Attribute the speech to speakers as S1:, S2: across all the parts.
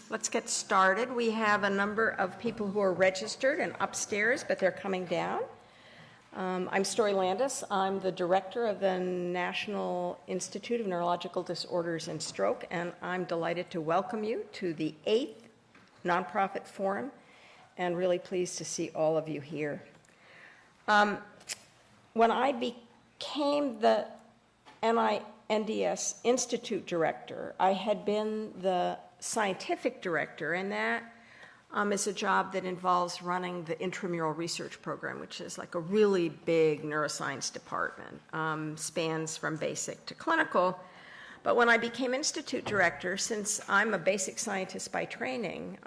S1: Let's get started. We have a number of people who are registered and upstairs, but they're coming down. I'm Story Landis. I'm the director of the National Institute of Neurological Disorders and Stroke, and I'm delighted to welcome you to the 8th Nonprofit Forum, and really pleased to see all of you here. When I became the NINDS Institute Director, I had been the scientific director, and that is a job that involves running the intramural research program, which is like a really big neuroscience department, spans from basic to clinical. But when I became institute director, since I'm a basic scientist by training,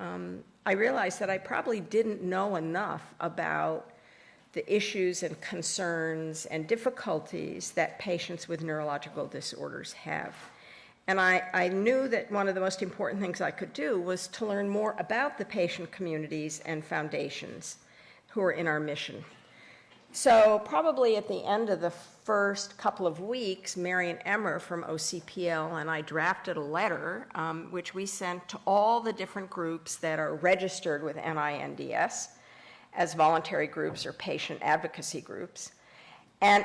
S1: I realized that I probably didn't know enough about the issues and concerns and difficulties that patients with neurological disorders have. And I knew that one of the most important things I could do was to learn more about the patient communities and foundations who are in our mission. So probably at the end of the first couple of weeks, Marion Emmer from OCPL and I drafted a letter which we sent to all the different groups that are registered with NINDS as voluntary groups or patient advocacy groups, and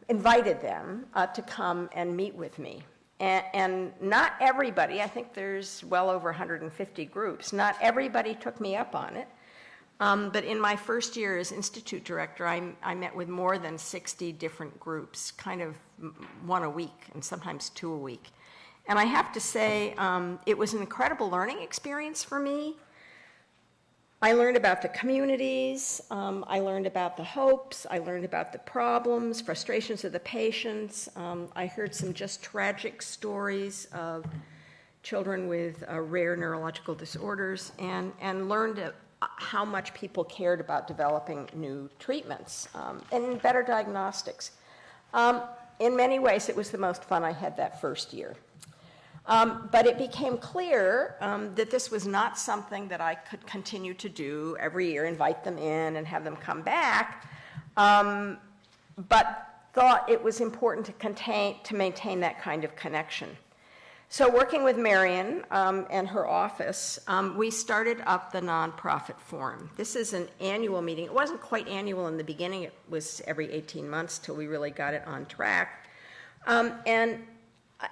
S1: invited them to come and meet with me. And not everybody, I think there's well over 150 groups, not everybody took me up on it. But in my first year as institute director, I met with more than 60 different groups, kind of one a week and sometimes two a week. And I have to say, it was an incredible learning experience for me. I learned about the communities, I learned about the hopes, I learned about the problems, frustrations of the patients. I heard some just tragic stories of children with rare neurological disorders, and learned how much people cared about developing new treatments and better diagnostics. In many ways, it was the most fun I had that first year. But it became clear that this was not something that I could continue to do every year, invite them in and have them come back, but thought it was important to maintain that kind of connection. So working with Marion and her office, we started up the Nonprofit Forum. This is an annual meeting. It wasn't quite annual in the beginning. It was every 18 months till we really got it on track.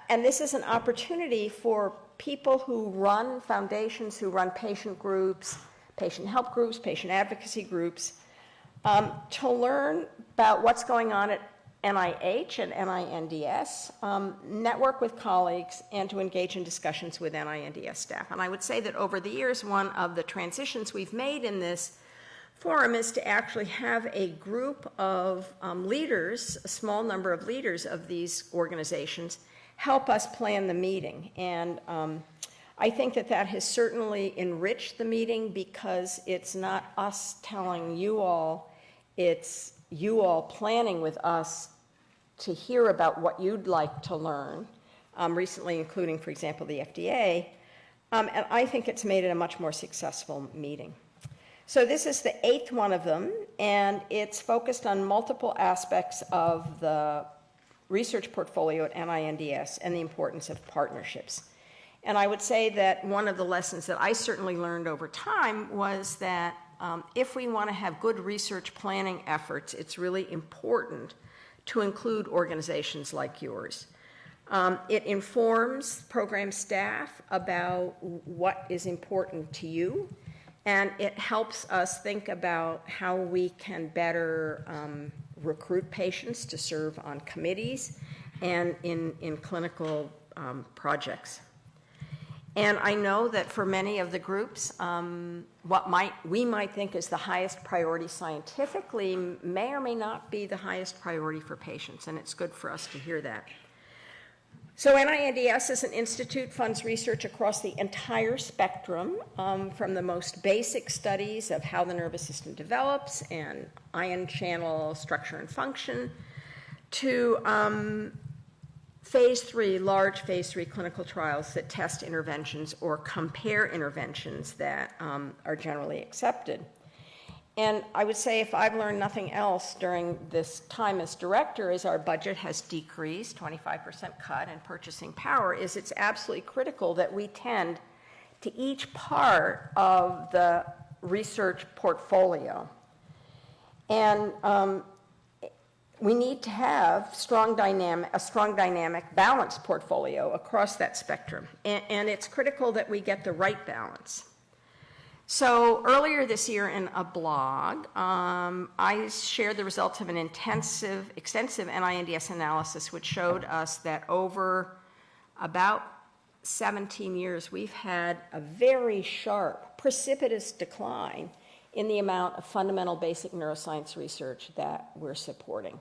S1: And this is an opportunity for people who run foundations, who run patient groups, patient help groups, patient advocacy groups, to learn about what's going on at NIH and NINDS, network with colleagues, and to engage in discussions with NINDS staff. And I would say that over the years, one of the transitions we've made in this forum is to actually have a group of leaders, a small number of leaders of these organizations, help us plan the meeting. And I think that that has certainly enriched the meeting, because it's not us telling you all, it's you all planning with us to hear about what you'd like to learn, recently including, for example, the FDA. And I think it's made it a much more successful meeting. So this is the 8th one of them, and it's focused on multiple aspects of the research portfolio at NINDS and the importance of partnerships. And I would say that one of the lessons that I certainly learned over time was that if we want to have good research planning efforts, it's really important to include organizations like yours. It informs program staff about what is important to you, and it helps us think about how we can better recruit patients to serve on committees and in clinical projects. And I know that for many of the groups, what we might think is the highest priority scientifically may or may not be the highest priority for patients, and it's good for us to hear that. So NINDS as an institute funds research across the entire spectrum, from the most basic studies of how the nervous system develops and ion channel structure and function, to large phase 3 clinical trials that test interventions or compare interventions that are generally accepted. And I would say, if I've learned nothing else during this time as director, is our budget has decreased, 25% cut in purchasing power, is it's absolutely critical that we tend to each part of the research portfolio. And we need to have a strong dynamic, balanced portfolio across that spectrum. And it's critical that we get the right balance. So earlier this year in a blog, I shared the results of an extensive NINDS analysis, which showed us that over about 17 years, we've had a very sharp, precipitous decline in the amount of fundamental basic neuroscience research that we're supporting.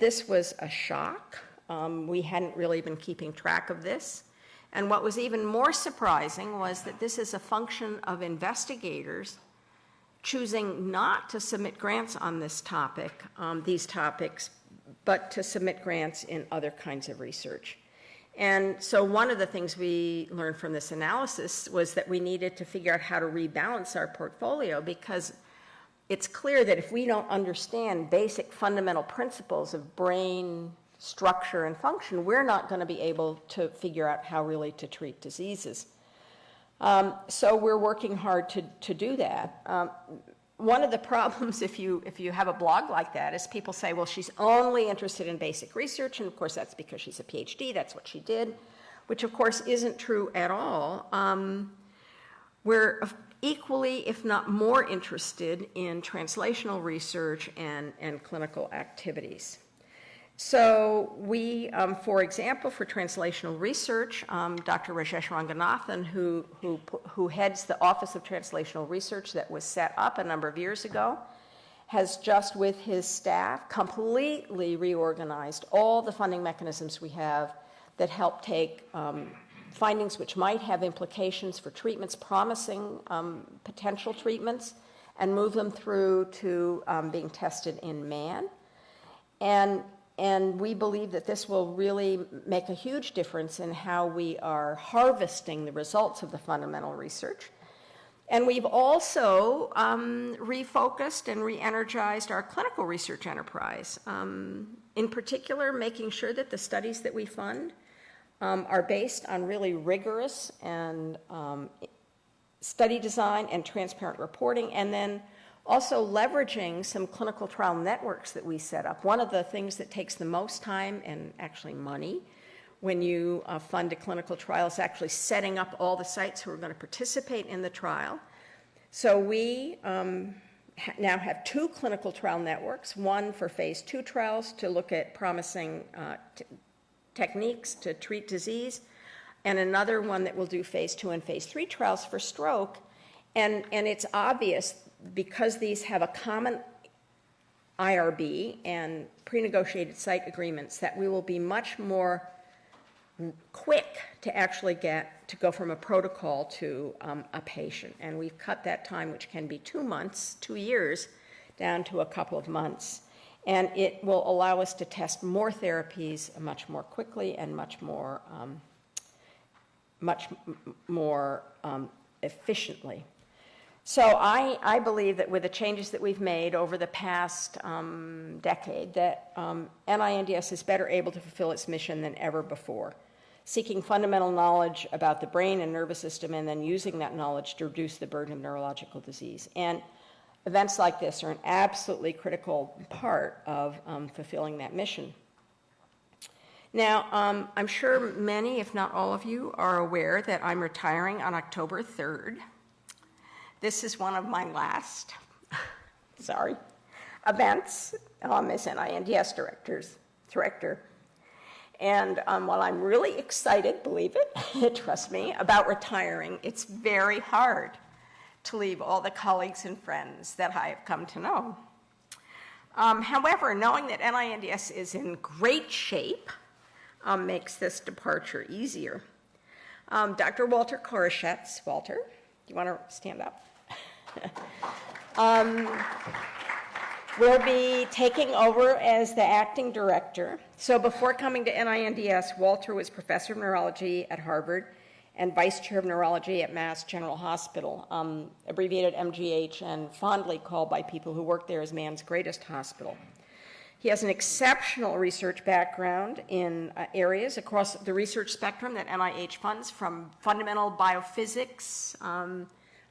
S1: This was a shock. We hadn't really been keeping track of this. And what was even more surprising was that this is a function of investigators choosing not to submit grants on this topic, these topics, but to submit grants in other kinds of research. And so one of the things we learned from this analysis was that we needed to figure out how to rebalance our portfolio, because it's clear that if we don't understand basic fundamental principles of brain structure and function, we're not going to be able to figure out how really to treat diseases. So we're working hard to do that. One of the problems if you have a blog like that is people say, well, she's only interested in basic research, and of course that's because she's a PhD, that's what she did, which of course isn't true at all. We're equally, if not more, interested in translational research and clinical activities. So we, for example, for translational research, Dr. Rajesh Ranganathan, who heads the Office of Translational Research that was set up a number of years ago, has just with his staff completely reorganized all the funding mechanisms we have that help take findings which might have implications for treatments, promising potential treatments, and move them through to being tested in man. And we believe that this will really make a huge difference in how we are harvesting the results of the fundamental research. And we've also refocused and re-energized our clinical research enterprise, in particular making sure that the studies that we fund are based on really rigorous and study design and transparent reporting, and then also leveraging some clinical trial networks that we set up. One of the things that takes the most time and actually money when you fund a clinical trial is actually setting up all the sites who are going to participate in the trial. So we now have 2 clinical trial networks, one for phase 2 trials to look at promising techniques to treat disease, and another one that will do phase 2 and phase 3 trials for stroke. And it's obvious, because these have a common IRB and pre-negotiated site agreements, that we will be much more quick to actually get to go from a protocol to a patient. And we've cut that time, which can be 2 months, 2 years, down to a couple of months. And it will allow us to test more therapies much more quickly and much more efficiently. So I believe that with the changes that we've made over the past decade, that NINDS is better able to fulfill its mission than ever before, seeking fundamental knowledge about the brain and nervous system and then using that knowledge to reduce the burden of neurological disease. And events like this are an absolutely critical part of fulfilling that mission. Now, I'm sure many, if not all of you, are aware that I'm retiring on October 3rd. This is one of my last, events as NINDS director. And while I'm really excited, believe it, trust me, about retiring, it's very hard to leave all the colleagues and friends that I have come to know. However, knowing that NINDS is in great shape makes this departure easier. Dr. Walter Koroshetz, Walter, do you want to stand up? Will be taking over as the acting director. So before coming to NINDS, Walter was professor of neurology at Harvard and vice chair of neurology at Mass General Hospital, abbreviated MGH, and fondly called by people who work there as man's greatest hospital. He has an exceptional research background in areas across the research spectrum that NIH funds, from fundamental biophysics,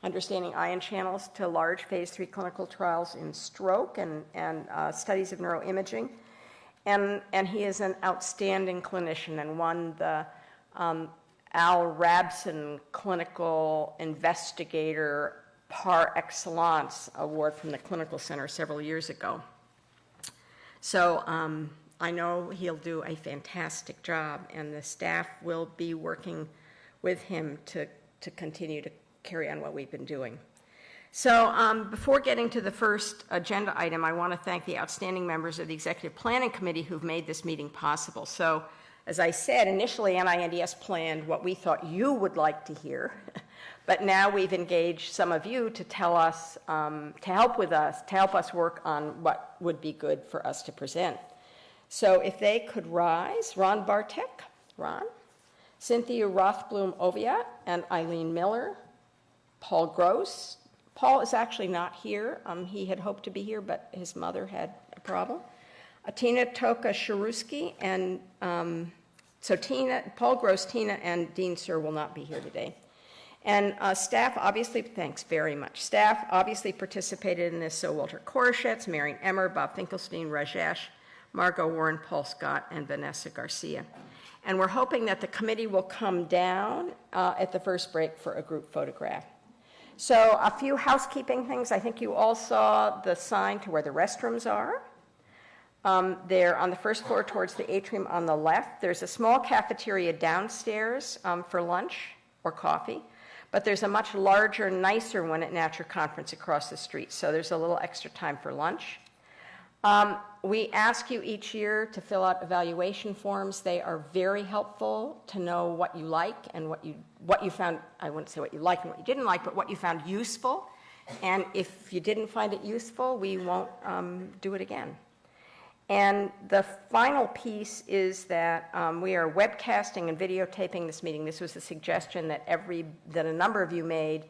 S1: understanding ion channels, to large phase 3 clinical trials in stroke and studies of neuroimaging. And he is an outstanding clinician and won the Al Rabson Clinical Investigator Par Excellence Award from the Clinical Center several years ago. So I know he'll do a fantastic job, and the staff will be working with him to continue to carry on what we've been doing. So before getting to the first agenda item, I want to thank the outstanding members of the Executive Planning Committee who've made this meeting possible. So as I said, initially NINDS planned what we thought you would like to hear, but now we've engaged some of you to tell us, to help us work on what would be good for us to present. So if they could rise, Ron Bartek, Ron, Cynthia Rothblum-Oviatt, and Eileen Miller, Paul Gross. Paul is actually not here. He had hoped to be here, but his mother had a problem. Tina Toka-Sharuski, and so Paul Gross, Tina, and Dean Sir will not be here today. And staff obviously, thanks very much. Staff obviously participated in this, so Walter Koroshetz, Marion Emmer, Bob Finkelstein, Rajesh, Margot Warren, Paul Scott, and Vanessa Garcia. And we're hoping that the committee will come down at the first break for a group photograph. So a few housekeeping things. I think you all saw the sign to where the restrooms are. They're on the first floor towards the atrium on the left. There's a small cafeteria downstairs for lunch or coffee, but there's a much larger, nicer one at Natcher Conference across the street, so there's a little extra time for lunch. We ask you each year to fill out evaluation forms. They are very helpful to know what you like and what you found, I wouldn't say what you liked and what you didn't like, but what you found useful. And if you didn't find it useful, we won't do it again. And the final piece is that we are webcasting and videotaping this meeting. This was a suggestion that a number of you made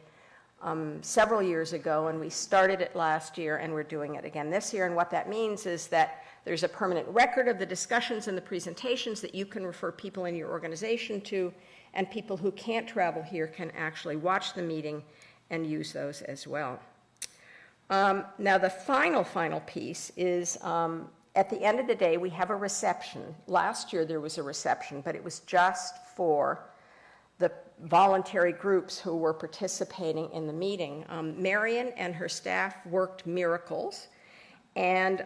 S1: several years ago, and we started it last year, and we're doing it again this year. And what that means is that there's a permanent record of the discussions and the presentations that you can refer people in your organization to, and people who can't travel here can actually watch the meeting and use those as well. Now, the final piece is at the end of the day, we have a reception. Last year there was a reception, but it was just for the voluntary groups who were participating in the meeting. Marion and her staff worked miracles and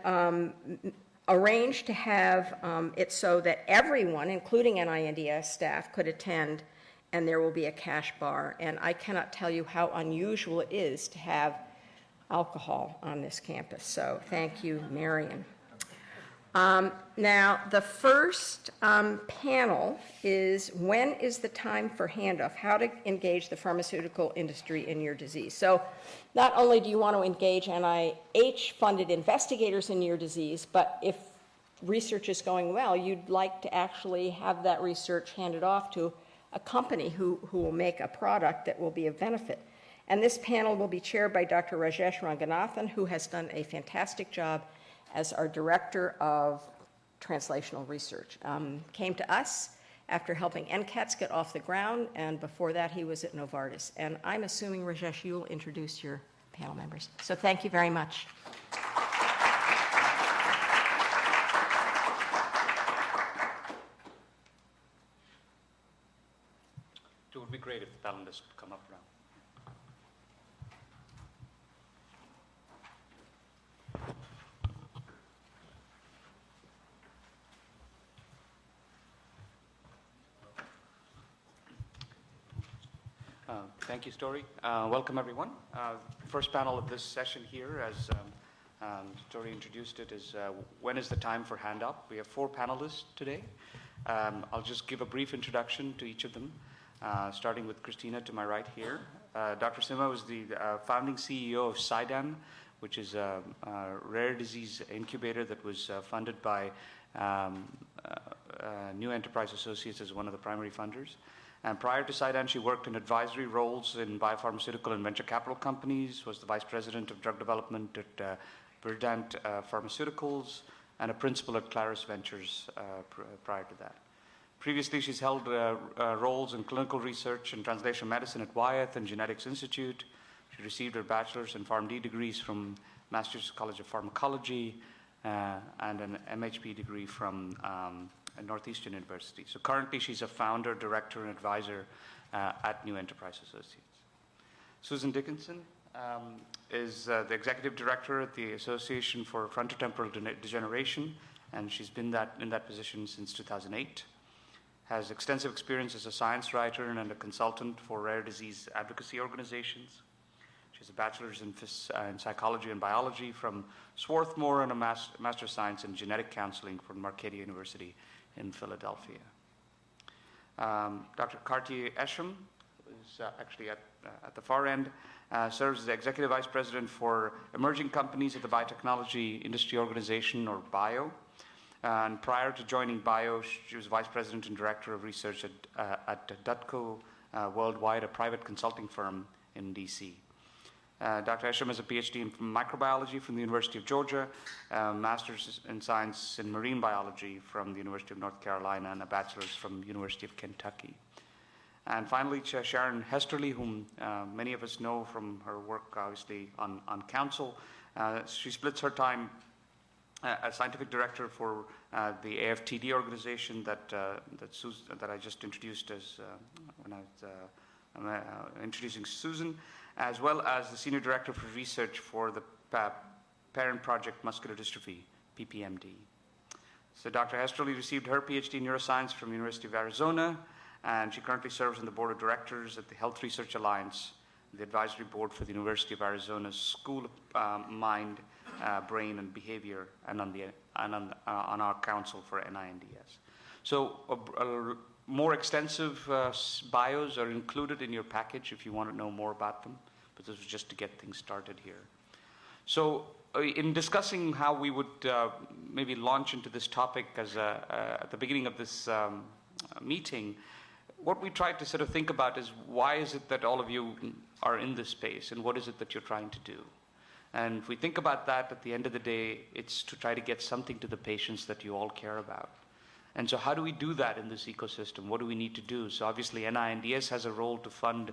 S1: arranged to have it so that everyone, including NINDS staff, could attend, and there will be a cash bar. And I cannot tell you how unusual it is to have alcohol on this campus. So thank you, Marion. Now, the first panel is, when is the time for handoff? How to engage the pharmaceutical industry in your disease. So not only do you want to engage NIH-funded investigators in your disease, but if research is going well, you'd like to actually have that research handed off to a company who will make a product that will be of benefit. And this panel will be chaired by Dr. Rajesh Ranganathan, who has done a fantastic job as our Director of Translational Research. Came to us after helping NCATS get off the ground, and before that he was at Novartis. And I'm assuming, Rajesh, you'll introduce your panel members. So thank you very much.
S2: It would be great if the panelists could come up now. Thank you, Story. Welcome, everyone. First panel of this session here, as Story introduced it, is when is the time for handoff? We have 4 panelists today. I'll just give a brief introduction to each of them, starting with Christina to my right here. Dr. Sima was the founding CEO of SciDan, which is a rare disease incubator that was funded by New Enterprise Associates as one of the primary funders. And prior to SciDan, she worked in advisory roles in biopharmaceutical and venture capital companies, was the vice president of drug development at Verdant Pharmaceuticals, and a principal at Claris Ventures prior to that. Previously, she's held roles in clinical research and translational medicine at Wyeth and Genetics Institute. She received her bachelor's and PharmD degrees from Massachusetts College of Pharmacology and an MHP degree from Northeastern University. So currently, she's a founder, director, and advisor at New Enterprise Associates. Susan Dickinson is the executive director at the Association for Frontotemporal Degeneration, and she's been in that position since 2008. Has extensive experience as a science writer and a consultant for rare disease advocacy organizations. She has a bachelor's in psychology and biology from Swarthmore and a master's science in genetic counseling from Marquette University in Philadelphia. Dr. Karti Esham is actually at the far end, serves as the executive vice president for emerging companies at the Biotechnology Industry Organization, or BIO. And prior to joining BIO, she was vice president and director of research at Dutco Worldwide, a private consulting firm in DC. Dr. Esham has a PhD in microbiology from the University of Georgia, a master's in science in marine biology from the University of North Carolina, and a bachelor's from the University of Kentucky. And finally, Sharon Hesterly, whom many of us know from her work, obviously, on council. She splits her time as scientific director for the AFTD organization that I just introduced when I was introducing Susan, as well as the senior director for research for the Parent Project Muscular Dystrophy, PPMD. So Dr. Hesterly received her PhD in neuroscience from the University of Arizona, and she currently serves on the board of directors at the Health Research Alliance, the advisory board for the University of Arizona's School of Mind, Brain, and Behavior, and on our council for NINDS. So more extensive bios are included in your package if you want to know more about them, but this was just to get things started here. So in discussing how we would maybe launch into this topic at the beginning of this meeting, what we tried to sort of think about is, why is it that all of you are in this space, and what is it that you're trying to do? And if we think about that, at the end of the day, it's to try to get something to the patients that you all care about. And so how do we do that in this ecosystem? What do we need to do? So obviously NINDS has a role to fund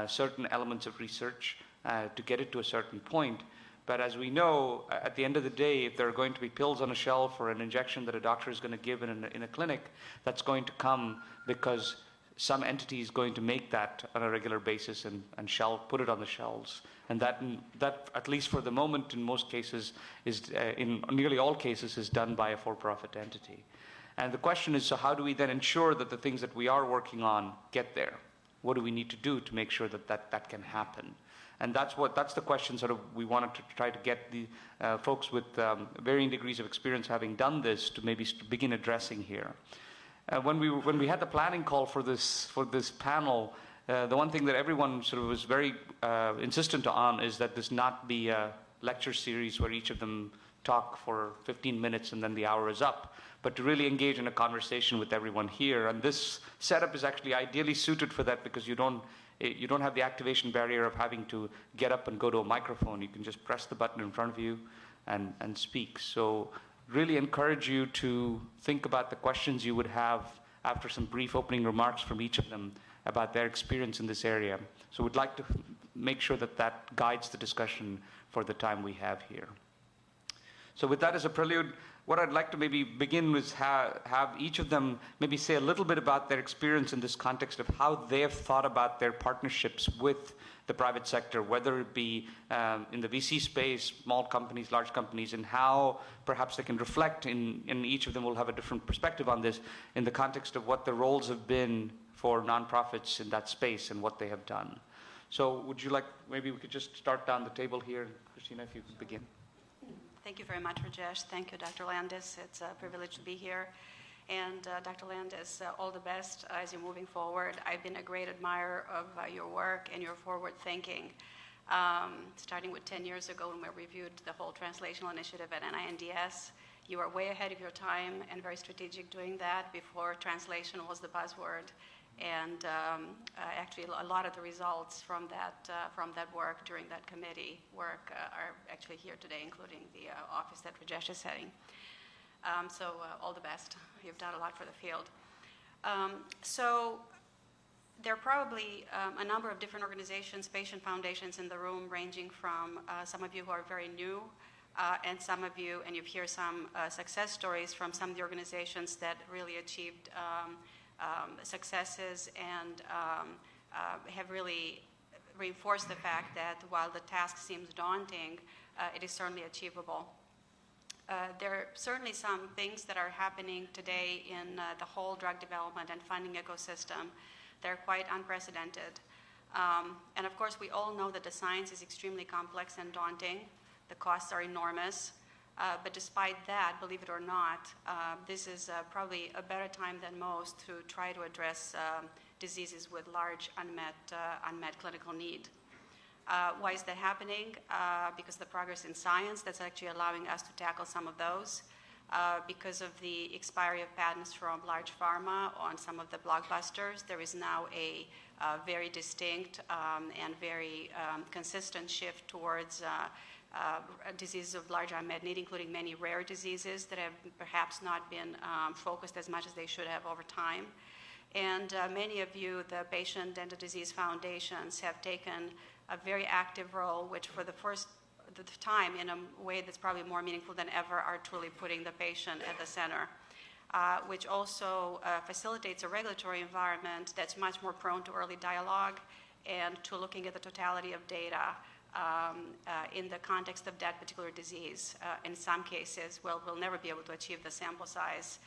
S2: certain elements of research to get it to a certain point. But as we know, at the end of the day, if there are going to be pills on a shelf or an injection that a doctor is going to give in a clinic, that's going to come because some entity is going to make that on a regular basis and put it on the shelves. And that, at least for the moment, in most cases, in nearly all cases, is done by a for-profit entity. And the question is, so how do we then ensure that the things that we are working on get there? What do we need to do to make sure that can happen? And that's the question sort of we wanted to try to get the folks with varying degrees of experience having done this to maybe begin addressing here. When we had the planning call for this panel, the one thing that everyone sort of was very insistent on is that this not be a lecture series where each of them talk for 15 minutes and then the hour is up, but to really engage in a conversation with everyone here. And this setup is actually ideally suited for that, because you don't have the activation barrier of having to get up and go to a microphone. You can just press the button in front of you and speak. So really encourage you to think about the questions you would have after some brief opening remarks from each of them about their experience in this area. So we'd like to make sure that guides the discussion for the time we have here. So with that as a prelude, what I'd like to maybe begin with have each of them maybe say a little bit about their experience in this context of how they've thought about their partnerships with the private sector, whether it be in the VC space, small companies, large companies, and how perhaps they can reflect in each of them will have a different perspective on this in the context of what the roles have been for nonprofits in that space and what they have done. So would you like, maybe we could just start down the table here. Christina, if you could begin.
S3: Thank you very much, Rajesh. Thank you, Dr. Landis. It's a privilege to be here. And Dr. Landis, all the best as you're moving forward. I've been a great admirer of your work and your forward thinking. Starting with 10 years ago when we reviewed the whole translational initiative at NINDS, you were way ahead of your time and very strategic doing that before translation was the buzzword. And actually, a lot of the results from that work during that committee work are actually here today, including the office that Rajesh is heading. All the best. You've done a lot for the field. So there are probably a number of different organizations, patient foundations in the room, ranging from some of you who are very new, and some of you, and you've heard some success stories from some of the organizations that really achieved successes and have really reinforced the fact that while the task seems daunting, it is certainly achievable. There are certainly some things that are happening today in the whole drug development and funding ecosystem that are quite unprecedented. And of course, we all know that the science is extremely complex and daunting. The costs are enormous. But despite that, believe it or not, this is probably a better time than most to try to address diseases with large unmet clinical need. Why is that happening? Because of the progress in science that's actually allowing us to tackle some of those. Because of the expiry of patents from large pharma on some of the blockbusters, there is now a very distinct and very consistent shift towards diseases of large unmet need, including many rare diseases that have perhaps not been focused as much as they should have over time. And many of you, the patient and the disease foundations, have taken a very active role, which for the first time, in a way that's probably more meaningful than ever, are truly putting the patient at the center, which also facilitates a regulatory environment that's much more prone to early dialogue and to looking at the totality of data in the context of that particular disease. In some cases, we'll never be able to achieve the sample size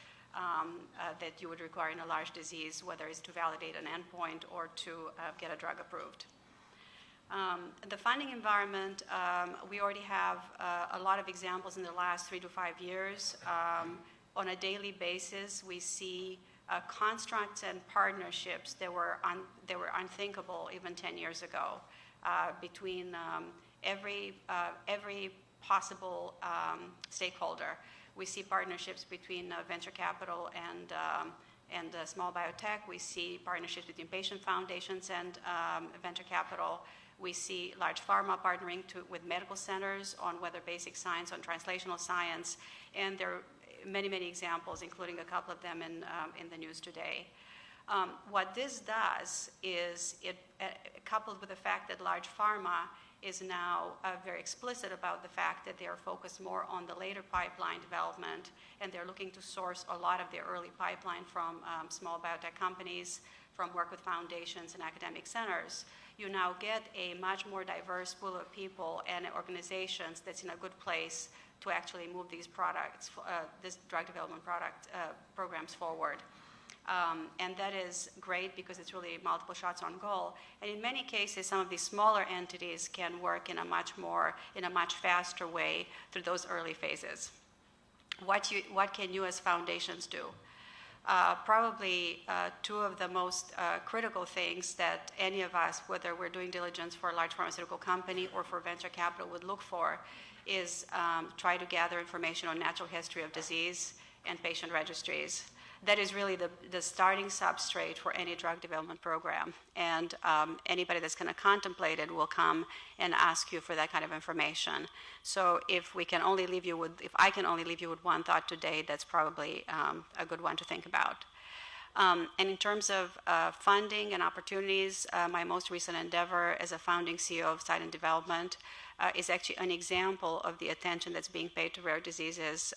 S3: that you would require in a large disease, whether it's to validate an endpoint or to get a drug approved. The funding environment, we already have a lot of examples in the last 3 to 5 years. On a daily basis, we see constructs and partnerships that were unthinkable even 10 years ago between every possible stakeholder. We see partnerships between venture capital and small biotech. We see partnerships between patient foundations and venture capital. We see large pharma partnering with medical centers on whether basic science, on translational science, and there are many, many examples, including a couple of them in the news today. What this does is, coupled with the fact that large pharma is now very explicit about the fact that they are focused more on the later pipeline development, and they're looking to source a lot of their early pipeline from small biotech companies, from work with foundations and academic centers. You now get a much more diverse pool of people and organizations that's in a good place to actually move these products, this drug development programs forward. And that is great because it's really multiple shots on goal. And in many cases, some of these smaller entities can work in a much faster way through those early phases. What can you as foundations do? Probably two of the most critical things that any of us, whether we're doing diligence for a large pharmaceutical company or for venture capital, would look for is try to gather information on natural history of disease and patient registries. That is really the starting substrate for any drug development program. And anybody that's going to contemplate it will come and ask you for that kind of information. So if I can only leave you with one thought today, that's probably a good one to think about. And in terms of funding and opportunities, my most recent endeavor as a founding CEO of Site and Development is actually an example of the attention that's being paid to rare diseases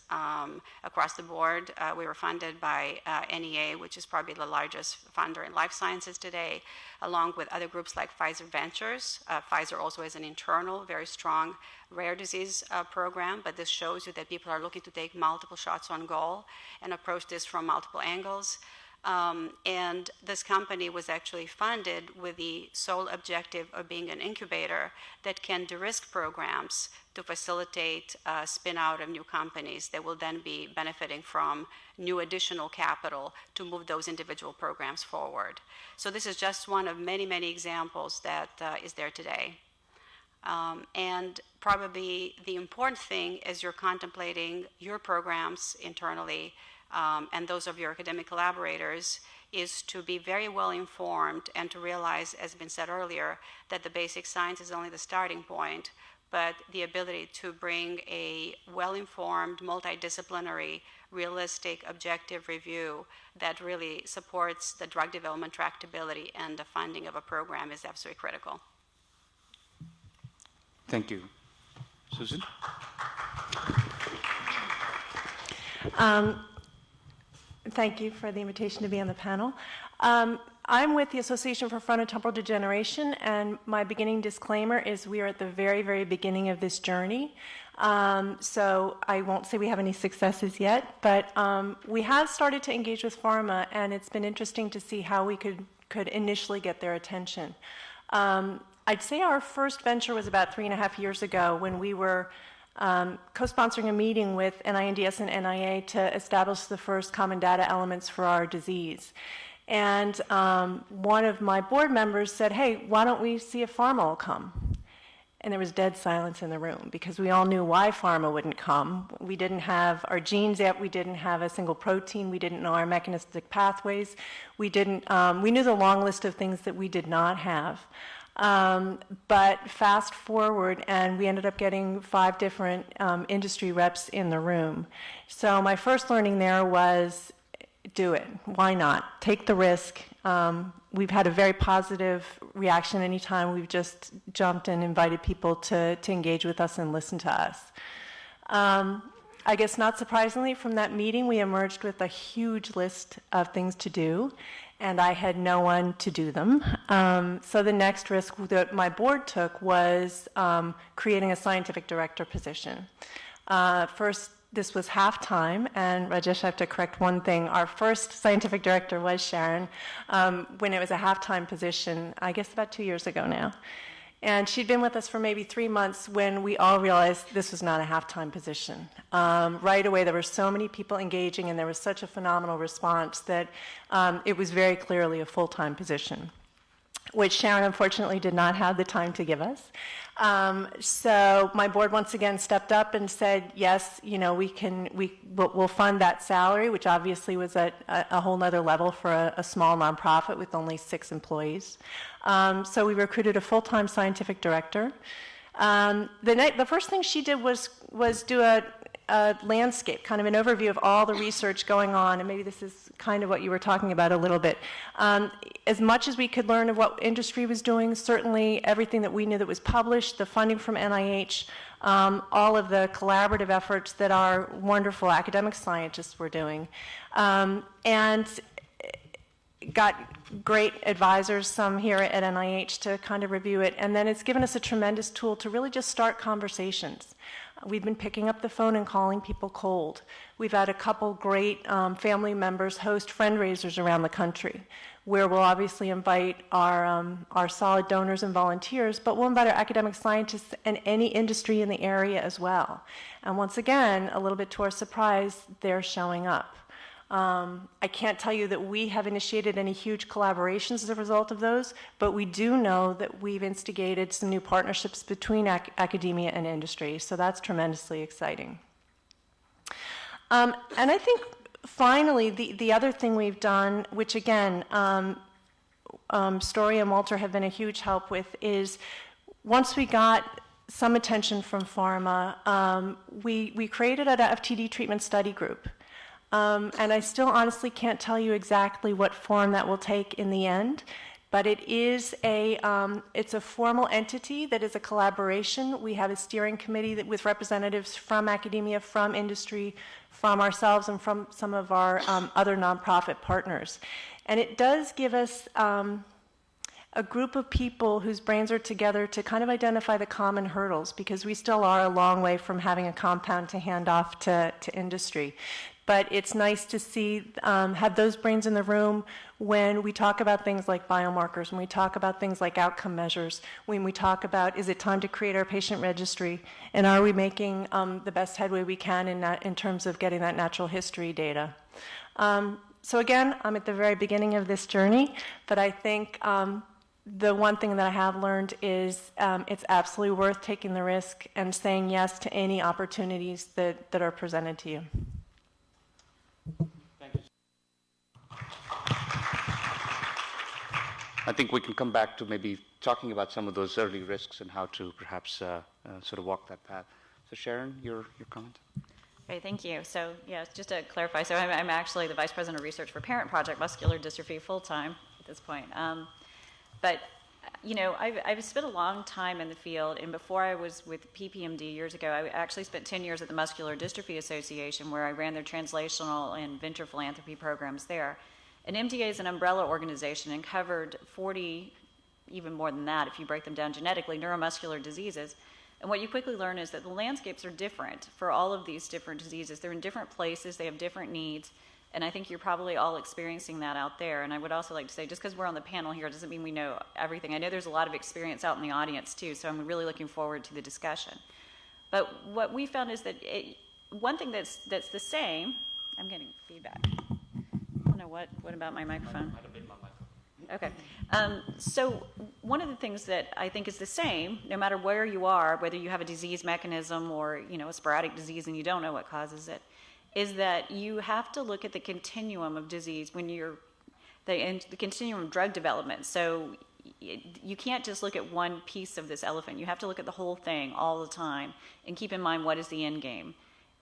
S3: across the board. We were funded by NEA, which is probably the largest funder in life sciences today, along with other groups like Pfizer Ventures. Pfizer also has an internal, very strong rare disease program, but this shows you that people are looking to take multiple shots on goal and approach this from multiple angles. And this company was actually funded with the sole objective of being an incubator that can de-risk programs to facilitate spin out of new companies that will then be benefiting from new additional capital to move those individual programs forward. So this is just one of many, many examples that is there today. And probably the important thing as you're contemplating your programs internally and those of your academic collaborators is to be very well informed and to realize, as has been said earlier, that the basic science is only the starting point, but the ability to bring a well-informed, multidisciplinary realistic, objective review that really supports the drug development tractability, and the funding of a program is absolutely critical.
S2: Thank you. Susan?
S4: Thank you for the invitation to be on the panel. I'm with the Association for Frontotemporal Degeneration, and my beginning disclaimer is we are at the very, very beginning of this journey. So I won't say we have any successes yet, but we have started to engage with pharma, and it's been interesting to see how we could initially get their attention. I'd say our first venture was about 3.5 years ago when we were co-sponsoring a meeting with NINDS and NIA to establish the first common data elements for our disease. And one of my board members said, hey, why don't we see if pharma will come? And there was dead silence in the room because we all knew why pharma wouldn't come. We didn't have our genes yet. We didn't have a single protein. We didn't know our mechanistic pathways. We knew the long list of things that we did not have. But fast forward, and we ended up getting 5 different industry reps in the room. So my first learning there was, do it. Why not? Take the risk. We've had a very positive reaction anytime we've just jumped and invited people to engage with us and listen to us. I guess not surprisingly, from that meeting, we emerged with a huge list of things to do, and I had no one to do them. So the next risk that my board took was creating a scientific director position. First, this was half-time, and Rajesh, I have to correct one thing. Our first scientific director was Sharon when it was a half-time position, I guess about 2 years ago now. And she'd been with us for maybe 3 months when we all realized this was not a half-time position. Right away, there were so many people engaging, and there was such a phenomenal response that it was very clearly a full-time position, which Sharon unfortunately did not have the time to give us. So my board once again stepped up and said, yes, you know, we'll fund that salary, which obviously was at a whole nother level for a small nonprofit with only 6 employees. So we recruited a full-time scientific director. The first thing she did was do a landscape, kind of an overview of all the research going on, and maybe this is kind of what you were talking about a little bit. As much as we could learn of what industry was doing, certainly everything that we knew that was published, the funding from NIH, all of the collaborative efforts that our wonderful academic scientists were doing, and got great advisors, some here at NIH, to kind of review it, and then it's given us a tremendous tool to really just start conversations. We've been picking up the phone and calling people cold. We've had a couple great family members host fundraisers around the country where we'll obviously invite our solid donors and volunteers, but we'll invite our academic scientists and any industry in the area as well. And once again, a little bit to our surprise, they're showing up. I can't tell you that we have initiated any huge collaborations as a result of those, but we do know that we've instigated some new partnerships between academia and industry, so that's tremendously exciting. And I think finally, the other thing we've done, which again, Story and Walter have been a huge help with, is once we got some attention from pharma, we created an FTD treatment study group. And I still honestly can't tell you exactly what form that will take in the end, but it is it's a formal entity that is a collaboration. We have a steering committee with representatives from academia, from industry, from ourselves, and from some of our other nonprofit partners. And it does give us a group of people whose brains are together to kind of identify the common hurdles, because we still are a long way from having a compound to hand off to industry. But it's nice to see, have those brains in the room when we talk about things like biomarkers, when we talk about things like outcome measures, when we talk about, is it time to create our patient registry, and are we making the best headway we can in terms of getting that natural history data. So again, I'm at the very beginning of this journey, but I think the one thing that I have learned is it's absolutely worth taking the risk and saying yes to any opportunities that are presented to you.
S2: Thank you. I think we can come back to maybe talking about some of those early risks and how to perhaps sort of walk that path. So Sharon, your comment?
S5: Great, thank you. So, yeah, just to clarify, so I'm actually the Vice President of Research for Parent Project Muscular Dystrophy full-time at this point. But, you know, I've spent a long time in the field, and before I was with PPMD years ago, I actually spent 10 years at the Muscular Dystrophy Association, where I ran their translational and venture philanthropy programs there. And MDA is an umbrella organization and covered 40, even more than that if you break them down genetically, neuromuscular diseases. And what you quickly learn is that the landscapes are different for all of these different diseases. They're in different places, they have different needs, and I think you're probably all experiencing that out there. And I would also like to say, just because we're on the panel here doesn't mean we know everything. I know there's a lot of experience out in the audience too, so I'm really looking forward to the discussion. But what we found is that one thing that's the same, I'm getting feedback. I don't know, what about my microphone? Okay. So one of the things that I think is the same, no matter where you are, whether you have a disease mechanism or, you know, a sporadic disease and you don't know what causes it, is that you have to look at the continuum of disease when you're the continuum of drug development. So you can't just look at one piece of this elephant. You have to look at the whole thing all the time and keep in mind what is the end game.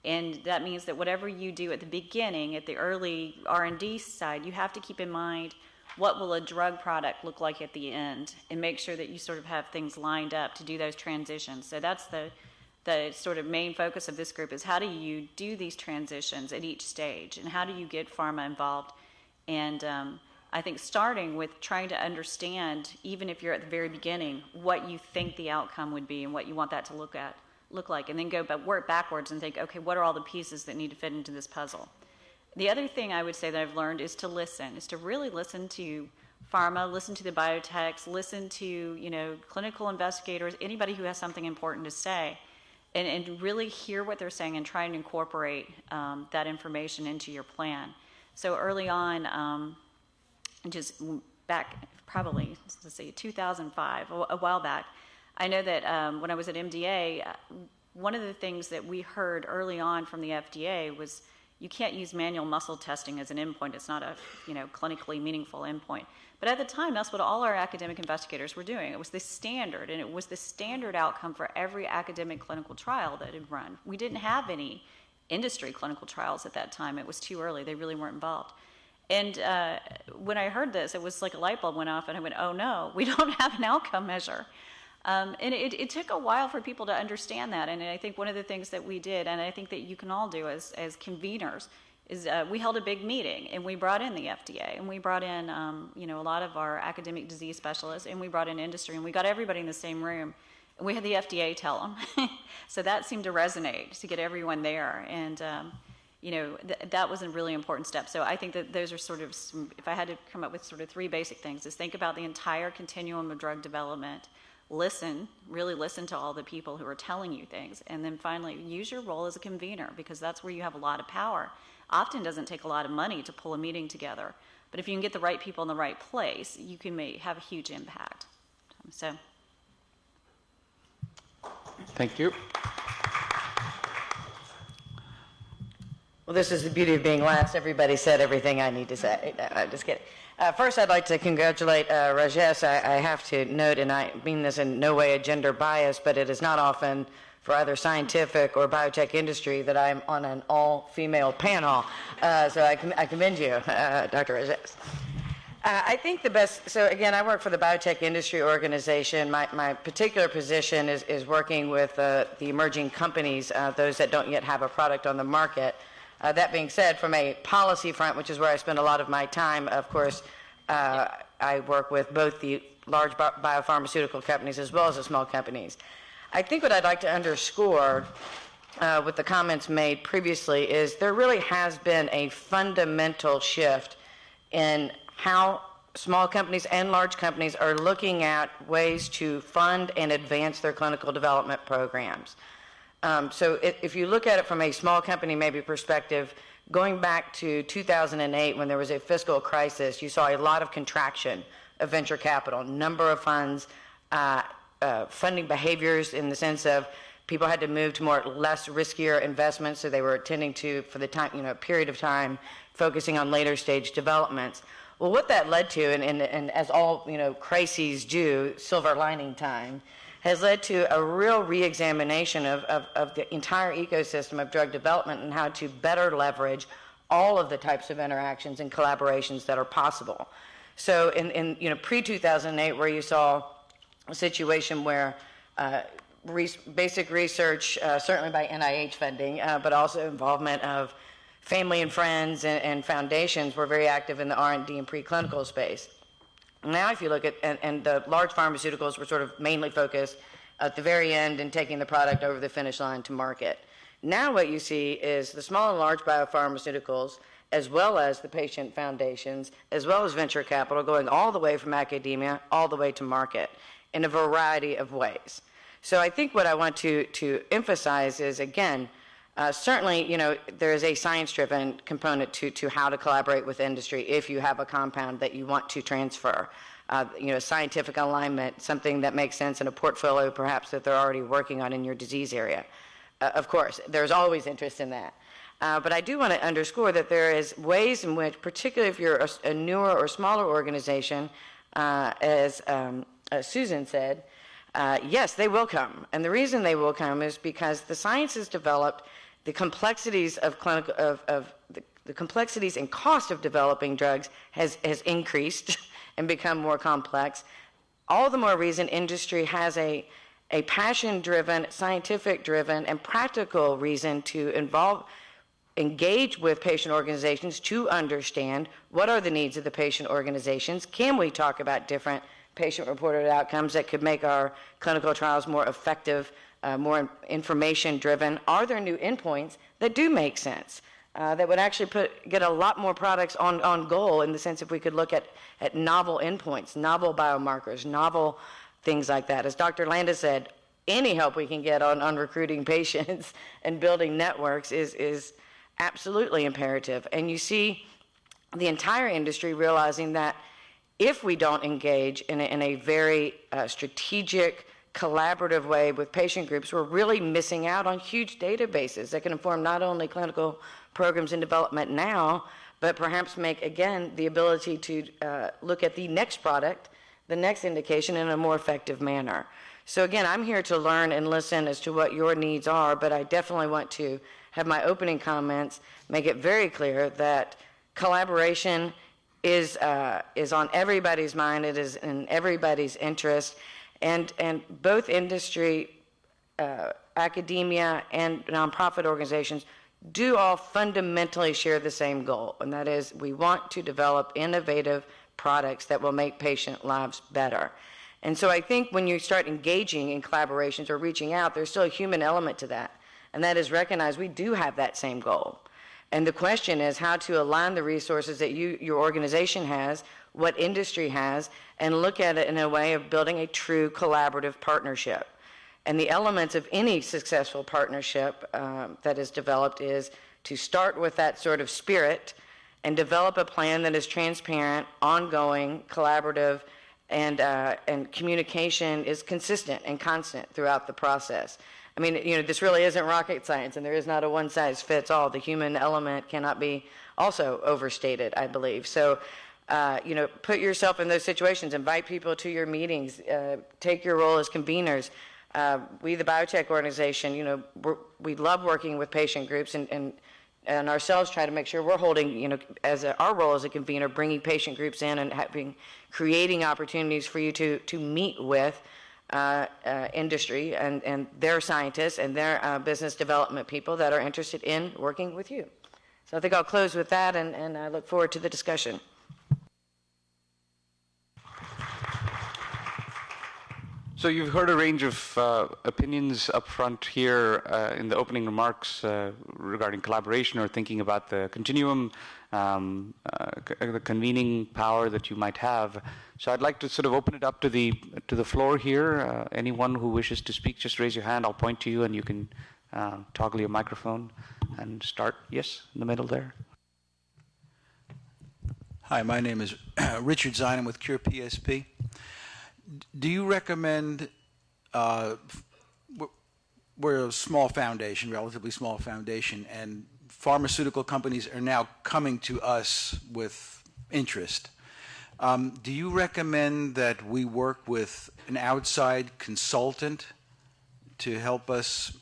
S5: And that means that whatever you do at the beginning, at the early R&D side, you have to keep in mind what will a drug product look like at the end, and make sure that you sort of have things lined up to do those transitions. So that's the sort of main focus of this group, is how do you do these transitions at each stage, and how do you get pharma involved? And I think starting with trying to understand, even if you're at the very beginning, what you think the outcome would be and what you want that to look like, and then work backwards and think, okay, what are all the pieces that need to fit into this puzzle? The other thing I would say that I've learned is to listen, is to really listen to pharma, listen to the biotechs, listen to, you know, clinical investigators, anybody who has something important to say, and really hear what they're saying and try and incorporate that information into your plan. So early on, just back probably, let's say 2005, a while back, I know that when I was at MDA, one of the things that we heard early on from the FDA was, you can't use manual muscle testing as an endpoint. It's not a, you know, clinically meaningful endpoint. But at the time, that's what all our academic investigators were doing. It was the standard, and it was the standard outcome for every academic clinical trial that had run. We didn't have any industry clinical trials at that time. It was too early. They really weren't involved. And when I heard this, it was like a light bulb went off, and I went, oh no, we don't have an outcome measure. And it took a while for people to understand that, and I think one of the things that we did, and I think that you can all do as conveners, is we held a big meeting, and we brought in the FDA, and we brought in you know, a lot of our academic disease specialists, and we brought in industry, and we got everybody in the same room, and we had the FDA tell them. So that seemed to resonate, to get everyone there, and you know, that was a really important step. So I think that those are sort of, if I had to come up with sort of 3 basic things, is think about the entire continuum of drug development, really listen to all the people who are telling you things, and then finally use your role as a convener, because that's where you have a lot of power. Often doesn't take a lot of money to pull a meeting together, but if you can get the right people in the right place, you can have a huge impact. So
S2: Thank you.
S6: Well, this is the beauty of being last. Everybody said everything I need to say. No, I'm just kidding. First, I'd like to congratulate Rajesh. I have to note, and I mean this in no way a gender bias, but it is not often for either scientific or biotech industry that I'm on an all-female panel. So I commend you, Dr. Rajesh. I think the best, so again, I work for the Biotech Industry Organization. My particular position is working with the emerging companies, those that don't yet have a product on the market. That being said, from a policy front, which is where I spend a lot of my time, of course, I work with both the large biopharmaceutical companies as well as the small companies. I think what I'd like to underscore with the comments made previously is there really has been a fundamental shift in how small companies and large companies are looking at ways to fund and advance their clinical development programs. So if you look at it from a small company maybe perspective, going back to 2008 when there was a fiscal crisis, you saw a lot of contraction of venture capital, number of funds, funding behaviors in the sense of people had to move to less riskier investments, so they were tending to, for the time, period of time, focusing on later stage developments. Well, what that led to, and as all crises do, silver lining time, has led to a real re-examination of the entire ecosystem of drug development and how to better leverage all of the types of interactions and collaborations that are possible. So in pre-2008, where you saw a situation where basic research, certainly by NIH funding, but also involvement of family and friends and foundations were very active in the R&D and preclinical space. Now if you look at, and the large pharmaceuticals were sort of mainly focused at the very end and taking the product over the finish line to market. Now what you see is the small and large biopharmaceuticals, as well as the patient foundations, as well as venture capital, going all the way from academia all the way to market in a variety of ways. So I think what I want to emphasize is, again, certainly, there is a science-driven component to how to collaborate with industry if you have a compound that you want to transfer. Scientific alignment, something that makes sense in a portfolio perhaps that they're already working on in your disease area. Of course, there's always interest in that. But I do want to underscore that there is ways in which, particularly if you're a newer or smaller organization, as Susan said, yes, they will come. And the reason they will come is because the science has developed, the complexities of the complexities and cost of developing drugs has increased and become more complex. All the more reason industry has a passion-driven, scientific-driven, and practical reason to engage with patient organizations to understand what are the needs of the patient organizations. Can we talk about different patient-reported outcomes that could make our clinical trials more effective, more information-driven? Are there new endpoints that do make sense, that would actually get a lot more products on goal, in the sense if we could look at novel endpoints, novel biomarkers, novel things like that? As Dr. Landis said, any help we can get on recruiting patients and building networks is absolutely imperative. And you see the entire industry realizing that if we don't engage in a very strategic, collaborative way with patient groups, we're really missing out on huge databases that can inform not only clinical programs in development now, but perhaps make, again, the ability to look at the next product, the next indication in a more effective manner. So again, I'm here to learn and listen as to what your needs are, but I definitely want to have my opening comments make it very clear that collaboration is on everybody's mind. It is in everybody's interest, and both industry, academia, and nonprofit organizations do all fundamentally share the same goal, and that is we want to develop innovative products that will make patient lives better. And so I think when you start engaging in collaborations or reaching out, there's still a human element to that, and that is recognize we do have that same goal. And the question is how to align the resources that your organization has, what industry has, and look at it in a way of building a true collaborative partnership. And the elements of any successful partnership that is developed is to start with that sort of spirit and develop a plan that is transparent, ongoing, collaborative, and communication is consistent and constant throughout the process. I mean, this really isn't rocket science, and there is not a one-size-fits-all. The human element cannot be also overstated, I believe. So, put yourself in those situations. Invite people to your meetings. Take your role as conveners. We, the biotech organization, we love working with patient groups and ourselves try to make sure we're holding, our role as a convener, bringing patient groups in and creating opportunities for you to meet with industry and their scientists and their business development people that are interested in working with you. So I think I'll close with that, and I look forward to the discussion.
S2: So you've heard a range of opinions up front here in the opening remarks regarding collaboration or thinking about the continuum, the convening power that you might have. So I'd like to sort of open it up to the floor here. Anyone who wishes to speak, just raise your hand. I'll point to you, and you can toggle your microphone and start. Yes, in the middle there.
S7: Hi, my name is Richard Zinem with Cure PSP. Do you recommend, we're a small foundation, relatively small foundation, and pharmaceutical companies are now coming to us with interest. Do you recommend that we work with an outside consultant to help us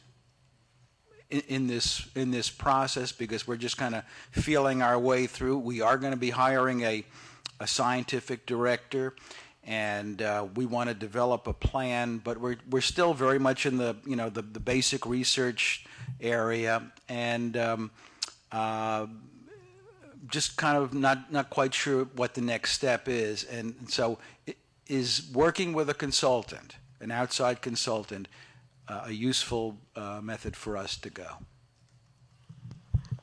S7: in this process, because we're just kind of feeling our way through? We are going to be hiring a scientific director, and we want to develop a plan, but we're still very much in the the basic research area, and just kind of not quite sure what the next step is. And so is working with a consultant, an outside consultant, a useful method for us to go?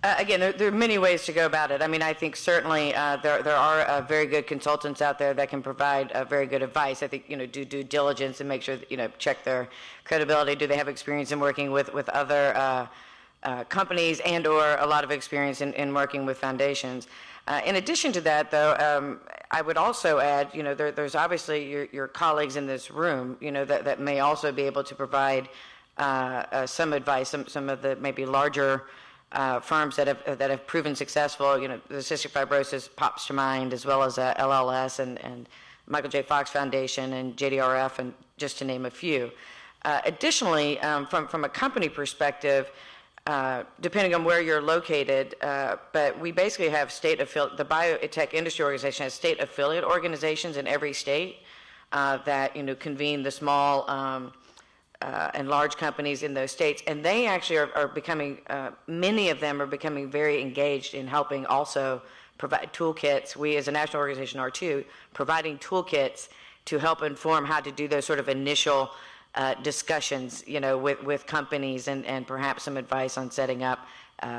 S6: Again, there are many ways to go about it. I mean, I think certainly there are very good consultants out there that can provide very good advice. I think, do due diligence and make sure that, check their credibility. Do they have experience in working with other companies and or a lot of experience in working with foundations? In addition to that, though, I would also add, there's obviously your colleagues in this room, that may also be able to provide some advice, some of the maybe larger firms that have proven successful. The cystic fibrosis pops to mind, as well as LLS and Michael J. Fox Foundation and JDRF, and just to name a few. Additionally, from a company perspective, depending on where you're located, but we basically have the biotech industry organization has state affiliate organizations in every state that convene the small and large companies in those states, and they actually are becoming, many of them are becoming very engaged in helping also provide toolkits. We as a national organization are too, providing toolkits to help inform how to do those sort of initial discussions, with companies, and perhaps some advice on setting up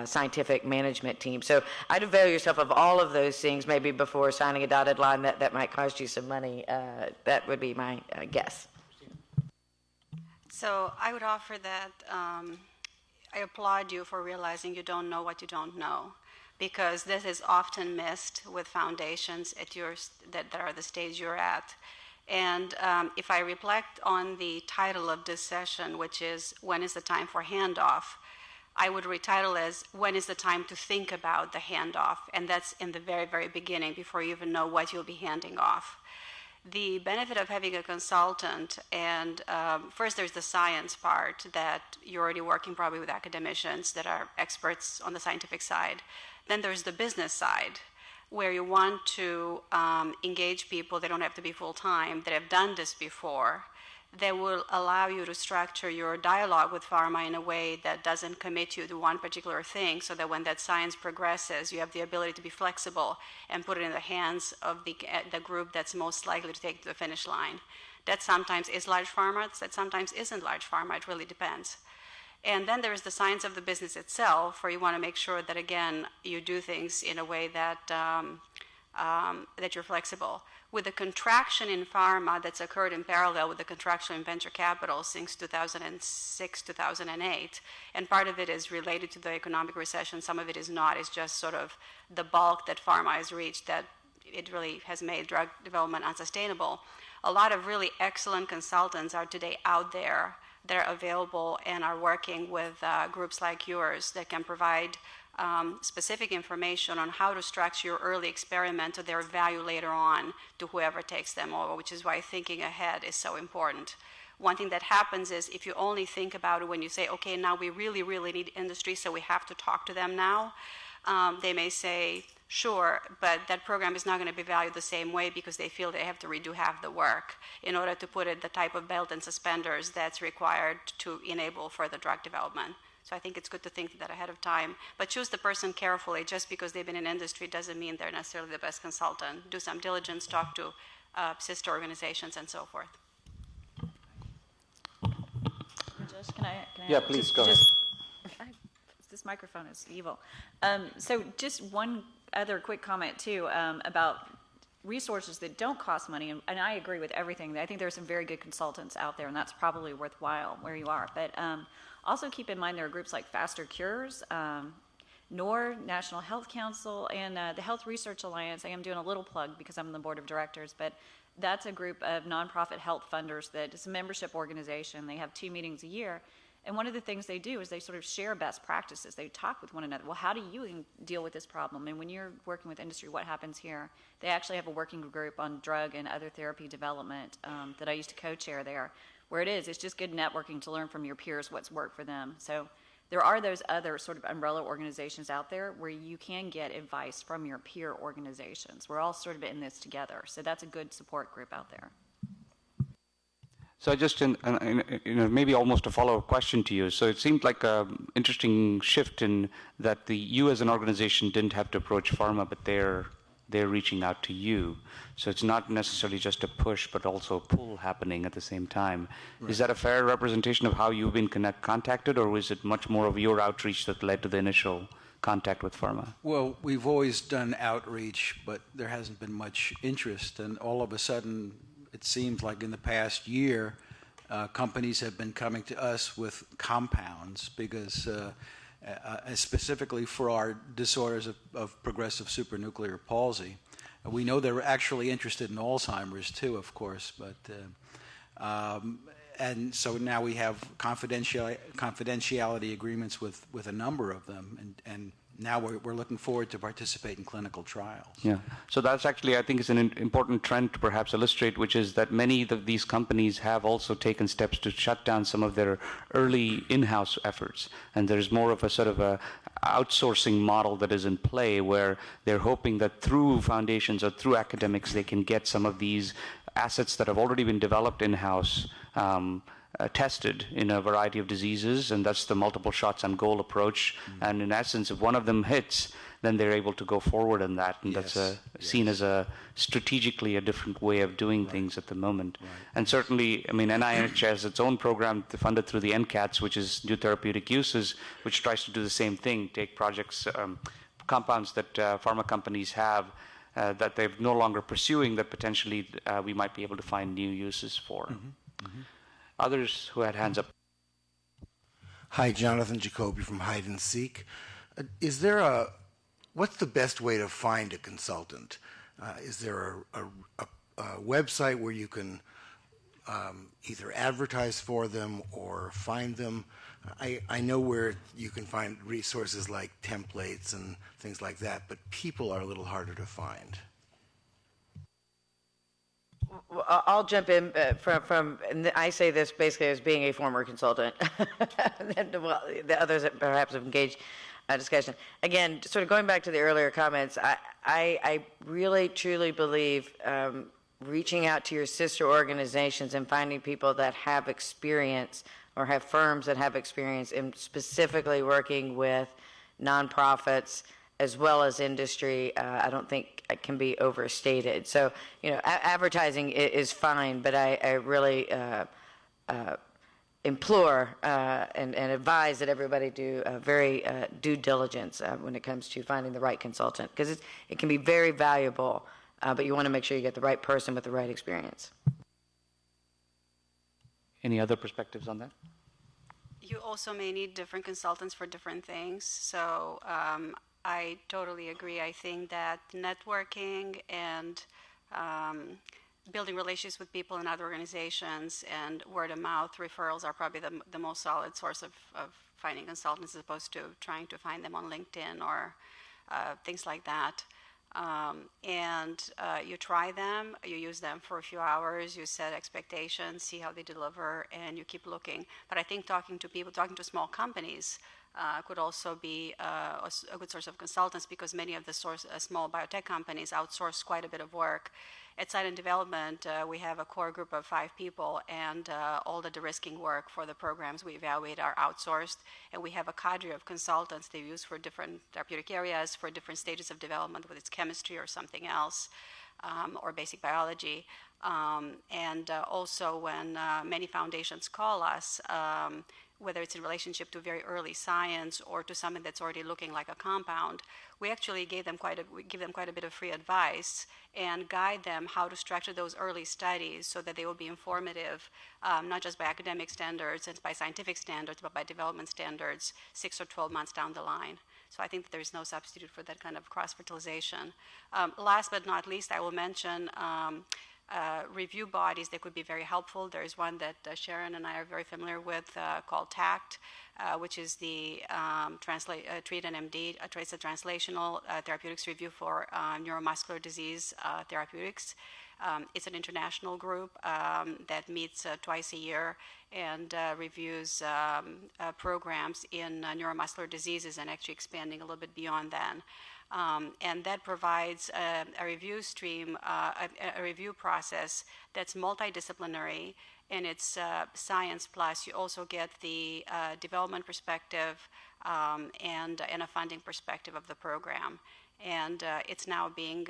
S6: scientific management team. So I'd avail yourself of all of those things maybe before signing a dotted line that might cost you some money. That would be my guess.
S3: So I would offer that I applaud you for realizing you don't know what you don't know, because this is often missed with foundations at that are the stage you're at. And if I reflect on the title of this session, which is When is the Time for Handoff, I would retitle as When is the Time to Think About the Handoff? And that's in the very, very beginning, before you even know what you'll be handing off. The benefit of having a consultant, and first there's the science part, that you're already working probably with academicians that are experts on the scientific side. Then there's the business side, where you want to engage people, they don't have to be full-time, that have done this before, that will allow you to structure your dialogue with pharma in a way that doesn't commit you to one particular thing, so that when that science progresses, you have the ability to be flexible and put it in the hands of the group that's most likely to take it to the finish line. That sometimes is large pharma, that sometimes isn't large pharma, it really depends. And then there is the science of the business itself, where you want to make sure that, again, you do things in a way that that you're flexible. With the contraction in pharma that's occurred in parallel with the contraction in venture capital since 2006, 2008, and part of it is related to the economic recession, some of it is not. It's just sort of the bulk that pharma has reached that it really has made drug development unsustainable. A lot of really excellent consultants are today out there that are available and are working with groups like yours that can provide specific information on how to structure your early experiment to their value later on to whoever takes them over, which is why thinking ahead is so important. One thing that happens is if you only think about it when you say, okay, now we really, really need industry, so we have to talk to them now, they may say, sure, but that program is not going to be valued the same way because they feel they have to redo half the work in order to put it the type of belt and suspenders that's required to enable further drug development. So I think it's good to think that ahead of time. But choose the person carefully. Just because they've been in industry doesn't mean they're necessarily the best consultant. Do some diligence, talk to sister organizations, and so forth.
S5: Can I
S2: Yeah, please, go ahead.
S5: This microphone is evil. So just one other quick comment, too, about resources that don't cost money. And I agree with everything. I think there are some very good consultants out there, and that's probably worthwhile where you are. But also keep in mind there are groups like Faster Cures, NOR, National Health Council, and the Health Research Alliance. I am doing a little plug because I'm on the board of directors, but that's a group of nonprofit health funders that is a membership organization. They have 2 meetings a year, And one of the things they do is they sort of share best practices. They talk with one another. Well, how do you deal with this problem? And when you're working with industry, what happens here? They actually have a working group on drug and other therapy development that I used to co-chair there, where it's just good networking to learn from your peers what's worked for them. So there are those other sort of umbrella organizations out there where you can get advice from your peer organizations. We're all sort of in this together. So that's a good support group out there.
S2: So just maybe almost a follow-up question to you. So it seemed like an interesting shift in that you as an organization didn't have to approach pharma, but they're reaching out to you. So it's not necessarily just a push, but also a pull happening at the same time. Right. Is that a fair representation of how you've been contacted, or is it much more of your outreach that led to the initial contact with pharma?
S7: Well, we've always done outreach, but there hasn't been much interest, and all of a sudden, it seems like in the past year, companies have been coming to us with compounds because specifically for our disorders of progressive supranuclear palsy. We know they're actually interested in Alzheimer's too, of course, but and so now we have confidentiality agreements with a number of them, and now we're looking forward to participate in clinical trials.
S2: Yeah. So that's actually, I think, is an important trend to perhaps illustrate, which is that many of these companies have also taken steps to shut down some of their early in-house efforts. And there's more of a sort of a outsourcing model that is in play where they're hoping that through foundations or through academics, they can get some of these assets that have already been developed in-house tested in a variety of diseases, and that's the multiple shots on goal approach. Mm-hmm. And in essence, if one of them hits, then they're able to go forward on that, and that's seen as a strategically a different way of doing things at the moment. Right. And certainly, I mean, NIH has its own program funded through the NCATS, which is New Therapeutic Uses, which tries to do the same thing, take projects, compounds that pharma companies have that they're no longer pursuing that potentially we might be able to find new uses for. Mm-hmm. Mm-hmm. Others who had hands up.
S8: Hi, Jonathan Jacoby from Hide and Seek. What's the best way to find a consultant? Is there a website where you can either advertise for them or find them? I know where you can find resources like templates and things like that, but people are a little harder to find.
S6: Well, I'll jump in and I say this basically as being a former consultant. Well, the others that perhaps have engaged discussion. Again, sort of going back to the earlier comments, I really truly believe reaching out to your sister organizations and finding people that have experience or have firms that have experience in specifically working with nonprofits as well as industry, I don't think it can be overstated. So, advertising is fine, but I really implore and advise that everybody do very due diligence when it comes to finding the right consultant, because it can be very valuable, but you want to make sure you get the right person with the right experience.
S2: Any other perspectives on that?
S3: You also may need different consultants for different things. So I totally agree. I think that networking and building relationships with people in other organizations and word-of-mouth referrals are probably the most solid source of finding consultants, as opposed to trying to find them on LinkedIn or things like that. You try them, you use them for a few hours, you set expectations, see how they deliver, and you keep looking. But I think talking to small companies could also be a good source of consultants, because many of the small biotech companies outsource quite a bit of work. At Site and Development, we have a core group of 5 people, and all the de-risking work for the programs we evaluate are outsourced, and we have a cadre of consultants they use for different therapeutic areas, for different stages of development, whether it's chemistry or something else, or basic biology. Also when many foundations call us, whether it's in relationship to very early science or to something that's already looking like a compound, we actually give them quite a bit of free advice and guide them how to structure those early studies so that they will be informative, not just by academic standards and by scientific standards, but by development standards 6 or 12 months down the line. So I think that there's no substitute for that kind of cross-fertilization. Last but not least, I will mention review bodies that could be very helpful. There is one that Sharon and I are very familiar with called TACT, which is the Treat and MD, Trace a Translational Therapeutics Review for Neuromuscular Disease Therapeutics. It's an international group that meets twice a year and reviews programs in neuromuscular diseases and actually expanding a little bit beyond that. And that provides a review stream, a review process that's multidisciplinary, and it's science plus. You also get the development perspective and a funding perspective of the program. And it's now being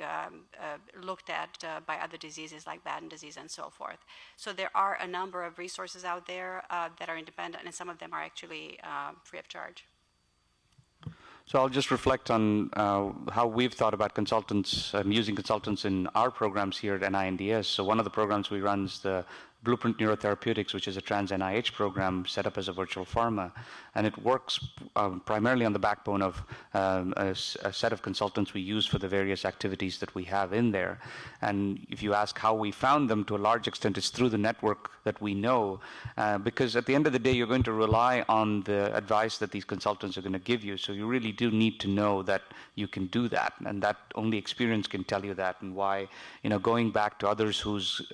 S3: looked at by other diseases like Batten disease and so forth. So there are a number of resources out there that are independent, and some of them are actually free of charge.
S2: So I'll just reflect on how we've thought about consultants, using consultants in our programs here at NINDS. So one of the programs we run is the Blueprint Neurotherapeutics, which is a trans-NIH program set up as a virtual pharma. And it works primarily on the backbone of a set of consultants we use for the various activities that we have in there. And if you ask how we found them, to a large extent, it's through the network that we know. Because at the end of the day, you're going to rely on the advice that these consultants are going to give you. So you really do need to know that you can do that. And that only experience can tell you that, and why, going back to others whose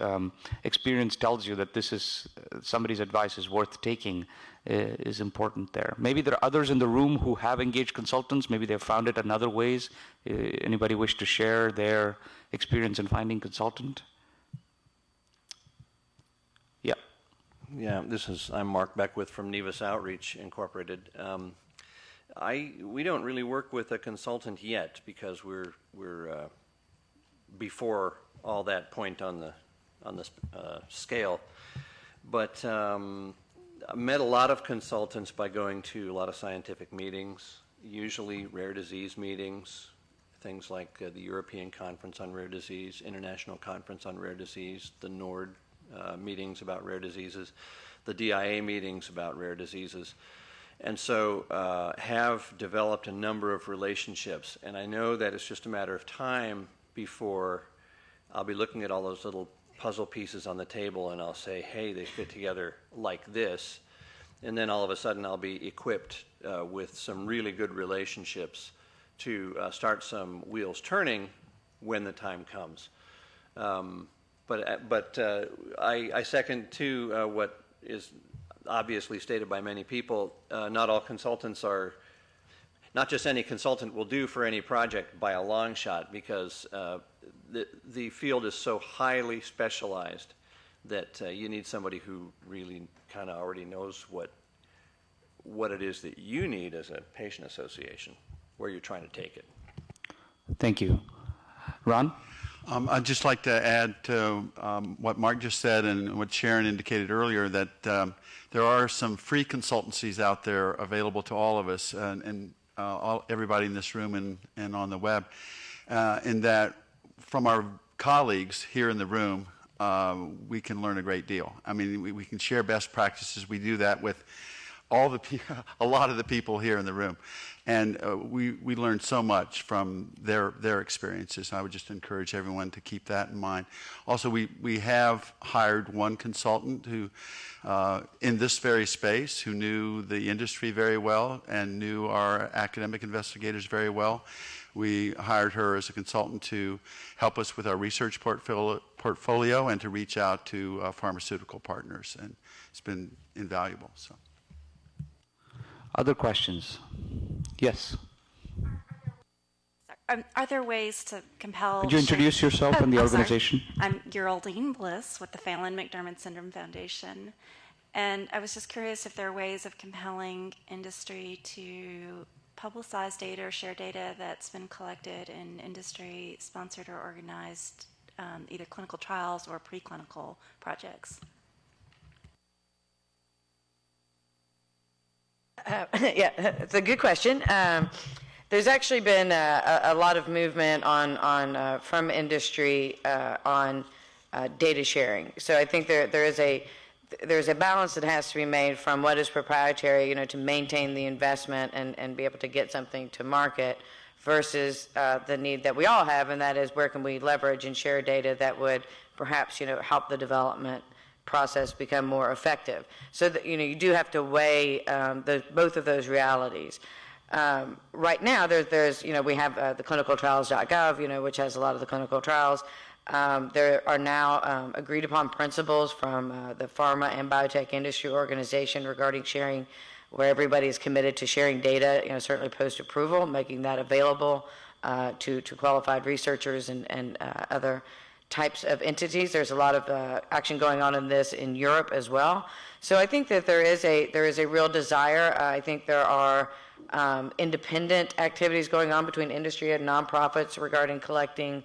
S2: experience tells you that this is somebody's advice is worth taking is important there. Maybe there are others in the room who have engaged consultants. Maybe they've found it in other ways. Anybody wish to share their experience in finding consultant? Yeah.
S9: Yeah, I'm Mark Beckwith from Nevis Outreach Incorporated. We don't really work with a consultant yet because we're before all that point on the scale, but I met a lot of consultants by going to a lot of scientific meetings, usually rare disease meetings, things like the European Conference on Rare Disease, International Conference on Rare Disease, the NORD meetings about rare diseases, the DIA meetings about rare diseases, and so have developed a number of relationships. And I know that it's just a matter of time before I'll be looking at all those little puzzle pieces on the table and I'll say, hey, they fit together like this. And then all of a sudden I'll be equipped with some really good relationships to start some wheels turning when the time comes. But I second too what is obviously stated by many people. Not all consultants are, not just any consultant will do for any project by a long shot, because the field is so highly specialized that you need somebody who really kind of already knows what it is that you need as a patient association, where you're trying to take it.
S2: Thank you. Ron?
S7: I'd just like to add to what Mark just said and what Sharon indicated earlier, that there are some free consultancies out there available to all of us and everybody in this room and on the web, in that from our colleagues here in the room, we can learn a great deal. I mean, we can share best practices. We do that with a lot of the people here in the room, and we learn so much from their experiences. I would just encourage everyone to keep that in mind. Also, we have hired one consultant who, in this very space, who knew the industry very well and knew our academic investigators very well. We hired her as a consultant to help us with our research portfolio and to reach out to pharmaceutical partners, and it's been invaluable. So.
S2: Other questions? Yes.
S10: Are there ways to compel...
S2: Could you introduce yourself and the organization?
S10: Sorry. I'm Geraldine Bliss with the Phelan-McDermott Syndrome Foundation. And I was just curious if there are ways of compelling industry to publicize data or share data that's been collected in industry-sponsored or organized either clinical trials or preclinical projects.
S6: Yeah, it's a good question. There's actually been a lot of movement from industry on data sharing. So I think there's a balance that has to be made from what is proprietary, to maintain the investment and be able to get something to market, versus the need that we all have, and that is where can we leverage and share data that would perhaps, help the development process become more effective. So that, you do have to weigh both of those realities. Right now, there's we have the clinicaltrials.gov, which has a lot of the clinical trials. There are now agreed upon principles from the pharma and biotech industry organization regarding sharing, where everybody is committed to sharing data, certainly post-approval, making that available to qualified researchers and other types of entities. There's a lot of action going on in this in Europe as well. So I think that there is a real desire. I think there are independent activities going on between industry and nonprofits regarding collecting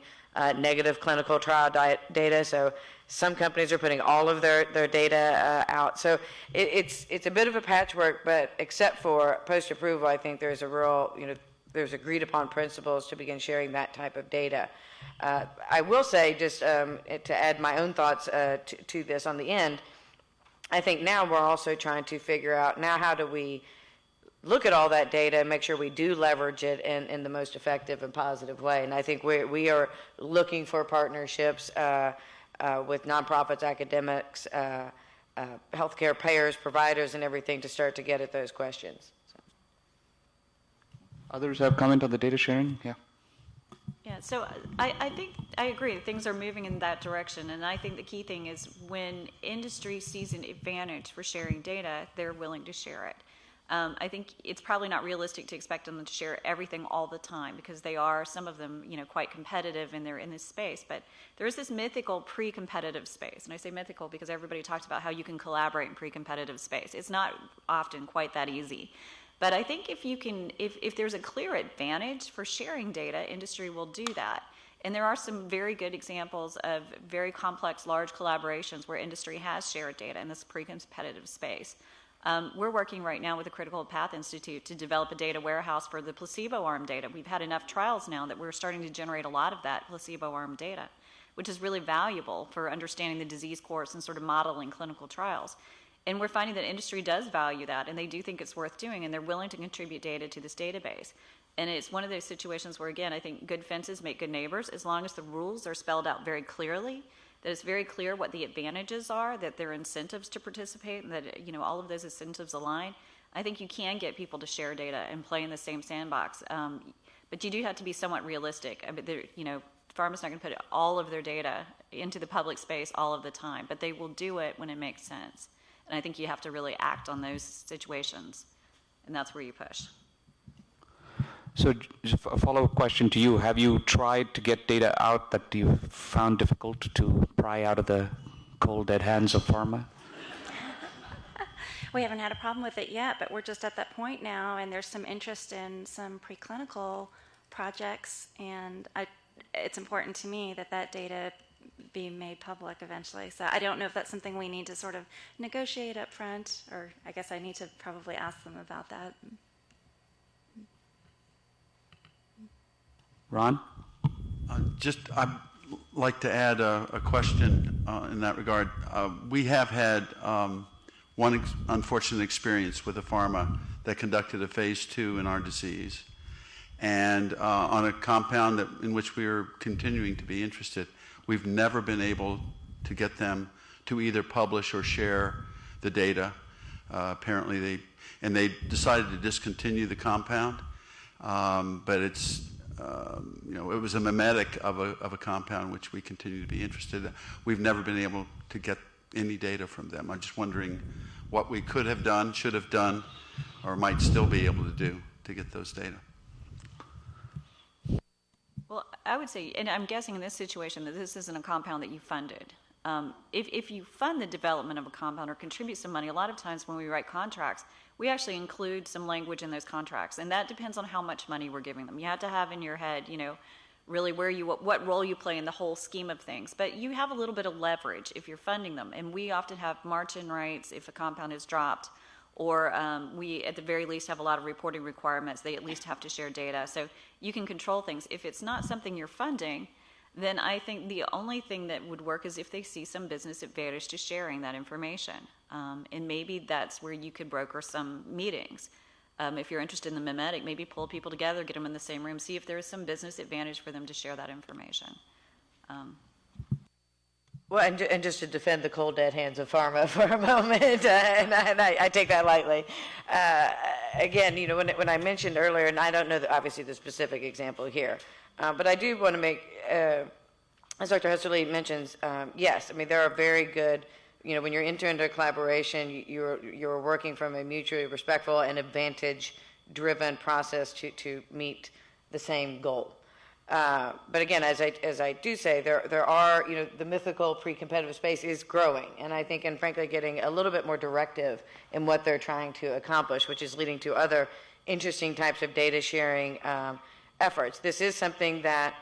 S6: negative clinical trial data. So some companies are putting all of their data out. So it's a bit of a patchwork, but except for post-approval, I think there's a real, there's agreed upon principles to begin sharing that type of data. I will say, just to add my own thoughts to this on the end, I think now we're also trying to figure out now how do we look at all that data and make sure we do leverage it in the most effective and positive way. And I think we are looking for partnerships with nonprofits, academics, healthcare payers, providers, and everything to start to get at those questions. So.
S2: Others have comment on the data sharing? Yeah.
S5: Yeah, so I think I agree. Things are moving in that direction, and I think the key thing is when industry sees an advantage for sharing data, they're willing to share it. I think it's probably not realistic to expect them to share everything all the time because they are, some of them, quite competitive and they're in this space. But there is this mythical pre-competitive space. And I say mythical because everybody talks about how you can collaborate in pre-competitive space. It's not often quite that easy. But I think if there's a clear advantage for sharing data, industry will do that. And there are some very good examples of very complex, large collaborations where industry has shared data in this pre-competitive space. We're working right now with the Critical Path Institute to develop a data warehouse for the placebo arm data. We've had enough trials now that we're starting to generate a lot of that placebo arm data, which is really valuable for understanding the disease course and sort of modeling clinical trials. And we're finding that industry does value that, and they do think it's worth doing, and they're willing to contribute data to this database. And it's one of those situations where, again, I think good fences make good neighbors as long as the rules are spelled out very clearly, that it's very clear what the advantages are, that there are incentives to participate, and that all of those incentives align. I think you can get people to share data and play in the same sandbox, but you do have to be somewhat realistic. I mean, pharma's not going to put all of their data into the public space all of the time, but they will do it when it makes sense. And I think you have to really act on those situations, and that's where you push.
S2: So just a follow-up question to you. Have you tried to get data out that you found difficult to pry out of the cold, dead hands of pharma?
S10: We haven't had a problem with it yet, but we're just at that point now, and there's some interest in some preclinical projects, and it's important to me that data be made public eventually. So I don't know if that's something we need to sort of negotiate up front, or I guess I need to probably ask them about that.
S2: Ron?
S11: I'd like to add a question in that regard. We have had one unfortunate experience with a pharma that conducted a phase 2 in our disease, and on a compound in which we are continuing to be interested. We've never been able to get them to either publish or share the data. Apparently, they decided to discontinue the compound, but it's it was a mimetic of a compound which we continue to be interested in. We've never been able to get any data from them. I'm just wondering what we could have done, should have done, or might still be able to do to get those data.
S5: Well, I would say, and I'm guessing in this situation that this isn't a compound that you funded. If you fund the development of a compound or contribute some money, a lot of times when we write contracts, we actually include some language in those contracts, and that depends on how much money we're giving them. You have to have in your head, really what role you play in the whole scheme of things. But you have a little bit of leverage if you're funding them, and we often have margin rights if a compound is dropped, or we at the very least have a lot of reporting requirements. They at least have to share data, so you can control things. If it's not something you're funding, then I think the only thing that would work is if they see some business advantage to sharing that information. And maybe that's where you could broker some meetings. If you're interested in the mimetic, maybe pull people together, get them in the same room, see if there is some business advantage for them to share that information.
S6: Well, and just to defend the cold dead hands of pharma for a moment, and I take that lightly. Again, when I mentioned earlier, and I don't know obviously the specific example here, but I do want to make, as Dr. Hesserly mentions, yes, I mean there are very good. When you're entering into a collaboration, you're working from a mutually respectful and advantage-driven process to meet the same goal. But again, as I do say, there are, the mythical pre-competitive space is growing, and I think, and frankly, getting a little bit more directive in what they're trying to accomplish, which is leading to other interesting types of data sharing efforts. This is something that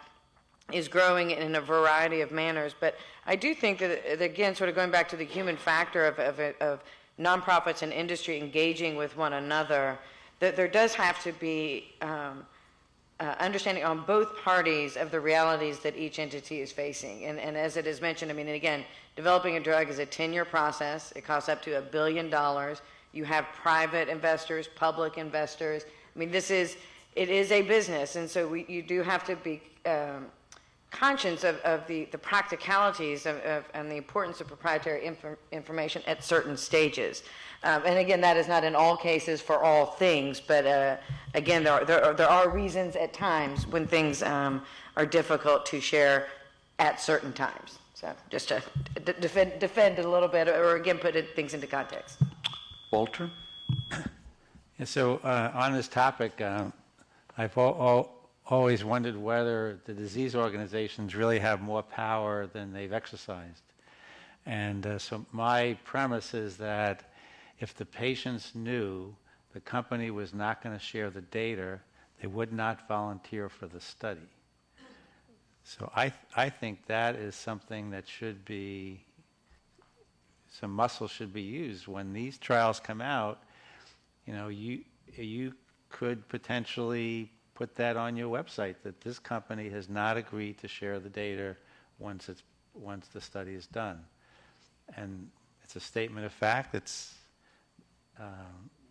S6: is growing in a variety of manners, but I do think that, again, sort of going back to the human factor of nonprofits and industry engaging with one another, that there does have to be understanding on both parties of the realities that each entity is facing. And as it is mentioned, I mean, again, developing a drug is a 10-year process. It costs up to $1 billion. You have private investors, public investors. I mean, it is a business, and so you do have to be conscious of the practicalities and the importance of proprietary information at certain stages. And again, that is not in all cases for all things, but again, there are reasons at times when things are difficult to share at certain times. So just to defend a little bit, or again, put things into context.
S9: Walter?
S12: Yeah, so on this topic, I've always wondered whether the disease organizations really have more power than they've exercised. And so my premise is that if the patients knew the company was not going to share the data, they would not volunteer for the study. So I think that is something that should be, some muscle should be used. When these trials come out, you could potentially put that on your website, that this company has not agreed to share the data once the study is done. And it's a statement of fact. It's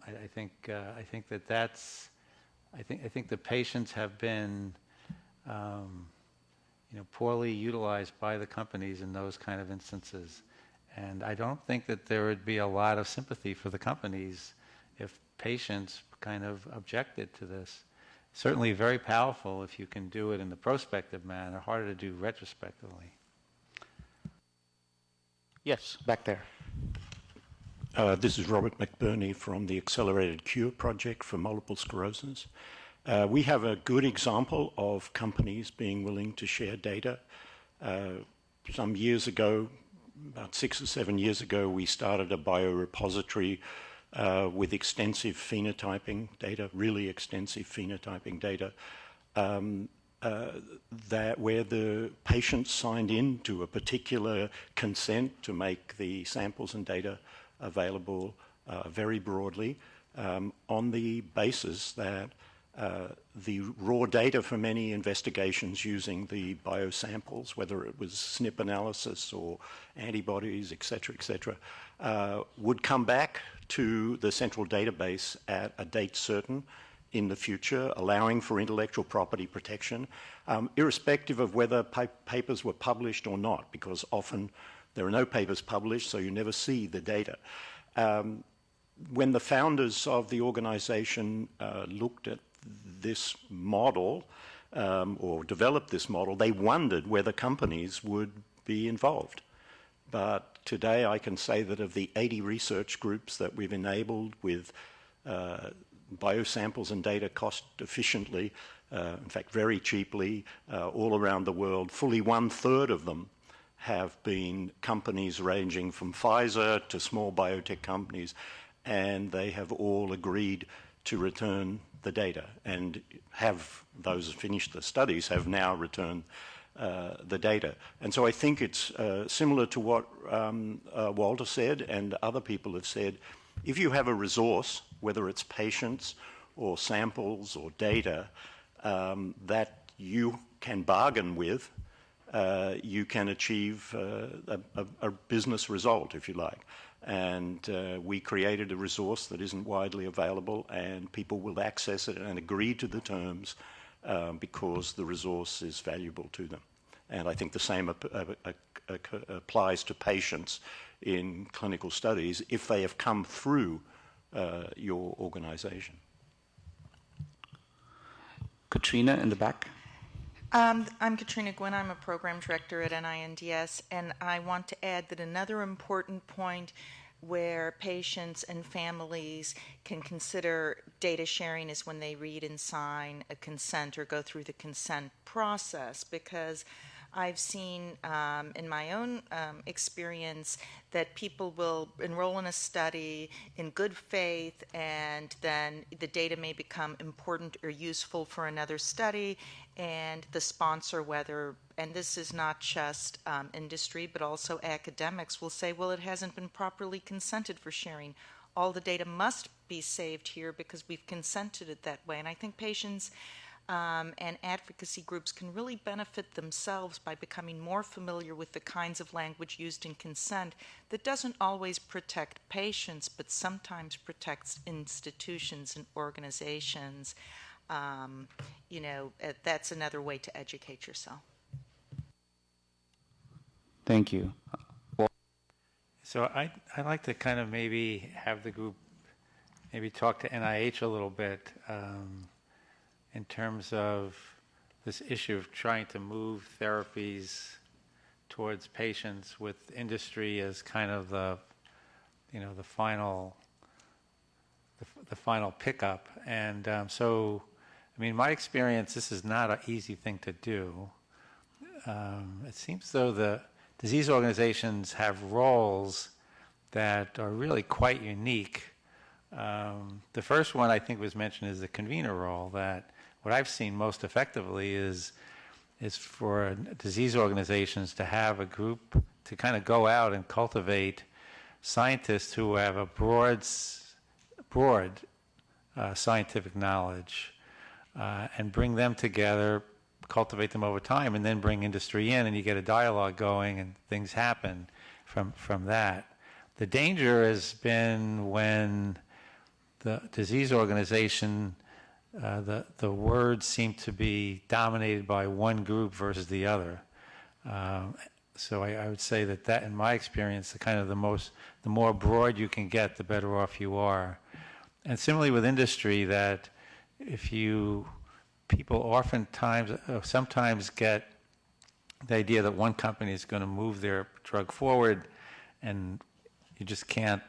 S12: I think the patients have been poorly utilized by the companies in those kind of instances, and I don't think that there would be a lot of sympathy for the companies if patients kind of objected to this. Certainly very powerful if you can do it in the prospective manner, harder to do retrospectively.
S2: Yes, back there.
S13: This is Robert McBurney from the Accelerated Cure Project for Multiple Sclerosis. We have a good example of companies being willing to share data. Some years ago, about 6 or 7 years ago, we started a biorepository with extensive phenotyping data, really extensive phenotyping data, where the patients signed in to a particular consent to make the samples and data available very broadly on the basis that the raw data from any investigations using the biosamples, whether it was SNP analysis or antibodies, et cetera, would come back to the central database at a date certain in the future, allowing for intellectual property protection, irrespective of whether papers were published or not, because often there are no papers published, so you never see the data. When the founders of the organization looked at this model or developed this model, they wondered whether companies would be involved. But today I can say that of the 80 research groups that we've enabled with biosamples and data cost efficiently, in fact very cheaply, all around the world, fully 1/3 of them have been companies ranging from Pfizer to small biotech companies, and they have all agreed to return the data, and have those who finished the studies have now returned the data. And so I think it's similar to what Walter said and other people have said. If you have a resource, whether it's patients or samples or data, that you can bargain with, you can achieve a business result, if you like. And we created a resource that isn't widely available, and people will access it and agree to the terms because the resource is valuable to them. And I think the same applies to patients in clinical studies if they have come through your organization.
S2: Katrina in the back.
S14: I'm Katrina Gwynn. I'm a program director at NINDS, and I want to add that another important point where patients and families can consider data sharing is when they read and sign a consent or go through the consent process, because I've seen in my own experience that people will enroll in a study in good faith, and then the data may become important or useful for another study, and the sponsor, and this is not just industry but also academics, will say, well, it hasn't been properly consented for sharing. All the data must be saved here because we've consented it that way. And I think patients and advocacy groups can really benefit themselves by becoming more familiar with the kinds of language used in consent that doesn't always protect patients, but sometimes protects institutions and organizations. That's another way to educate yourself.
S2: Thank you.
S12: So I'd like to kind of maybe have the group maybe talk to NIH a little bit in terms of this issue of trying to move therapies towards patients with industry as kind of the final pickup. And so, I mean, my experience, this is not an easy thing to do. It seems though the disease organizations have roles that are really quite unique. The first one I think was mentioned is the convener role, that what I've seen most effectively is for disease organizations to have a group to kind of go out and cultivate scientists who have a broad scientific knowledge and bring them together, cultivate them over time, and then bring industry in, and you get a dialogue going and things happen from that. The danger has been when the disease organization, the words seem to be dominated by one group versus the other. So I would say that in my experience, the more broad you can get, the better off you are. And similarly with industry, that people sometimes get the idea that one company is going to move their drug forward, and you just can't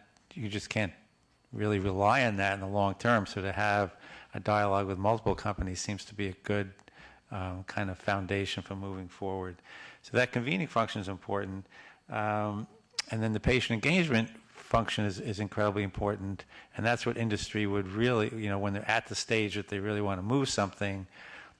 S12: really rely on that in the long term. So to have a dialogue with multiple companies seems to be a good kind of foundation for moving forward. So that convening function is important. And then the patient engagement function is incredibly important. And that's what industry would really, when they're at the stage that they really want to move something,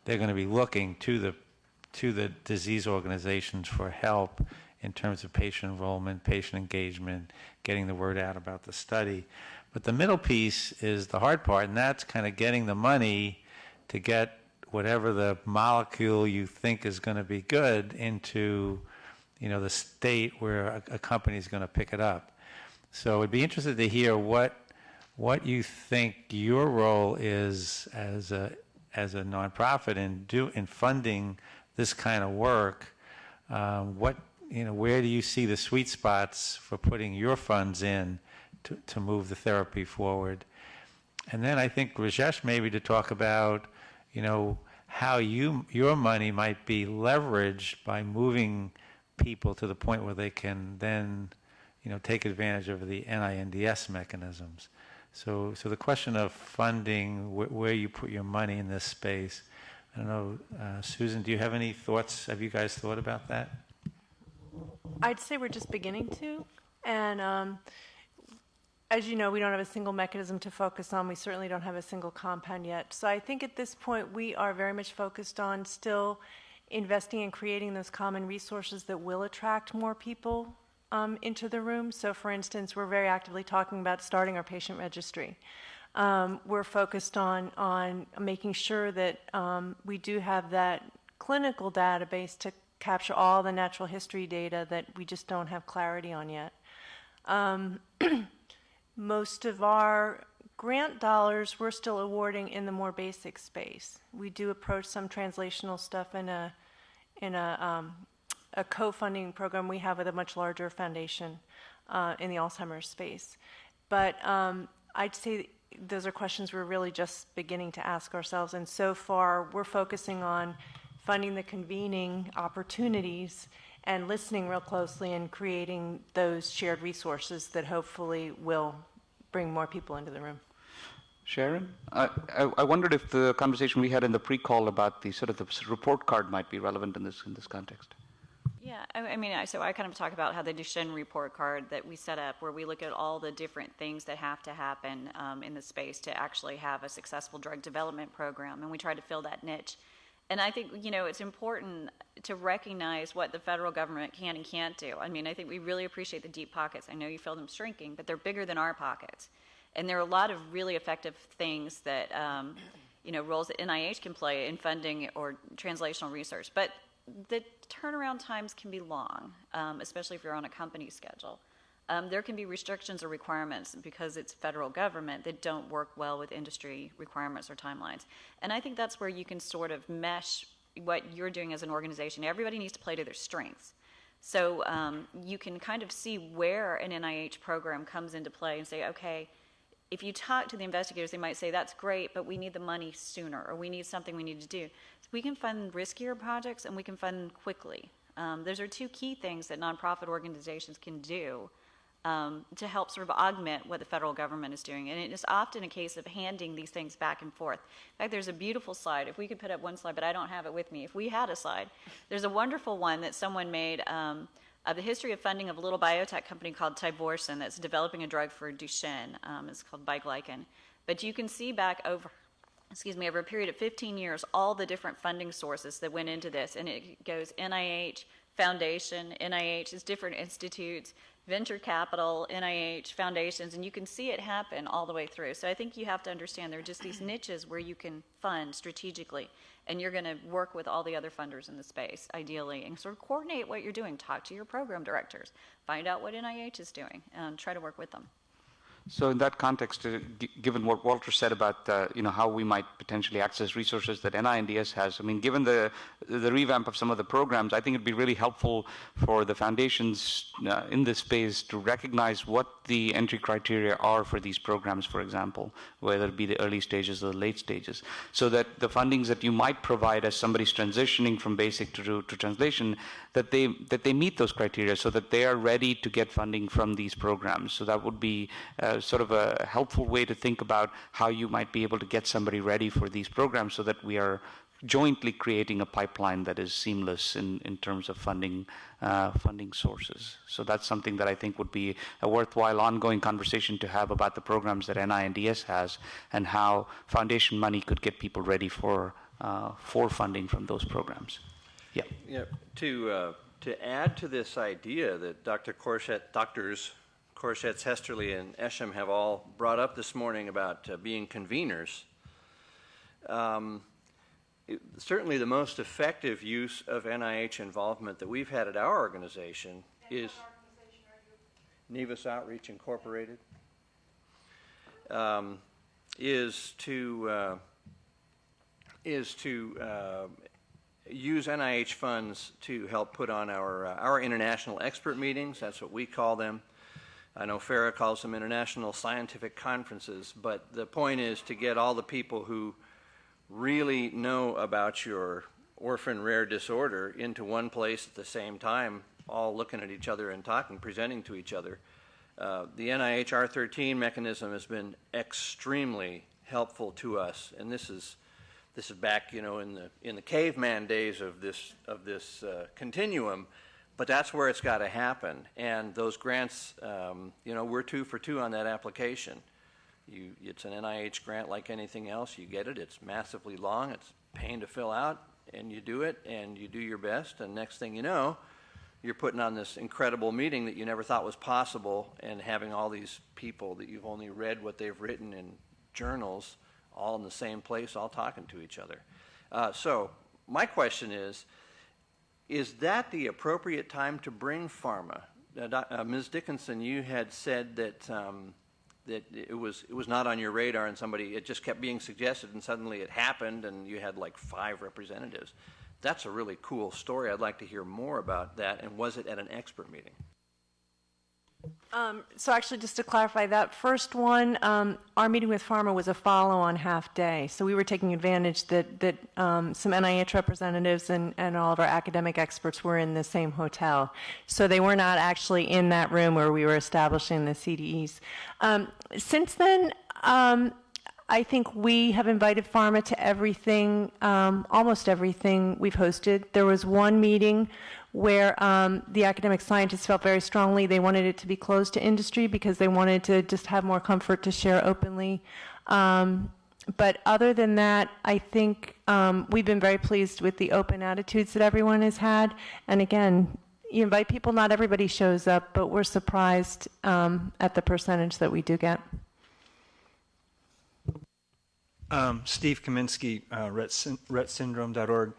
S12: they're going to be looking to the disease organizations for help in terms of patient enrollment, patient engagement, getting the word out about the study. But the middle piece is the hard part, and that's kind of getting the money to get whatever the molecule you think is going to be good into, the state where a company is going to pick it up. So I'd be interested to hear what you think your role is as a nonprofit in funding this kind of work. Where do you see the sweet spots for putting your funds in to move the therapy forward? And then I think Rajesh maybe to talk about, how your money might be leveraged by moving people to the point where they can then, take advantage of the NINDS mechanisms. So the question of funding, where you put your money in this space, I don't know, Susan, do you have any thoughts? Have you guys thought about that?
S4: I'd say we're just beginning to, and as you know, we don't have a single mechanism to focus on. We certainly don't have a single compound yet. So I think at this point we are very much focused on still investing in creating those common resources that will attract more people into the room. So for instance, we're very actively talking about starting our patient registry. We're focused on making sure that we do have that clinical database to capture all the natural history data that we just don't have clarity on yet. Most of our grant dollars we're still awarding in the more basic space. We do approach some translational stuff in a a co-funding program we have with a much larger foundation in the Alzheimer's space. But I'd say those are questions we're really just beginning to ask ourselves. And so far, we're focusing on funding the convening opportunities and listening real closely and creating those shared resources that hopefully will bring more people into the room.
S2: Sharon, I wondered if the conversation we had in the pre-call about the sort of the report card might be relevant in this context.
S5: Yeah, I mean, so I kind of talk about how the Duchenne report card that we set up, where we look at all the different things that have to happen in the space to actually have a successful drug development program, and we try to fill that niche. And I think, it's important to recognize what the federal government can and can't do. I mean, I think we really appreciate the deep pockets. I know you feel them shrinking, but they're bigger than our pockets. And there are a lot of really effective things that, roles that NIH can play in funding or translational research. But the turnaround times can be long, especially if you're on a company schedule. There can be restrictions or requirements because it's federal government that don't work well with industry requirements or timelines. And I think that's where you can sort of mesh what you're doing as an organization. Everybody needs to play to their strengths. So you can kind of see where an NIH program comes into play and say, okay, if you talk to the investigators, they might say, that's great, but we need the money sooner, or we need something we need to do. So we can fund riskier projects, and we can fund quickly. Those are two key things that nonprofit organizations can do to help sort of augment what the federal government is doing. And it is often a case of handing these things back and forth. In fact, there's a beautiful slide. If we could put up one slide, but I don't have it with me. If we had a slide, there's a wonderful one that someone made of the history of funding of a little biotech company called Tyvorsin that's developing a drug for Duchenne. It's called biglycan. But you can see back over a period of 15 years, all the different funding sources that went into this. And it goes NIH, foundation, NIH is different institutes, venture capital, NIH, foundations, and you can see it happen all the way through. So I think you have to understand there are just these niches where you can fund strategically, and you're going to work with all the other funders in the space, ideally, and sort of coordinate what you're doing. Talk to your program directors. Find out what NIH is doing, and try to work with them.
S2: So in that context, given what Walter said about how we might potentially access resources that NINDS has, I mean, given the revamp of some of the programs, I think it'd be really helpful for the foundations in this space to recognize what the entry criteria are for these programs, for example, whether it be the early stages or the late stages, so that the fundings that you might provide as somebody's transitioning from basic to translation, that they meet those criteria, so that they are ready to get funding from these programs. So that would be sort of a helpful way to think about how you might be able to get somebody ready for these programs, so that we are jointly creating a pipeline that is seamless in terms of funding sources. So that's something that I think would be a worthwhile ongoing conversation to have about the programs that NINDS has and how foundation money could get people ready for funding from those programs. Yeah.
S9: Yeah. To add to this idea that doctors Korshets, Hesterly, and Esham have all brought up this morning about being conveners. Certainly the most effective use of NIH involvement that we've had at our organization is Nevis Outreach Incorporated, is to use NIH funds to help put on our international expert meetings. That's what we call them. I know Farah calls them international scientific conferences, but the point is to get all the people who really know about your orphan rare disorder into one place at the same time, all looking at each other and talking, presenting to each other. The NIH R13 mechanism has been extremely helpful to us, and this is back, in the caveman days of this continuum. But that's where it's got to happen. And those grants, we're 2 for 2 on that application. It's an NIH grant like anything else. You get it. It's massively long. It's a pain to fill out. And you do it, and you do your best. And next thing you know, you're putting on this incredible meeting that you never thought was possible, and having all these people that you've only read what they've written in journals all in the same place, all talking to each other. So my question is that the appropriate time to bring pharma? Ms. Dickinson, you had said that it was not on your radar, and it just kept being suggested, and suddenly it happened, and you had like 5 representatives. That's a really cool story. I'd like to hear more about that. And was it at an expert meeting?
S4: So actually, just to clarify, that first one, our meeting with pharma was a follow-on half day. So we were taking advantage that some NIH representatives and all of our academic experts were in the same hotel. So they were not actually in that room where we were establishing the CDEs. Since then, I think we have invited pharma to everything, almost everything we've hosted. There was one meeting where the academic scientists felt very strongly they wanted it to be closed to industry because they wanted to just have more comfort to share openly. But other than that, I think we've been very pleased with the open attitudes that everyone has had. And again, you invite people, not everybody shows up, but we're surprised at the percentage that we do get.
S15: Steve Kaminsky, RettSyndrome.org.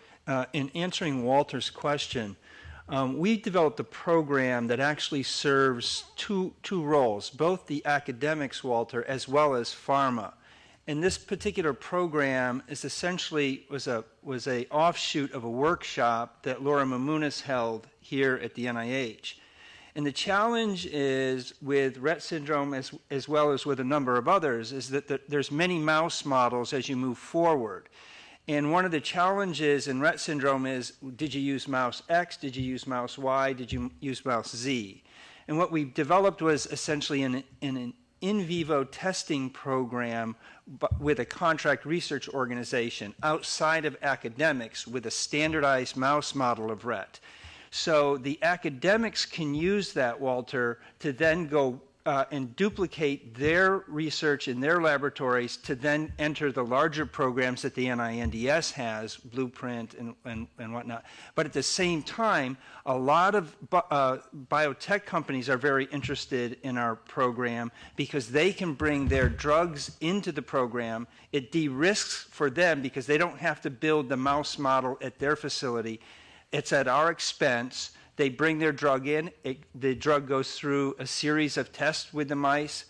S15: In answering Walter's question, we developed a program that actually serves two roles, both the academics, Walter, as well as pharma. And this particular program is essentially was a offshoot of a workshop that Laura Mamounis held here at the NIH. And the challenge is with Rett syndrome, as well as with a number of others, is that there's many mouse models as you move forward. And one of the challenges in Rett syndrome is, did you use mouse X, did you use mouse Y, did you use mouse Z? And what we developed was essentially an in vivo testing program with a contract research organization outside of academics with a standardized mouse model of Rett. So the academics can use that, Walter, to then go and duplicate their research in their laboratories to then enter the larger programs that the NINDS has, Blueprint and whatnot. But at the same time, a lot of biotech companies are very interested in our program because they can bring their drugs into the program. It de-risks for them because they don't have to build the mouse model at their facility. It's at our expense. They bring their drug in. The drug goes through a series of tests with the mice.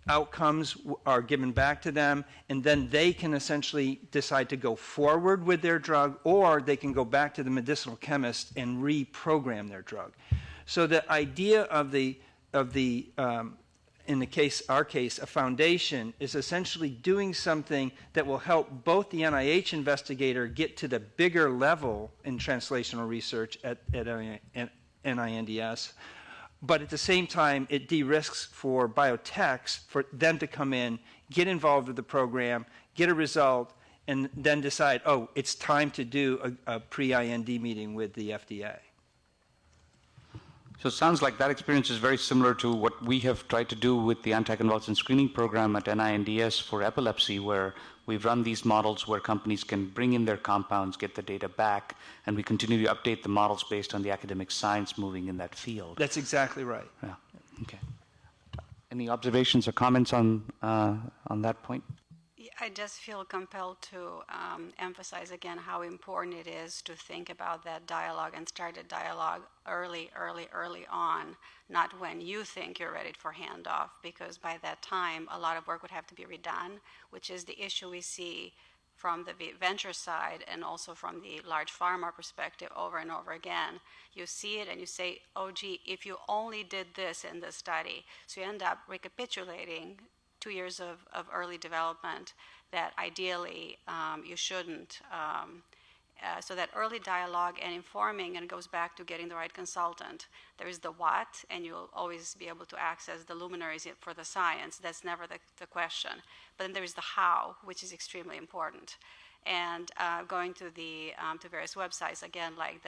S15: Outcomes are given back to them, and then they can essentially decide to go forward with their drug, or they can go back to the medicinal chemist and reprogram their drug. So the idea of in our case, a foundation is essentially doing something that will help both the NIH investigator get to the bigger level in translational research at NINDS, but at the same time, it de-risks for biotechs for them to come in, get involved with the program, get a result, and then decide, oh, it's time to do a pre-IND meeting with the FDA.
S2: So it sounds like that experience is very similar to what we have tried to do with the anticonvulsant screening program at NINDS for epilepsy, where we've run these models where companies can bring in their compounds, get the data back, and we continue to update the models based on the academic science moving in that field.
S15: That's exactly right.
S2: Yeah. Okay. Any observations or comments on that point?
S3: I just feel compelled to emphasize again how important it is to think about that dialogue and start a dialogue early on, not when you think you're ready for handoff, because by that time a lot of work would have to be redone, which is the issue we see from the venture side and also from the large pharma perspective over and over again. You see it and you say, oh gee, if you only did this in this study. So you end up recapitulating 2 years of early development that ideally you shouldn't. So that early dialogue and informing, and it goes back to getting the right consultant. There is the what, and you'll always be able to access the luminaries for the science. That's never the question. But then there is the how, which is extremely important. And going to the to various websites, again, like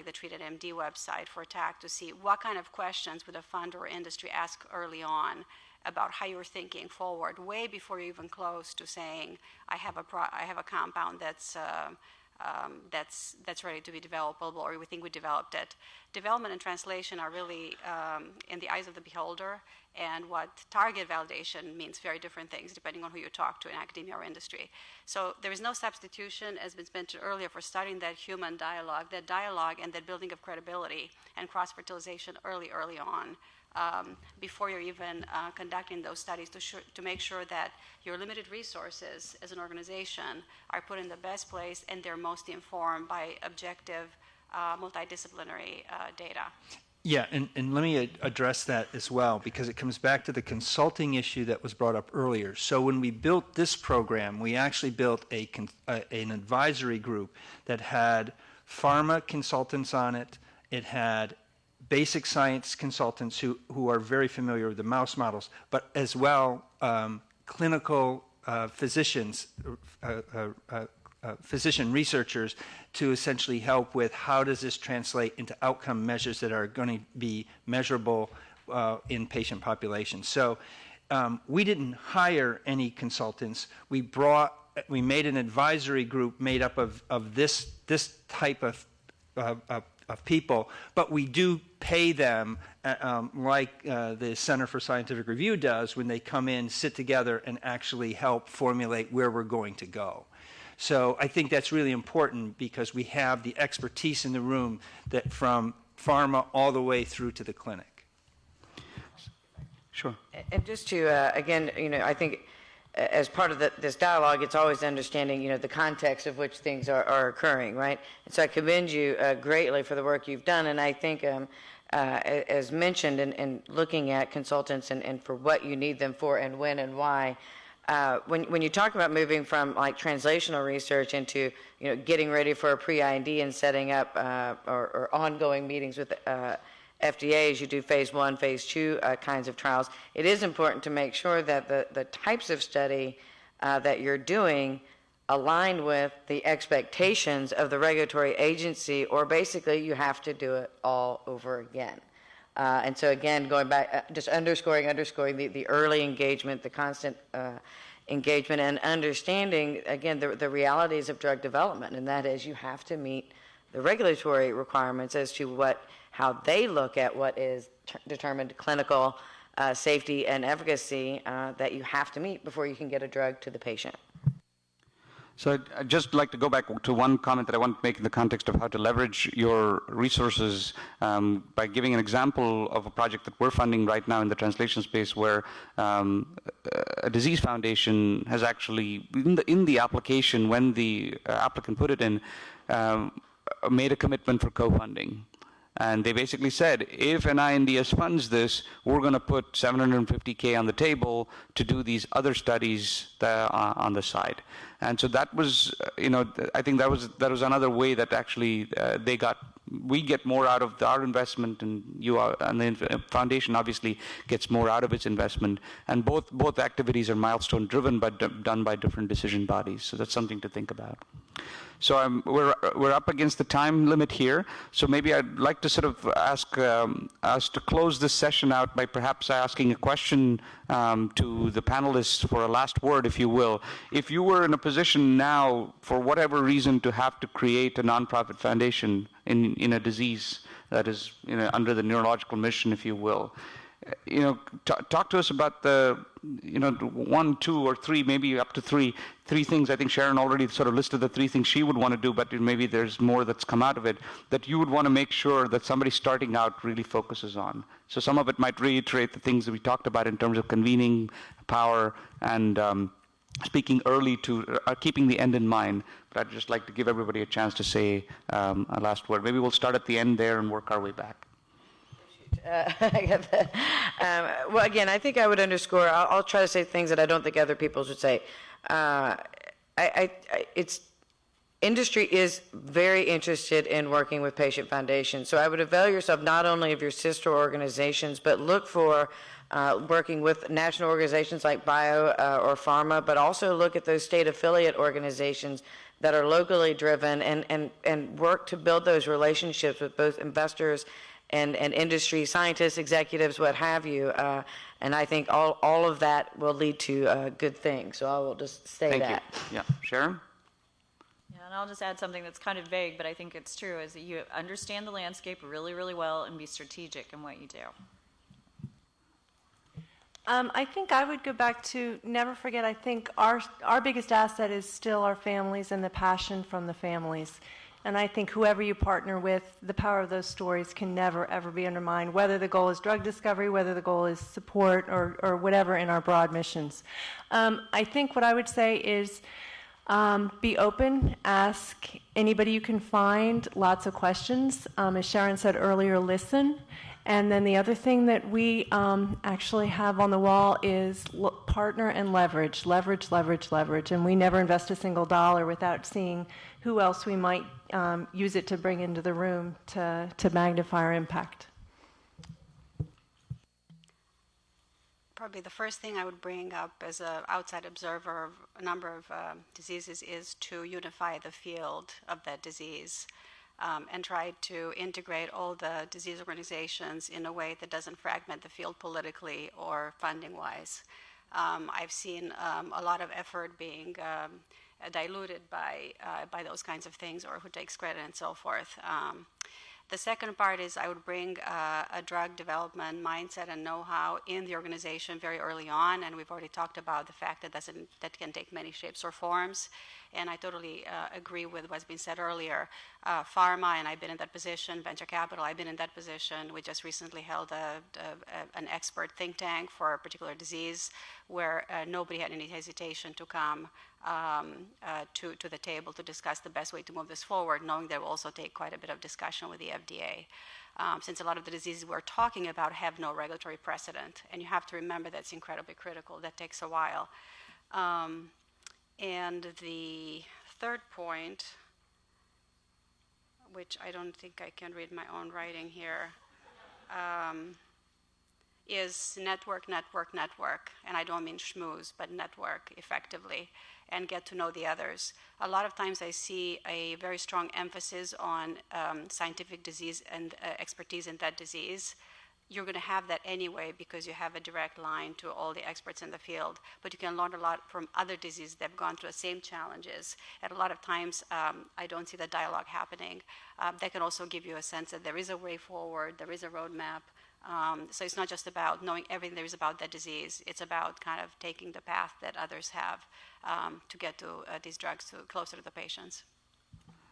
S3: the Treated MD website for TAC, to see what kind of questions would a fund or industry ask early on about how you're thinking forward, way before you're even close to saying, I have a compound that's ready to be developable, or we think we developed it. Development and translation are really in the eyes of the beholder, and what target validation means very different things depending on who you talk to in academia or industry. So there is no substitution, as been mentioned earlier, for starting that human dialogue and that building of credibility and cross-fertilization early on. before you're even conducting those studies to make sure that your limited resources as an organization are put in the best place and they're most informed by objective, multidisciplinary data.
S15: Yeah, and let me address that as well, because it comes back to the consulting issue that was brought up earlier. So when we built this program, we actually built an advisory group that had pharma consultants on it. It had basic science consultants who are very familiar with the mouse models, but as well clinical physicians, physician researchers, to essentially help with how does this translate into outcome measures that are going to be measurable in patient populations. So we didn't hire any consultants. We made an advisory group made up of this type of people, but we do pay them like the Center for Scientific Review does when they come in, sit together, and actually help formulate where we're going to go. So I think that's really important because we have the expertise in the room that from pharma all the way through to the clinic.
S2: Sure.
S6: And just to, again, I think as part of this dialogue, it's always understanding, the context of which things are occurring, right? And so I commend you greatly for the work you've done. And I think, as mentioned, in looking at consultants and for what you need them for and when and why, when you talk about moving from like translational research into getting ready for a pre-IND and setting up or ongoing meetings with FDA as you do phase 1, phase 2 kinds of trials, it is important to make sure that the types of study that you're doing align with the expectations of the regulatory agency, or basically you have to do it all over again. And so again, going back, just underscoring the early engagement, the constant engagement, and understanding, again, the realities of drug development, and that is you have to meet the regulatory requirements as to how they look at what is determined clinical safety and efficacy that you have to meet before you can get a drug to the patient.
S2: So I'd just like to go back to one comment that I want to make in the context of how to leverage your resources by giving an example of a project that we're funding right now in the translation space, where a disease foundation has actually, in the application, when the applicant put it in, made a commitment for co-funding. And they basically said, if an INDS funds this, we're going to put $750K on the table to do these other studies on the side. And so that was, I think that was another way that actually we get more out of our investment, and the foundation obviously gets more out of its investment. And both activities are milestone driven, but done by different decision bodies. So that's something to think about. So we're up against the time limit here. So maybe I'd like to sort of ask us to close this session out by perhaps asking a question to the panelists for a last word, if you will. If you were in a position now, for whatever reason, to have to create a nonprofit foundation in a disease that is under the neurological mission, if you will, talk to us about the, 1, 2, or 3, maybe up to three things. I think Sharon already sort of listed the 3 things she would want to do, but maybe there's more that's come out of it that you would want to make sure that somebody starting out really focuses on. So some of it might reiterate the things that we talked about in terms of convening power and speaking early to keeping the end in mind. But I'd just like to give everybody a chance to say a last word. Maybe we'll start at the end there and work our way back.
S6: I got that. Well, again, I think I would underscore, I'll try to say things that I don't think other people should say. Industry is very interested in working with patient foundations. So I would avail yourself not only of your sister organizations, but look for working with national organizations like bio or pharma, but also look at those state affiliate organizations that are locally driven and work to build those relationships with both investors and industry, scientists, executives, what have you. And I think all of that will lead to good things. So I will just say that.
S2: Thank you. Yeah. Sharon?
S5: Yeah, and I'll just add something that's kind of vague, but I think it's true, is that you understand the landscape really, really well and be strategic in what you do.
S4: I think I would go back to never forget, I think our biggest asset is still our families and the passion from the families. And I think whoever you partner with, the power of those stories can never, ever be undermined, whether the goal is drug discovery, whether the goal is support, or whatever in our broad missions. I think what I would say is be open, ask anybody you can find lots of questions. As Sharon said earlier, listen. And then the other thing that we actually have on the wall is partner and leverage, leverage, leverage, leverage. And we never invest a single dollar without seeing who else we might use it to bring into the room to magnify our impact.
S3: Probably the first thing I would bring up as an outside observer of a number of diseases is to unify the field of that disease. And try to integrate all the disease organizations in a way that doesn't fragment the field politically or funding-wise. I've seen a lot of effort being diluted by those kinds of things, or who takes credit and so forth. The second part is I would bring a drug development mindset and know-how in the organization very early on, and we've already talked about the fact that that can take many shapes or forms. And I totally agree with what's been said earlier. Pharma, and I've been in that position, venture capital, I've been in that position. We just recently held an expert think tank for a particular disease where nobody had any hesitation to come to the table to discuss the best way to move this forward, knowing that will also take quite a bit of discussion with the FDA. Since a lot of the diseases we're talking about have no regulatory precedent, and you have to remember that's incredibly critical. That takes a while. And the third point, which I don't think I can read my own writing here, is network, network, network. And I don't mean schmooze, but network effectively and get to know the others. A lot of times I see a very strong emphasis on scientific disease and expertise in that disease. You're going to have that anyway because you have a direct line to all the experts in the field, but you can learn a lot from other diseases that have gone through the same challenges. And a lot of times, I don't see the dialogue happening. That can also give you a sense that there is a way forward, there is a roadmap. So it's not just about knowing everything there is about that disease. It's about kind of taking the path that others have to get to these drugs closer to the patients.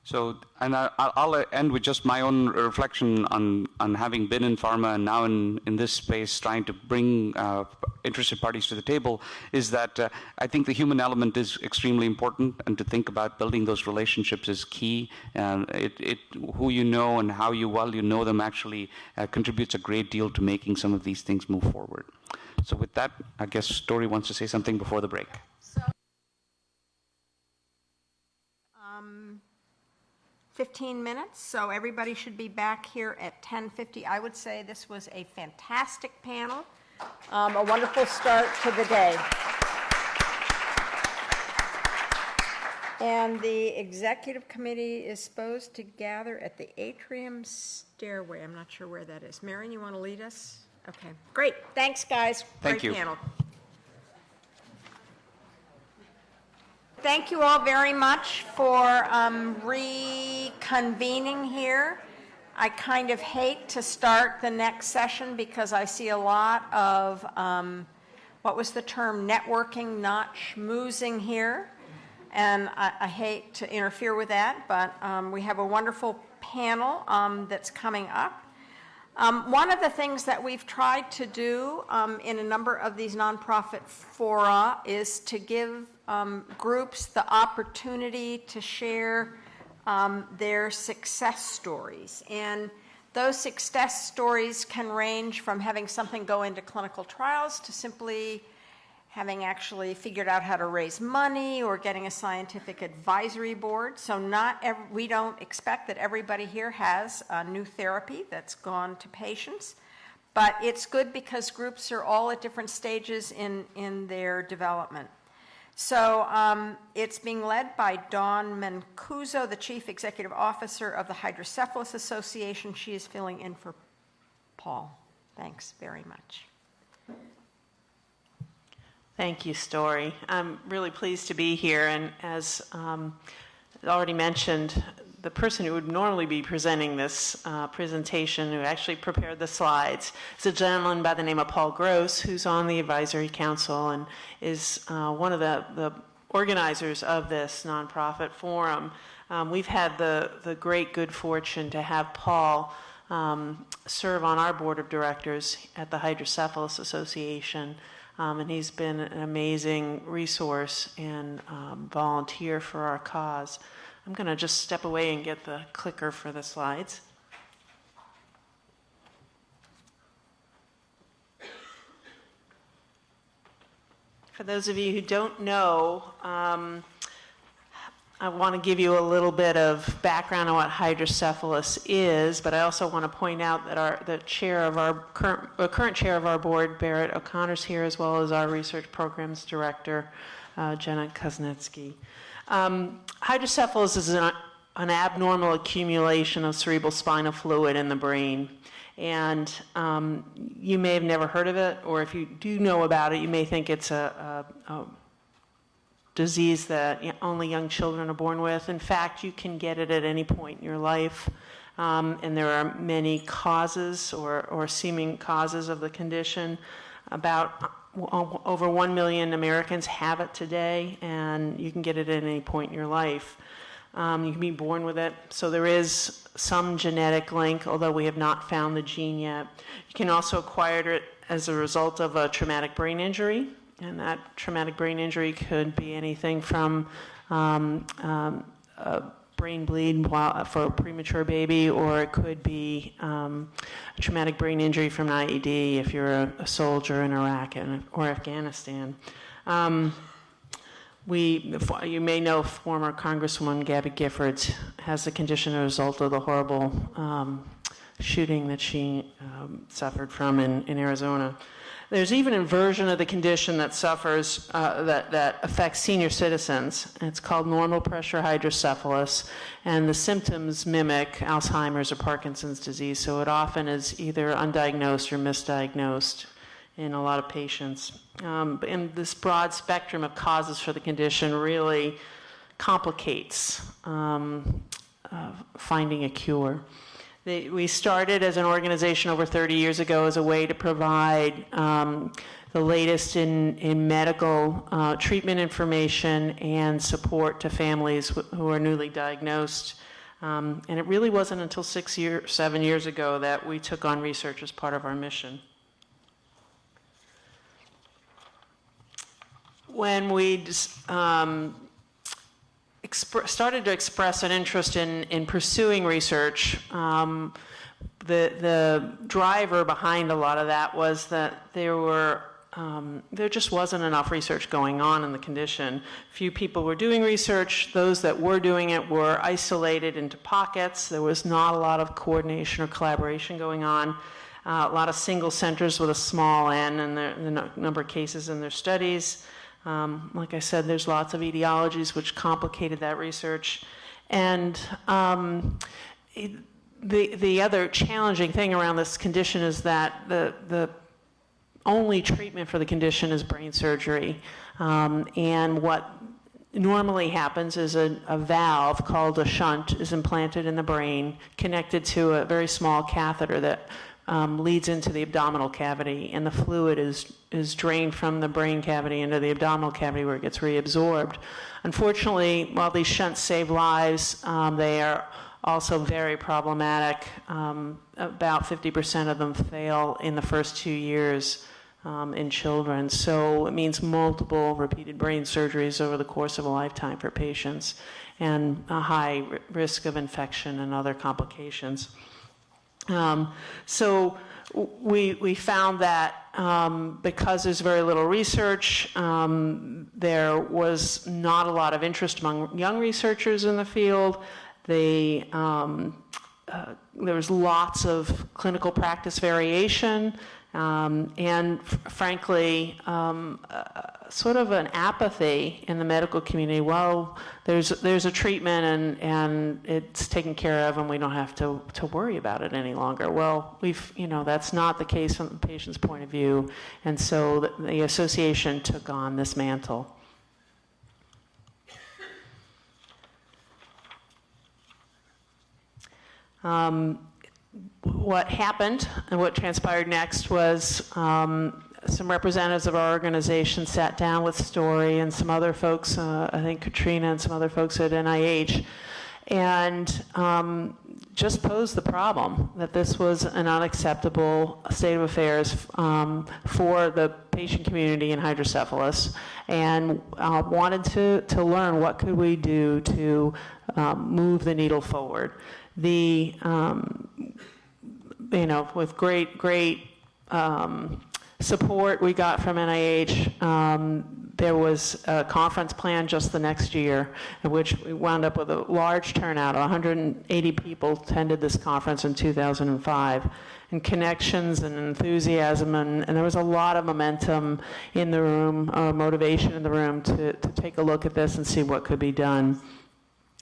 S2: So, and I'll end with just my own reflection on having been in pharma and now in this space trying to bring interested parties to the table, is that I think the human element is extremely important, and to think about building those relationships is key. Who you know and how well you know them actually contributes a great deal to making some of these things move forward. So with that, I guess Story wants to say something before the break.
S1: 15 minutes, so everybody should be back here at 10:50. I would say this was a fantastic panel, a wonderful start to the day. And the executive committee is supposed to gather at the atrium stairway. I'm not sure where that is. Marion, you want to lead us? Okay, great. Thanks, guys.
S2: Thank you.
S1: Great panel. Thank you all very much for reconvening here. I kind of hate to start the next session because I see a lot of, what was the term, networking, not schmoozing here. And I hate to interfere with that, but we have a wonderful panel that's coming up. One of the things that we've tried to do in a number of these nonprofit fora is to give groups the opportunity to share their success stories. And those success stories can range from having something go into clinical trials to simply having actually figured out how to raise money or getting a scientific advisory board. So we don't expect that everybody here has a new therapy that's gone to patients. But it's good because groups are all at different stages in their development. So it's being led by Dawn Mancuso, the Chief Executive Officer of the Hydrocephalus Association. She is filling in for Paul. Thanks very much.
S16: Thank you, Story. I'm really pleased to be here, and as already mentioned, the person who would normally be presenting this presentation, who actually prepared the slides, is a gentleman by the name of Paul Gross, who's on the advisory council and is one of the organizers of this nonprofit forum. We've had the great good fortune to have Paul serve on our board of directors at the Hydrocephalus Association, and he's been an amazing resource and volunteer for our cause. I'm going to just step away and get the clicker for the slides. For those of you who don't know, I want to give you a little bit of background on what hydrocephalus is, but I also want to point out that the chair of our current chair of our board, Barrett O'Connor's here, as well as our research programs director, Jenna Kuznetsky. Hydrocephalus is an abnormal accumulation of cerebral spinal fluid in the brain. And you may have never heard of it, or if you do know about it, you may think it's a disease that only young children are born with. In fact, you can get it at any point in your life, and there are many causes or seeming causes of the condition. About over 1 million Americans have it today, and you can get it at any point in your life. You can be born with it, so there is some genetic link, although we have not found the gene yet. You can also acquire it as a result of a traumatic brain injury, and that traumatic brain injury could be anything from a brain bleed for a premature baby, or it could be a traumatic brain injury from an IED if you're a soldier in Iraq or Afghanistan. You may know former Congresswoman Gabby Giffords has the condition as a result of the horrible shooting that she suffered from in Arizona. There's even a version of the condition that suffers, that affects senior citizens. It's called normal pressure hydrocephalus, and the symptoms mimic Alzheimer's or Parkinson's disease, so it often is either undiagnosed or misdiagnosed in a lot of patients. And this broad spectrum of causes for the condition really complicates finding a cure. We started as an organization over 30 years ago as a way to provide the latest in medical treatment information and support to families who are newly diagnosed. And it really wasn't until 7 years ago that we took on research as part of our mission. When we started to express an interest in pursuing research, the driver behind a lot of that was that there just wasn't enough research going on in the condition. Few people were doing research. Those that were doing it were isolated into pockets. There was not a lot of coordination or collaboration going on. A lot of single centers with a small n in the number of cases in their studies. Like I said, there's lots of etiologies which complicated that research. And the other challenging thing around this condition is that the only treatment for the condition is brain surgery. And what normally happens is a valve called a shunt is implanted in the brain, connected to a very small catheter that leads into the abdominal cavity, and the fluid is drained from the brain cavity into the abdominal cavity where it gets reabsorbed. Unfortunately, while these shunts save lives, they are also very problematic. About 50% of them fail in the first 2 years in children. So it means multiple repeated brain surgeries over the course of a lifetime for patients, and a high risk of infection and other complications. So we found that because there's very little research, there was not a lot of interest among young researchers in the field. There was lots of clinical practice variation, and frankly, sort of an apathy in the medical community. Well, there's a treatment and it's taken care of, and we don't have to worry about it any longer. Well, that's not the case from the patient's point of view, and so the association took on this mantle. What happened and what transpired next was some representatives of our organization sat down with Story and some other folks, I think Katrina and some other folks at NIH, and just posed the problem that this was an unacceptable state of affairs for the patient community in hydrocephalus, and wanted to learn what could we do to move the needle forward. With great support we got from NIH. There was a conference planned just the next year, in which we wound up with a large turnout. 180 people attended this conference in 2005, and connections and enthusiasm, and there was a lot of momentum in the room, motivation in the room to take a look at this and see what could be done.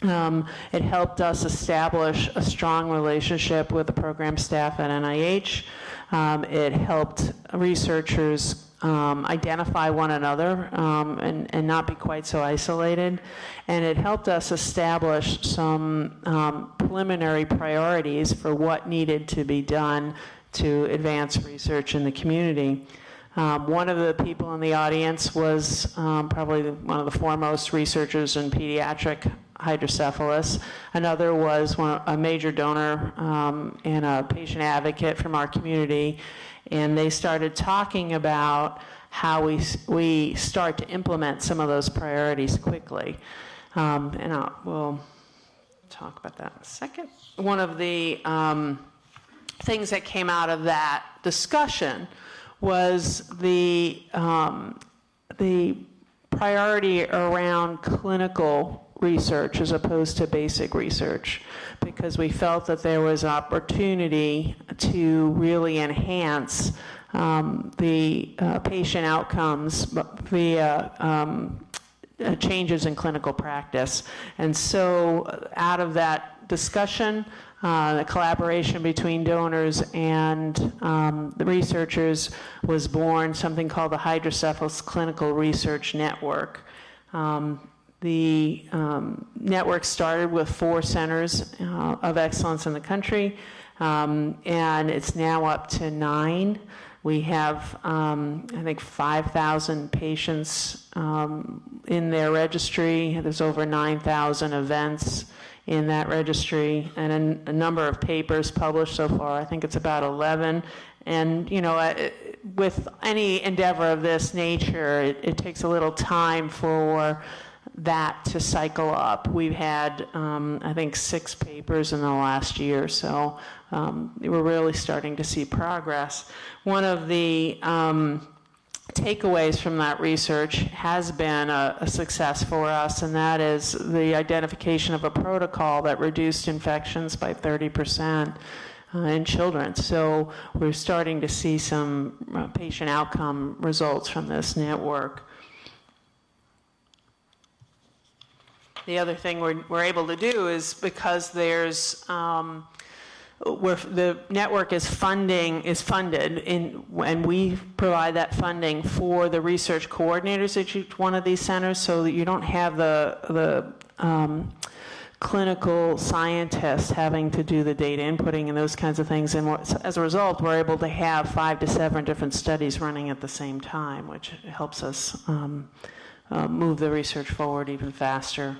S16: It helped us establish a strong relationship with the program staff at NIH. It helped researchers identify one another and not be quite so isolated. And it helped us establish some preliminary priorities for what needed to be done to advance research in the community. One of the people in the audience was probably one of the foremost researchers in pediatric hydrocephalus. Another was a major donor and a patient advocate from our community. And they started talking about how we start to implement some of those priorities quickly. And we'll talk about that in a second. One of the things that came out of that discussion was the priority around clinical research as opposed to basic research, because we felt that there was opportunity to really enhance the patient outcomes via changes in clinical practice. And so out of that discussion, the collaboration between donors and the researchers was born something called the Hydrocephalus Clinical Research Network. The network started with 4 centers of excellence in the country, and it's now up to 9. We have, I think, 5,000 patients in their registry. There's over 9,000 events in that registry, and a number of papers published so far. I think it's about 11. And, with any endeavor of this nature, it takes a little time for that to cycle up. We've had, I think, 6 papers in the last year, so we're really starting to see progress. One of the takeaways from that research has been a success for us, and that is the identification of a protocol that reduced infections by 30% in children. So we're starting to see some patient outcome results from this network. The other thing we're able to do is, because there's where the network is funded, and we provide that funding for the research coordinators at each one of these centers, so that you don't have the clinical scientists having to do the data inputting and those kinds of things. And as a result, we're able to have 5 to 7 different studies running at the same time, which helps us move the research forward even faster.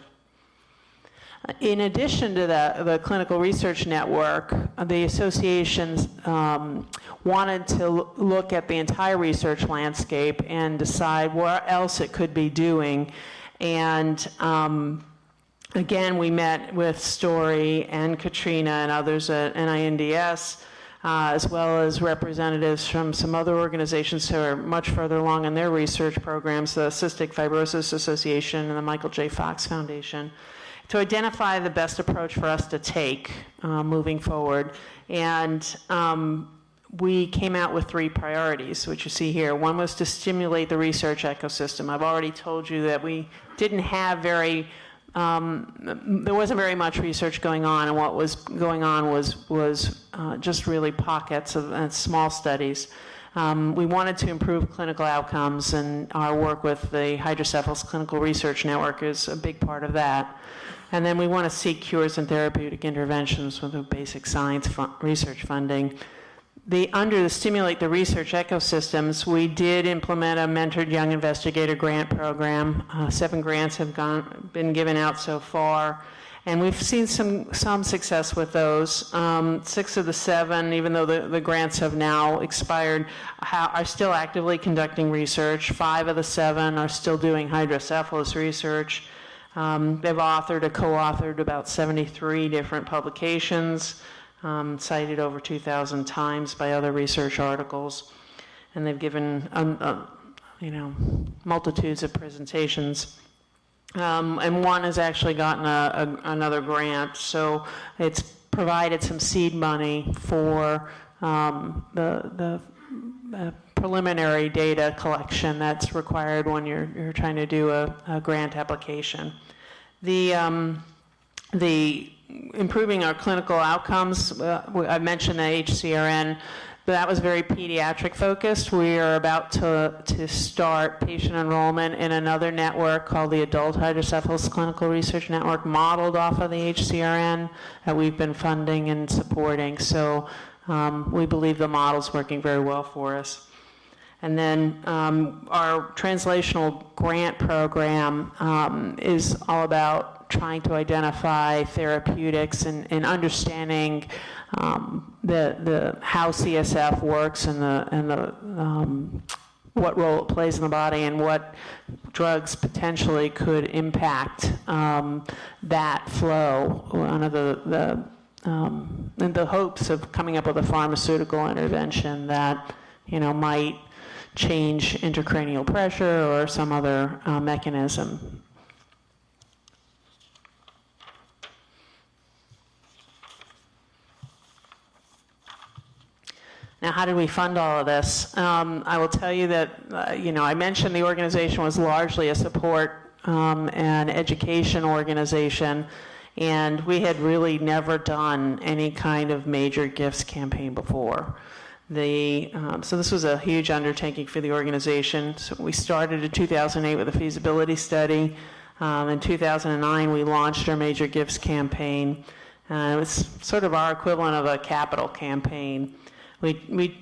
S16: In addition to the Clinical Research Network, the associations wanted to look at the entire research landscape and decide what else it could be doing. And again, we met with Story and Katrina and others at NINDS, as well as representatives from some other organizations who are much further along in their research programs, the Cystic Fibrosis Association and the Michael J. Fox Foundation, to identify the best approach for us to take moving forward. And we came out with 3 priorities, which you see here. One was to stimulate the research ecosystem. I've already told you that we didn't have there wasn't very much research going on, and what was going on was just really pockets of small studies. We wanted to improve clinical outcomes, and our work with the Hydrocephalus Clinical Research Network is a big part of that. And then we want to seek cures and therapeutic interventions with the basic science research funding. Under the Stimulate the Research Ecosystems, we did implement a mentored young investigator grant program. 7 grants have been given out so far. And we've seen some success with those. 6 of the 7, even though the grants have now expired, are still actively conducting research. 5 of the 7 are still doing hydrocephalus research. They've co-authored about 73 different publications, cited over 2,000 times by other research articles. And they've given, multitudes of presentations. And one has actually gotten another grant, so it's provided some seed money for the preliminary data collection that's required when you're trying to do a grant application. The improving our clinical outcomes, I mentioned the HCRN. That was very pediatric focused. We are about to start patient enrollment in another network called the Adult Hydrocephalus Clinical Research Network, modeled off of the HCRN that we've been funding and supporting. So we believe the model's working very well for us. And then our translational grant program is all about trying to identify therapeutics and understanding the how CSF works and what role it plays in the body and what drugs potentially could impact that flow. One of in the hopes of coming up with a pharmaceutical intervention that might change intracranial pressure or some other mechanism. Now, how did we fund all of this? I will tell you that, I mentioned the organization was largely a support and education organization, and we had really never done any kind of major gifts campaign before. So this was a huge undertaking for the organization. So we started in 2008 with a feasibility study. In 2009, we launched our major gifts campaign. It was sort of our equivalent of a capital campaign.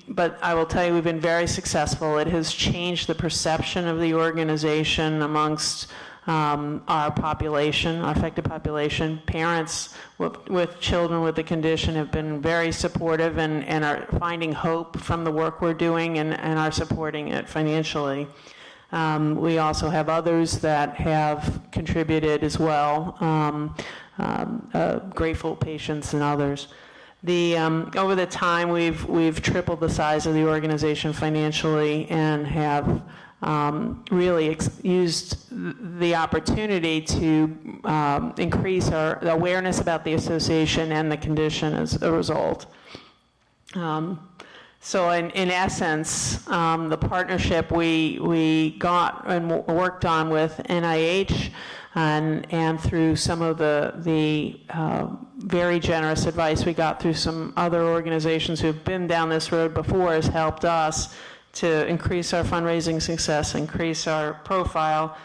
S16: But I will tell you, we've been very successful. It has changed the perception of the organization amongst our population, our affected population. Parents with children with the condition have been very supportive and are finding hope from the work we're doing and are supporting it financially. We also have others that have contributed as well, grateful patients and others. Over the time, we've tripled the size of the organization financially and have really used the opportunity to increase our awareness about the association and the condition as a result. So in essence, the partnership we got and worked on with NIH and through some of the very generous advice we got through some other organizations who've been down this road before has helped us to increase our fundraising success, increase our profile,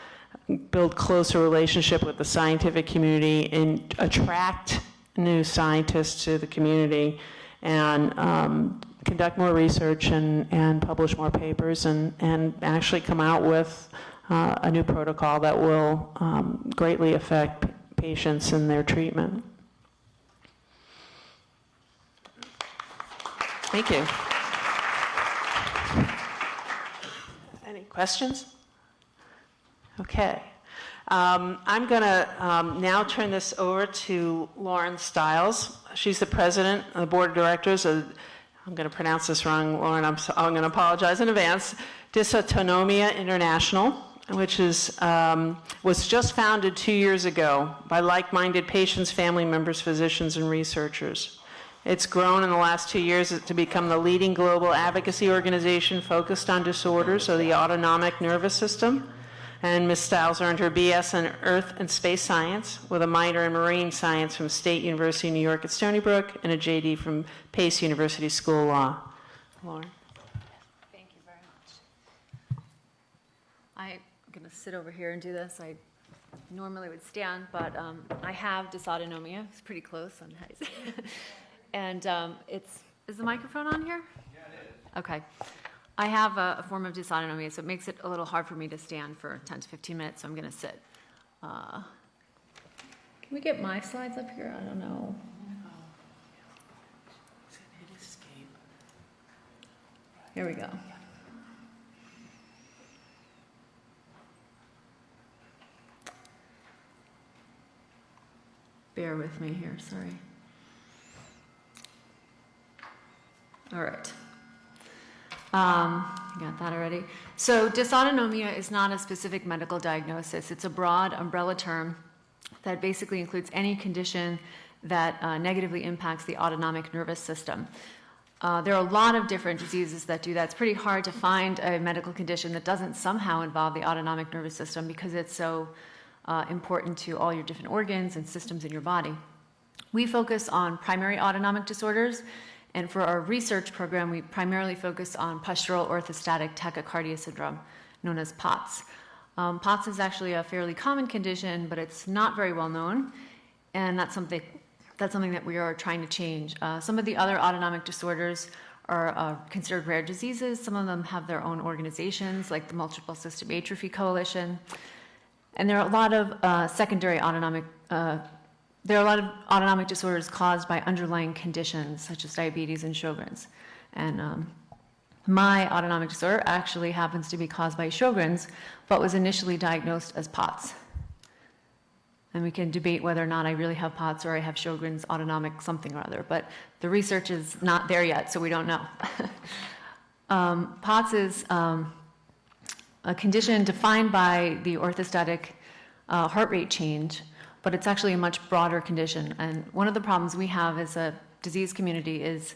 S16: build closer relationship with the scientific community, and attract new scientists to the community, and conduct more research and publish more papers and actually come out with a new protocol that will greatly affect patients in their treatment. Thank you. Any questions? Okay. I'm going to now turn this over to Lauren Stiles. She's the president of the board of directors of, I'm going to pronounce this wrong, Lauren, I'm going to apologize in advance, Dysautonomia International, which was just founded 2 years ago by like-minded patients, family members, physicians, and researchers. It's grown in the last 2 years to become the leading global advocacy organization focused on disorders of the autonomic nervous system. And Ms. Stiles earned her BS in Earth and Space Science with a minor in Marine Science from State University of New York at Stony Brook and a JD from Pace University School of Law. Lauren.
S17: Thank you very much. I'm going to sit over here and do this. I normally would stand, but I have dysautonomia. It's pretty close on height. And is the microphone on here? Yeah, it is. Okay. I have a form of dysautonomia, so it makes it a little hard for me to stand for 10 to 15 minutes, so I'm going to sit. Can we get my slides up here? I don't know. Here we go. Bear with me here, sorry. All right. You got that already? So dysautonomia is not a specific medical diagnosis. It's a broad umbrella term that basically includes any condition that negatively impacts the autonomic nervous system. There are a lot of different diseases that do that. It's pretty hard to find a medical condition that doesn't somehow involve the autonomic nervous system because it's so important to all your different organs and systems in your body. We focus on primary autonomic disorders, and for our research program, we primarily focus on postural orthostatic tachycardia syndrome, known as POTS. POTS is actually a fairly common condition, but it's not very well known, and that's something that we are trying to change. Some of the other autonomic disorders are considered rare diseases. Some of them have their own organizations, like the Multiple System Atrophy Coalition. And there are a lot of secondary autonomic disorders caused by underlying conditions, such as diabetes and Sjogren's. And my autonomic disorder actually happens to be caused by Sjogren's, but was initially diagnosed as POTS. And we can debate whether or not I really have POTS or I have Sjogren's autonomic something or other, but the research is not there yet, so we don't know. POTS is a condition defined by the orthostatic heart rate change, but it's actually a much broader condition. And one of the problems we have as a disease community is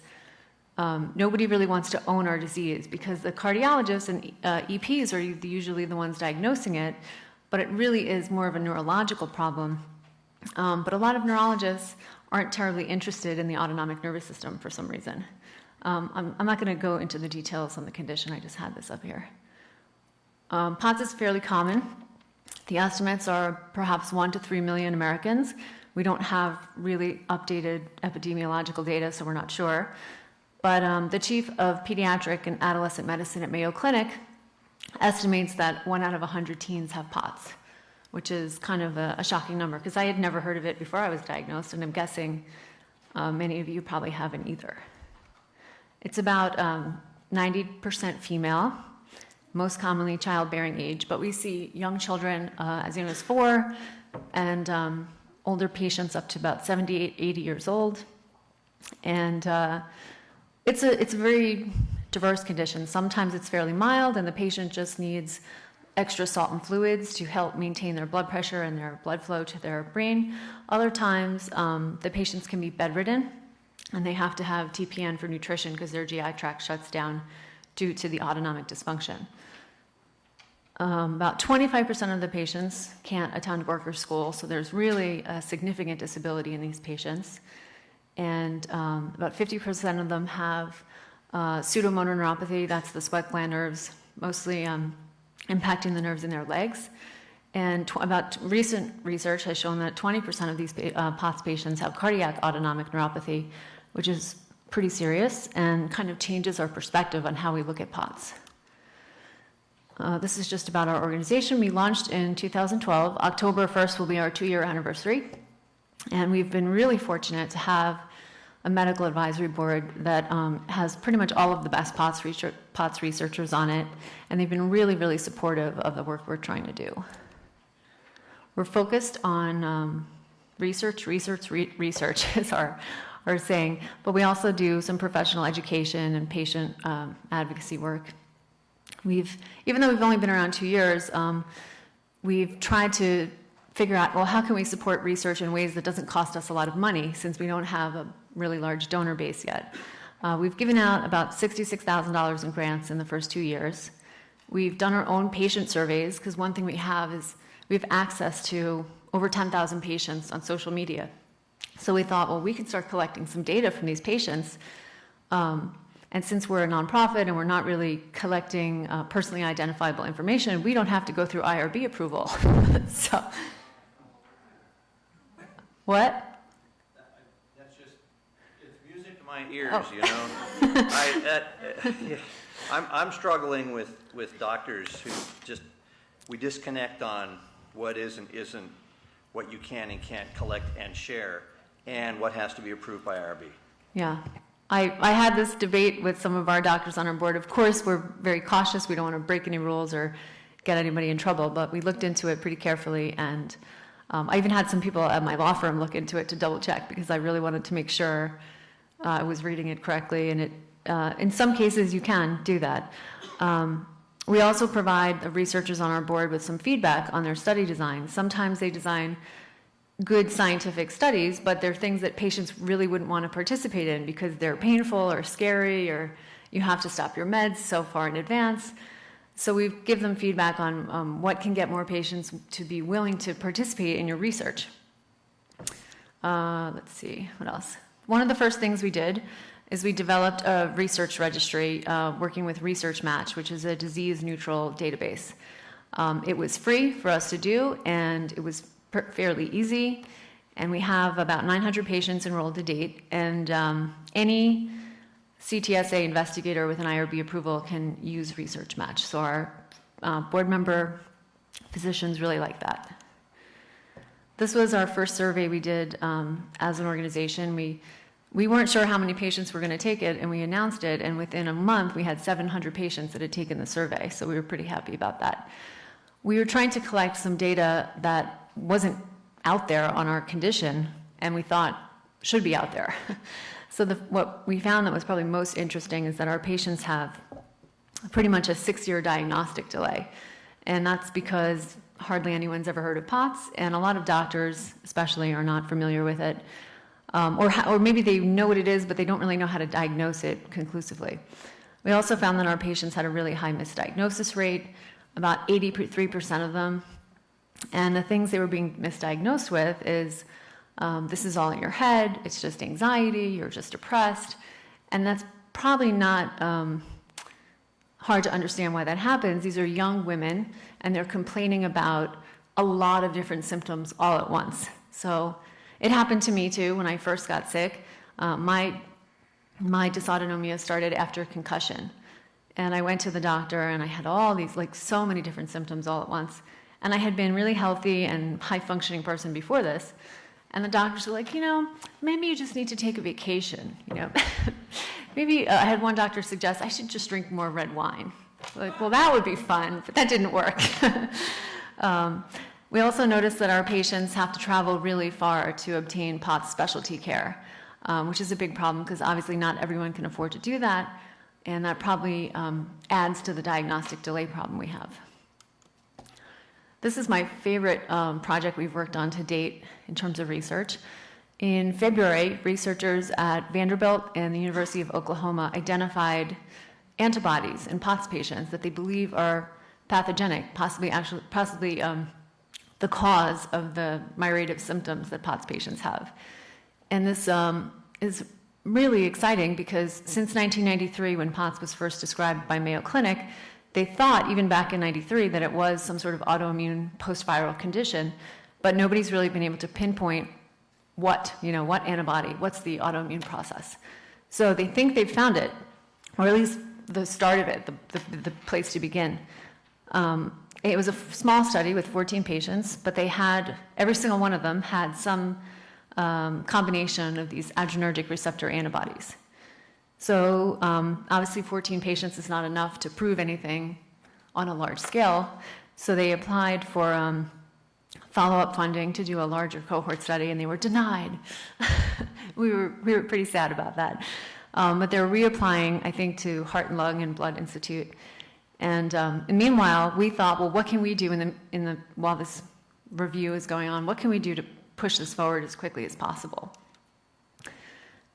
S17: nobody really wants to own our disease because the cardiologists and EPs are usually the ones diagnosing it, but it really is more of a neurological problem. But a lot of neurologists aren't terribly interested in the autonomic nervous system for some reason. I'm not going to go into the details on the condition. I just had this up here. POTS is fairly common. The estimates are perhaps 1 to 3 million Americans. We don't have really updated epidemiological data, so we're not sure. But the chief of pediatric and adolescent medicine at Mayo Clinic estimates that 1 out of 100 teens have POTS, which is kind of a shocking number because I had never heard of it before I was diagnosed, and I'm guessing many of you probably haven't either. It's about 90% female, most commonly childbearing age, but we see young children as young as 4 and older patients up to about 70, 80 years old. And it's a very diverse condition. Sometimes it's fairly mild and the patient just needs extra salt and fluids to help maintain their blood pressure and their blood flow to their brain. Other times the patients can be bedridden and they have to have TPN for nutrition because their GI tract shuts down due to the autonomic dysfunction. About 25% of the patients can't attend work or school, so there's really a significant disability in these patients. And about 50% of them have pseudomotor neuropathy, that's the sweat gland nerves, mostly impacting the nerves in their legs. And recent research has shown that 20% of these POTS patients have cardiac autonomic neuropathy, which is pretty serious and kind of changes our perspective on how we look at POTS. This is just about our organization. We launched in 2012. October 1st will be our 2-year anniversary. And we've been really fortunate to have a medical advisory board that has pretty much all of the best POTS researchers on it. And they've been really, really supportive of the work we're trying to do. We're focused on research is our saying, but we also do some professional education and patient advocacy work. Even though we've only been around 2 years, we've tried to figure out, well, how can we support research in ways that doesn't cost us a lot of money since we don't have a really large donor base yet. We've given out about $66,000 in grants in the first 2 years. We've done our own patient surveys because one thing we have is we have access to over 10,000 patients on social media. So we thought, well, we can start collecting some data from these patients. And since we're a nonprofit and we're not really collecting personally identifiable information, we don't have to go through IRB approval. So, what?
S9: That's just, it's music to my ears, you know. I'm struggling with doctors who we disconnect on what is and isn't what you can and can't collect and share, and what has to be approved by IRB.
S17: Yeah. I had this debate with some of our doctors on our board. Of course, we're very cautious. We don't want to break any rules or get anybody in trouble, but we looked into it pretty carefully, and I even had some people at my law firm look into it to double check because I really wanted to make sure I was reading it correctly, and in some cases you can do that. We also provide the researchers on our board with some feedback on their study design. Sometimes they design good scientific studies, but they're things that patients really wouldn't want to participate in because they're painful or scary, or you have to stop your meds so far in advance. So we give them feedback on what can get more patients to be willing to participate in your research. Let's see, what else? One of the first things we did is we developed a research registry working with Research Match, which is a disease-neutral database. It was free for us to do, and it was fairly easy, and we have about 900 patients enrolled to date, and any CTSA investigator with an IRB approval can use Research Match. So our board member physicians really like that. This was our first survey we did as an organization. We weren't sure how many patients were going to take it, and we announced it, and within a month we had 700 patients that had taken the survey, so we were pretty happy about that. We were trying to collect some data that wasn't out there on our condition, and we thought should be out there. So what we found that was probably most interesting is that our patients have pretty much a 6-year diagnostic delay, and that's because hardly anyone's ever heard of POTS, and a lot of doctors especially are not familiar with it, or maybe they know what it is, but they don't really know how to diagnose it conclusively. We also found that our patients had a really high misdiagnosis rate, about 83% of them. And the things they were being misdiagnosed with is, this is all in your head, it's just anxiety, you're just depressed. And that's probably not hard to understand why that happens. These are young women, and they're complaining about a lot of different symptoms all at once. So it happened to me too when I first got sick. My dysautonomia started after concussion. And I went to the doctor, and I had all these, like so many different symptoms all at once. And I had been really healthy and high-functioning person before this. And the doctors were like, maybe you just need to take a vacation, Maybe I had one doctor suggest I should just drink more red wine. Like, well, that would be fun, but that didn't work. We also noticed that our patients have to travel really far to obtain POTS specialty care, which is a big problem because obviously not everyone can afford to do that. And that probably adds to the diagnostic delay problem we have. This is my favorite project we've worked on to date in terms of research. In February, researchers at Vanderbilt and the University of Oklahoma identified antibodies in POTS patients that they believe are pathogenic, possibly the cause of the myriad of symptoms that POTS patients have. And this is really exciting because since 1993, when POTS was first described by Mayo Clinic, they thought, even back in 93, that it was some sort of autoimmune post-viral condition, but nobody's really been able to pinpoint what antibody, what's the autoimmune process. So they think they've found it, or at least the start of it, the place to begin. It was a small study with 14 patients, but they had, every single one of them had some combination of these adrenergic receptor antibodies. So obviously 14 patients is not enough to prove anything on a large scale, so they applied for follow-up funding to do a larger cohort study, and they were denied. we were pretty sad about that. But they're reapplying, I think, to Heart and Lung and Blood Institute. And meanwhile, we thought, well, what can we do while this review is going on? What can we do to push this forward as quickly as possible?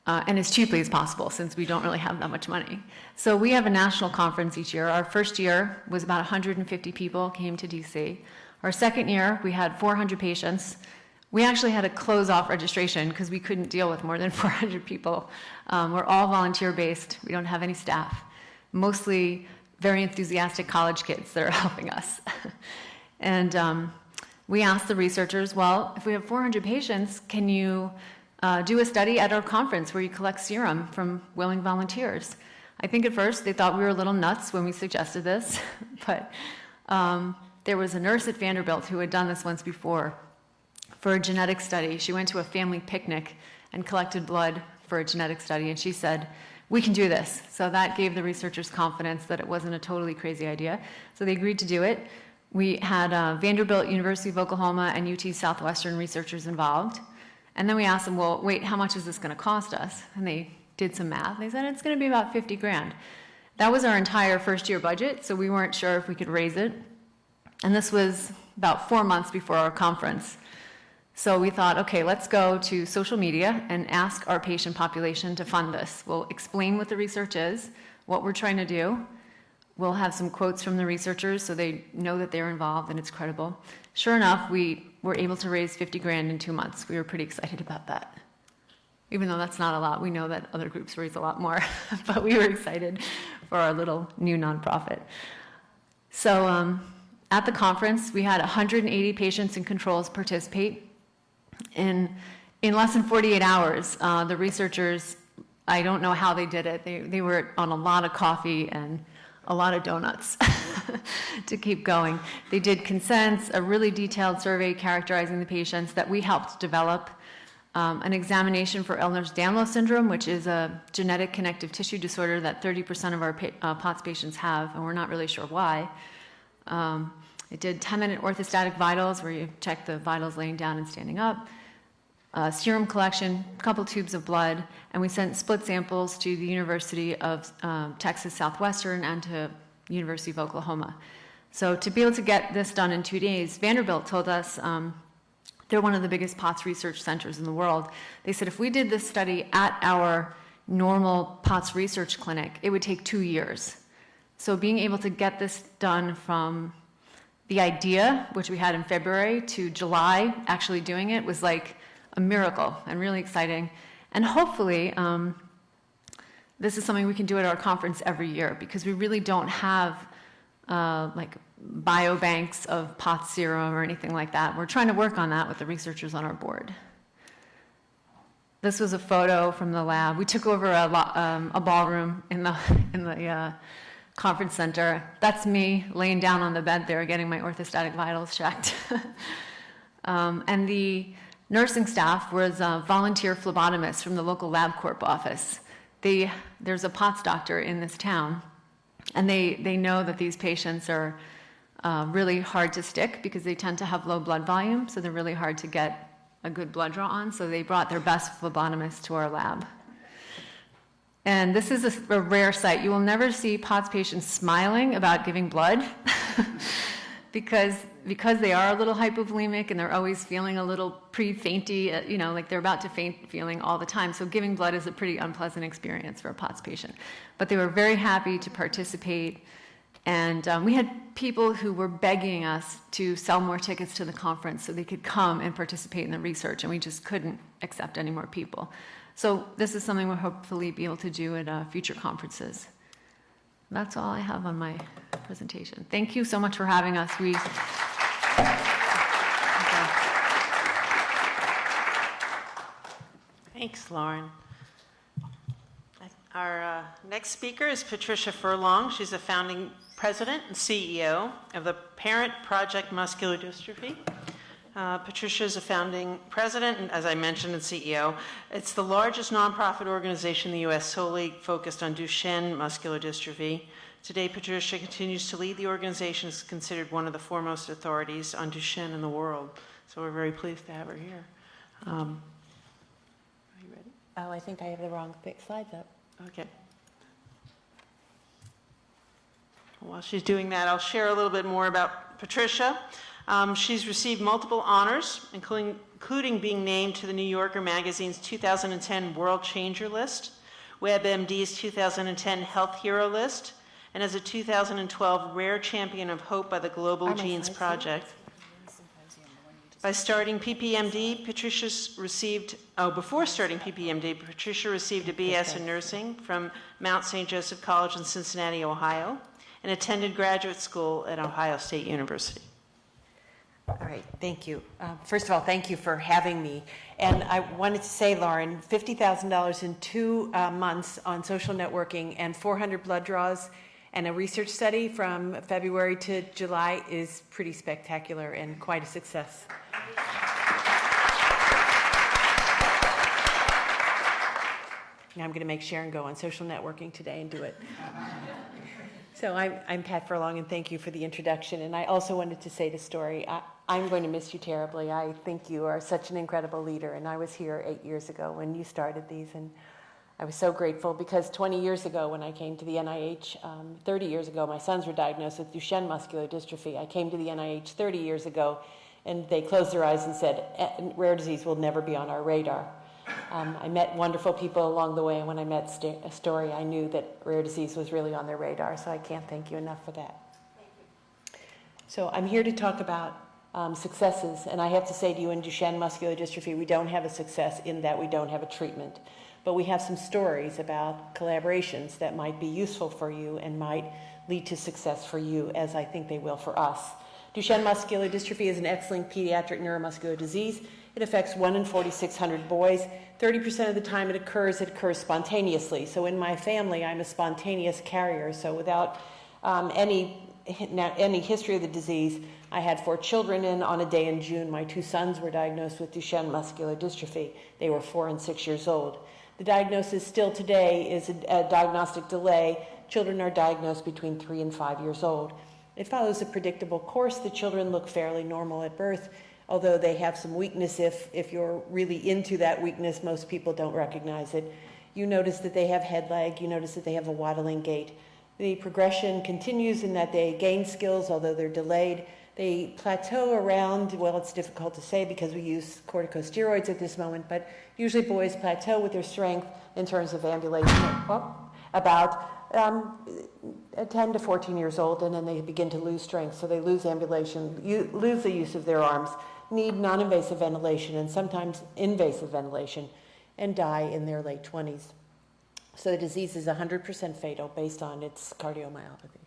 S17: And as cheaply as possible, since we don't really have that much money. So we have a national conference each year. Our first year was about 150 people came to DC. Our second year, we had 400 patients. We actually had to close off registration because we couldn't deal with more than 400 people. We're all volunteer-based. We don't have any staff. Mostly very enthusiastic college kids that are helping us. And we asked the researchers, well, if we have 400 patients, can you do a study at our conference where you collect serum from willing volunteers? I think at first they thought we were a little nuts when we suggested this, but there was a nurse at Vanderbilt who had done this once before for a genetic study. She went to a family picnic and collected blood for a genetic study, and she said, we can do this. So that gave the researchers confidence that it wasn't a totally crazy idea. So they agreed to do it. We had Vanderbilt, University of Oklahoma, and UT Southwestern researchers involved. And then we asked them, well, wait, how much is this going to cost us? And they did some math. They said it's going to be about 50 grand. That was our entire first year budget, so we weren't sure if we could raise it. And this was about 4 months before our conference. So we thought, okay, let's go to social media and ask our patient population to fund this. We'll explain what the research is, what we're trying to do. We'll have some quotes from the researchers so they know that they're involved and it's credible. Sure enough, we were able to raise 50 grand in 2 months. We were pretty excited about that. Even though that's not a lot, we know that other groups raise a lot more, but we were excited for our little new nonprofit. So at the conference, we had 180 patients and controls participate. In less than 48 hours, the researchers, I don't know how they did it. They were on a lot of coffee and a lot of donuts to keep going. They did consents, a really detailed survey characterizing the patients that we helped develop, an examination for Ehlers-Danlos syndrome, which is a genetic connective tissue disorder that 30% of our POTS patients have, and we're not really sure why. It did 10-minute orthostatic vitals, where you check the vitals laying down and standing up, serum collection, a couple tubes of blood, and we sent split samples to the University of Texas Southwestern and to University of Oklahoma. So to be able to get this done in 2 days, Vanderbilt told us they're one of the biggest POTS research centers in the world. They said if we did this study at our normal POTS research clinic, it would take 2 years. So being able to get this done from the idea, which we had in February, to July, actually doing it, was like a miracle and really exciting. And hopefully, this is something we can do at our conference every year, because we really don't have like biobanks of POTS serum or anything like that. We're trying to work on that with the researchers on our board. This was a photo from the lab. We took over a ballroom in the conference center. That's me laying down on the bed there getting my orthostatic vitals checked. And the nursing staff was volunteer phlebotomists from the local LabCorp office. There's a POTS doctor in this town, and they know that these patients are really hard to stick because they tend to have low blood volume, so they're really hard to get a good blood draw on, so they brought their best phlebotomists to our lab. And this is a rare sight. You will never see POTS patients smiling about giving blood because they are a little hypovolemic and they're always feeling a little pre-fainty, like they're about to faint feeling all the time. So giving blood is a pretty unpleasant experience for a POTS patient. But they were very happy to participate. And we had people who were begging us to sell more tickets to the conference so they could come and participate in the research, and we just couldn't accept any more people. So this is something we'll hopefully be able to do at future conferences. That's all I have on my presentation. Thank you so much for having us.
S16: Thanks, Lauren. Our next speaker is Patricia Furlong. She's the founding president and CEO of the Parent Project Muscular Dystrophy. Patricia is a founding president, and as I mentioned, and CEO. It's the largest nonprofit organization in the U.S. solely focused on Duchenne muscular dystrophy. Today, Patricia continues to lead the organization. Is considered one of the foremost authorities on Duchenne in the world. So we're very pleased to have her here. Are you ready?
S18: Oh, I think I have the wrong slides up.
S16: Okay. While she's doing that, I'll share a little bit more about Patricia. She's received multiple honors, including being named to the New Yorker Magazine's 2010 World Changer list, WebMD's 2010 Health Hero list, and as a 2012 Rare Champion of Hope by the Global Genes Project. By starting PPMD, before starting PPMD, Patricia received a BS in nursing from Mount St. Joseph College in Cincinnati, Ohio, and attended graduate school at Ohio State University.
S18: All right, thank you. First of all, thank you for having me. And I wanted to say, Lauren, $50,000 in 2 months on social networking and 400 blood draws and a research study from February to July is pretty spectacular and quite a success. I'm going to make Sharon go on social networking today and do it. So I'm Pat Furlong, and thank you for the introduction. And I also wanted to say to Story, I'm going to miss you terribly. I think you are such an incredible leader, and I was here 8 years ago when you started these, and I was so grateful because 20 years ago when I came to the NIH, 30 years ago, my sons were diagnosed with Duchenne muscular dystrophy. I came to the NIH 30 years ago, and they closed their eyes and said, rare disease will never be on our radar. I met wonderful people along the way, and when I met Story, I knew that rare disease was really on their radar, so I can't thank you enough for that. Thank you. So I'm here to talk about successes, and I have to say to you, in Duchenne muscular dystrophy, we don't have a success in that we don't have a treatment, but we have some stories about collaborations that might be useful for you and might lead to success for you, as I think they will for us. Duchenne muscular dystrophy is an X-linked pediatric neuromuscular disease. It affects 1 in 4,600 boys. 30% of the time it occurs spontaneously. So in my family, I'm a spontaneous carrier. So without any history of the disease, I had 4 children, and on a day in June, my 2 sons were diagnosed with Duchenne muscular dystrophy. They were 4 and 6 years old. The diagnosis still today is a diagnostic delay. Children are diagnosed between 3 and 5 years old. It follows a predictable course. The children look fairly normal at birth, although they have some weakness. If you're really into that weakness, most people don't recognize it. You notice that they have head lag. You notice that they have a waddling gait. The progression continues in that they gain skills, although they're delayed. They plateau around, well, it's difficult to say because we use corticosteroids at this moment, but usually boys plateau with their strength in terms of ambulation about 10 to 14 years old, and then they begin to lose strength. So they lose ambulation, lose the use of their arms, need non-invasive ventilation and sometimes invasive ventilation, and die in their late 20s. So the disease is 100% fatal based on its cardiomyopathy.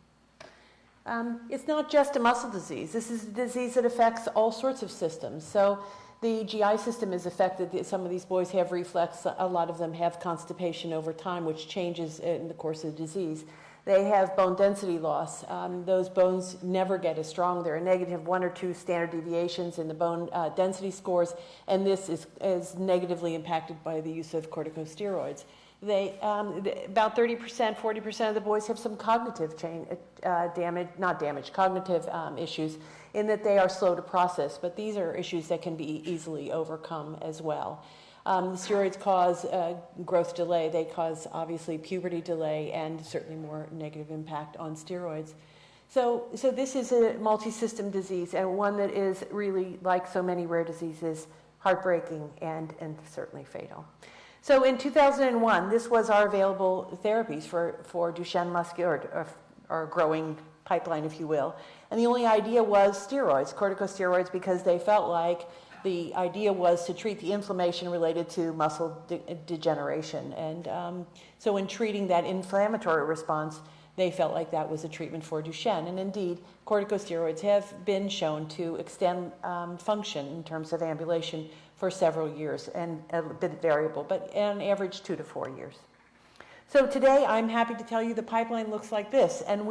S18: It's not just a muscle disease. This is a disease that affects all sorts of systems. So the GI system is affected. Some of these boys have reflux. A lot of them have constipation over time, which changes in the course of the disease. They have bone density loss. Those bones never get as strong. There are negative 1 or 2 standard deviations in the bone density scores, and this is negatively impacted by the use of corticosteroids. About 30%, 40% of the boys have some cognitive cognitive issues in that they are slow to process, but these are issues that can be easily overcome as well. Steroids cause growth delay. They cause, obviously, puberty delay and certainly more negative impact on steroids. So this is a multi-system disease, and one that is really, like so many rare diseases, heartbreaking and certainly fatal. So in 2001, this was our available therapies for Duchenne muscular, or growing pipeline, if you will. And the only idea was steroids, corticosteroids, because they felt like the idea was to treat the inflammation related to muscle degeneration. And so in treating that inflammatory response, they felt like that was a treatment for Duchenne. And indeed, corticosteroids have been shown to extend function in terms of ambulation for several years, and a bit variable, but on average 2 to 4 years. So today, I'm happy to tell you the pipeline looks like this, and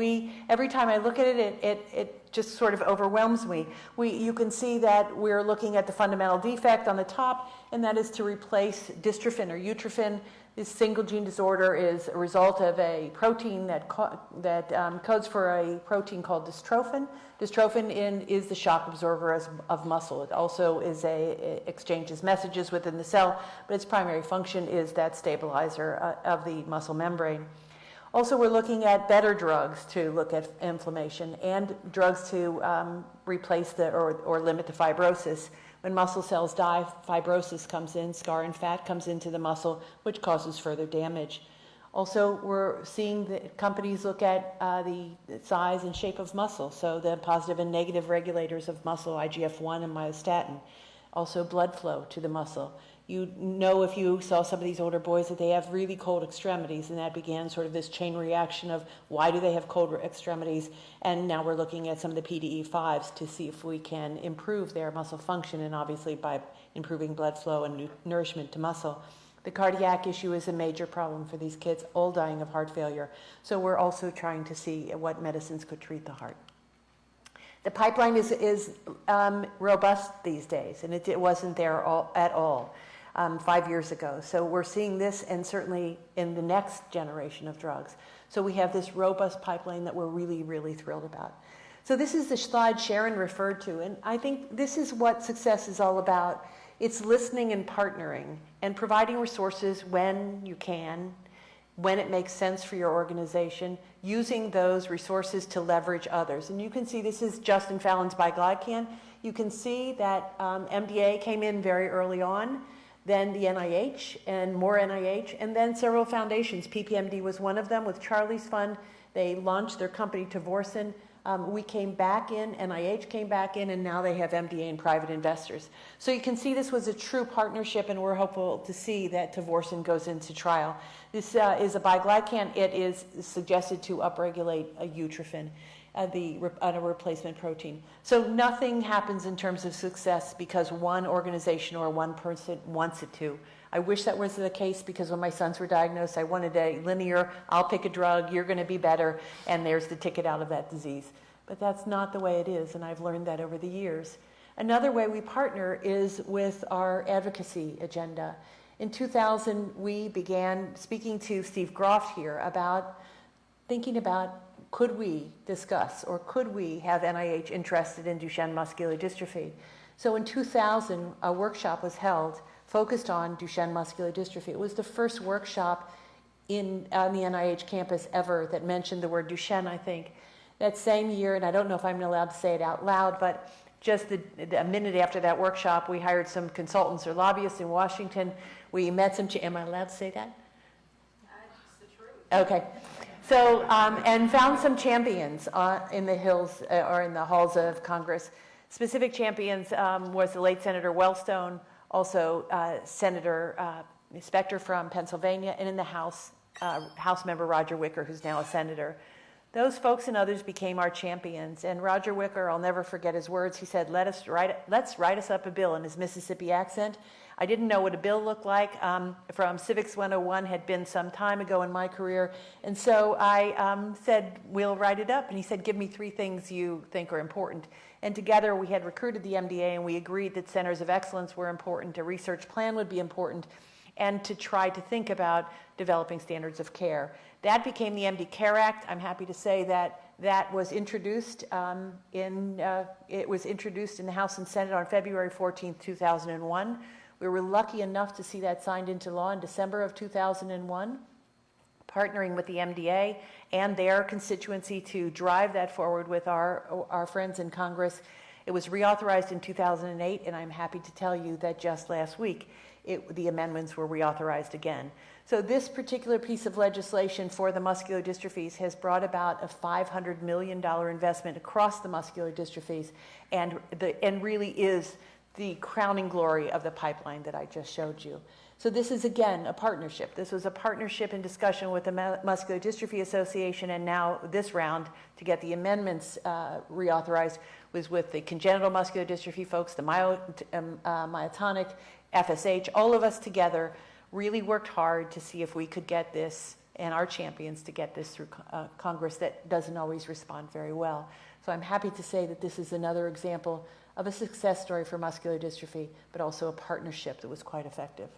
S18: every time I look at it, it just sort of overwhelms me. You can see that we're looking at the fundamental defect on the top, and that is to replace dystrophin or utrophin. This single gene disorder is a result of a protein that codes for a protein called dystrophin. Dystrophin is the shock absorber of muscle. It also exchanges messages within the cell, but its primary function is that stabilizer of the muscle membrane. Also, we're looking at better drugs to look at inflammation and drugs to replace or limit the fibrosis. When muscle cells die, fibrosis comes in, scar and fat comes into the muscle, which causes further damage. Also, we're seeing that companies look at the size and shape of muscle, so the positive and negative regulators of muscle, IGF-1 and myostatin. Also, blood flow to the muscle. You know, if you saw some of these older boys, that they have really cold extremities, and that began sort of this chain reaction of why do they have cold extremities, and now we're looking at some of the PDE5s to see if we can improve their muscle function, and obviously by improving blood flow and nourishment to muscle. The cardiac issue is a major problem for these kids, all dying of heart failure, so we're also trying to see what medicines could treat the heart. The pipeline is robust these days, and it wasn't there at all. 5 years ago. So we're seeing this, and certainly in the next generation of drugs. So we have this robust pipeline that we're really, really thrilled about. So this is the slide Sharon referred to, and I think this is what success is all about. It's listening and partnering and providing resources when you can, when it makes sense for your organization, using those resources to leverage others. And you can see this is Justin Fallon's biglycan. You can see that MDA came in very early on, then the NIH and more NIH, and then several foundations. PPMD was one of them with Charlie's Fund. They launched their company Tavorsin. We came back in, NIH came back in, and now they have MDA and private investors. So you can see this was a true partnership, and we're hopeful to see that Tavorsin goes into trial. This is a biglycan. It is suggested to upregulate a utrophin, a replacement protein. So nothing happens in terms of success because one organization or one person wants it to. I wish that was the case, because when my sons were diagnosed, I wanted a linear, I'll pick a drug, you're going to be better, and there's the ticket out of that disease. But that's not the way it is, and I've learned that over the years. Another way we partner is with our advocacy agenda. In 2000, we began speaking to Steve Groff here about thinking about, could we discuss or could we have NIH interested in Duchenne muscular dystrophy? So in 2000, a workshop was held focused on Duchenne muscular dystrophy. It was the first workshop on the NIH campus ever that mentioned the word Duchenne, I think. That same year, and I don't know if I'm allowed to say it out loud, but just a minute after that workshop, we hired some consultants or lobbyists in Washington. We met some, am I allowed to say that?
S3: It's the truth.
S18: Okay. So, and found some champions in the hills or in the halls of Congress. Specific champions was the late Senator Wellstone, also Senator Specter from Pennsylvania, and in the House, House member Roger Wicker, who's now a senator. Those folks and others became our champions. And Roger Wicker, I'll never forget his words. He said, let's write us up a bill, in his Mississippi accent. I didn't know what a bill looked like. From Civics 101 had been some time ago in my career. And so I said, we'll write it up. And he said, give me 3 things you think are important. And together we had recruited the MDA, and we agreed that centers of excellence were important, a research plan would be important, and to try to think about developing standards of care. That became the MD Care Act. I'm happy to say that that was introduced in the House and Senate on February 14th, 2001. We were lucky enough to see that signed into law in December of 2001, partnering with the MDA and their constituency to drive that forward with our friends in Congress. It was reauthorized in 2008, and I'm happy to tell you that just last week, the amendments were reauthorized again. So this particular piece of legislation for the muscular dystrophies has brought about a $500 million investment across the muscular dystrophies, and really is the crowning glory of the pipeline that I just showed you. So this is, again, a partnership. This was a partnership in discussion with the Muscular Dystrophy Association, and now this round, to get the amendments reauthorized, was with the congenital muscular dystrophy folks, the myotonic, FSH. All of us together really worked hard to see if we could get this, and our champions, to get this through Congress that doesn't always respond very well. So I'm happy to say that this is another example of a success story for muscular dystrophy, but also a partnership that was quite effective.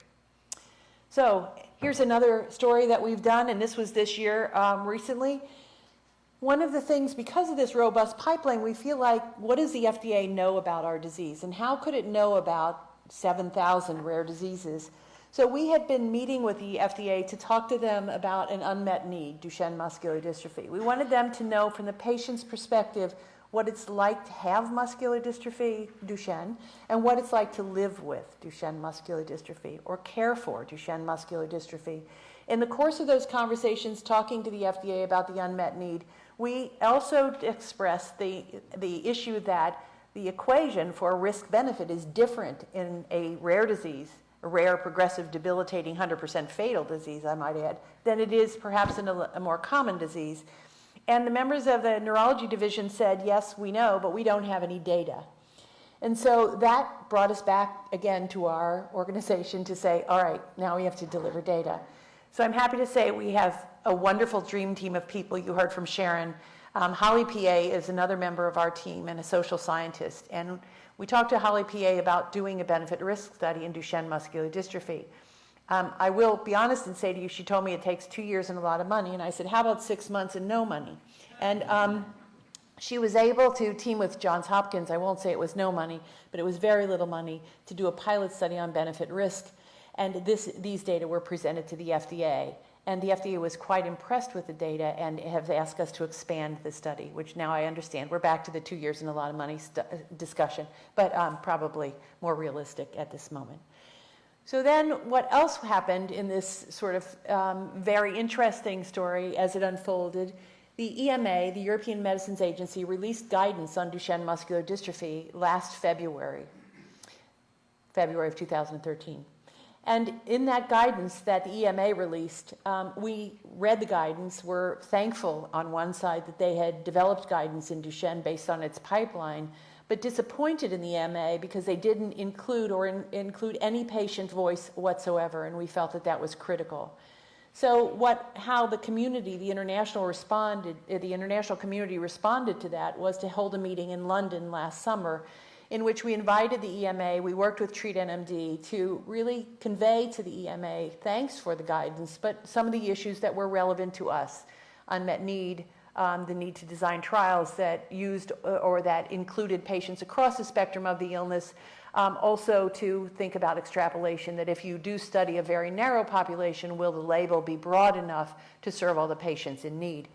S18: So here's another story that we've done, and this was this year recently. One of the things, because of this robust pipeline, we feel like, what does the FDA know about our disease, and how could it know about 7,000 rare diseases? So we had been meeting with the FDA to talk to them about an unmet need, Duchenne muscular dystrophy. We wanted them to know from the patient's perspective what it's like to have muscular dystrophy, Duchenne, and what it's like to live with Duchenne muscular dystrophy or care for Duchenne muscular dystrophy. In the course of those conversations, talking to the FDA about the unmet need, we also expressed the issue that the equation for risk-benefit is different in a rare disease, a rare, progressive, debilitating, 100% fatal disease, I might add, than it is perhaps in a more common disease. And the members of the neurology division said, yes, we know, but we don't have any data. And so that brought us back again to our organization to say, all right, now we have to deliver data. So I'm happy to say we have a wonderful dream team of people. You heard from Sharon. Holly PA is another member of our team and a social scientist. And we talked to Holly PA about doing a benefit-risk study in Duchenne muscular dystrophy. I will be honest and say to you, she told me it takes 2 years and a lot of money. And I said, how about 6 months and no money? And she was able to team with Johns Hopkins. I won't say it was no money, but it was very little money to do a pilot study on benefit-risk. And these data were presented to the FDA. And the FDA was quite impressed with the data and have asked us to expand the study, which now I understand. We're back to the 2 years and a lot of money discussion, but probably more realistic at this moment. So then what else happened in this sort of very interesting story as it unfolded? The EMA, the European Medicines Agency, released guidance on Duchenne muscular dystrophy last February of 2013. And in that guidance that the EMA released, we read the guidance. We're thankful on one side that they had developed guidance in Duchenne based on its pipeline, but disappointed in the EMA because they didn't include any patient voice whatsoever, and we felt that that was critical. So how the community, the international community responded to that was to hold a meeting in London last summer in which we invited the EMA, we worked with Treat NMD to really convey to the EMA thanks for the guidance, but some of the issues that were relevant to us, unmet need, the need to design trials that used or that included patients across the spectrum of the illness, also to think about extrapolation, that if you do study a very narrow population, will the label be broad enough to serve all the patients in need?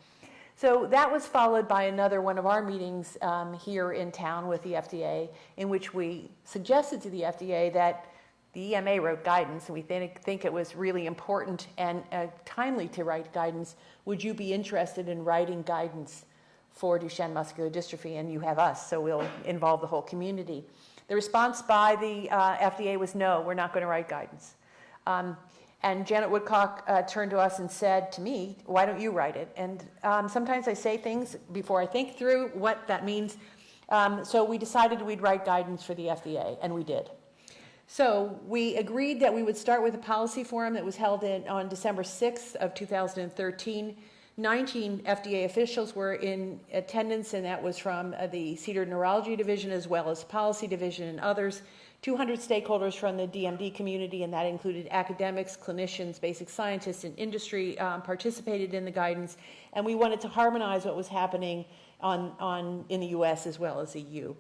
S18: So that was followed by another one of our meetings here in town with the FDA, in which we suggested to the FDA that the EMA wrote guidance, and we think it was really important and timely to write guidance. Would you be interested in writing guidance for Duchenne muscular dystrophy? And you have us, so we'll involve the whole community. The response by the FDA was no, we're not going to write guidance. And Janet Woodcock turned to us and said to me, why don't you write it? And sometimes I say things before I think through what that means. So we decided we'd write guidance for the FDA, and we did. So we agreed that we would start with a policy forum that was held on December 6th of 2013. 19 FDA officials were in attendance, and that was from the Cedar Neurology Division as well as Policy Division and others. 200 stakeholders from the DMD community, and that included academics, clinicians, basic scientists, and industry participated in the guidance. And we wanted to harmonize what was happening in the US as well as EU.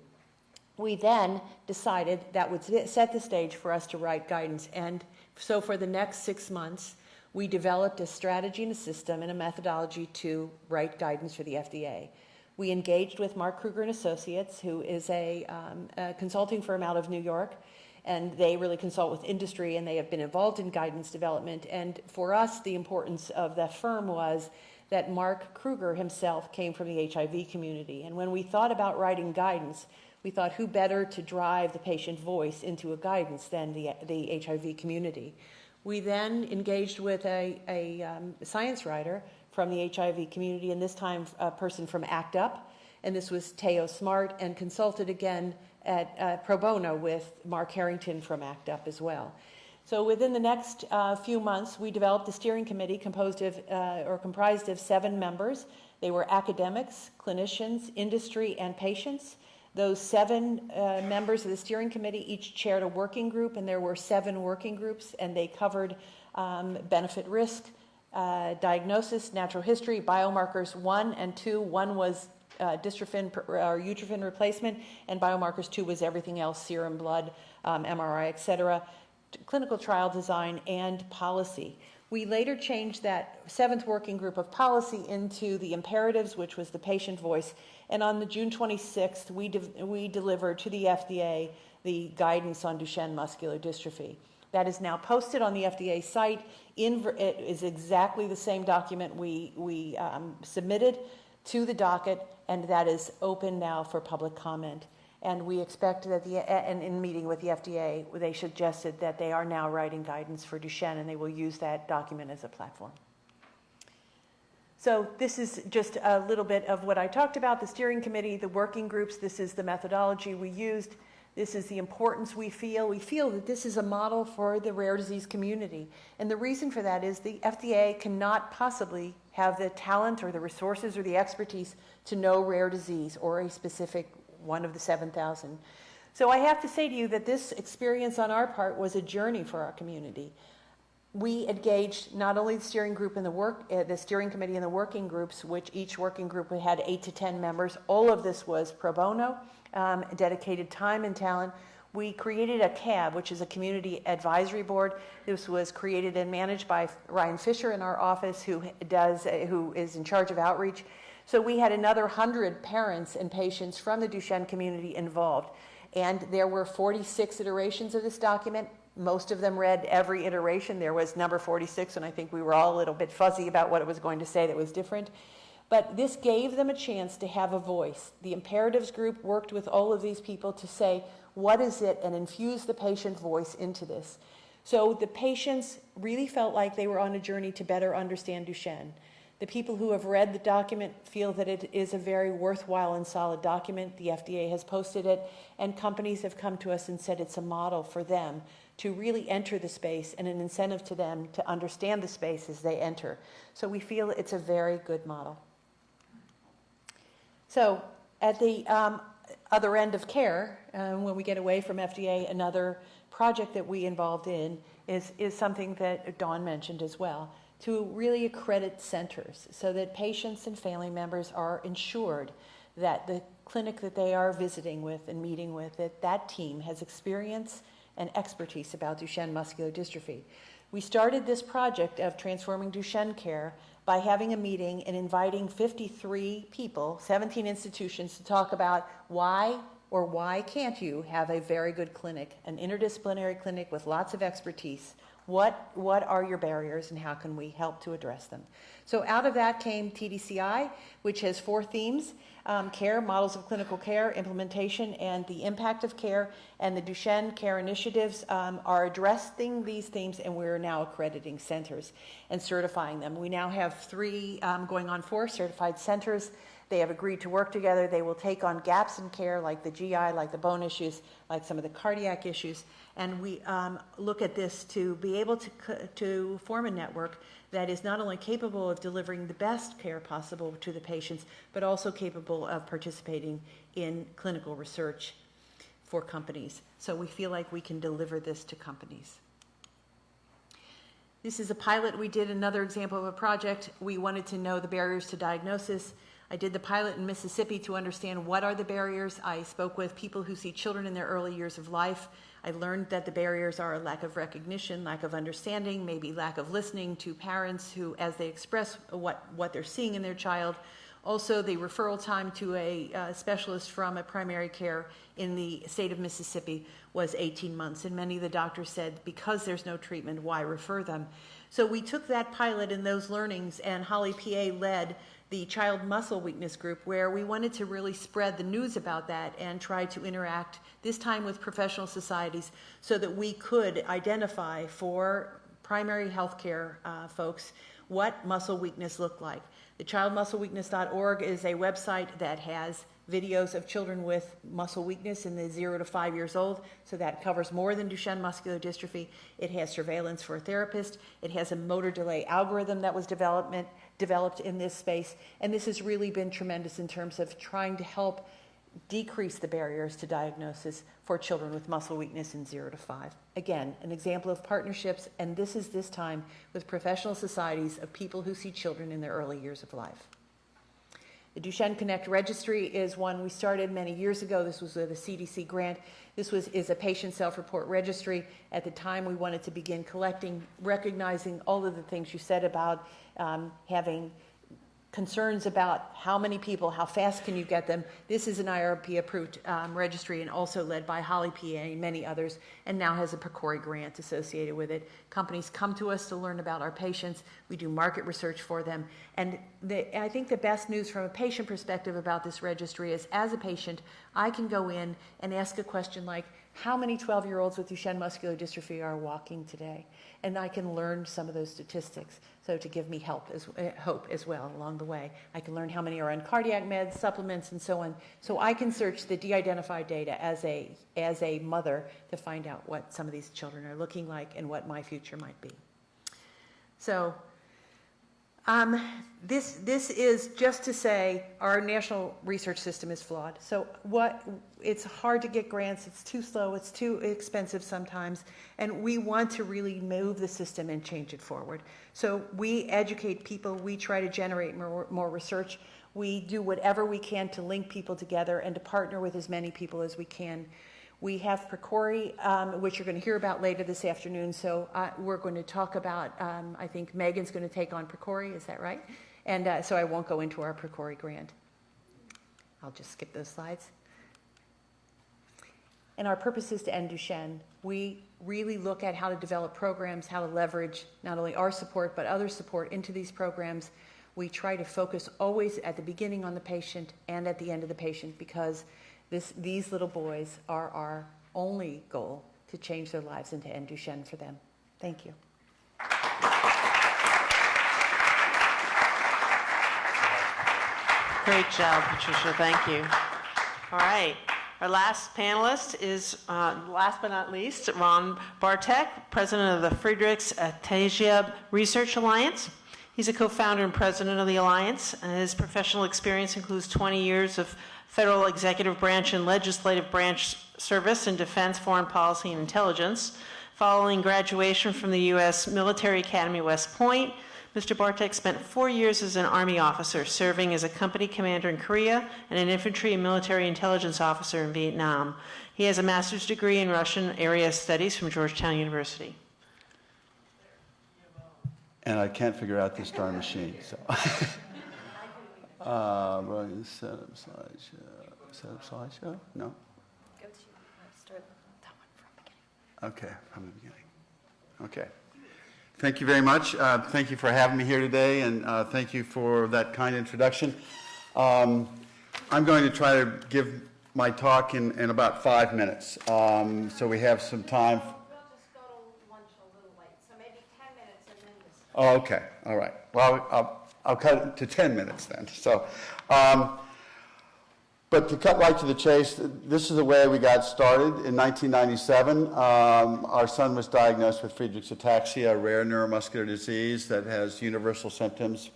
S18: We then decided that would set the stage for us to write guidance. And so for the next 6 months, we developed a strategy and a system and a methodology to write guidance for the FDA. We engaged with Mark Kruger and Associates, who is a consulting firm out of New York, and they really consult with industry, and they have been involved in guidance development. And for us, the importance of that firm was that Mark Kruger himself came from the HIV community. And when we thought about writing guidance, we thought who better to drive the patient voice into a guidance than the HIV community. We then engaged with a science writer from the HIV community, and this time a person from ACT UP, and this was Teo Smart, and consulted again at pro bono with Mark Harrington from ACT UP as well. So within the next few months, we developed a steering committee comprised of 7 members. They were academics, clinicians, industry, and patients. Those 7 members of the steering committee each chaired a working group, and there were 7 working groups, and they covered benefit risk, diagnosis, natural history, biomarkers 1 and 2. 1 was dystrophin or utrophin replacement, and biomarkers 2 was everything else, serum, blood, MRI, etc., clinical trial design, and policy. We later changed that 7th working group of policy into the imperatives, which was the patient voice. And on the June 26th, we delivered to the FDA the guidance on Duchenne muscular dystrophy. That is now posted on the FDA site. It is exactly the same document we submitted to the docket, and that is open now for public comment. And we expect that and in meeting with the FDA, they suggested that they are now writing guidance for Duchenne, and they will use that document as a platform. So this is just a little bit of what I talked about, the steering committee, the working groups. This is the methodology we used. This is the importance we feel. We feel that this is a model for the rare disease community. And the reason for that is the FDA cannot possibly have the talent or the resources or the expertise to know rare disease or a specific one of the 7,000. So I have to say to you that this experience on our part was a journey for our community. We engaged not only the steering group and the steering committee and the working groups, which each working group had 8 to 10 members. All of this was pro bono, dedicated time and talent. We created a CAB, which is a community advisory board. This was created and managed by Ryan Fisher in our office, who is in charge of outreach. So we had another 100 parents and patients from the Duchenne community involved. And there were 46 iterations of this document. Most of them read every iteration. There was number 46, and I think we were all a little bit fuzzy about what it was going to say that was different. But this gave them a chance to have a voice. The imperatives group worked with all of these people to say, what is it, and infuse the patient voice into this. So the patients really felt like they were on a journey to better understand Duchenne. The people who have read the document feel that it is a very worthwhile and solid document. The FDA has posted it, and companies have come to us and said it's a model for them to really enter the space and an incentive to them to understand the space as they enter. So we feel it's a very good model. So at the other end of care, when we get away from FDA, another project that we involved in is something that Dawn mentioned as well, to really accredit centers so that patients and family members are ensured that the clinic that they are visiting with and meeting with, that team has experience and expertise about Duchenne muscular dystrophy. We started this project of transforming Duchenne care by having a meeting and inviting 53 people, 17 institutions, to talk about why or why can't you have a very good clinic, an interdisciplinary clinic with lots of expertise. What are your barriers and how can we help to address them? So out of that came TDCI, which has 4 themes: care, models of clinical care, implementation, and the impact of care. And the Duchenne Care Initiatives are addressing these themes, and we're now accrediting centers and certifying them. We now have 3, going on 4 certified centers. They have agreed to work together. They will take on gaps in care like the GI, like the bone issues, like some of the cardiac issues. And we look at this to be able to form a network that is not only capable of delivering the best care possible to the patients, but also capable of participating in clinical research for companies. So we feel like we can deliver this to companies. This is a pilot we did, another example of a project. We wanted to know the barriers to diagnosis. I did the pilot in Mississippi to understand what are the barriers. I spoke with people who see children in their early years of life. I learned that the barriers are a lack of recognition, lack of understanding, maybe lack of listening to parents who, as they express what they're seeing in their child. Also, the referral time to a specialist from a primary care in the state of Mississippi was 18 months. And many of the doctors said, because there's no treatment, why refer them? So we took that pilot and those learnings, and Holly PA led the child muscle weakness group, where we wanted to really spread the news about that and try to interact, this time with professional societies, so that we could identify for primary health care folks what muscle weakness looked like. The childmuscleweakness.org is a website that has videos of children with muscle weakness in the 0 to 5 years old, so that covers more than Duchenne muscular dystrophy. It has surveillance for a therapist. It has a motor delay algorithm that was developed in this space, and this has really been tremendous in terms of trying to help decrease the barriers to diagnosis for children with muscle weakness in 0 to 5. Again, an example of partnerships, and this time with professional societies of people who see children in their early years of life. The Duchenne Connect Registry is one we started many years ago. This was with a CDC grant. This is a patient self-report registry. At the time, we wanted to begin collecting, recognizing all of the things you said about having concerns about how many people, how fast can you get them. This is an IRB-approved registry, and also led by Holly PA and many others, and now has a PCORI grant associated with it. Companies come to us to learn about our patients. We do market research for them. And I think the best news from a patient perspective about this registry is, as a patient, I can go in and ask a question like, how many 12-year-olds with Duchenne muscular dystrophy are walking today? And I can learn some of those statistics, so to give me hope as well along the way. I can learn how many are on cardiac meds, supplements, and so on. So I can search the de-identified data as a mother to find out what some of these children are looking like and what my future might be. So This is just to say our national research system is flawed. So it's hard to get grants, it's too slow, it's too expensive sometimes, and we want to really move the system and change it forward. So we educate people, we try to generate more research, we do whatever we can to link people together and to partner with as many people as we can. We have PROCORI, which you're going to hear about later this afternoon. So we're going to talk about, I think Megan's going to take on PROCORI, is that right? And so I won't go into our PROCORI grant. I'll just skip those slides. And our purpose is to end Duchenne. We really look at how to develop programs, how to leverage not only our support, but other support into these programs. We try to focus always at the beginning on the patient and at the end of the patient, because these little boys are our only goal to change their lives and to end Duchenne for them. Thank you.
S16: Great job, Patricia. Thank you. All right. Our last panelist is, last but not least, Ron Bartek, president of the Friedreich's Ataxia Research Alliance. He's a co-founder and president of the Alliance, and his professional experience includes 20 years of federal executive branch and legislative branch service in defense, foreign policy, and intelligence. Following graduation from the U.S. Military Academy West Point, Mr. Bartek spent 4 years as an Army officer, serving as a company commander in Korea and an infantry and military intelligence officer in Vietnam. He has a master's degree in Russian area studies from Georgetown University.
S11: And I can't figure out this darn machine, so. Right, set up slideshow. Set up slideshow? No?
S17: Go to start that one from the beginning.
S11: Okay, from the beginning. Okay. Thank you very much. Thank you for having me here today, and thank you for that kind introduction. I'm going to try to give my talk in about 5 minutes, so we have some time.
S1: We'll just go to lunch a little late, so maybe 10 minutes and then just...
S11: Oh, okay. All right. Well, I'll cut it to 10 minutes then. So, but to cut right to the chase, this is the way we got started. In 1997, our son was diagnosed with Friedreich's ataxia, a rare neuromuscular disease that has universal symptoms: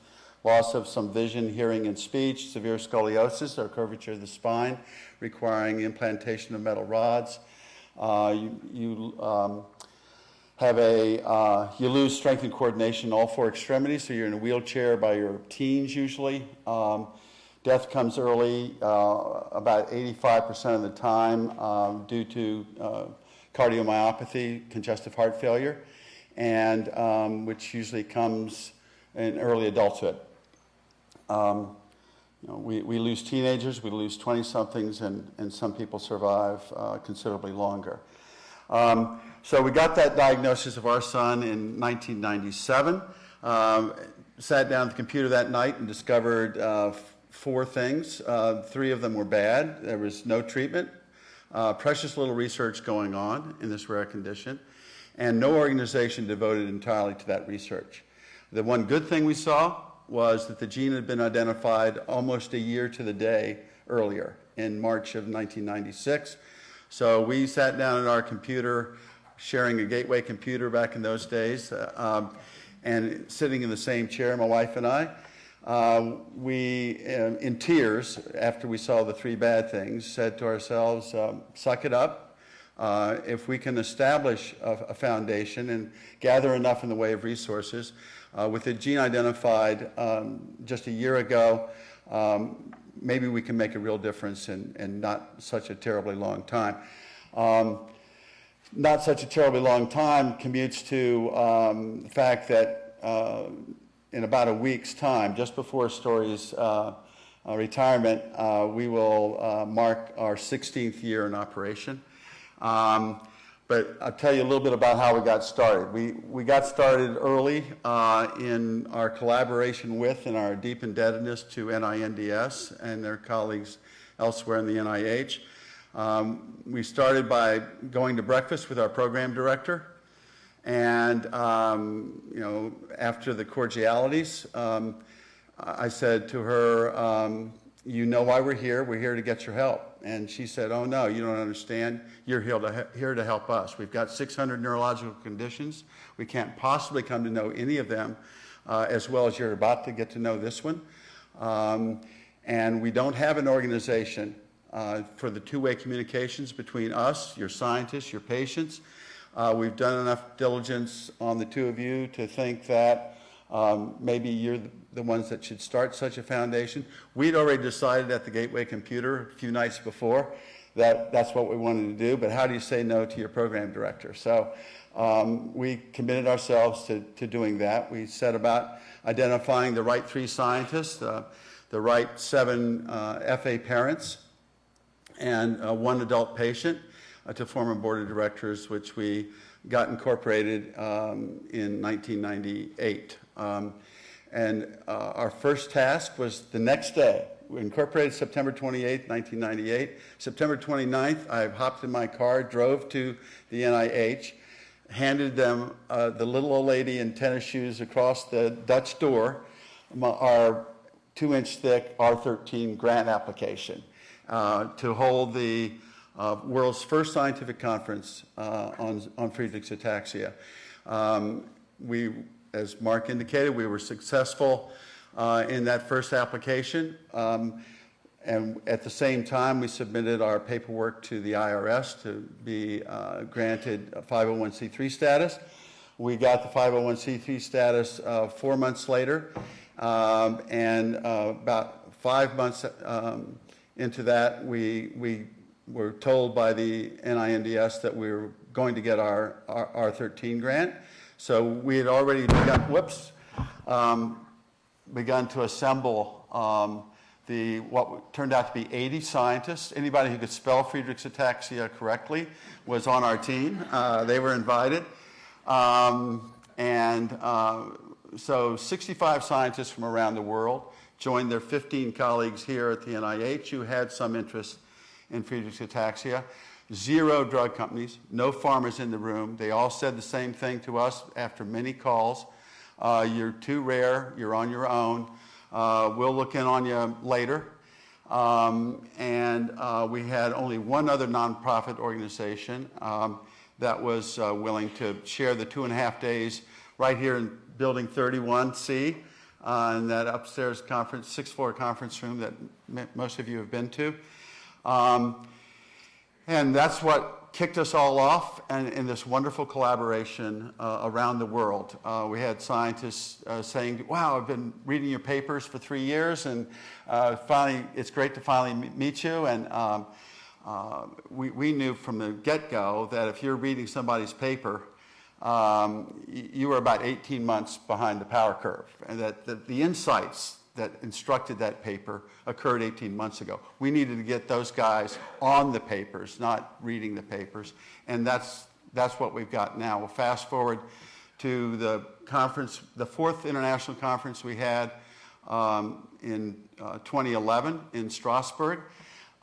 S11: loss of some vision, hearing, and speech, severe scoliosis, or curvature of the spine, requiring implantation of metal rods. You lose strength and coordination in all 4 extremities, so you're in a wheelchair by your teens usually. Death comes early, about 85% of the time, due to cardiomyopathy, congestive heart failure, and which usually comes in early adulthood. We lose teenagers, we lose 20-somethings, and some people survive considerably longer. So we got that diagnosis of our son in 1997. Sat down at the computer that night and discovered 4 things. 3 of them were bad. There was no treatment, precious little research going on in this rare condition, and no organization devoted entirely to that research. The one good thing we saw was that the gene had been identified almost a year to the day earlier, in March of 1996. So we sat down at our computer, sharing a gateway computer back in those days, and sitting in the same chair, my wife and I. We, in tears, after we saw the 3 bad things, said to ourselves, suck it up. If we can establish a foundation and gather enough in the way of resources, with the gene identified just a year ago, maybe we can make a real difference in not such a terribly long time. Not such a terribly long time commutes to the fact that in about a week's time, just before Story's retirement, we will mark our 16th year in operation. But I'll tell you a little bit about how we got started. We got started early in our collaboration with and our deep indebtedness to NINDS and their colleagues elsewhere in the NIH. We started by going to breakfast with our program director. And, after the cordialities, I said to her, you know why we're here to get your help. And she said, oh no, you don't understand, you're here to help us. We've got 600 neurological conditions. We can't possibly come to know any of them as well as you're about to get to know this one. And we don't have an organization for the two-way communications between us, your scientists, your patients. We've done enough diligence on the two of you to think that maybe you're the ones that should start such a foundation. We'd already decided at the Gateway Computer a few nights before that that's what we wanted to do, but how do you say no to your program director? So we committed ourselves to doing that. We set about identifying the right 3 scientists, the right 7 FA parents, and 1 adult patient to form a board of directors, which we got incorporated in 1998. And our first task was the next day. We incorporated September 28, 1998. September 29th, I hopped in my car, drove to the NIH, handed them the little old lady in tennis shoes across the Dutch door, our 2-inch thick R13 grant application to hold the world's first scientific conference on Friedreich's ataxia. As Mark indicated, we were successful in that first application. And at the same time, we submitted our paperwork to the IRS to be granted a 501c3 status. We got the 501c3 status 4 months later. And about 5 months into that, we were told by the NINDS that we were going to get our R13 grant. So we had already begun to assemble what turned out to be 80 scientists. Anybody who could spell Friedreich's ataxia correctly was on our team. They were invited. So 65 scientists from around the world joined their 15 colleagues here at the NIH who had some interest in Friedreich's ataxia. 0 drug companies, no pharmas in the room. They all said the same thing to us after many calls. You're too rare, you're on your own. We'll look in on you later. We had only one other nonprofit organization that was willing to share the 2.5 days right here in Building 31C in that upstairs conference, 6th floor conference room that most of you have been to. And that's what kicked us all off in this wonderful collaboration around the world. We had scientists saying, wow, I've been reading your papers for 3 years, and finally, it's great to finally meet you. And we knew from the get-go that if you're reading somebody's paper, you were about 18 months behind the power curve, and that the insights that instructed that paper occurred 18 months ago. We needed to get those guys on the papers, not reading the papers, and that's what we've got now. We'll fast forward to the conference, the 4th international conference we had in 2011 in Strasbourg.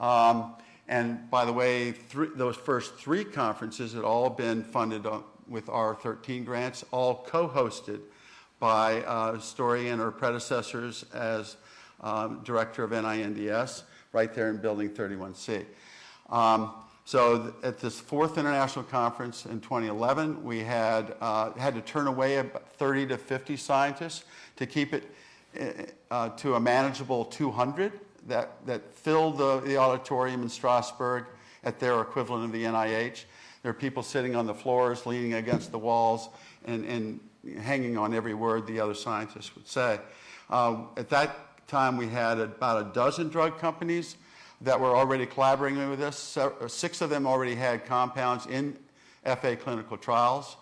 S11: And by the way, those first 3 conferences had all been funded with our 13 grants, all co-hosted by Story and her predecessors as director of NINDS, right there in Building 31C. So at this 4th International Conference in 2011, we had to turn away about 30 to 50 scientists to keep it to a manageable 200 that filled the auditorium in Strasbourg at their equivalent of the NIH. There are people sitting on the floors, leaning against the walls, and hanging on every word the other scientists would say. At that time, we had about a dozen drug companies that were already collaborating with us. 6 of them already had compounds in FA clinical trials.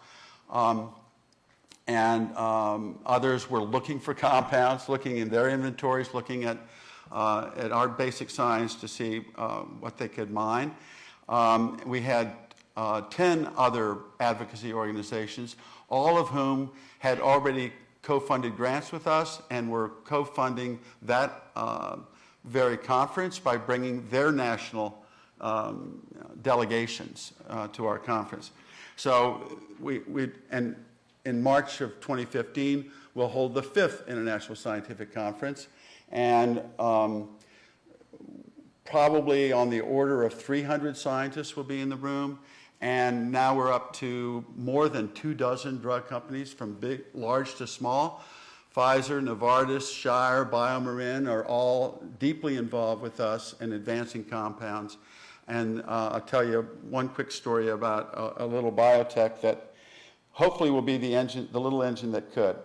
S11: Others were looking for compounds, looking in their inventories, looking at our basic science to see what they could mine. We had 10 other advocacy organizations, all of whom had already co-funded grants with us and were co-funding that very conference by bringing their national delegations to our conference. So and in March of 2015, we'll hold the 5th International Scientific Conference, and probably on the order of 300 scientists will be in the room. And now we're up to more than 24 drug companies, from large to small, Pfizer, Novartis, Shire, BioMarin are all deeply involved with us in advancing compounds. And I'll tell you one quick story about a little biotech that hopefully will be the little engine that could.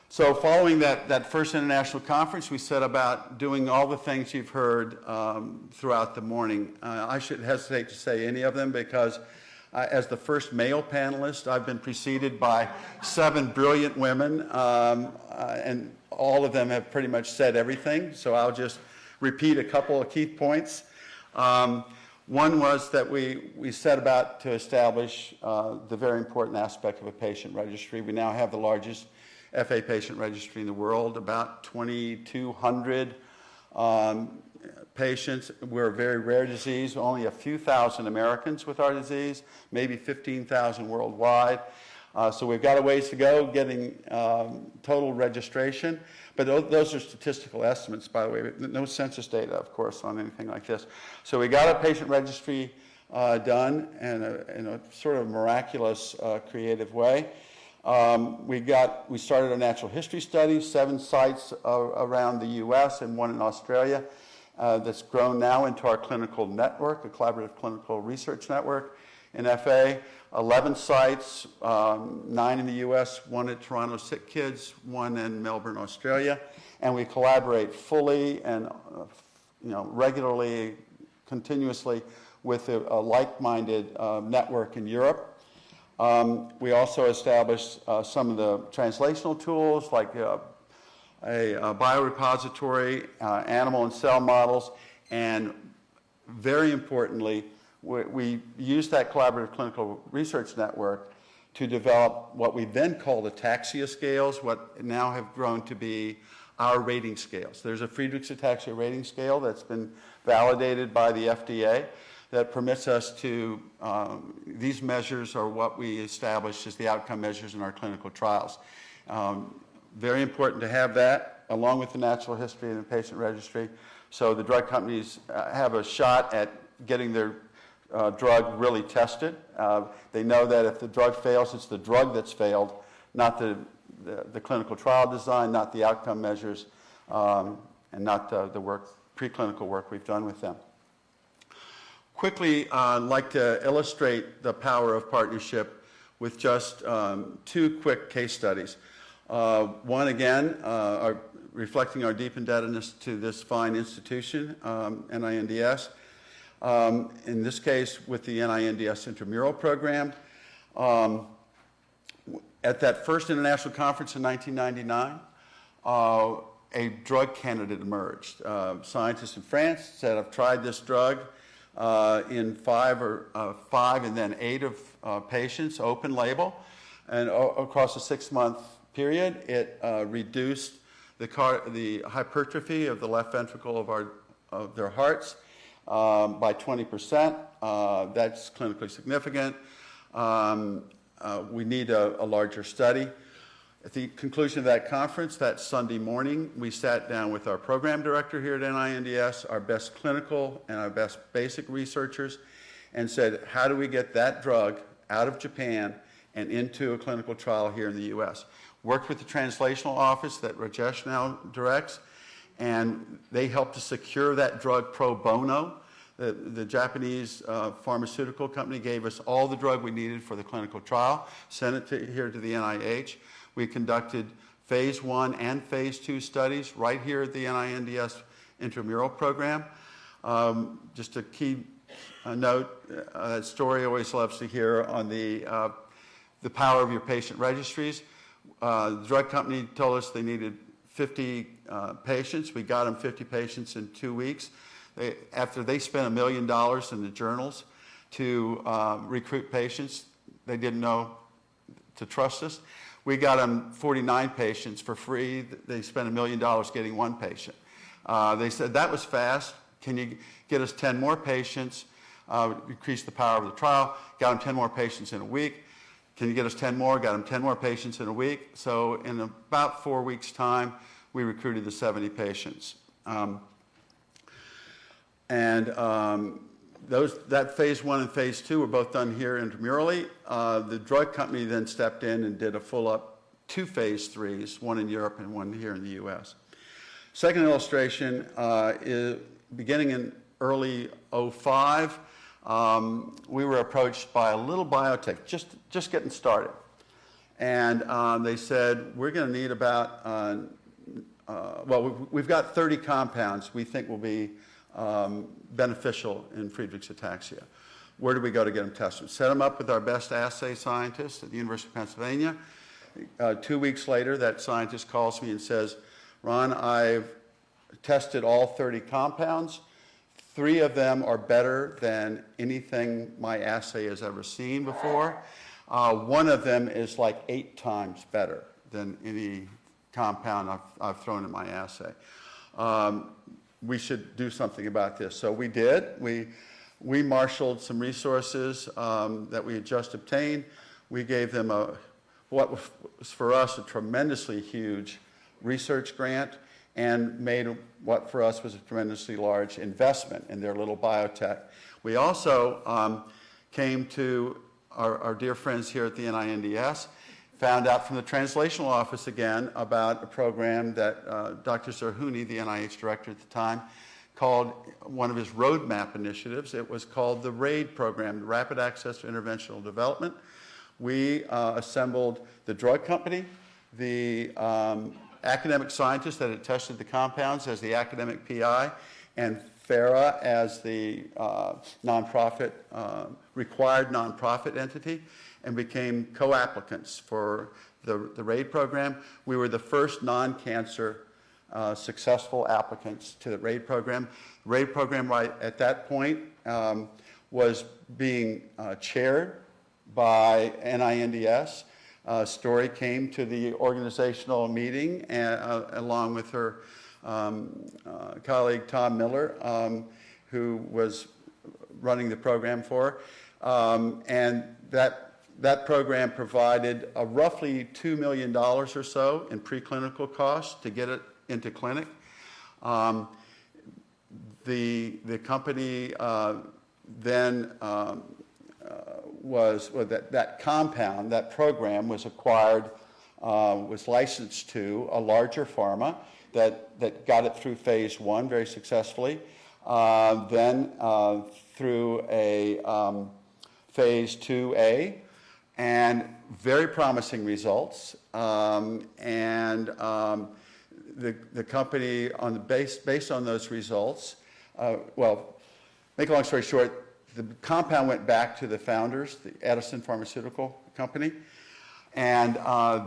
S11: So following that first international conference, we set about doing all the things you've heard throughout the morning. I should hesitate to say any of them because as the first male panelist, I've been preceded by 7 brilliant women, and all of them have pretty much said everything, so I'll just repeat a couple of key points. One was that we set about to establish the very important aspect of a patient registry. We now have the largest FA patient registry in the world, about 2,200 patients. We're a very rare disease, only a few thousand Americans with our disease, maybe 15,000 worldwide. So we've got a ways to go getting total registration. But those are statistical estimates, by the way. No census data, of course, on anything like this. So we got a patient registry done in a sort of miraculous, creative way. We started a natural history study, 7 sites around the U.S. and 1 in Australia. That's grown now into our clinical network, a collaborative clinical research network in FA. 11 sites, 9 in the U.S., 1 at Toronto Sick Kids, 1 in Melbourne, Australia, and we collaborate fully and regularly, continuously with a like-minded network in Europe. We also established some of the translational tools like a biorepository, animal and cell models, and very importantly, we used that collaborative clinical research network to develop what we then called ataxia scales, what now have grown to be our rating scales. There's a Friedreich's ataxia rating scale that's been validated by the FDA that permits us to, these measures are what we established as the outcome measures in our clinical trials. Very important to have that, along with the natural history and the patient registry, so the drug companies have a shot at getting their drug really tested. They know that if the drug fails, it's the drug that's failed, not the clinical trial design, not the outcome measures, and not the preclinical work we've done with them. Quickly, I'd like to illustrate the power of partnership with just 2 quick case studies. One, again, reflecting our deep indebtedness to this fine institution, NINDS. In this case, with the NINDS intramural program. At that first international conference in 1999, a drug candidate emerged. Scientists in France said, I've tried this drug in 5 and then 8 of patients, open label, and across a 6-month period, it reduced the hypertrophy of the left ventricle of their hearts by 20%. That's clinically significant. We need a larger study. At the conclusion of that conference, that Sunday morning, we sat down with our program director here at NINDS, our best clinical and our best basic researchers, and said, how do we get that drug out of Japan and into a clinical trial here in the U.S.? Worked with the translational office that Rajesh now directs, and they helped to secure that drug pro bono. The Japanese pharmaceutical company gave us all the drug we needed for the clinical trial, sent it here to the NIH. We conducted phase 1 and phase 2 studies right here at the NINDS intramural program. Just a key note, that story always loves to hear on the power of your patient registries. The drug company told us they needed 50 patients. We got them 50 patients in 2 weeks. After they spent $1 million in the journals to recruit patients, they didn't know to trust us. We got them 49 patients for free. They spent $1 million getting 1 patient. They said, that was fast. Can you get us 10 more patients? Increase the power of the trial. Got them 10 more patients in a week. Can you get us 10 more? Got them 10 more patients in a week. So in about 4 weeks' time, we recruited the 70 patients. That phase 1 and phase 2 were both done here intramurally. The drug company then stepped in and did a full-up 2 phase 3s, one in Europe and one here in the U.S. Second illustration is beginning in early '05. We were approached by a little biotech, just getting started. And they said, we're going to need about, we've got 30 compounds we think will be beneficial in Friedreich's ataxia. Where do we go to get them tested? Set them up with our best assay scientist at the University of Pennsylvania. 2 weeks later, that scientist calls me and says, Ron, I've tested all 30 compounds. 3 of them are better than anything my assay has ever seen before. One of them is like 8 times better than any compound I've thrown in my assay. We should do something about this. So we did. We marshaled some resources that we had just obtained. We gave them what was for us a tremendously huge research grant and made what for us was a tremendously large investment in their little biotech. We also came to our dear friends here at the NINDS, found out from the translational office again about a program that Dr. Zerhouni, the NIH director at the time, called one of his roadmap initiatives. It was called the RAID program, Rapid Access to Interventional Development. We assembled the drug company, the academic scientists that had tested the compounds as the academic PI, and FARA as the required nonprofit entity, and became co-applicants for the RAID program. We were the first non-cancer successful applicants to the RAID program. The RAID program right at that point was being chaired by NINDS. Story came to the organizational meeting along with her colleague Tom Miller, who was running the program for her. And that program provided roughly $2 million or so in preclinical costs to get it into clinic. The company then that compound, that program was acquired, was licensed to a larger pharma that got it through phase 1 very successfully, then through a phase 2A, and very promising results. The company, based on those results, make a long story short, the compound went back to the founders, the Edison Pharmaceutical Company, and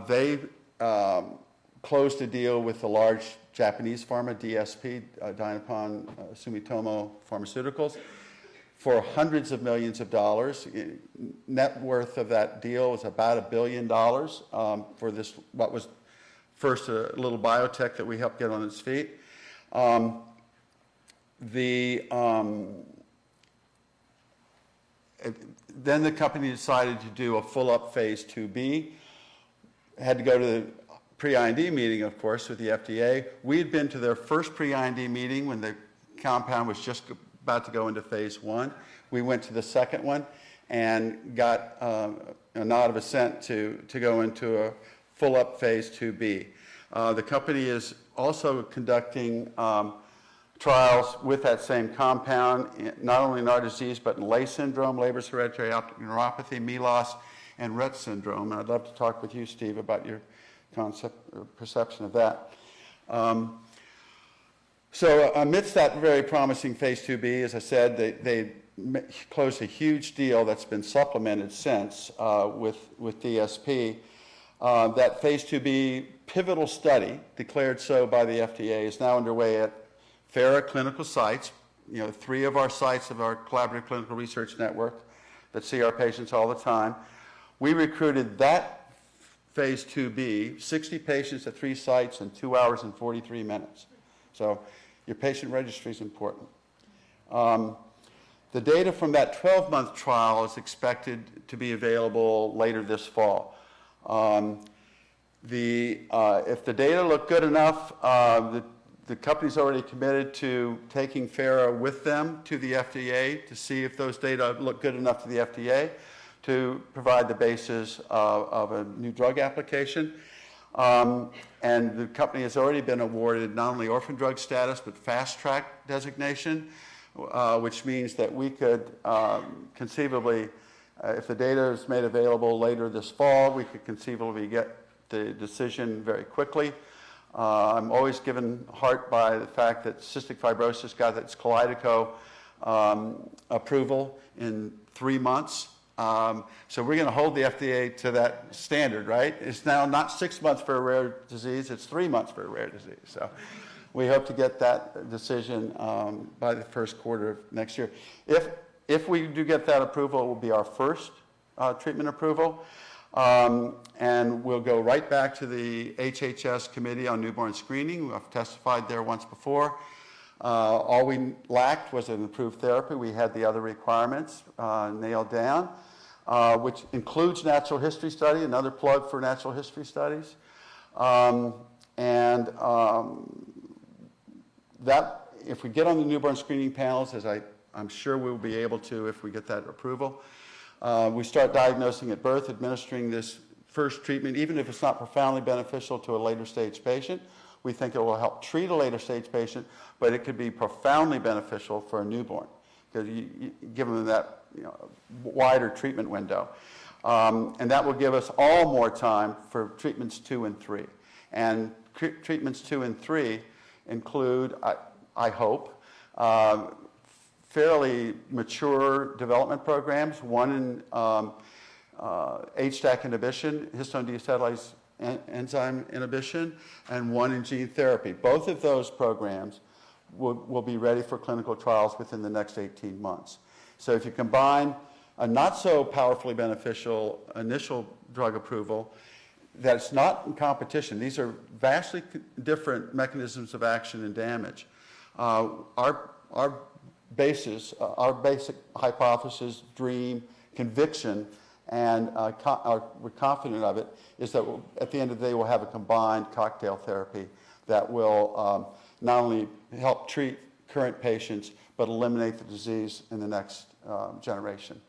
S11: they closed a deal with the large Japanese pharma, DSP, Dainippon Sumitomo Pharmaceuticals, for hundreds of millions of dollars. Net worth of that deal was about $1 billion for this, what was first a little biotech that we helped get on its feet. Then the company decided to do a full-up phase 2B. Had to go to the pre-IND meeting, of course, with the FDA. We had been to their first pre-IND meeting when the compound was just about to go into phase 1. We went to the second one and got a nod of assent to go into a full-up phase 2B. The company is also conducting trials with that same compound, not only in our disease, but in Leigh syndrome, Leber's hereditary optic neuropathy, MELAS, and Rett syndrome. And I'd love to talk with you, Steve, about your concept or perception of that. So amidst that very promising phase 2B, as I said, they closed a huge deal that's been supplemented since with DSP. That phase 2B pivotal study, declared so by the FDA, is now underway at FARA clinical sites, 3 of our sites of our collaborative clinical research network that see our patients all the time. We recruited that phase 2B, 60 patients at 3 sites in 2 hours and 43 minutes. So your patient registry is important. The data from that 12-month trial is expected to be available later this fall. If the data look good enough, the company's already committed to taking FARA with them to the FDA to see if those data look good enough to the FDA to provide the basis of a new drug application. And the company has already been awarded not only orphan drug status, but fast track designation, which means that we could conceivably, if the data is made available later this fall, we could conceivably get the decision very quickly. I'm always given heart by the fact that cystic fibrosis got its Kalydeco approval in 3 months. So we're going to hold the FDA to that standard, right? It's now not 6 months for a rare disease, it's 3 months for a rare disease. So we hope to get that decision by the first quarter of next year. If we do get that approval, it will be our first treatment approval. And we'll go right back to the HHS Committee on Newborn Screening. I've testified there once before. All we lacked was an approved therapy. We had the other requirements nailed down, which includes natural history study, another plug for natural history studies. That, if we get on the newborn screening panels, as I'm sure we'll be able to if we get that approval, we start diagnosing at birth, administering this first treatment, even if it's not profoundly beneficial to a later stage patient. We think it will help treat a later stage patient, but it could be profoundly beneficial for a newborn because you give them that wider treatment window. And that will give us all more time for treatments 2 and 3. And treatments 2 and 3 include, I hope, fairly mature development programs, one in HDAC inhibition, histone deacetylase enzyme inhibition, and one in gene therapy. Both of those programs will be ready for clinical trials within the next 18 months. So if you combine a not so powerfully beneficial initial drug approval that's not in competition, these are vastly different mechanisms of action and damage. Our basis, our basic hypothesis, dream, conviction, and we're confident of it, is that at the end of the day we'll have a combined cocktail therapy that will not only help treat current patients, but eliminate the disease in the next generation.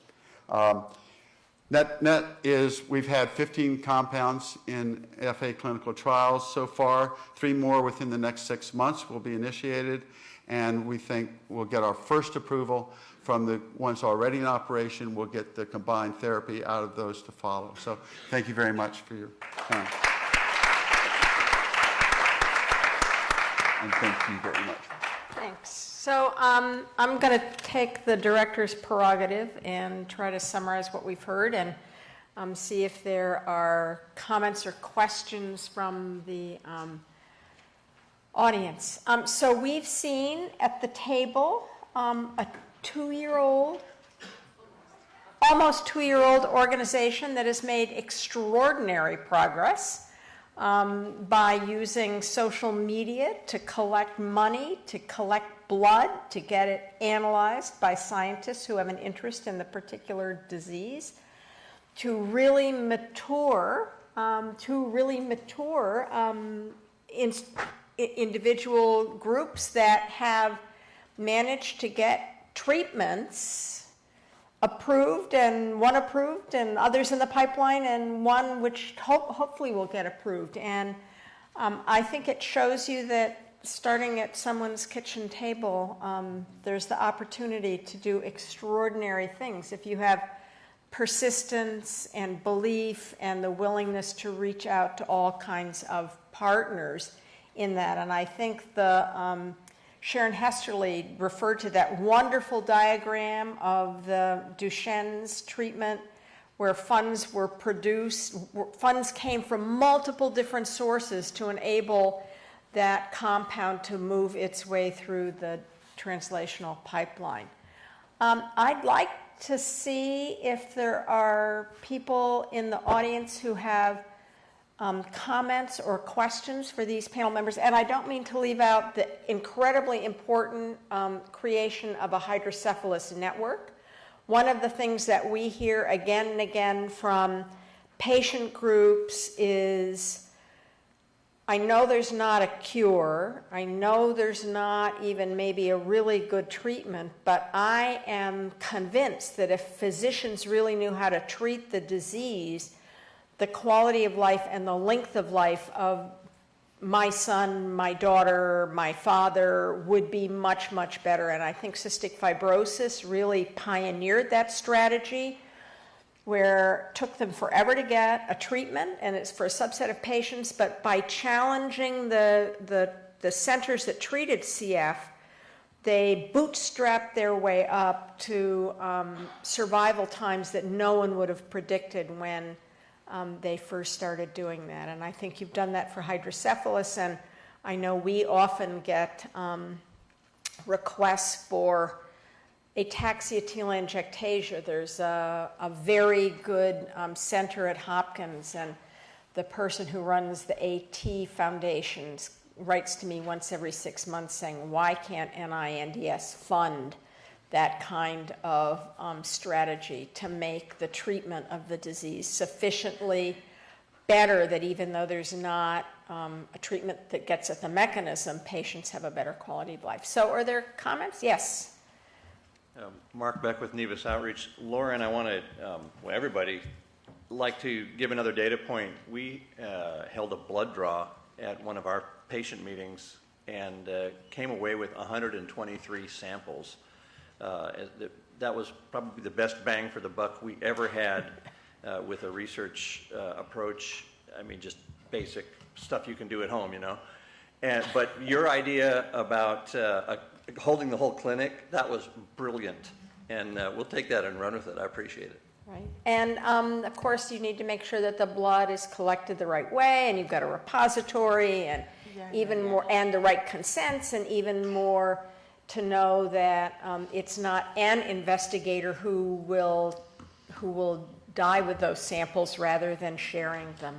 S11: Net is we've had 15 compounds in FA clinical trials so far. 3 more within the next 6 months will be initiated, and we think we'll get our first approval from the ones already in operation. We'll get the combined therapy out of those to follow. So thank you very much for your time. And thank you very much.
S1: Thanks. So I'm going to take the director's prerogative and try to summarize what we've heard and see if there are comments or questions from the audience. So we've seen at the table a 2-year-old, almost 2-year-old organization that has made extraordinary progress by using social media to collect money, to collect blood, to get it analyzed by scientists who have an interest in the particular disease, to really mature individual groups that have managed to get treatments approved, and one approved, and others in the pipeline, and one which hopefully will get approved. And I think it shows you that starting at someone's kitchen table, there's the opportunity to do extraordinary things if you have persistence and belief and the willingness to reach out to all kinds of partners in that. And I think the Sharon Hesterly referred to that wonderful diagram of the Duchenne's treatment where funds were produced, funds came from multiple different sources to enable that compound to move its way through the translational pipeline. I'd like to see if there are people in the audience who have comments or questions for these panel members. And I don't mean to leave out the incredibly important creation of a hydrocephalus network. One of the things that we hear again and again from patient groups is, I know there's not a cure, I know there's not even maybe a really good treatment, but I am convinced that if physicians really knew how to treat the disease, the quality of life and the length of life of my son, my daughter, my father would be much, much better. And I think cystic fibrosis really pioneered that strategy, where it took them forever to get a treatment, and it's for a subset of patients, but by challenging the centers that treated CF, they bootstrapped their way up to survival times that no one would have predicted when they first started doing that. And I think you've done that for hydrocephalus, and I know we often get requests for ataxia-telangiectasia. There's a very good center at Hopkins, and the person who runs the AT Foundation writes to me once every 6 months saying, why can't NINDS fund that kind of strategy to make the treatment of the disease sufficiently better that even though there's not a treatment that gets at the mechanism, patients have a better quality of life. So are there comments? Yes.
S9: Mark Beck with Nevis Outreach. Lauren, I want to, everybody, like to give another data point. We held a blood draw at one of our patient meetings and came away with 123 samples. That was probably the best bang for the buck we ever had with a research approach. I mean, just basic stuff you can do at home, you know. But your idea about holding the whole clinic, that was brilliant. And we'll take that and run with it. I appreciate it.
S1: Right. And of course, you need to make sure that the blood is collected the right way, and you've got a repository, and more, and the right consents, and even more to know that it's not an investigator who will die with those samples rather than sharing them.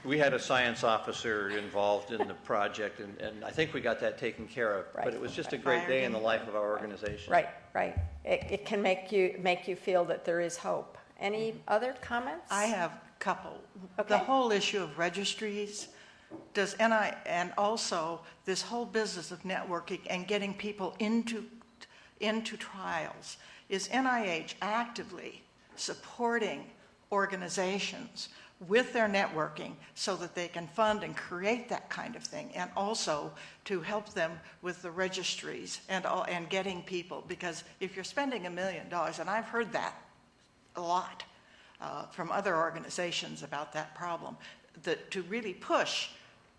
S9: We had a science officer involved in the project, and I think we got that taken care of. Right. But it was just a great day in the life of our organization.
S1: Right, right. It can make you feel that there is hope. Any other comments?
S19: I have a couple.
S1: Okay.
S19: The whole issue of registries, and also this whole business of networking and getting people into trials. Is NIH actively supporting organizations with their networking so that they can fund and create that kind of thing, and also to help them with the registries and getting people? Because if you're spending $1 million, and I've heard that a lot from other organizations about that problem, that to really push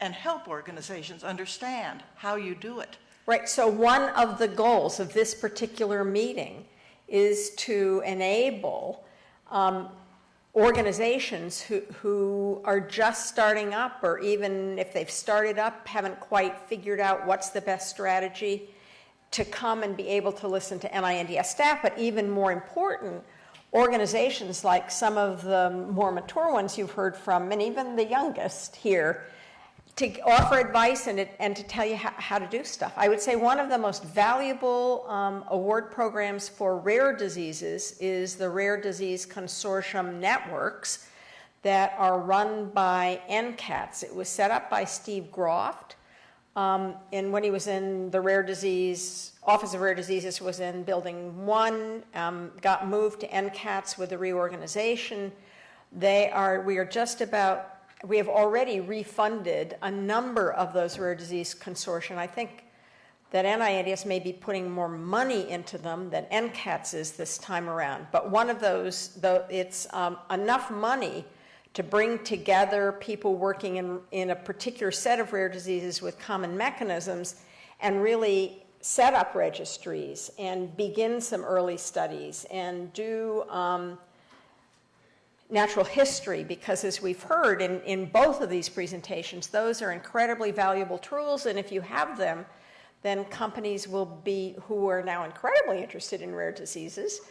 S19: and help organizations understand how you do it.
S1: Right, so one of the goals of this particular meeting is to enable organizations who are just starting up, or even if they've started up, haven't quite figured out what's the best strategy, to come and be able to listen to NINDS staff, but even more important, organizations like some of the more mature ones you've heard from, and even the youngest here, to offer advice and to tell you how to do stuff. I would say one of the most valuable award programs for rare diseases is the Rare Disease Consortium networks that are run by NCATS. It was set up by Steve Groft, and when he was in the Office of Rare Diseases was in Building 1, got moved to NCATS with the reorganization. We have already refunded a number of those rare disease consortia. I think that NINDS may be putting more money into them than NCATS is this time around. But one of those, it's enough money to bring together people working in a particular set of rare diseases with common mechanisms and really set up registries and begin some early studies and do natural history, because as we've heard in both of these presentations, those are incredibly valuable tools, and if you have them, then companies who are now incredibly interested in rare diseases,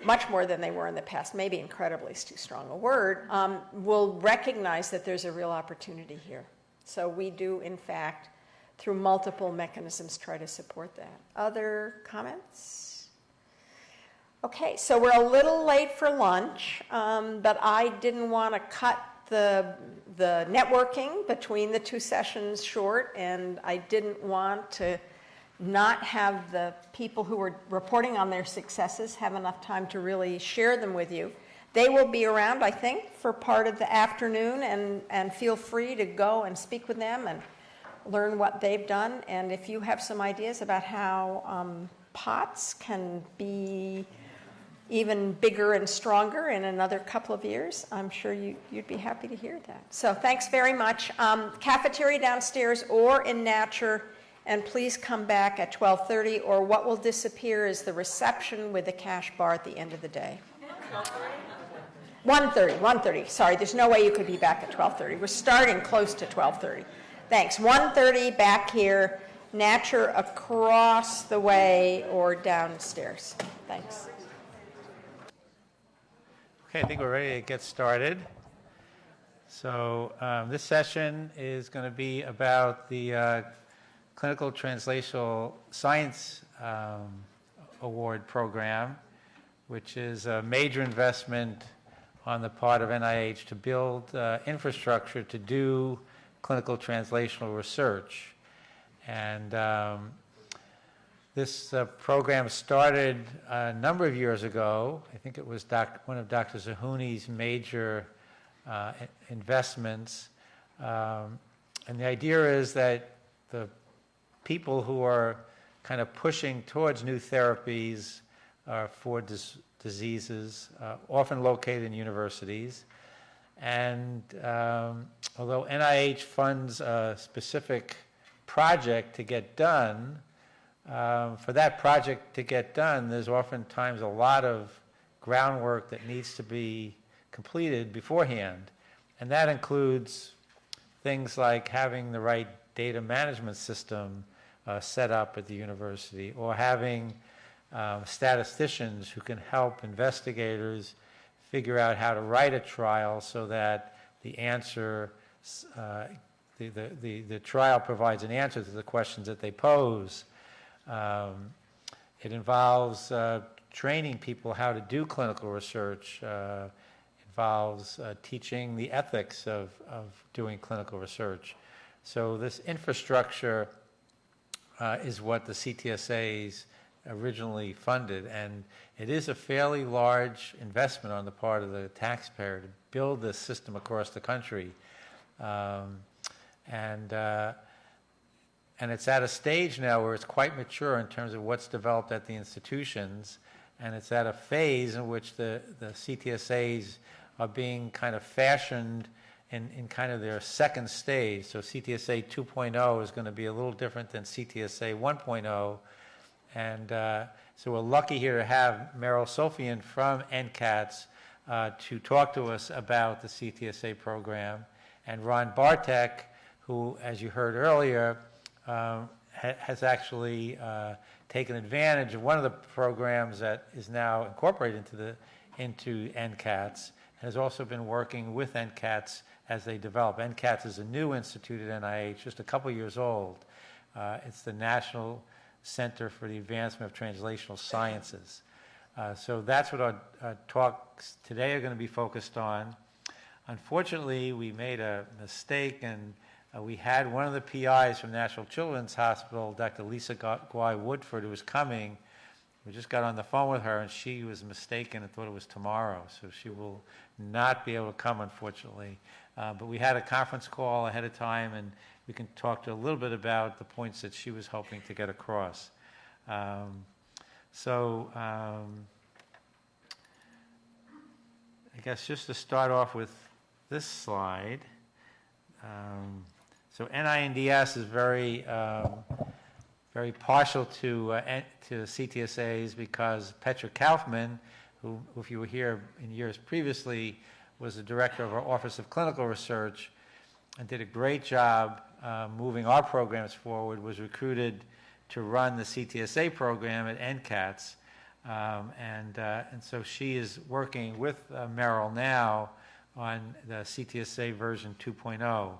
S1: much more than they were in the past, maybe incredibly is too strong a word, will recognize that there's a real opportunity here. So we do, in fact, through multiple mechanisms, try to support that. Other comments? Okay, so we're a little late for lunch, but I didn't want to cut the networking between the two sessions short, and I didn't want to not have the people who were reporting on their successes have enough time to really share them with you. They will be around, I think, for part of the afternoon, and feel free to go and speak with them and learn what they've done. And if you have some ideas about how POTS can be even bigger and stronger in another couple of years, I'm sure you'd be happy to hear that. So thanks very much. Cafeteria downstairs or in Natcher, and please come back at 12:30, or what will disappear is the reception with the cash bar at the end of the day. 1:30, sorry, there's no way you could be back at 12:30. We're starting close to 12:30. Thanks. 1:30 back here, Natcher across the way or downstairs. Thanks.
S12: Okay, I think we're ready to get started. So this session is going to be about the Clinical Translational Science Award Program, which is a major investment on the part of NIH to build infrastructure to do clinical translational research. And this program started a number of years ago. I think it was one of Dr. Zahuni's major investments. And the idea is that the people who are kind of pushing towards new therapies for diseases, often located in universities. And although NIH funds a specific project to get done, for that project to get done, there's oftentimes a lot of groundwork that needs to be completed beforehand. And that includes things like having the right data management system set up at the university, or having statisticians who can help investigators figure out how to write a trial so that the answer, the trial provides an answer to the questions that they pose. It involves training people how to do clinical research. Involves teaching the ethics of doing clinical research. So this infrastructure is what the CTSAs originally funded, and it is a fairly large investment on the part of the taxpayer to build this system across the country. And it's at a stage now where it's quite mature in terms of what's developed at the institutions, and it's at a phase in which the CTSAs are being kind of fashioned in kind of their second stage. So CTSA 2.0 is going to be a little different than CTSA 1.0. And so we're lucky here to have Meryl Sofian from NCATS to talk to us about the CTSA program, and Ron Bartek, who, as you heard earlier, has actually taken advantage of one of the programs that is now incorporated into NCATS, and has also been working with NCATS as they develop. NCATS is a new institute at NIH, just a couple years old. It's the National Center for the Advancement of Translational Sciences. So that's what our talks today are going to be focused on. Unfortunately, we made a mistake, and we had one of the PIs from National Children's Hospital, Dr. Lisa Guy-Woodford, who was coming. We just got on the phone with her, and she was mistaken and thought it was tomorrow, so she will not be able to come, unfortunately. But we had a conference call ahead of time, and we can talk to a little bit about the points that she was hoping to get across. I guess just to start off with this slide. So NINDS is very partial to CTSAs because Petra Kaufman, who, if you were here in years previously, was the director of our Office of Clinical Research and did a great job moving our programs forward, was recruited to run the CTSA program at NCATS. And so she is working with Meryl now on the CTSA version 2.0.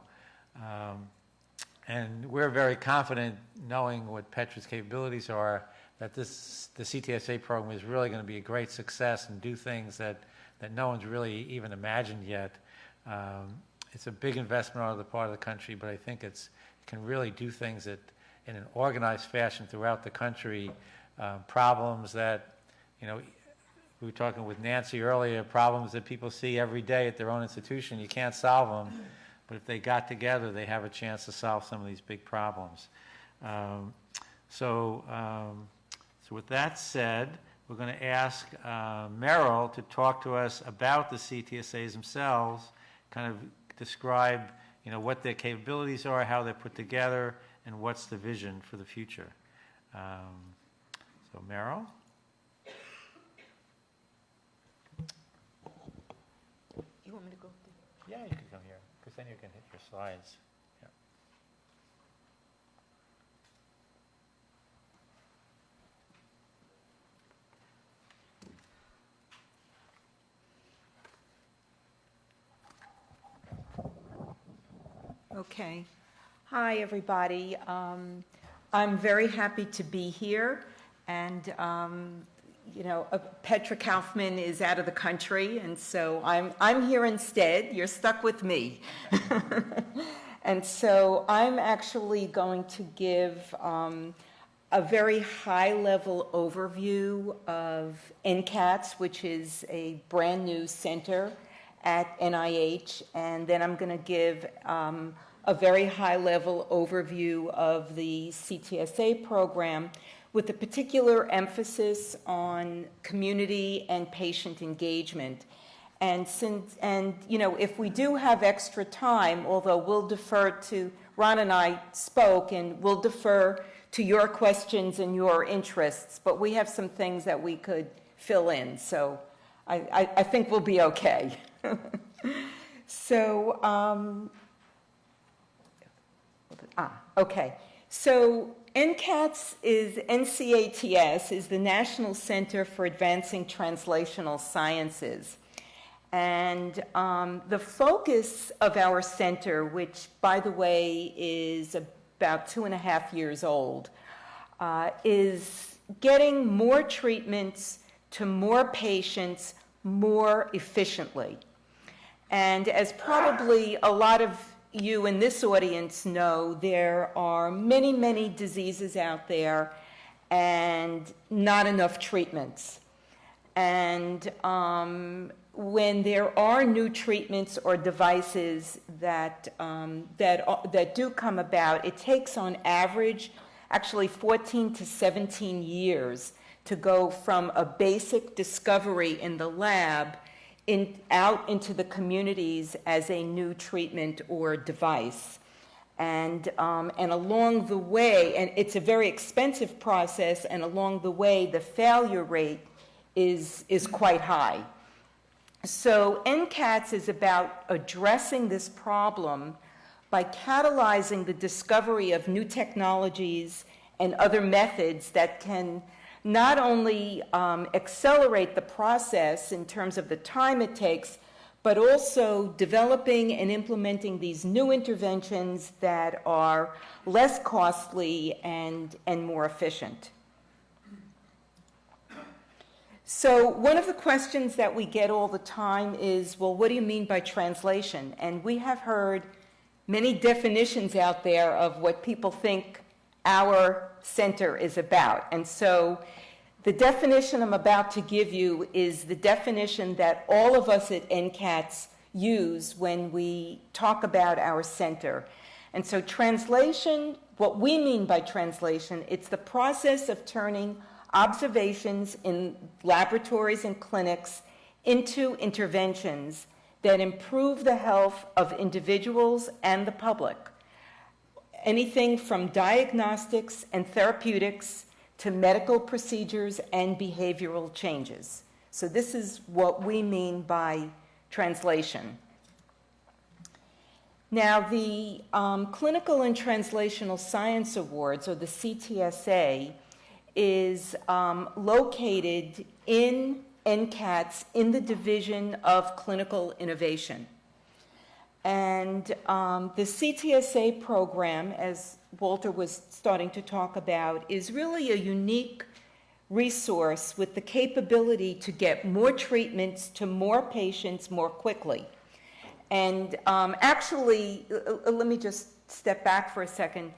S12: And we're very confident, knowing what Petra's capabilities are, that the CTSA program is really going to be a great success and do things that no one's really even imagined yet. It's a big investment on the part of the country, but I think it can really do things that, in an organized fashion throughout the country, problems that, we were talking with Nancy earlier, problems that people see every day at their own institution. You can't solve them, but if they got together, they have a chance to solve some of these big problems. So with that said, we're going to ask Meryl to talk to us about the CTSAs themselves, kind of describe, what their capabilities are, how they're put together, and what's the vision for the future. So Meryl?
S17: You want me to go?
S12: Yeah, you can come here, because then you can hit your slides.
S20: Okay. Hi, everybody. I'm very happy to be here. And, Petra Kaufman is out of the country, and so I'm here instead. You're stuck with me. And so I'm actually going to give a very high-level overview of NCATS, which is a brand new center at NIH, and then I'm going to give a very high-level overview of the CTSA program with a particular emphasis on community and patient engagement. And if we do have extra time, although we'll defer to, Ron and I spoke, and we'll defer to your questions and your interests, but we have some things that we could fill in, so I think we'll be okay. Okay. So NCATS is the National Center for Advancing Translational Sciences. And the focus of our center, which, by the way, is about 2.5 years old, is getting more treatments to more patients more efficiently. And as probably a lot of you in this audience know, there are many, many diseases out there and not enough treatments. And when there are new treatments or devices that do come about, it takes on average actually 14 to 17 years to go from a basic discovery in the lab out into the communities as a new treatment or device. And along the way, and it's a very expensive process, and along the way, the failure rate is quite high. So NCATS is about addressing this problem by catalyzing the discovery of new technologies and other methods that can not only accelerate the process in terms of the time it takes, but also developing and implementing these new interventions that are less costly and more efficient. So one of the questions that we get all the time is, well, what do you mean by translation? And we have heard many definitions out there of what people think our center is about. And so the definition I'm about to give you is the definition that all of us at NCATS use when we talk about our center. And so translation, what we mean by translation, it's the process of turning observations in laboratories and clinics into interventions that improve the health of individuals and the public. Anything from diagnostics and therapeutics to medical procedures and behavioral changes. So this is what we mean by translation. Now, the Clinical and Translational Science Awards, or the CTSA, is located in NCATS in the Division of Clinical Innovation. And the CTSA program, as Walter was starting to talk about, is really a unique resource with the capability to get more treatments to more patients more quickly. And actually, let me just step back for a second.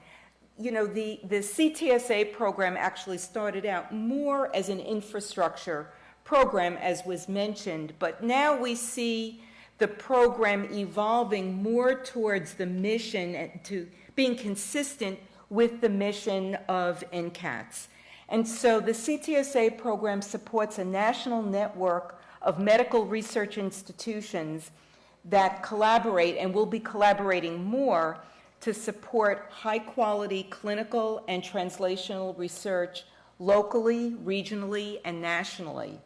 S20: You know, the CTSA program actually started out more as an infrastructure program, as was mentioned, but now we see the program evolving more towards the mission and to being consistent with the mission of NCATS. And so the CTSA program supports a national network of medical research institutions that collaborate and will be collaborating more to support high-quality clinical and translational research locally, regionally, and nationally.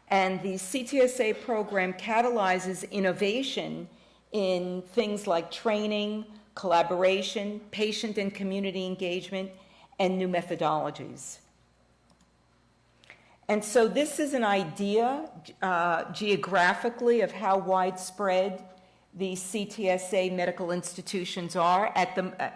S20: And the CTSA program catalyzes innovation in things like training, collaboration, patient and community engagement, and new methodologies. And so this is an idea geographically of how widespread the CTSA medical institutions are.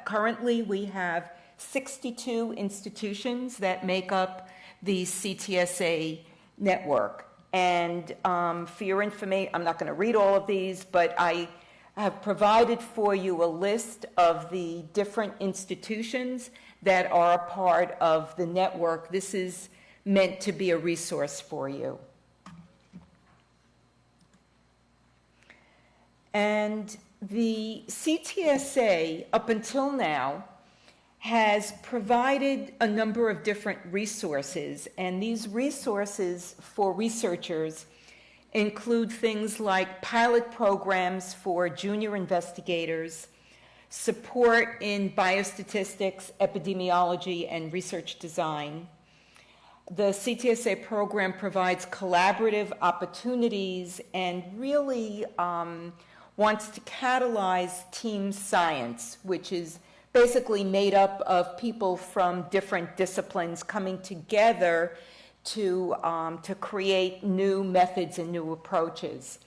S20: Currently, we have 62 institutions that make up the CTSA network. And for your information, I'm not going to read all of these, but I have provided for you a list of the different institutions that are a part of the network. This is meant to be a resource for you. And the CTSA, up until now, has provided a number of different resources, and these resources for researchers include things like pilot programs for junior investigators, support in biostatistics, epidemiology, and research design. The CTSA program provides collaborative opportunities and really wants to catalyze team science, which is basically made up of people from different disciplines coming together to create new methods and new approaches.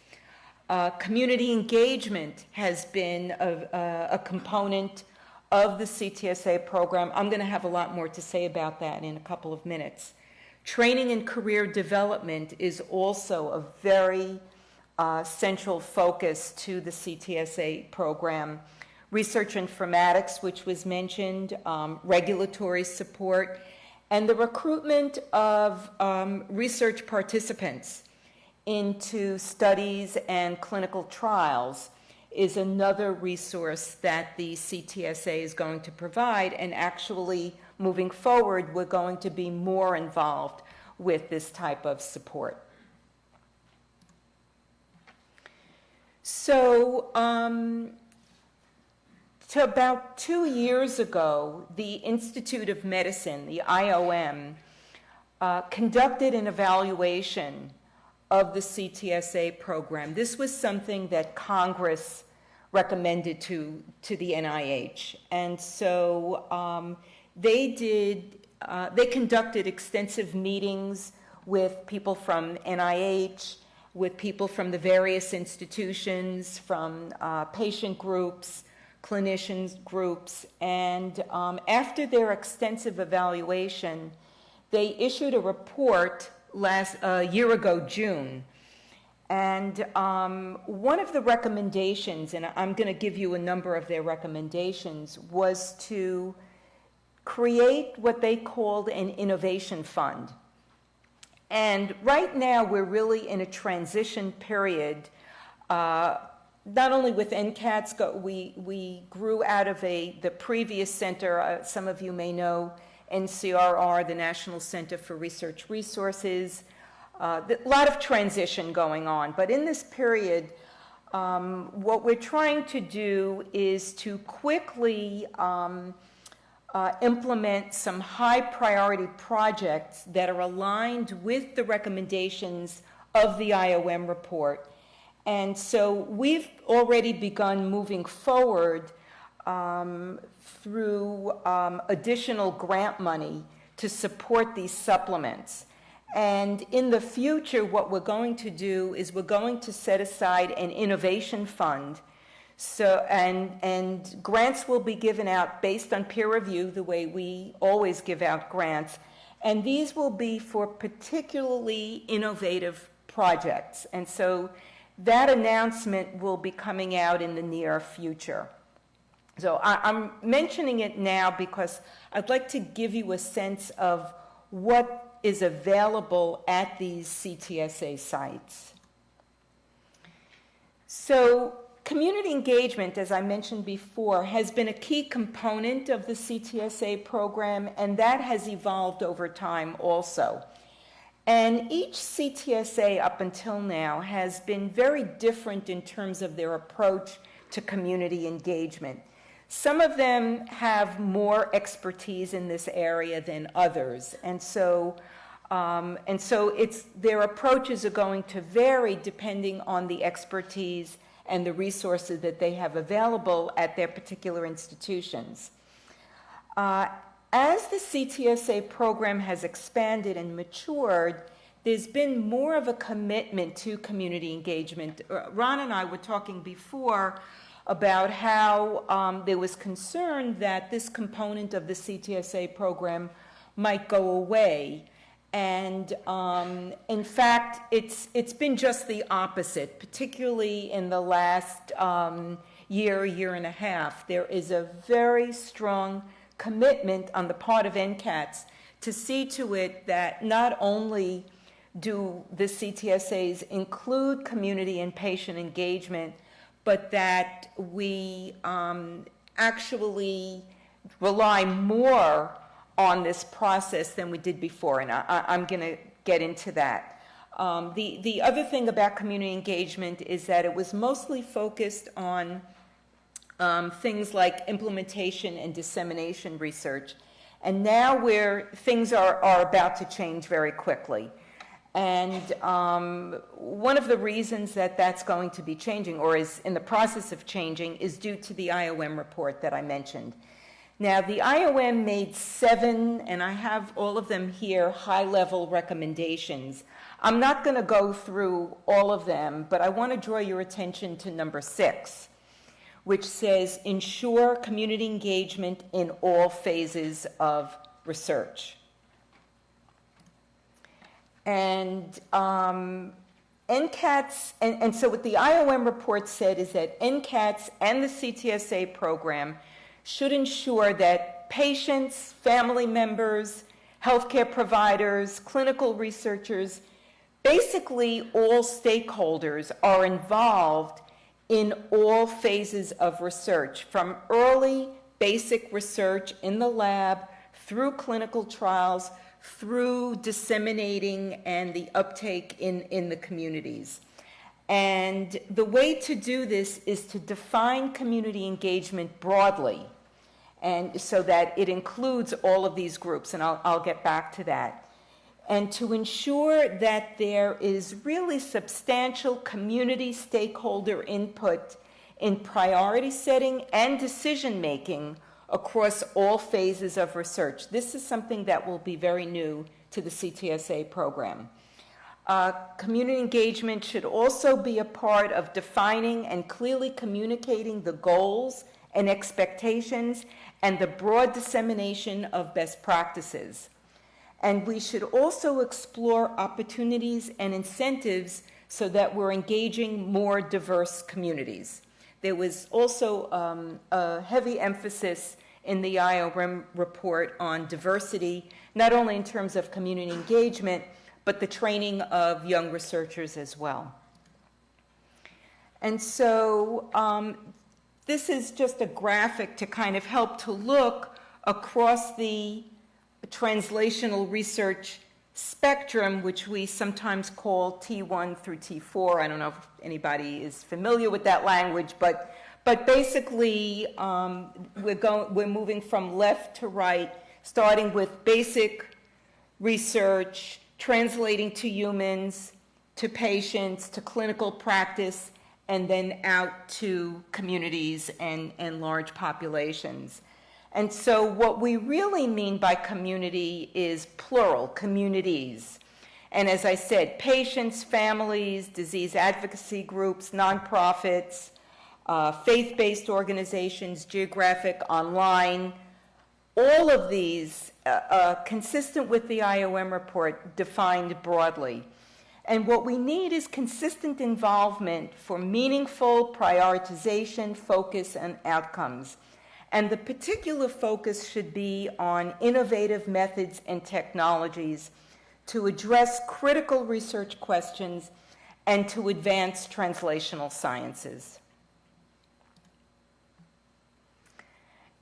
S20: Community engagement has been a component of the CTSA program. I'm going to have a lot more to say about that in a couple of minutes. Training and career development is also a very central focus to the CTSA program. Research informatics, which was mentioned, regulatory support, and the recruitment of research participants into studies and clinical trials is another resource that the CTSA is going to provide, and actually moving forward we're going to be more involved with this type of support. So about 2 years ago, the Institute of Medicine, the IOM, conducted an evaluation of the CTSA program. This was something that Congress recommended to the NIH. And so they conducted extensive meetings with people from NIH, with people from the various institutions, from patient groups, clinicians groups, and after their extensive evaluation, they issued a report a year ago, June. And one of the recommendations, and I'm going to give you a number of their recommendations, was to create what they called an innovation fund. And right now we're really in a transition period. Not only with NCATS, we grew out of the previous center. Some of you may know NCRR, the National Center for Research Resources. A lot of transition going on. But in this period, what we're trying to do is to quickly implement some high priority projects that are aligned with the recommendations of the IOM report. And so we've already begun moving forward through additional grant money to support these supplements. And in the future, what we're going to do is we're going to set aside an innovation fund. So, and grants will be given out based on peer review, the way we always give out grants. And these will be for particularly innovative projects. And so that announcement will be coming out in the near future. So I'm mentioning it now because I'd like to give you a sense of what is available at these CTSA sites. So community engagement, as I mentioned before, has been a key component of the CTSA program, and that has evolved over time also. And each CTSA up until now has been very different in terms of their approach to community engagement. Some of them have more expertise in this area than others, and so their approaches are going to vary depending on the expertise and the resources that they have available at their particular institutions. As the CTSA program has expanded and matured, there's been more of a commitment to community engagement. Ron and I were talking before about how there was concern that this component of the CTSA program might go away. And in fact, it's been just the opposite, particularly in the last year and a half. There is a very strong commitment on the part of NCATS to see to it that not only do the CTSAs include community and patient engagement, but that we actually rely more on this process than we did before, and I'm going to get into that. The other thing about community engagement is that it was mostly focused on things like implementation and dissemination research, and now where things are about to change very quickly. And one of the reasons that that's going to be changing, or is in the process of changing, is due to the IOM report that I mentioned. Now, the IOM made 7, and I have all of them here, high-level recommendations. I'm not going to go through all of them, but I want to draw your attention to number 6, which says, ensure community engagement in all phases of research. And NCATS, and so what the IOM report said is that NCATS and the CTSA program should ensure that patients, family members, healthcare providers, clinical researchers, basically all stakeholders are involved in all phases of research, from early basic research in the lab through clinical trials, through disseminating and the uptake in the communities. And the way to do this is to define community engagement broadly, and so that it includes all of these groups, and I'll get back to that. And to ensure that there is really substantial community stakeholder input in priority setting and decision making across all phases of research. This is something that will be very new to the CTSA program. Community engagement should also be a part of defining and clearly communicating the goals and expectations and the broad dissemination of best practices. And we should also explore opportunities and incentives so that we're engaging more diverse communities. There was also a heavy emphasis in the IOM report on diversity, not only in terms of community engagement, but the training of young researchers as well. And so this is just a graphic to kind of help to look across the translational research spectrum, which we sometimes call T1 through T4. I don't know if anybody is familiar with that language, but basically we're moving from left to right, starting with basic research, translating to humans, to patients, to clinical practice, and then out to communities and large populations. And so what we really mean by community is plural, communities. And as I said, patients, families, disease advocacy groups, nonprofits, faith-based organizations, geographic, online, all of these consistent with the IOM report, defined broadly. And what we need is consistent involvement for meaningful prioritization, focus, and outcomes. And the particular focus should be on innovative methods and technologies to address critical research questions, and to advance translational sciences.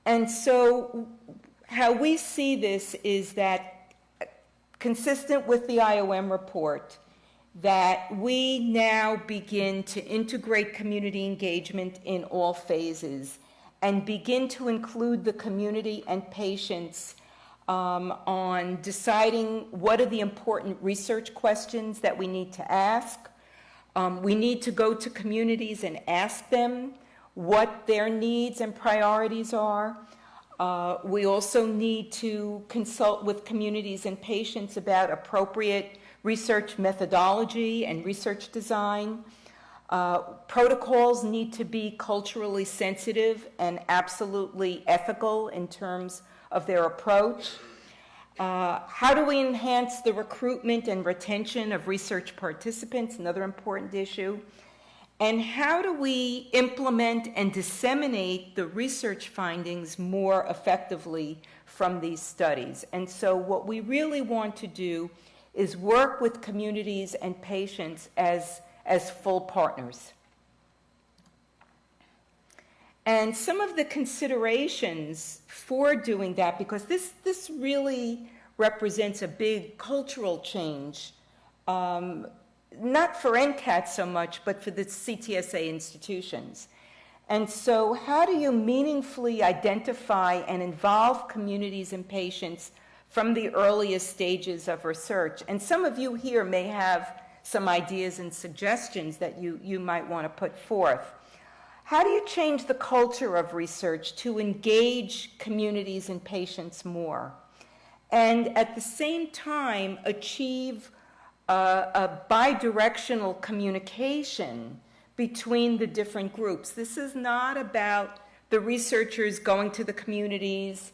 S20: And so how we see this is that, consistent with the IOM report, that we now begin to integrate community engagement in all phases and begin to include the community and patients on deciding what are the important research questions that we need to ask. We need to go to communities and ask them what their needs and priorities are. We also need to consult with communities and patients about appropriate research methodology and research design. Protocols need to be culturally sensitive and absolutely ethical in terms of their approach. How do we enhance the recruitment and retention of research participants? Another important issue. And how do we implement and disseminate the research findings more effectively from these studies? And so what we really want to do is work with communities and patients as full partners. And some of the considerations for doing that, because this really represents a big cultural change, not for NCAT so much, but for the CTSA institutions. And so how do you meaningfully identify and involve communities and patients from the earliest stages of research? And some of you here may have some ideas and suggestions that you might want to put forth. How do you change the culture of research to engage communities and patients more? And at the same time, achieve a bidirectional communication between the different groups. This is not about the researchers going to the communities,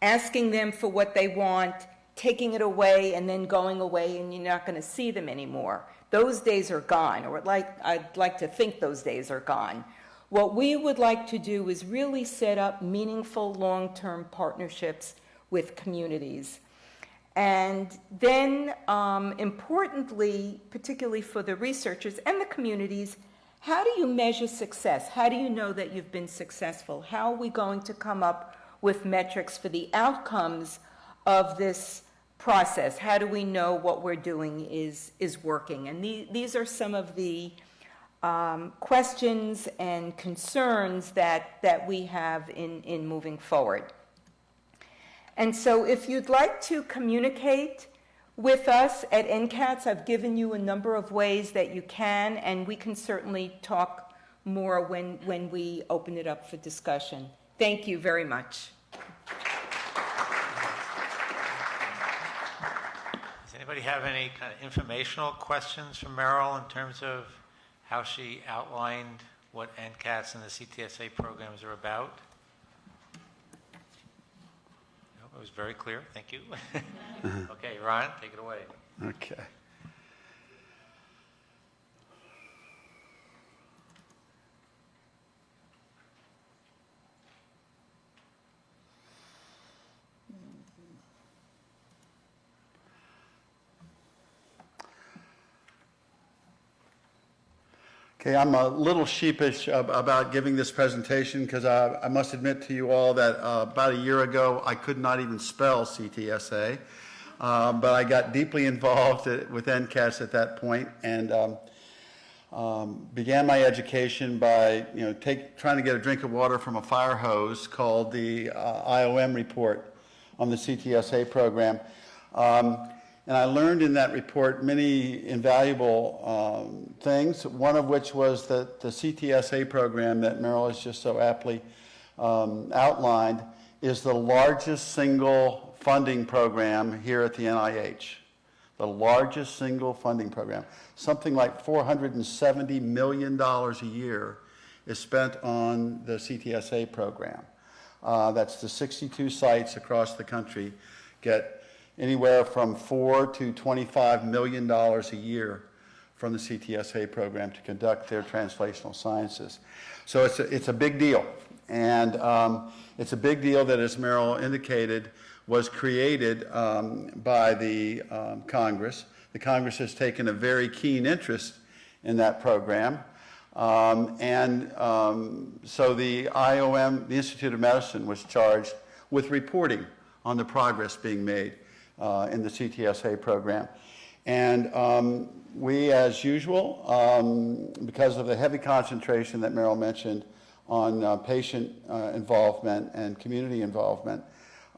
S20: asking them for what they want, taking it away, and then going away, and you're not going to see them anymore. Those days are gone, or I'd like to think those days are gone. What we would like to do is really set up meaningful long-term partnerships with communities. And then, importantly, particularly for the researchers and the communities, how do you measure success? How do you know that you've been successful? How are we going to come up with metrics for the outcomes of this process? How do we know what we're doing is working? And these are some of the questions and concerns that we have in moving forward. And so if you'd like to communicate with us at NCATS, I've given you a number of ways that you can, and we can certainly talk more when we open it up for discussion. Thank you very much.
S21: Does anybody have any kind of informational questions for Meryl in terms of how she outlined what NCATS and the CTSA programs are about? No, it was very clear. Thank you. Okay, Ron, take it away.
S11: Okay. Okay, I'm a little sheepish about giving this presentation because I must admit to you all that about a year ago I could not even spell CTSA, but I got deeply involved with NCATS at that point and began my education by trying to get a drink of water from a fire hose called the IOM report on the CTSA program. And I learned in that report many invaluable things, one of which was that the CTSA program that Meryl has just so aptly outlined is the largest single funding program here at the NIH. The largest single funding program. Something like $470 million a year is spent on the CTSA program. That's the 62 sites across the country get anywhere from $4 to $25 million a year from the CTSA program to conduct their translational sciences. So it's a big deal. And it's a big deal that, as Meryl indicated, was created by the Congress. The Congress has taken a very keen interest in that program. So the IOM, the Institute of Medicine, was charged with reporting on the progress being made in the CTSA program. And we, as usual, because of the heavy concentration that Meryl mentioned on patient involvement and community involvement,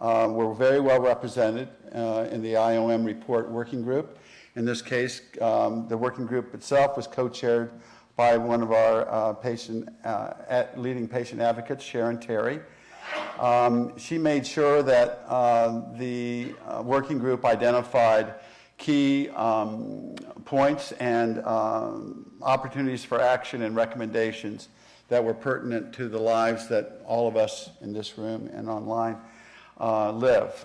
S11: we're very well represented in the IOM report working group. In this case, the working group itself was co-chaired by one of our leading patient advocates, Sharon Terry. She made sure that the working group identified key points and opportunities for action and recommendations that were pertinent to the lives that all of us in this room and online live.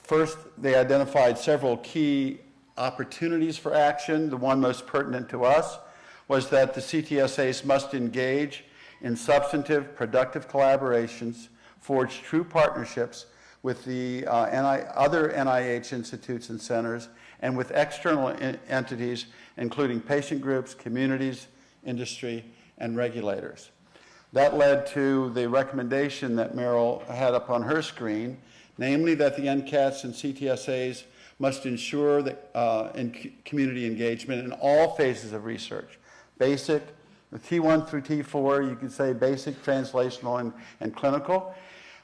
S11: First, they identified several key opportunities for action. The one most pertinent to us was that the CTSAs must engage in substantive, productive collaborations, forge true partnerships with the other NIH institutes and centers, and with external entities, including patient groups, communities, industry, and regulators. That led to the recommendation that Meryl had up on her screen, namely that the NCATs and CTSAs must ensure that community engagement in all phases of research, basic, T1 through T4, you could say basic, translational, and clinical,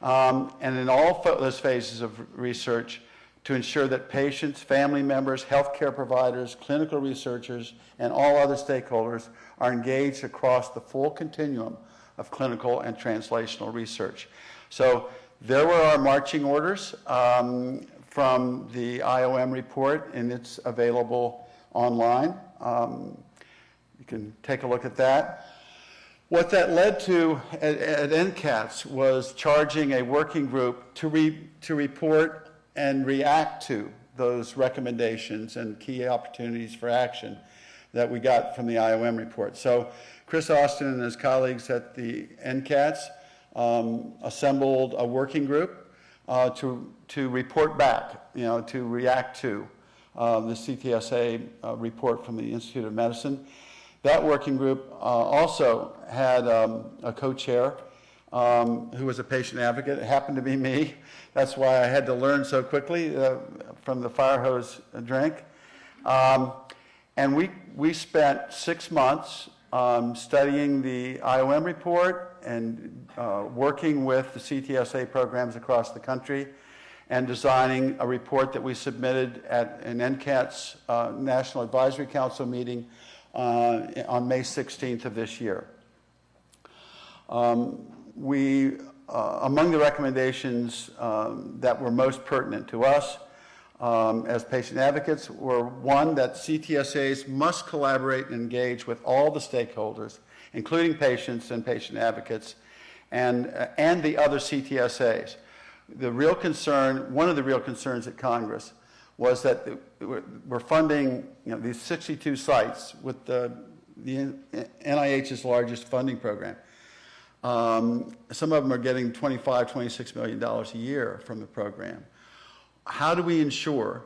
S11: and in all those phases of research to ensure that patients, family members, healthcare providers, clinical researchers, and all other stakeholders are engaged across the full continuum of clinical and translational research. So there were our marching orders from the IOM report, and it's available online. You can take a look at that. What that led to at NCATS was charging a working group to report and react to those recommendations and key opportunities for action that we got from the IOM report. So Chris Austin and his colleagues at the NCATS assembled a working group to report back, to react to the CTSA report from the Institute of Medicine. That working group also had a co-chair who was a patient advocate. It happened to be me. That's why I had to learn so quickly from the fire hose drink. And we spent 6 months studying the IOM report and working with the CTSA programs across the country and designing a report that we submitted at an NCATS National Advisory Council meeting on May 16th of this year. Among the recommendations that were most pertinent to us as patient advocates were, one, that CTSAs must collaborate and engage with all the stakeholders, including patients and patient advocates, and the other CTSAs. One of the real concerns at Congress was that we're funding these 62 sites with the NIH's largest funding program. Some of them are getting $25, $26 million a year from the program. How do we ensure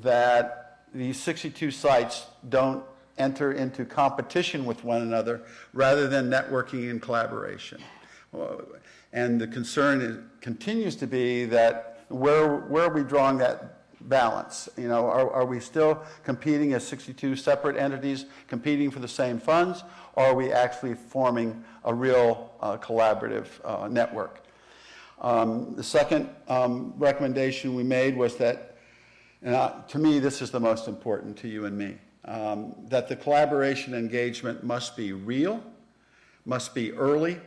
S11: that these 62 sites don't enter into competition with one another rather than networking and collaboration? And the concern continues to be that where are we drawing that balance? Are we still competing as 62 separate entities competing for the same funds, or are we actually forming a real collaborative network? The second recommendation we made was that, to me, this is the most important to you and me, that the collaboration engagement must be real, must be early,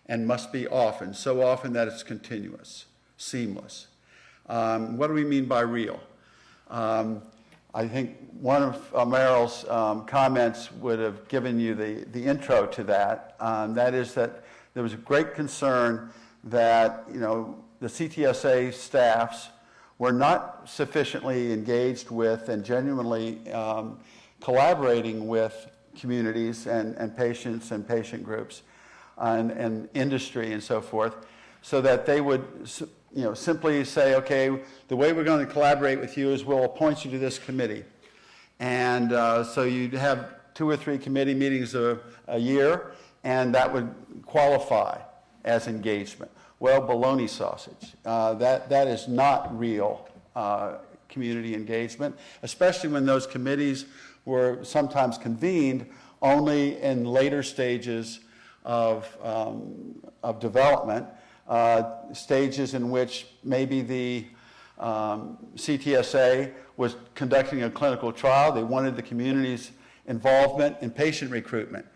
S11: and must be often, so often that it's continuous, seamless. What do we mean by real? I think one of Meryl's comments would have given you the intro to that. That is that there was a great concern that the CTSA staffs were not sufficiently engaged with and genuinely collaborating with communities and patients and patient groups and industry and so forth, so that they would simply say, okay, the way we're going to collaborate with you is we'll appoint you to this committee. And so you'd have 2 or 3 committee meetings a year, and that would qualify as engagement. Well, bologna sausage. That is not real community engagement, especially when those committees were sometimes convened only in later stages of development, stages in which maybe the CTSA was conducting a clinical trial. They wanted the community's involvement in patient recruitment.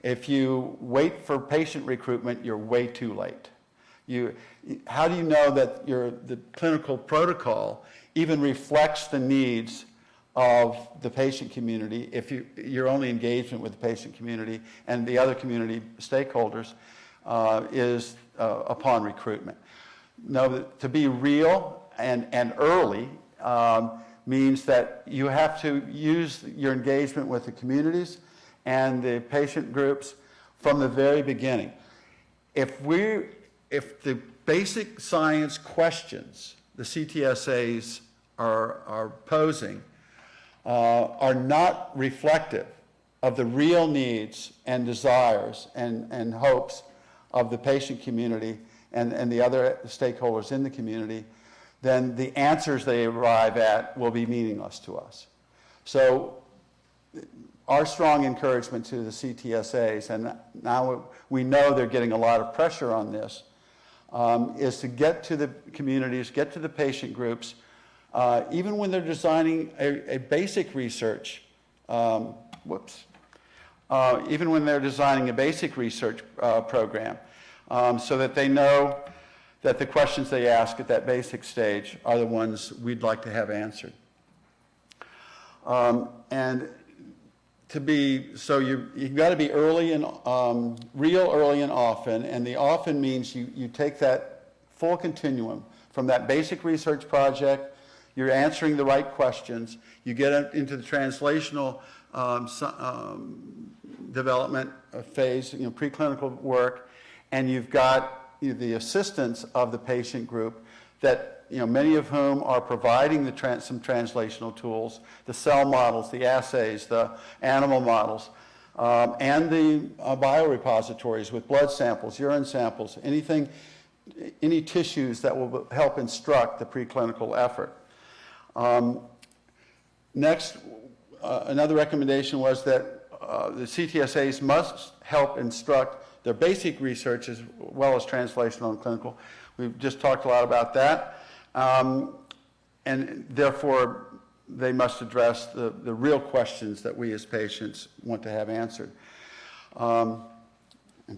S11: If you wait for patient recruitment, you're way too late. How do you know that the clinical protocol even reflects the needs of the patient community if your only engagement with the patient community and the other community stakeholders is upon recruitment? No, to be real and early means that you have to use your engagement with the communities and the patient groups from the very beginning. If the basic science questions the CTSAs are posing are not reflective of the real needs and desires and hopes of the patient community and the other stakeholders in the community, then the answers they arrive at will be meaningless to us. So our strong encouragement to the CTSAs, and now we know they're getting a lot of pressure on this, is to get to the communities, get to the patient groups, even when they're designing a basic research, even when they're designing a basic research program, so that they know that the questions they ask at that basic stage are the ones we'd like to have answered. And so you've got to be early and real early and often, and the often means you take that full continuum from that basic research project, you're answering the right questions, you get into the translational development phase, preclinical work, and you've got the assistance of the patient group that, many of whom are providing some translational tools, the cell models, the assays, the animal models, and the biorepositories with blood samples, urine samples, any tissues that will help instruct the preclinical effort. Next, another recommendation was that the CTSAs must help instruct their basic research as well as translational and clinical. We've just talked a lot about that. And therefore, they must address the real questions that we as patients want to have answered. And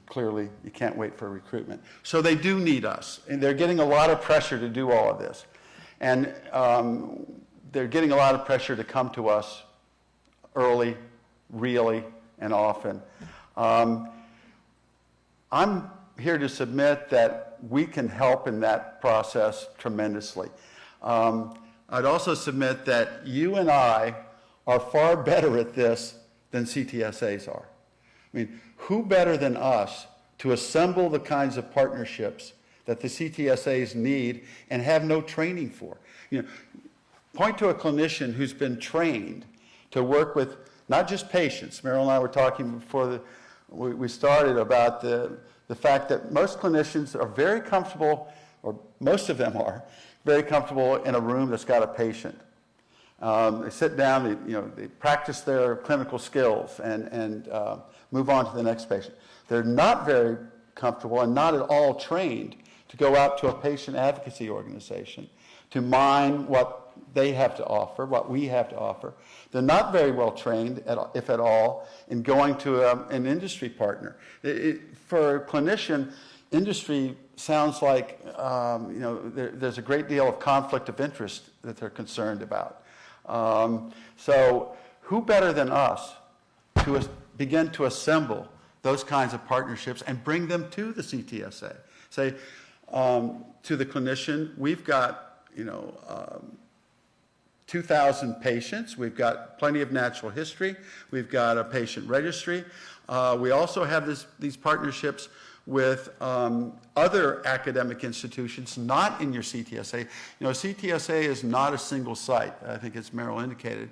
S11: clearly, you can't wait for recruitment. So they do need us. And they're getting a lot of pressure to do all of this. And they're getting a lot of pressure to come to us early, really, and often. I'm here to submit that we can help in that process tremendously. I'd also submit that you and I are far better at this than CTSAs are. I mean, who better than us to assemble the kinds of partnerships that the CTSAs need and have no training for? Point to a clinician who's been trained to work with not just patients. Meryl and I were talking before we started about the fact that most clinicians are very comfortable, or most of them are, very comfortable in a room that's got a patient. They sit down, they practice their clinical skills and move on to the next patient. They're not very comfortable and not at all trained to go out to a patient advocacy organization to mine what they have to offer, what we have to offer. They're not very well trained, if at all, in going to an industry partner. For a clinician, industry sounds like there's a great deal of conflict of interest that they're concerned about. So who better than us to begin to assemble those kinds of partnerships and bring them to the CTSA? Say to the clinician, we've got 2,000 patients. We've got plenty of natural history. We've got a patient registry. We also have these partnerships with other academic institutions not in your CTSA. You know, CTSA is not a single site, I think as Meryl indicated.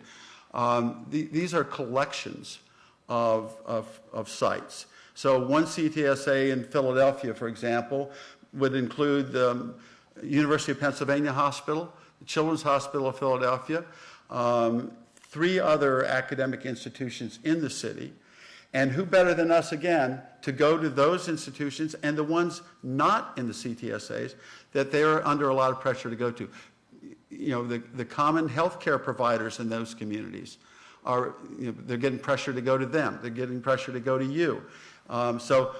S11: These are collections of sites. So one CTSA in Philadelphia, for example, would include the University of Pennsylvania Hospital, the Children's Hospital of Philadelphia, 3 other academic institutions in the city. And who better than us, again, to go to those institutions and the ones not in the CTSAs that they are under a lot of pressure to go to. You know, the common healthcare providers in those communities are, you know, they're getting pressure to go to them. They're getting pressure to go to you. So,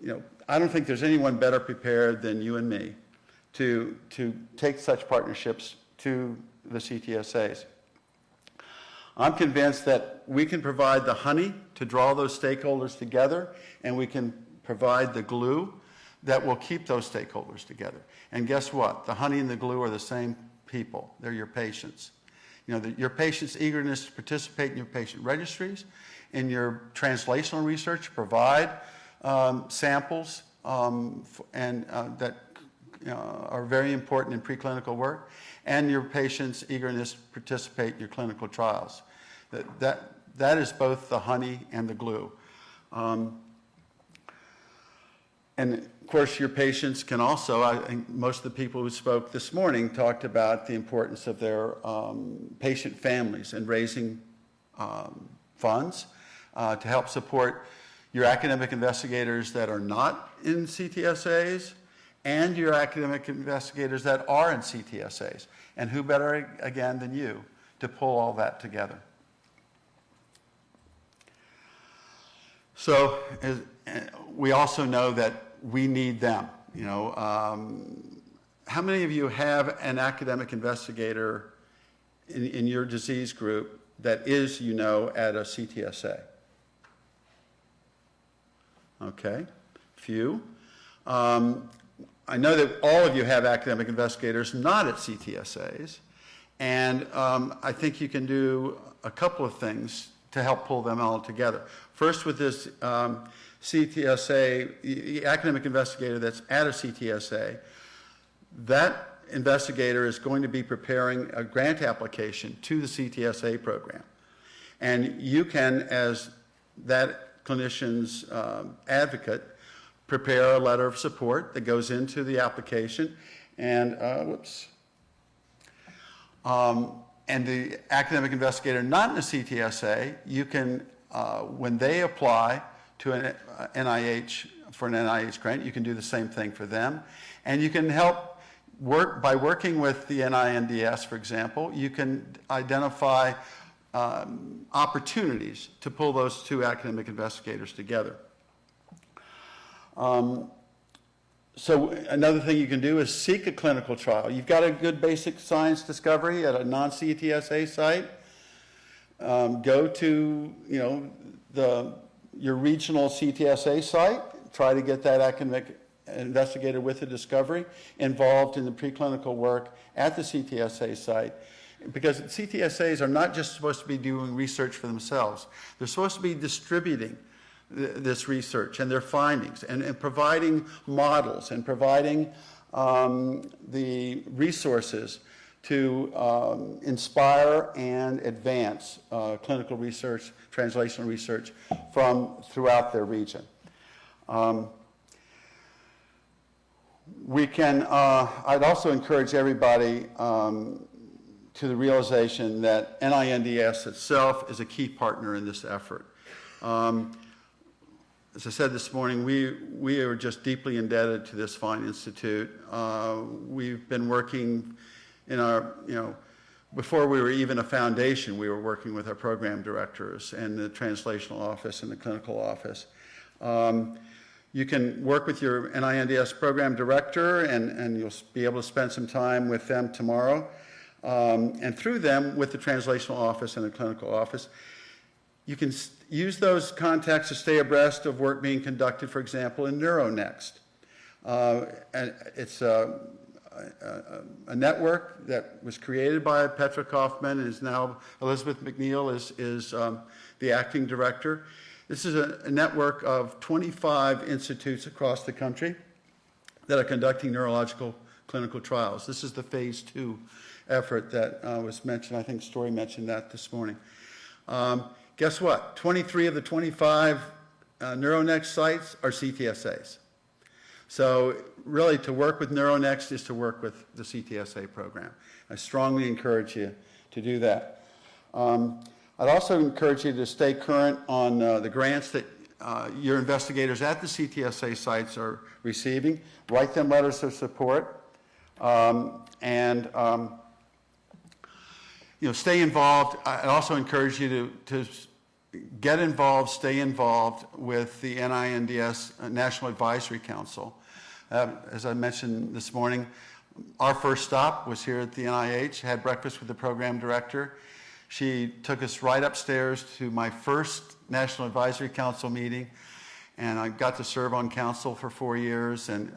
S11: you know, I don't think there's anyone better prepared than you and me to take such partnerships to the CTSAs. I'm convinced that we can provide the honey to draw those stakeholders together, and we can provide the glue that will keep those stakeholders together. And guess what? The honey and the glue are the same people. They're your patients. You know, your patients' eagerness to participate in your patient registries, in your translational research, provide samples that are very important in preclinical work, and your patients' eagerness to participate in your clinical trials. That is both the honey and the glue. And of course, your patients can also, I think most of the people who spoke this morning talked about the importance of their patient families and raising funds to help support your academic investigators that are not in CTSAs and your academic investigators that are in CTSAs. And who better, again, than you to pull all that together? So we also know that we need them. You know, how many of you have an academic investigator in your disease group that is, you know, at a CTSA? Okay, few. I know that all of you have academic investigators not at CTSAs, and I think you can do a couple of things to help pull them all together. First, with this CTSA, the academic investigator that's at a CTSA, that investigator is going to be preparing a grant application to the CTSA program. And you can, as that clinician's advocate, prepare a letter of support that goes into the application, and and the academic investigator not in a CTSA, you can, when they apply to an NIH, for an NIH grant, you can do the same thing for them. And you can help by working with the NINDS, for example, you can identify opportunities to pull those two academic investigators together. So another thing you can do is seek a clinical trial. You've got a good basic science discovery at a non-CTSA site. Go to, you know, your regional CTSA site. Try to get that academic investigator with the discovery involved in the preclinical work at the CTSA site. Because CTSAs are not just supposed to be doing research for themselves. They're supposed to be distributing this research and their findings and providing models and providing the resources to inspire and advance clinical research, translational research from throughout their region. I'd also encourage everybody to the realization that NINDS itself is a key partner in this effort. As I said this morning, we are just deeply indebted to this fine institute. We've been working in our, before we were even a foundation, we were working with our program directors and the translational office and the clinical office. You can work with your NINDS program director, and you'll be able to spend some time with them tomorrow. And through them, with the translational office and the clinical office, you can use those contacts to stay abreast of work being conducted, for example, in NeuroNext. And it's a network that was created by Petra Kaufman and is now Elizabeth McNeil is the acting director. This is a network of 25 institutes across the country that are conducting neurological clinical trials. This is the phase 2 effort that was mentioned. I think Story mentioned that this morning. Guess what? 23 of the 25 NeuroNext sites are CTSAs. So really, to work with NeuroNext is to work with the CTSA program. I strongly encourage you to do that. I'd also encourage you to stay current on the grants that your investigators at the CTSA sites are receiving. Write them letters of support, and stay involved. I'd also encourage you to get involved, stay involved with the NINDS National Advisory Council. As I mentioned this morning, our first stop was here at the NIH, had breakfast with the program director. She took us right upstairs to my first National Advisory Council meeting, and I got to serve on council for 4 years, and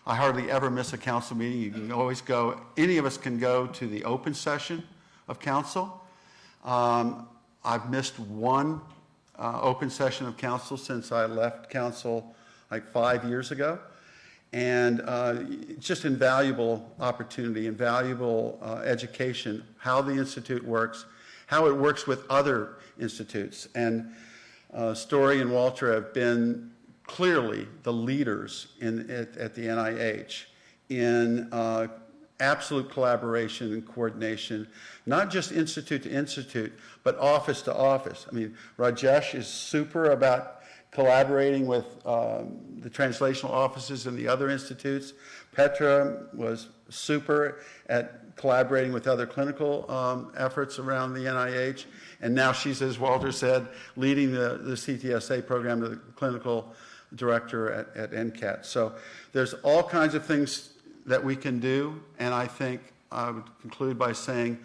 S11: I hardly ever miss a council meeting. You can always go, any of us can go to the open session of council. I've missed one open session of council since I left council like 5 years ago. And it's just invaluable opportunity, invaluable education, how the Institute works, how it works with other institutes. And Story and Walter have been clearly the leaders at the NIH in absolute collaboration and coordination, not just institute to institute, but office to office. I mean, Rajesh is super about collaborating with the translational offices in the other institutes. Petra was super at collaborating with other clinical efforts around the NIH. And now she's, as Walter said, leading the CTSA program, the clinical director at NCAT. So there's all kinds of things that we can do, and I think I would conclude by saying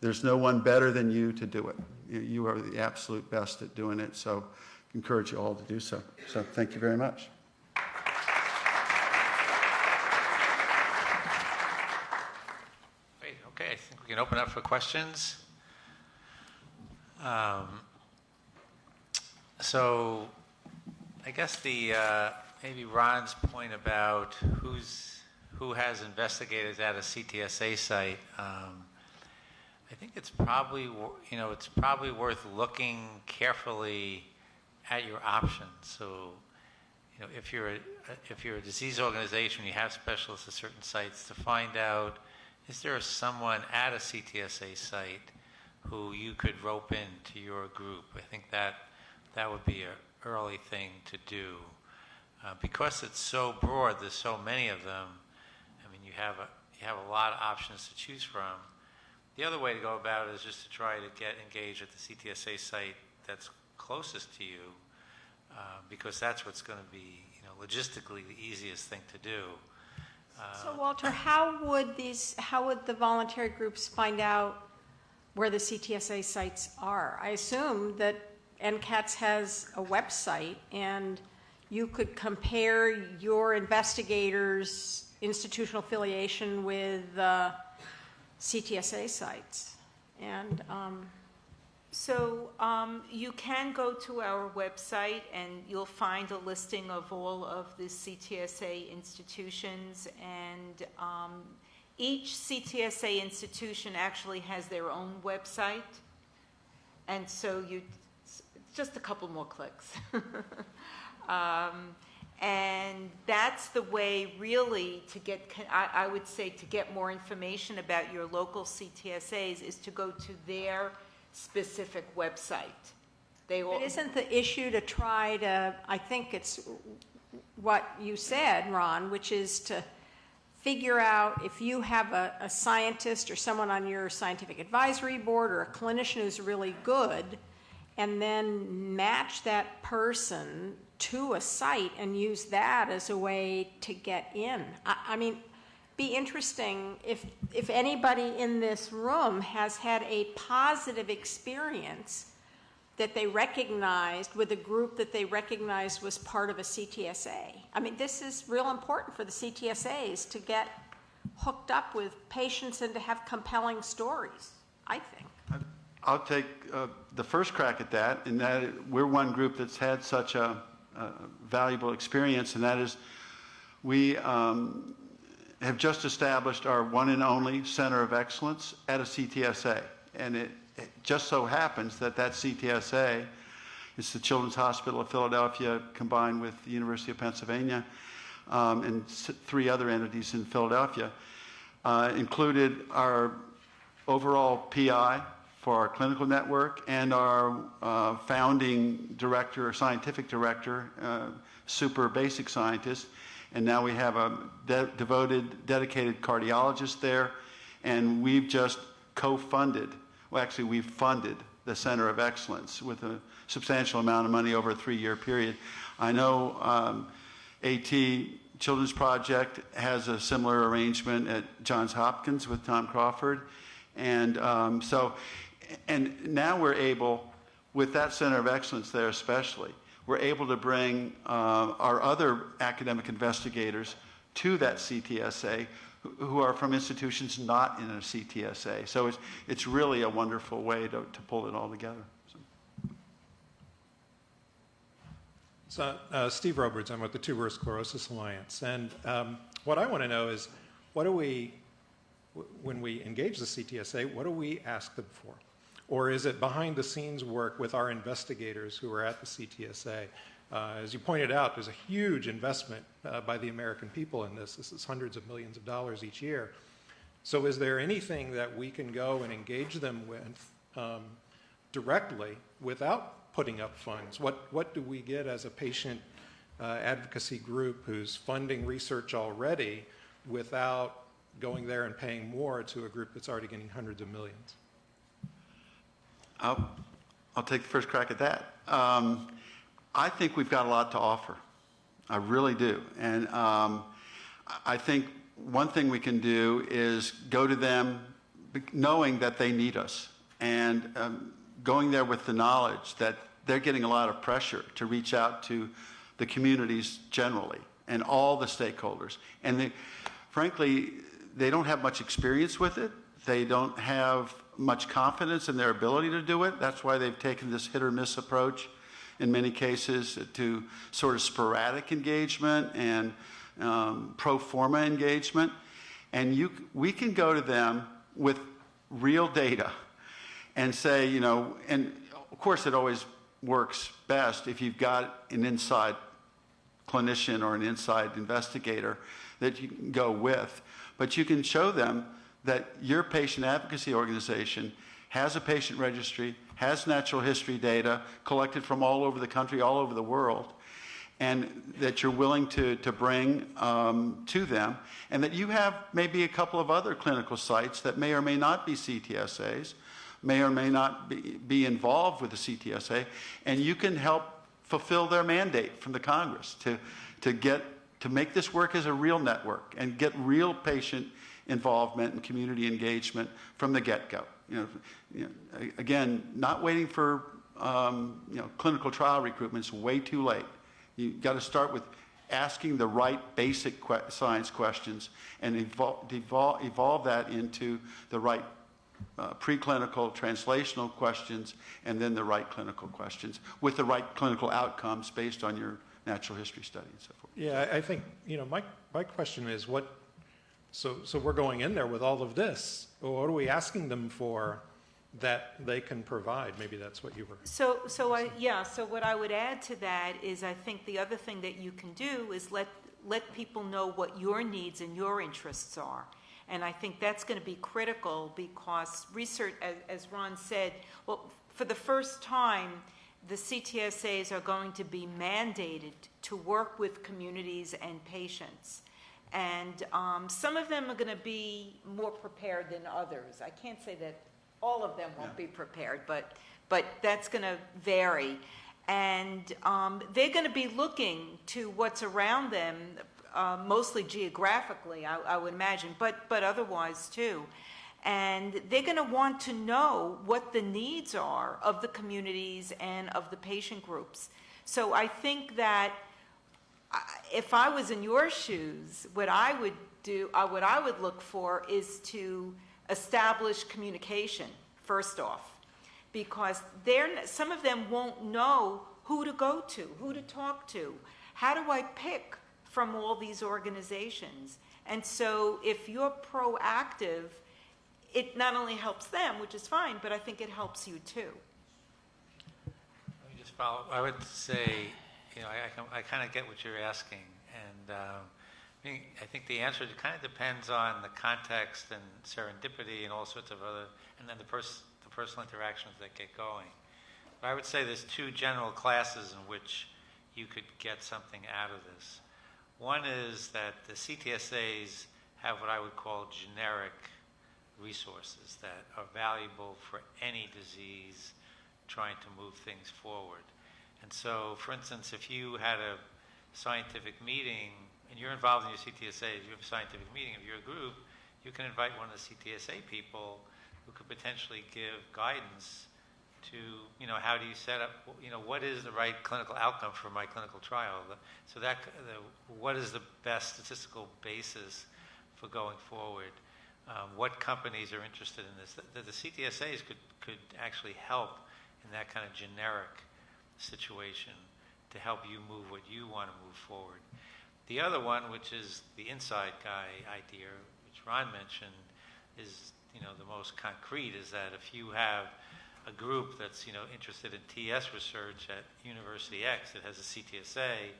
S11: there's no one better than you to do it. You are the absolute best at doing it, so I encourage you all to do so. So thank you very much.
S21: Great. Okay, I think we can open up for questions. So I guess the maybe Ron's point about who has investigators at a CTSA site. I think it's probably worth looking carefully at your options. So, if you're a disease organization, you have specialists at certain sites, to find out, is there someone at a CTSA site who you could rope into your group? I think that would be an early thing to do. Because it's so broad, there's so many of them. I mean, you have a lot of options to choose from. The other way to go about it is just to try to get engaged at the CTSA site that's closest to you, because that's what's going to be, logistically the easiest thing to do.
S1: So, Walter, how would the voluntary groups find out where the CTSA sites are? I assume that NCATS has a website, and you could compare your investigators' institutional affiliation with CTSA sites. And
S20: So you can go to our website and you'll find a listing of all of the CTSA institutions, and each CTSA institution actually has their own website, and so just a couple more clicks. And that's the way really to get, I would say, to get more information about your local CTSAs is to go to their specific website.
S1: But isn't the issue to try to, I think it's what you said, Ron, which is to figure out if you have a scientist or someone on your scientific advisory board or a clinician who's really good, and then match that person to a site and use that as a way to get in. I mean, be interesting if anybody in this room has had a positive experience that they recognized with a group that they recognized was part of a CTSA. I mean, this is real important for the CTSAs to get hooked up with patients and to have compelling stories, I think.
S11: I'll take the first crack at that, and that we're one group that's had such a valuable experience, and that is we have just established our one and only Center of Excellence at a CTSA. And it just so happens that that CTSA is the Children's Hospital of Philadelphia combined with the University of Pennsylvania and 3 other entities in Philadelphia, included our overall PI for our clinical network and our founding director, or scientific director, super basic scientist. And now we have a devoted, dedicated cardiologist there. And we've just co-funded, well, actually, we've funded the Center of Excellence with a substantial amount of money over a 3-year period. I know AT Children's Project has a similar arrangement at Johns Hopkins with Tom Crawford. And and now we're able, with that Center of Excellence there especially, we're able to bring our other academic investigators to that CTSA who are from institutions not in a CTSA. So it's really a wonderful way to pull it all together.
S8: So, Steve Roberts, I'm with the Tuberous Sclerosis Alliance. And what I want to know is, when we engage the CTSA, what do we ask them for? Or is it behind the scenes work with our investigators who are at the CTSA? As you pointed out, there's a huge investment by the American people in this. This is hundreds of millions of dollars each year. So is there anything that we can go and engage them with directly without putting up funds? What do we get as a patient advocacy group who's funding research already without going there and paying more to a group that's already getting hundreds of millions?
S11: I'll take the first crack at that. I think we've got a lot to offer. I really do. And I think one thing we can do is go to them knowing that they need us, and going there with the knowledge that they're getting a lot of pressure to reach out to the communities generally and all the stakeholders. And frankly, they don't have much experience with it. They don't have much confidence in their ability to do it. That's why they've taken this hit or miss approach in many cases to sort of sporadic engagement and pro forma engagement. And we can go to them with real data and say, you know, and of course it always works best if you've got an inside clinician or an inside investigator that you can go with. But you can show them that your patient advocacy organization has a patient registry, has natural history data collected from all over the country, all over the world, and that you're willing to bring to them, and that you have maybe a couple of other clinical sites that may or may not be CTSAs, may or may not be involved with the CTSA, and you can help fulfill their mandate from the Congress to make this work as a real network and get real patient involvement and community engagement from the get-go. You know, again, not waiting for clinical trial recruitment is way too late. You've got to start with asking the right basic science questions and evolve that into the right preclinical, translational questions, and then the right clinical questions with the right clinical outcomes based on your natural history study and so forth.
S8: Yeah, I think, my question is so we're going in there with all of this. What are we asking them for that they can provide? Maybe that's what you were.
S20: So what I would add to that is I think the other thing that you can do is let people know what your needs and your interests are. And I think that's going to be critical because research, as Ron said, well, for the first time, the CTSAs are going to be mandated to work with communities and patients. And some of them are going to be more prepared than others. I can't say that all of them won't be prepared, but that's going to vary. And they're going to be looking to what's around them, mostly geographically, I would imagine, but otherwise too. And they're going to want to know what the needs are of the communities and of the patient groups. So I think that if I was in your shoes, what I would do, what I would look for is to establish communication, first off. because some of them won't know who to go to, who to talk to. How do I pick from all these organizations? And so if you're proactive, it not only helps them, which is fine, but I think it helps you too.
S21: Let me just follow. I would say, I kind of get what you're asking, and I think the answer kind of depends on the context and serendipity and all sorts of other, and then the personal interactions that get going. But I would say there's two general classes in which you could get something out of this. One is that the CTSAs have what I would call generic resources that are valuable for any disease trying to move things forward. And so, for instance, if you had a scientific meeting and you're involved in your CTSA, you have a scientific meeting of your group, you can invite one of the CTSA people who could potentially give guidance to, how do you set up, what is the right clinical outcome for my clinical trial? So what is the best statistical basis for going forward? What companies are interested in this? The CTSAs could actually help in that kind of generic situation to help you move what you want to move forward. The other one, which is the inside guy idea, which Ron mentioned, is the most concrete, is that if you have a group that's interested in TS research at University X that has a CTSA,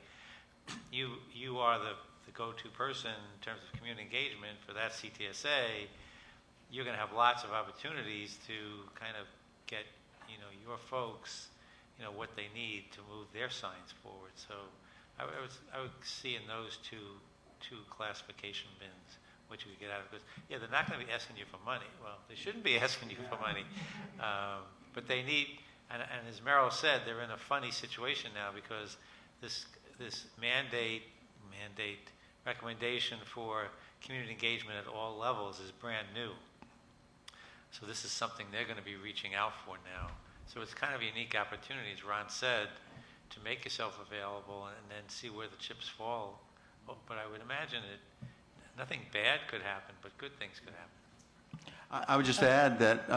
S21: you are the go-to person in terms of community engagement for that CTSA. You're going to have lots of opportunities to kind of get your folks what they need to move their science forward. So I would see in those two classification bins what you could get out of it. Yeah, they're not going to be asking you for money. Well, they shouldn't be asking you for money, but they need. And as Meryl said, they're in a funny situation now because this mandate recommendation for community engagement at all levels is brand new. So this is something they're going to be reaching out for now. So it's kind of a unique opportunity, as Ron said, to make yourself available and then see where the chips fall. But I would imagine that nothing bad could happen, but good things could happen.
S11: I would just add that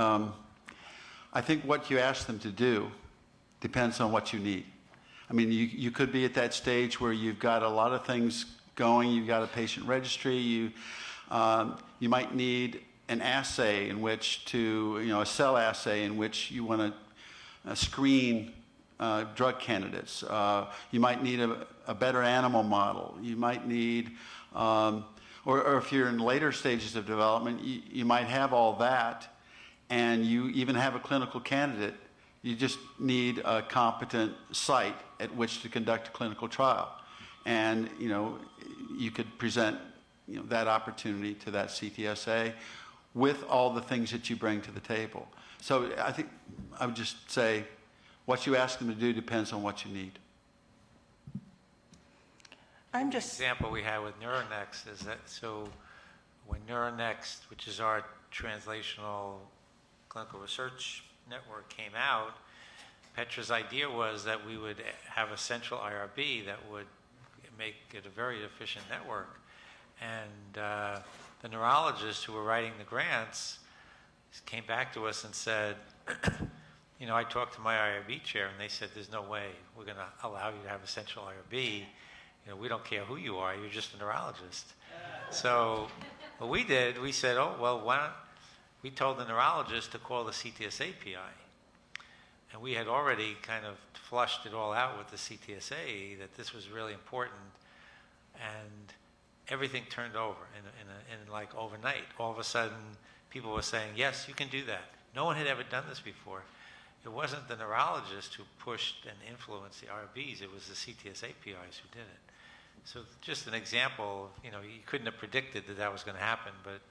S11: I think what you ask them to do depends on what you need. I mean, you could be at that stage where you've got a lot of things going. You've got a patient registry. You might need an assay in which a cell assay in which you want to screen drug candidates. You might need a better animal model. You might need, or if you're in later stages of development, you might have all that, and you even have a clinical candidate. You just need a competent site at which to conduct a clinical trial. And, you could present, that opportunity to that CTSA with all the things that you bring to the table. So I think I would just say what you ask them to do depends on what you need.
S21: The example we had with NeuroNext is that, so when NeuroNext, which is our translational clinical research network, came out, Petra's idea was that we would have a central IRB that would make it a very efficient network. And the neurologists who were writing the grants came back to us and said, I talked to my IRB chair, and they said, there's no way we're going to allow you to have a central IRB. We don't care who you are, you're just a neurologist. So what we did, we said, we told the neurologist to call the CTSA PI. And we had already kind of flushed it all out with the CTSA that this was really important. And everything turned over in like overnight. All of a sudden, people were saying, yes, you can do that. No one had ever done this before. It wasn't the neurologist who pushed and influenced the RBs. It was the CTSA PIs who did it. So just an example, you couldn't have predicted that was going to happen, but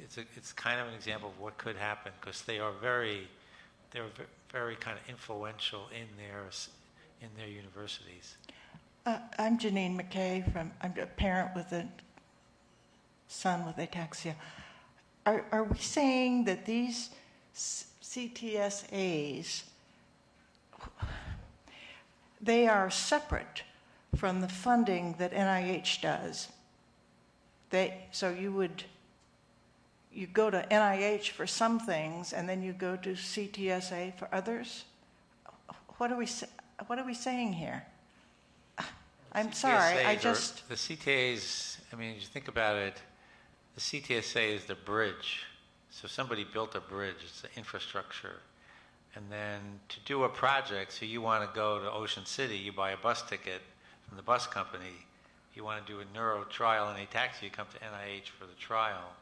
S21: it's kind of an example of what could happen because they are very kind of influential in their universities.
S19: I'm Janine McKay. I'm a parent with a son with ataxia. Are we saying that these CTSAs, they are separate from the funding that NIH does? So you you go to NIH for some things and then you go to CTSA for others? What are we saying here? I'm sorry,
S21: The CTAs, I mean, if you think about it, the CTSA is the bridge. So somebody built a bridge, it's the infrastructure. And then to do a project, so you want to go to Ocean City, you buy a bus ticket from the bus company. You want to do a neuro trial in a taxi, you come to NIH for the trial.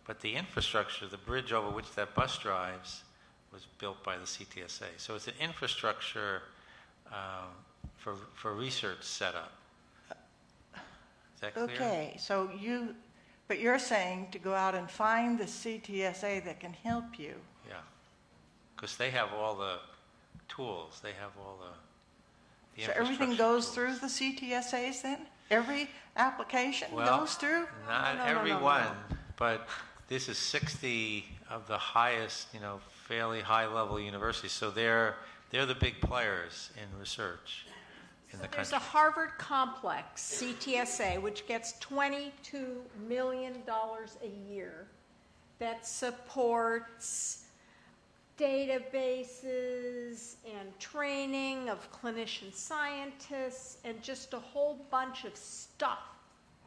S21: But the infrastructure, the bridge over which that bus drives, was built by the CTSA. So it's an infrastructure for research setup. Is that clear?
S19: Okay, so but you're saying to go out and find the CTSA that can help you.
S21: Yeah, because they have all the tools. They have all the
S19: So everything goes through the CTSAs then? Every application goes through?
S21: Not everyone, but this is 60 of the highest, fairly high-level universities. So they're the big players in research in the country.
S1: There's a Harvard complex, CTSA, which gets $22 million a year that supports databases and training of clinician scientists and just a whole bunch of stuff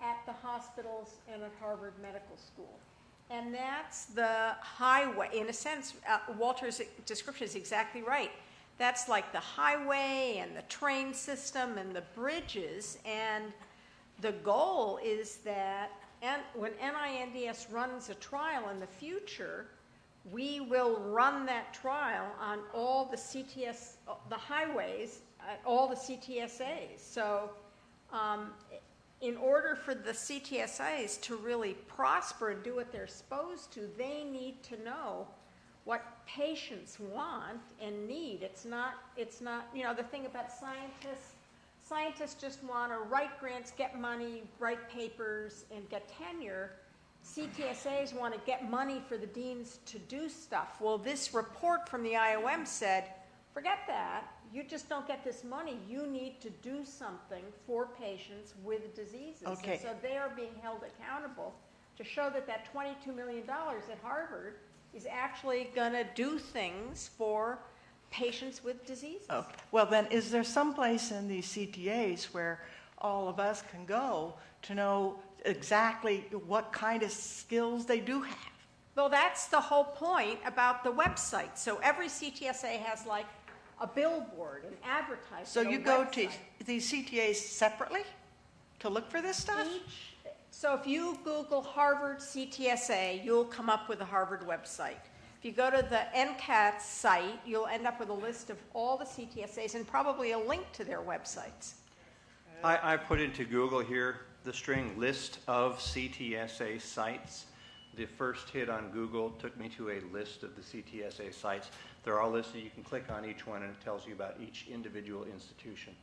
S1: at the hospitals and at Harvard Medical School. And that's the highway. In a sense, Walter's description is exactly right. That's like the highway and the train system and the bridges. And the goal is that when NINDS runs a trial in the future, we will run that trial on all the the highways, all the CTSAs. So in order for the CTSAs to really prosper and do what they're supposed to, they need to know what patients want and need. It's not, the thing about scientists just want to write grants, get money, write papers, and get tenure. CTSAs want to get money for the deans to do stuff. Well, this report from the IOM said, forget that. You just don't get this money. You need to do something for patients with diseases.
S19: Okay.
S1: And so they are being held accountable to show that $22 million at Harvard is actually going to do things for patients with diseases.
S19: Okay. Well, then, is there some place in these CTAs where all of us can go to know exactly what kind of skills they do have?
S1: Well, that's the whole point about the website. So every CTSA has like a billboard, an advertisement.
S19: So you go to these CTAs separately to look for this stuff?
S1: So if you Google Harvard CTSA, you'll come up with a Harvard website. If you go to the NCAT site, you'll end up with a list of all the CTSAs and probably a link to their websites.
S7: I put into Google here the string list of CTSA sites. The first hit on Google took me to a list of the CTSA sites. They're all listed. You can click on each one and it tells you about each individual institution.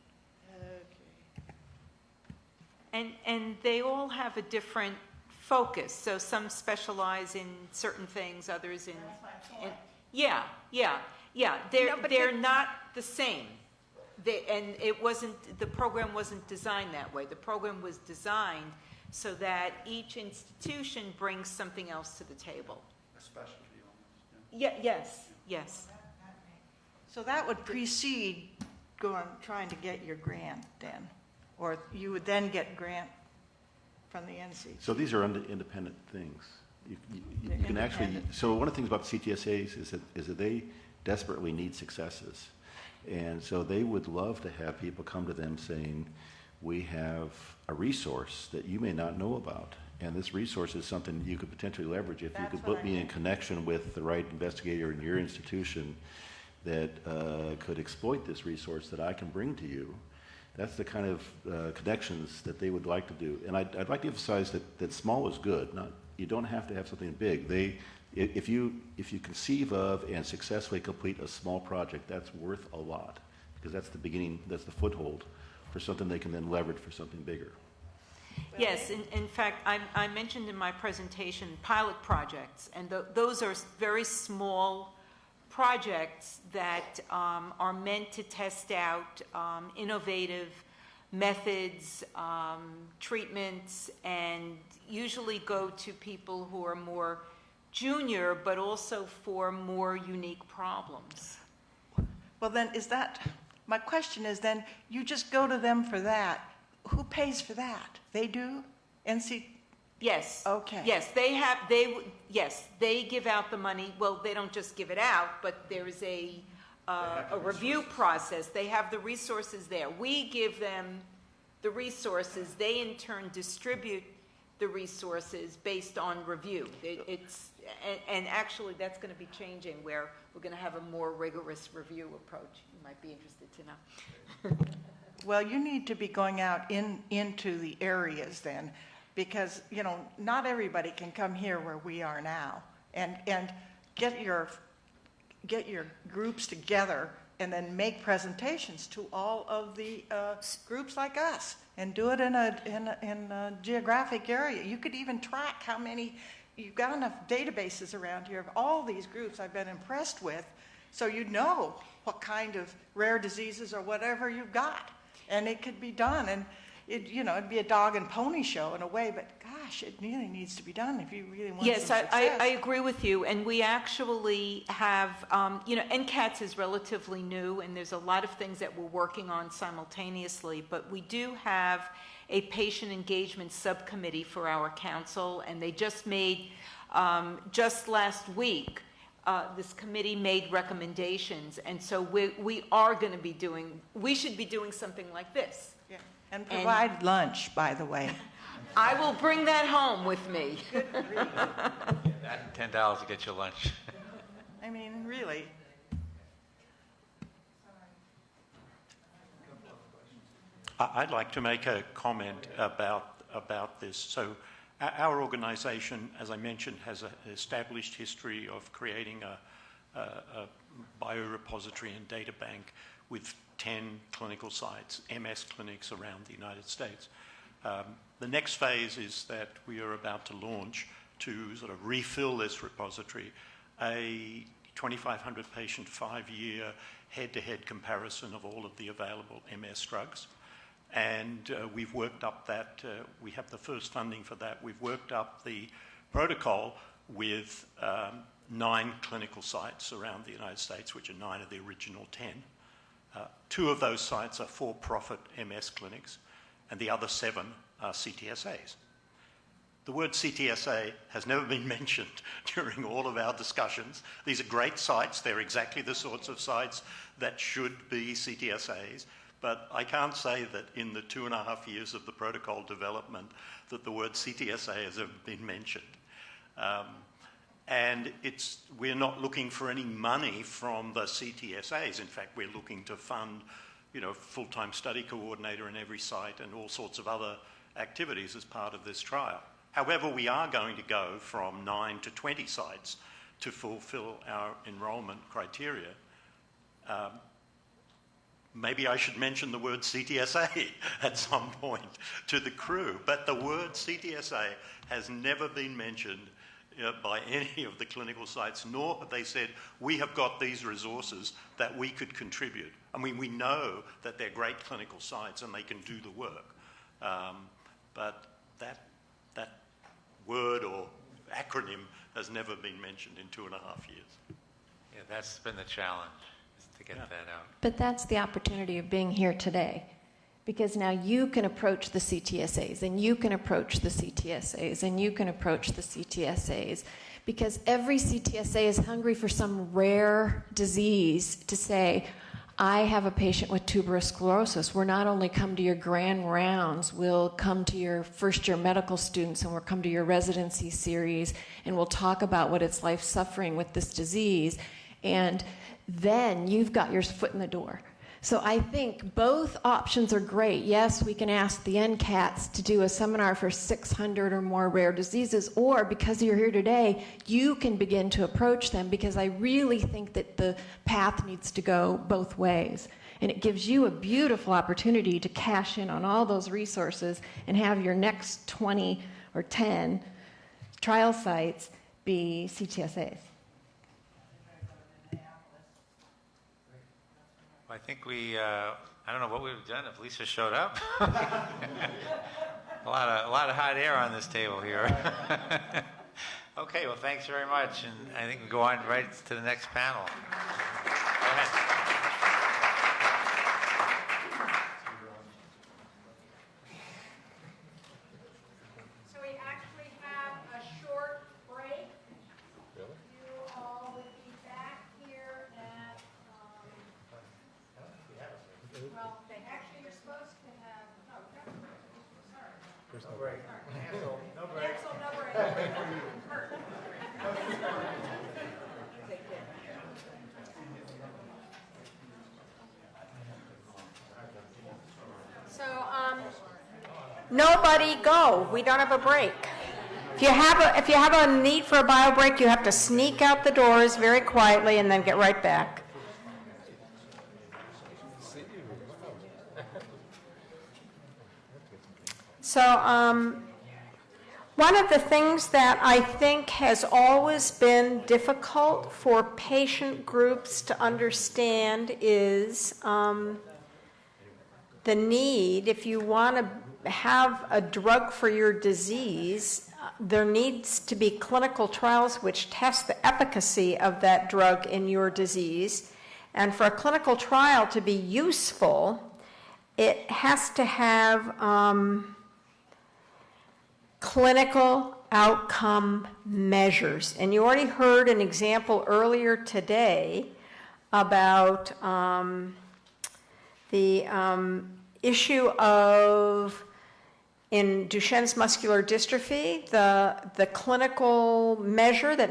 S20: And they all have a different focus. So some specialize in certain things, others in yeah. They're not the same. The program wasn't designed that way. The program was designed so that each institution brings something else to the table.
S11: A specialty almost.
S20: Yes.
S19: So that would precede trying to get your grant then, or you would then get grant from the NC.
S22: So these are independent things. You can actually. So one of the things about CTSAs is that they desperately need successes, and so they would love to have people come to them saying, "We have a resource that you may not know about, and this resource is something you could potentially leverage if you could put me in connection with the right investigator in your institution that could exploit this resource that I can bring to you." That's the kind of connections that they would like to do. And I'd like to emphasize that small is good. You don't have to have something big. If you conceive of and successfully complete a small project, that's worth a lot, because that's the beginning, that's the foothold for something they can then leverage for something bigger.
S20: Yes, in fact, I mentioned in my presentation pilot projects, and those are very small projects that are meant to test out innovative methods, treatments, and usually go to people who are more junior, but also for more unique problems.
S19: Well, then, my question is then, you just go to them for that. Who pays for that? They do? NC?
S20: Yes.
S19: Okay.
S20: Yes, they give out the money. Well, they don't just give it out, but there is a review process. They have the resources there. We give them the resources. They in turn distribute the resources based on review. And actually that's going to be changing, where we're going to have a more rigorous review approach. You might be interested to know.
S19: Well, you need to be going out into the areas then, because, you know, not everybody can come here where we are now and get your groups together and then make presentations to all of the groups like us, and do it in a geographic area. You could even track how many, you've got enough databases around here of all these groups I've been impressed with, so you know what kind of rare diseases or whatever you've got. And it could be done, and it'd be a dog and pony show in a way, but gosh, it really needs to be done if you really want
S20: yes,
S19: some success.
S20: I agree with you, and we actually have, NCATS is relatively new, and there's a lot of things that we're working on simultaneously, but we do have a patient engagement subcommittee for our council, and they just made, just last week, this committee made recommendations, and so we are going to be we should be doing something like this.
S19: Yeah. And provide lunch, by the way.
S20: I will bring that home with me.
S19: Good grief.
S21: That and $10 to get you lunch.
S19: I mean, really.
S10: I'd like to make a comment about this. So our organization, as I mentioned, has an established history of creating a biorepository and data bank with 10 clinical sites, MS clinics around the United States. The next phase is that we are about to launch, to sort of refill this repository, a 2,500 patient 5-year head-to-head comparison of all of the available MS drugs. And we've worked up that, we have the first funding for that. We've worked up the protocol with 9 clinical sites around the United States, which are 9 of the original 10. 2 of those sites are for-profit MS clinics, and the other 7 are CTSAs. The word CTSA has never been mentioned during all of our discussions. These are great sites. They're exactly the sorts of sites that should be CTSAs. But I can't say that in the 2.5 years of the protocol development that the word CTSA has ever been mentioned. And we're not looking for any money from the CTSAs. In fact, we're looking to fund, full-time study coordinator in every site and all sorts of other activities as part of this trial. However, we are going to go from 9 to 20 sites to fulfill our enrollment criteria. Maybe I should mention the word CTSA at some point to the crew, but the word CTSA has never been mentioned by any of the clinical sites, nor have they said, we have got these resources that we could contribute. I mean, we know that they're great clinical sites and they can do the work. But that word or acronym has never been mentioned in 2.5 years.
S21: Yeah, that's been the challenge, is to get that out.
S13: But that's the opportunity of being here today, because now you can approach the CTSAs, and you can approach the CTSAs, and you can approach the CTSAs, because every CTSA is hungry for some rare disease to say, I have a patient with tuberous sclerosis. We'll not only come to your grand rounds, we'll come to your first-year medical students, and we'll come to your residency series, and we'll talk about what it's like suffering with this disease, and then you've got your foot in the door. So I think both options are great. Yes, we can ask the NCATS to do a seminar for 600 or more rare diseases, or because you're here today, you can begin to approach them, because I really think that the path needs to go both ways. And it gives you a beautiful opportunity to cash in on all those resources and have your next 20 or 10 trial sites be CTSAs.
S21: I think I don't know what we would have done if Lisa showed up. a lot of hot air on this table here. Okay, well, thanks very much, and I think we go on right to the next panel. Go ahead.
S1: So we actually have a short break. You all would be back here at, well, actually you're supposed to have, no, sorry.
S21: There's no break.
S1: Cancel, no break. Cancel, no break. Kurt. So, nobody go. We don't have a break. If you have a need for a bio break, you have to sneak out the doors very quietly and then get right back. So, one of the things that I think has always been difficult for patient groups to understand is the need, if you want to have a drug for your disease, there needs to be clinical trials which test the efficacy of that drug in your disease. And for a clinical trial to be useful, it has to have clinical outcome measures. And you already heard an example earlier today about the issue of, in Duchenne's muscular dystrophy, the clinical measure that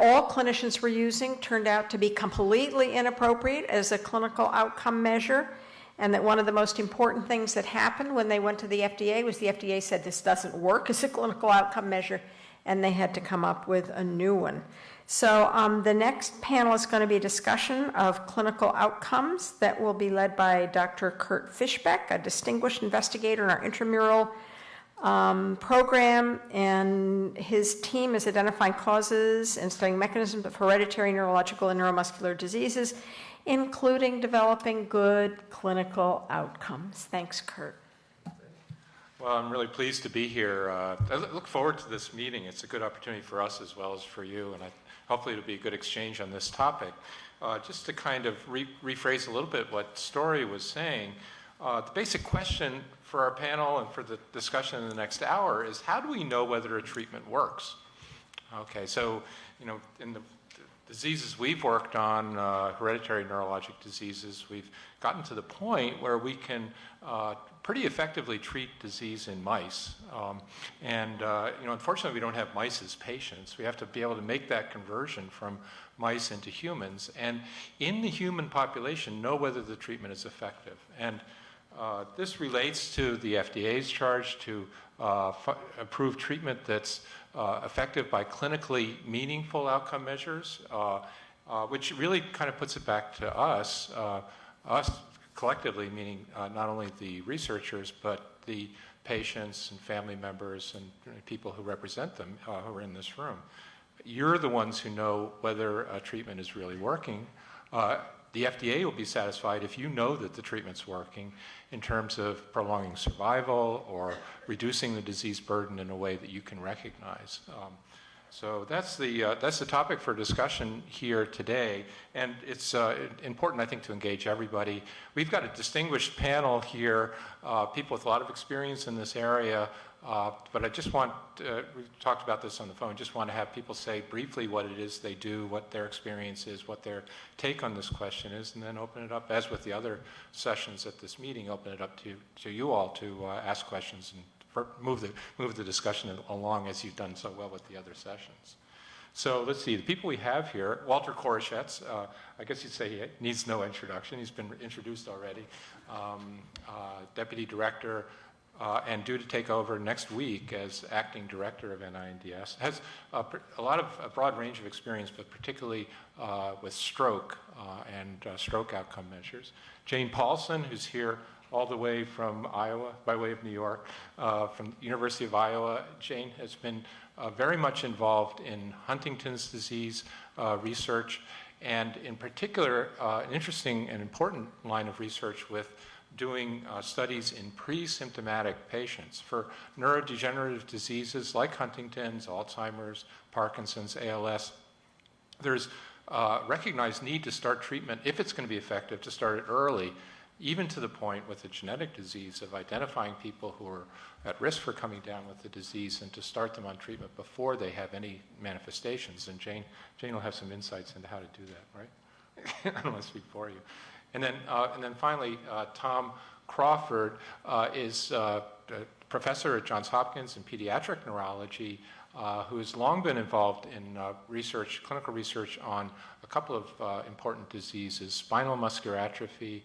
S1: all clinicians were using turned out to be completely inappropriate as a clinical outcome measure, and that one of the most important things that happened when they went to the FDA was the FDA said this doesn't work as a clinical outcome measure, and they had to come up with a new one. So the next panel is going to be a discussion of clinical outcomes that will be led by Dr. Kurt Fischbeck, a distinguished investigator in our intramural program, and his team is identifying causes and studying mechanisms of hereditary neurological and neuromuscular diseases, including developing good clinical outcomes. Thanks, Kurt.
S14: Well, I'm really pleased to be here. I look forward to this meeting. It's a good opportunity for us as well as for you, and hopefully it'll be a good exchange on this topic. Just to kind of rephrase a little bit what Story was saying, the basic question for our panel and for the discussion in the next hour is, how do we know whether a treatment works? Okay, so, in the diseases we've worked on, hereditary neurologic diseases, we've gotten to the point where we can pretty effectively treat disease in mice. Unfortunately, we don't have mice as patients. We have to be able to make that conversion from mice into humans, and in the human population, know whether the treatment is effective. And this relates to the FDA's charge to approve treatment that's effective by clinically meaningful outcome measures, which really kind of puts it back to us collectively, meaning not only the researchers, but the patients and family members and people who represent them who are in this room. You're the ones who know whether a treatment is really working. The FDA will be satisfied if you know that the treatment's working in terms of prolonging survival or reducing the disease burden in a way that you can recognize. So that's the topic for discussion here today, and it's important, I think, to engage everybody. We've got a distinguished panel here, people with a lot of experience in this area, but I just want, we've talked about this on the phone, just want to have people say briefly what it is they do, what their experience is, what their take on this question is, and then open it up, as with the other sessions at this meeting, open it up to you all to ask questions and move the discussion along as you've done so well with the other sessions. So let's see, the people we have here, Walter Koroshetz, I guess you'd say he needs no introduction. He's been introduced already. Deputy Director and due to take over next week as Acting Director of NINDS. Has a broad range of experience, but particularly with stroke and stroke outcome measures. Jane Paulson, who's here all the way from Iowa, by way of New York, from the University of Iowa. Jane has been very much involved in Huntington's disease research, and in particular, an interesting and important line of research with doing studies in pre-symptomatic patients for neurodegenerative diseases like Huntington's, Alzheimer's, Parkinson's, ALS. There's recognized need to start treatment, if it's going to be effective, to start it early, even to the point with a genetic disease of identifying people who are at risk for coming down with the disease and to start them on treatment before they have any manifestations. And Jane will have some insights into how to do that, right? I don't want to speak for you. And then finally, Tom Crawford is a professor at Johns Hopkins in pediatric neurology, who has long been involved in research, clinical research on a couple of important diseases, spinal muscular atrophy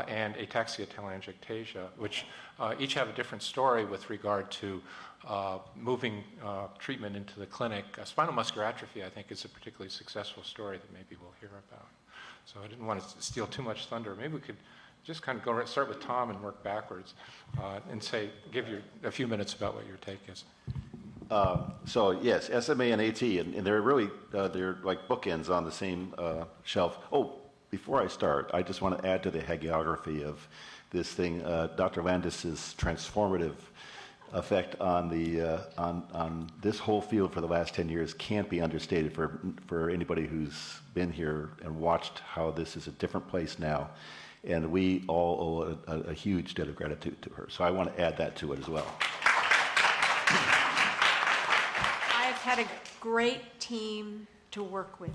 S14: and ataxia telangiectasia, which each have a different story with regard to moving treatment into the clinic. Spinal muscular atrophy, I think, is a particularly successful story that maybe we'll hear about. So I didn't want to steal too much thunder. Maybe we could just kind of start with Tom and work backwards and give you a few minutes about what your take is.
S22: So yes, SMA and AT, and they're really, they're like bookends on the same shelf. Oh, before I start, I just want to add to the hagiography of this thing, Dr. Landis's transformative effect on the on this whole field for the last 10 years can't be understated for anybody who's been here and watched how this is a different place now. And we all owe a huge debt of gratitude to her. So I want to add that to it as well.
S1: I've had a great team to work with.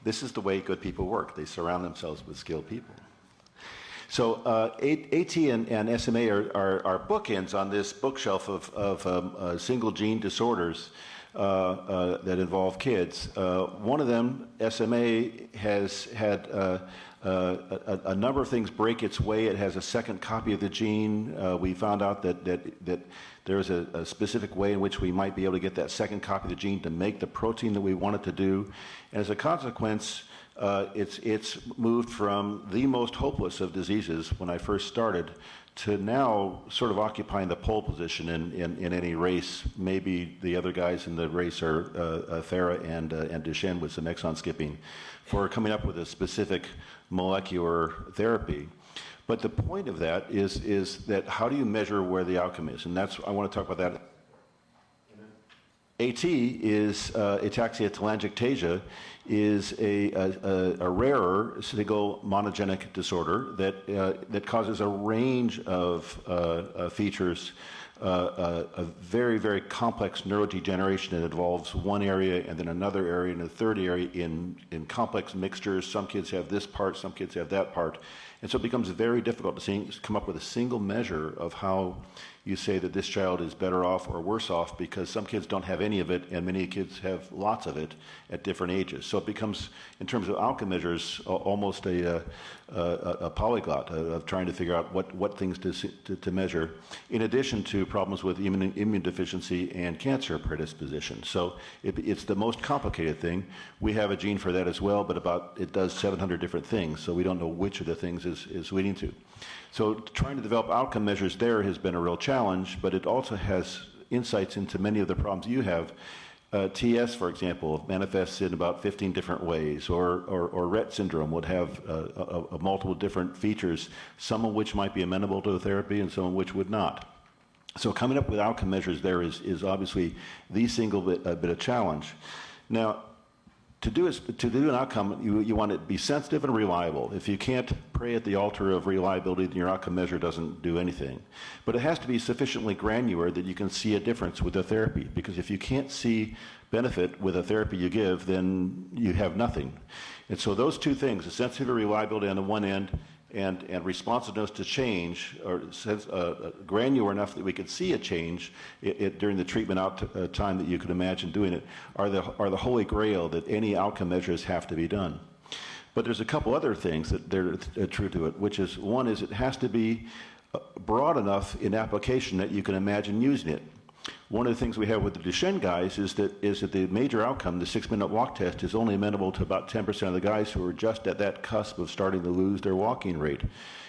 S22: This is the way good people work. They surround themselves with skilled people. So AT and SMA are bookends on this bookshelf of single gene disorders that involve kids. One of them, SMA, has had a number of things break its way. It has a second copy of the gene. We found out that there's a specific way in which we might be able to get that second copy of the gene to make the protein that we want it to do. And as a consequence, it's moved from the most hopeless of diseases when I first started to now sort of occupying the pole position in any race. Maybe the other guys in the race are Farah and Duchenne with some exon skipping for coming up with a specific molecular therapy. But the point of that is that how do you measure where the outcome is? And I want to talk about that. AT is ataxia telangiectasia, is a rarer single monogenic disorder that causes a range of features, a very, very complex neurodegeneration that involves one area and then another area and a third area in complex mixtures. Some kids have this part, some kids have that part. And so it becomes very difficult to come up with a single measure of how you say that this child is better off or worse off, because some kids don't have any of it and many kids have lots of it at different ages. So it becomes, in terms of outcome measures, almost a polyglot of trying to figure out what things to measure, in addition to problems with immune deficiency and cancer predisposition. So it's the most complicated thing. We have a gene for that as well, but it does 700 different things, so we don't know which of the things is leading to. So trying to develop outcome measures there has been a real challenge, but it also has insights into many of the problems you have. TS, for example, manifests in about 15 different ways, or Rett syndrome would have multiple different features, some of which might be amenable to the therapy and some of which would not. So coming up with outcome measures there is obviously the single bit of challenge. Now, to do an outcome, you want it to be sensitive and reliable. If you can't pray at the altar of reliability, then your outcome measure doesn't do anything. But it has to be sufficiently granular that you can see a difference with the therapy, because if you can't see benefit with a therapy you give, then you have nothing. And so those two things, the sensitivity and reliability on the one end, and responsiveness to change, or granular enough that we could see a change during the treatment time that you could imagine doing it, are the holy grail that any outcome measures have to be done. But there's a couple other things that they're true to it, which is, one is it has to be broad enough in application that you can imagine using it. One of the things we have with the Duchenne guys is that the major outcome, the 6-minute walk test, is only amenable to about 10% of the guys who are just at that cusp of starting to lose their walking rate.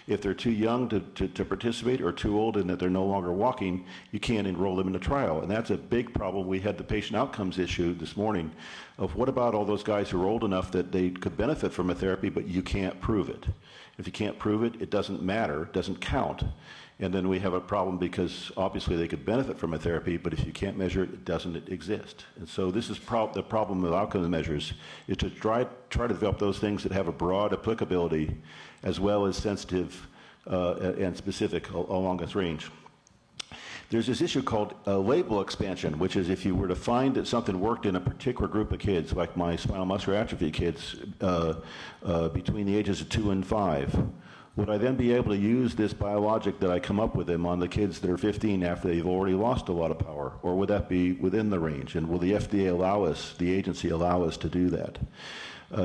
S22: If they're too young to participate or too old and that they're no longer walking, you can't enroll them in a trial. And that's a big problem. We had the patient outcomes issue this morning of what about all those guys who are old enough that they could benefit from a therapy, but you can't prove it. If you can't prove it, it doesn't matter, it doesn't count. And then we have a problem because obviously they could benefit from a therapy, but if you can't measure it, it doesn't exist. And so this is the problem with outcome measures, is to try to develop those things that have a broad applicability as well as sensitive and specific along its range. There's this issue called label expansion, which is if you were to find that something worked in a particular group of kids, like my spinal muscular atrophy kids between the ages of 2 and 5, would I then be able to use this biologic that I come up with them on the kids that are 15 after they've already lost a lot of power? Or would that be within the range? And will the FDA allow us, the agency allow us to do that?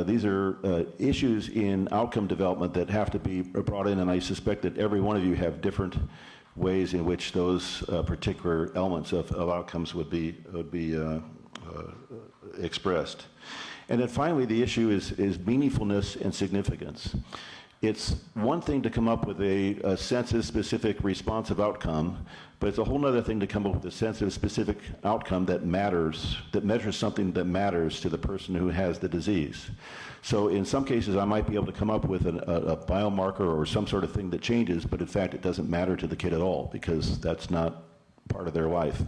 S22: These are issues in outcome development that have to be brought in, and I suspect that every one of you have different ways in which those particular elements of outcomes would be expressed. And then finally, the issue is meaningfulness and significance. It's one thing to come up with a census-specific responsive outcome, but it's a whole other thing to come up with a sensitive, specific outcome that matters, that measures something that matters to the person who has the disease. So in some cases, I might be able to come up with a biomarker or some sort of thing that changes, but in fact, it doesn't matter to the kid at all because that's not part of their life.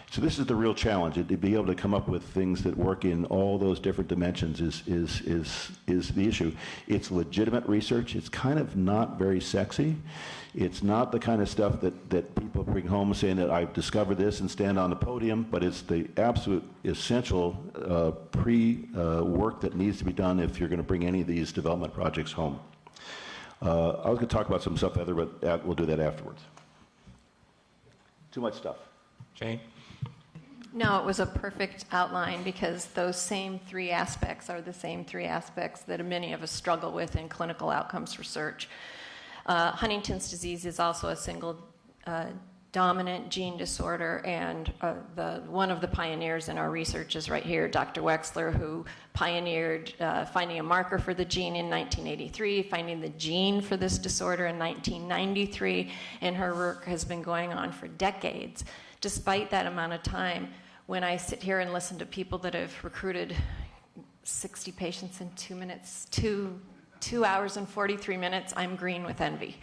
S22: So this is the real challenge. To be able to come up with things that work in all those different dimensions is the issue. It's legitimate research. It's kind of not very sexy. It's not the kind of stuff that people bring home saying that I've discovered this and stand on the podium, but it's the absolute essential pre-work that needs to be done if you're going to bring any of these development projects home. I was going to talk about some stuff other, but we'll do that afterwards. Too much stuff.
S14: Jane?
S13: No, it was a perfect outline because those same 3 aspects are the same 3 aspects that many of us struggle with in clinical outcomes research. Huntington's disease is also a single dominant gene disorder, and one of the pioneers in our research is right here, Dr. Wexler, who pioneered finding a marker for the gene in 1983, finding the gene for this disorder in 1993, and her work has been going on for decades. Despite that amount of time, when I sit here and listen to people that have recruited 60 patients in 2 minutes, 2 hours and 43 minutes, I'm green with envy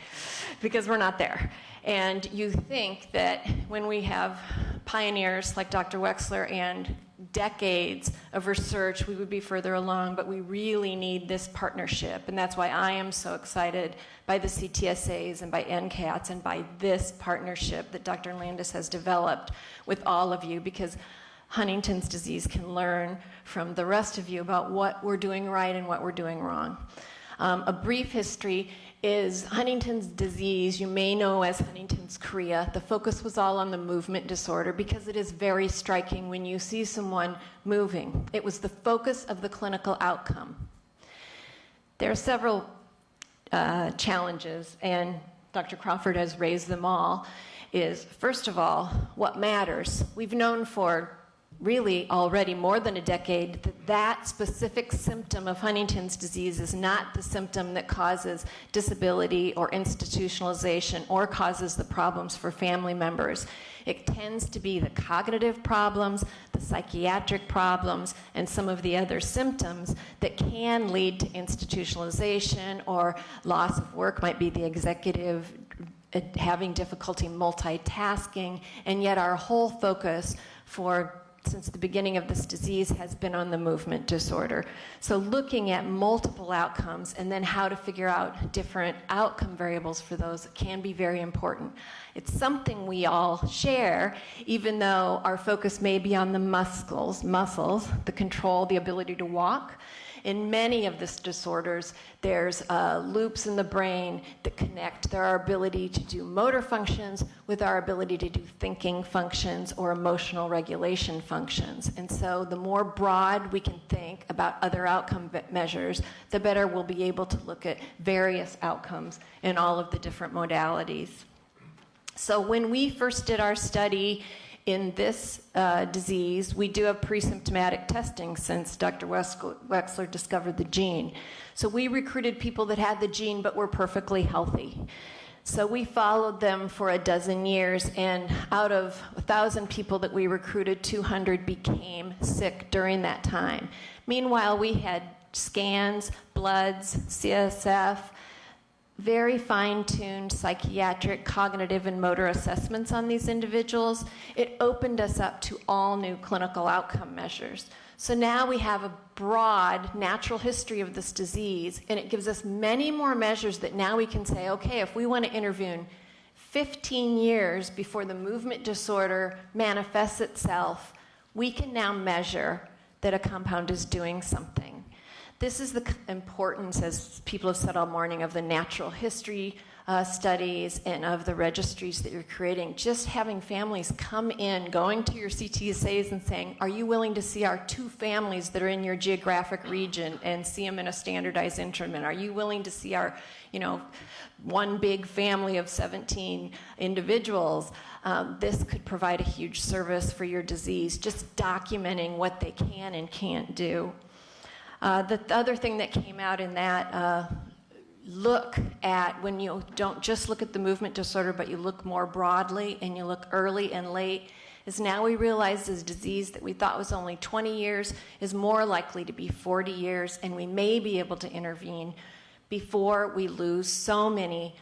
S13: because we're not there. And you think that when we have pioneers like Dr. Wexler and decades of research, we would be further along, but we really need this partnership. And that's why I am so excited by the CTSAs and by NCATS and by this partnership that Dr. Landis has developed with all of you, because Huntington's disease can learn from the rest of you about what we're doing right and what we're doing wrong. A brief history is Huntington's disease, you may know as Huntington's chorea. The focus was all on the movement disorder because it is very striking when you see someone moving. It was the focus of the clinical outcome. There are several challenges, and Dr. Crawford has raised them all, is first of all, what matters. We've known for really already more than a decade that specific symptom of Huntington's disease is not the symptom that causes disability or institutionalization or causes the problems for family members. It tends to be the cognitive problems, the psychiatric problems, and some of the other symptoms that can lead to institutionalization or loss of work, might be the executive having difficulty multitasking, and yet our whole focus since the beginning of this disease has been on the movement disorder. So looking at multiple outcomes and then how to figure out different outcome variables for those can be very important. It's something we all share, even though our focus may be on the muscles, the control, the ability to walk. In many of these disorders, there's loops in the brain that connect our ability to do motor functions with our ability to do thinking functions or emotional regulation functions. And so the more broad we can think about other outcome measures, the better we'll be able to look at various outcomes in all of the different modalities. So when we first did our study in this disease, we do have pre-symptomatic testing since Dr. Wexler discovered the gene. So we recruited people that had the gene but were perfectly healthy. So we followed them for 12 years, and out of 1,000 people that we recruited, 200 became sick during that time. Meanwhile, we had scans, bloods, CSF, very fine-tuned psychiatric, cognitive, and motor assessments on these individuals, it opened us up to all new clinical outcome measures. So now we have a broad natural history of this disease, and it gives us many more measures that now we can say, okay, if we want to intervene 15 years before the movement disorder manifests itself, we can now measure that a compound is doing something. This is the importance, as people have said all morning, of the natural history studies and of the registries that you're creating. Just having families come in, going to your CTSAs and saying, are you willing to see our 2 families that are in your geographic region and see them in a standardized instrument? Are you willing to see our, 1 big family of 17 individuals? This could provide a huge service for your disease, just documenting what they can and can't do. The other thing that came out in that look at, when you don't just look at the movement disorder, but you look more broadly and you look early and late, is now we realize this disease that we thought was only 20 years is more likely to be 40 years, and we may be able to intervene before we lose so many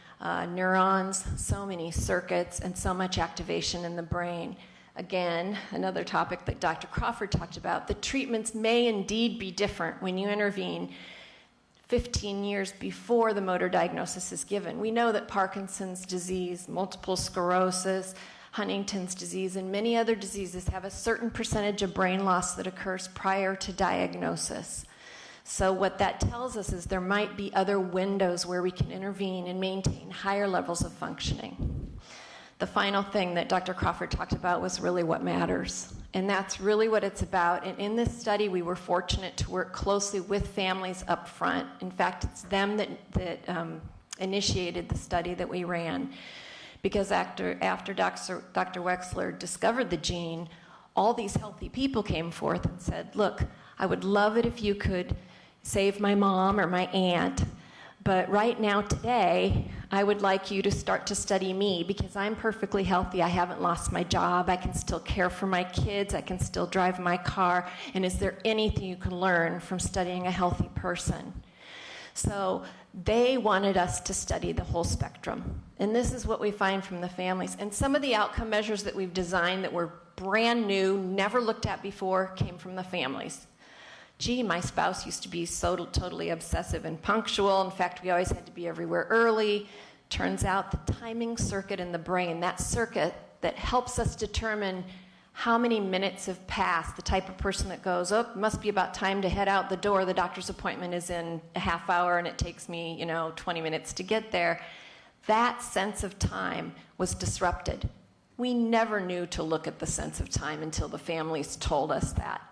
S13: neurons, so many circuits, and so much activation in the brain. Again, another topic that Dr. Crawford talked about, the treatments may indeed be different when you intervene 15 years before the motor diagnosis is given. We know that Parkinson's disease, multiple sclerosis, Huntington's disease, and many other diseases have a certain percentage of brain loss that occurs prior to diagnosis. So what that tells us is there might be other windows where we can intervene and maintain higher levels of functioning. The final thing that Dr. Crawford talked about was really what matters. And that's really what it's about. And in this study, we were fortunate to work closely with families up front. In fact, it's them that initiated the study that we ran. Because after Dr. Wexler discovered the gene, all these healthy people came forth and said, look, I would love it if you could save my mom or my aunt. But right now, today, I would like you to start to study me because I'm perfectly healthy. I haven't lost my job. I can still care for my kids. I can still drive my car. And is there anything you can learn from studying a healthy person? So they wanted us to study the whole spectrum. And this is what we find from the families. And some of the outcome measures that we've designed that were brand new, never looked at before, came from the families. Gee, my spouse used to be so totally obsessive and punctual. In fact, we always had to be everywhere early. Turns out the timing circuit in the brain, that circuit that helps us determine how many minutes have passed, the type of person that goes, oh, must be about time to head out the door. The doctor's appointment is in a half hour and it takes me, 20 minutes to get there. That sense of time was disrupted. We never knew to look at the sense of time until the families told us that.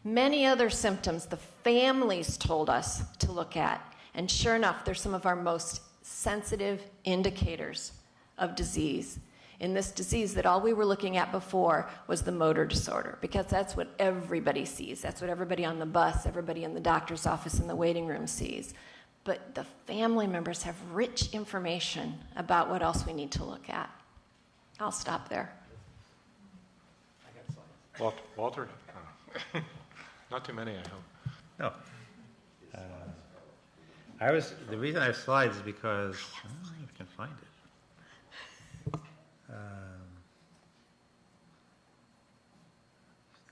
S13: Many other symptoms the families told us to look at. And sure enough, they're some of our most sensitive indicators of disease. In this disease that all we were looking at before was the motor disorder, because that's what everybody sees. That's what everybody on the bus, everybody in the doctor's office, in the waiting room sees. But the family members have rich information about what else we need to look at. I'll stop there.
S14: Walter? Not too many, I hope.
S12: No. The reason I have slides is because I don't know if I can find it.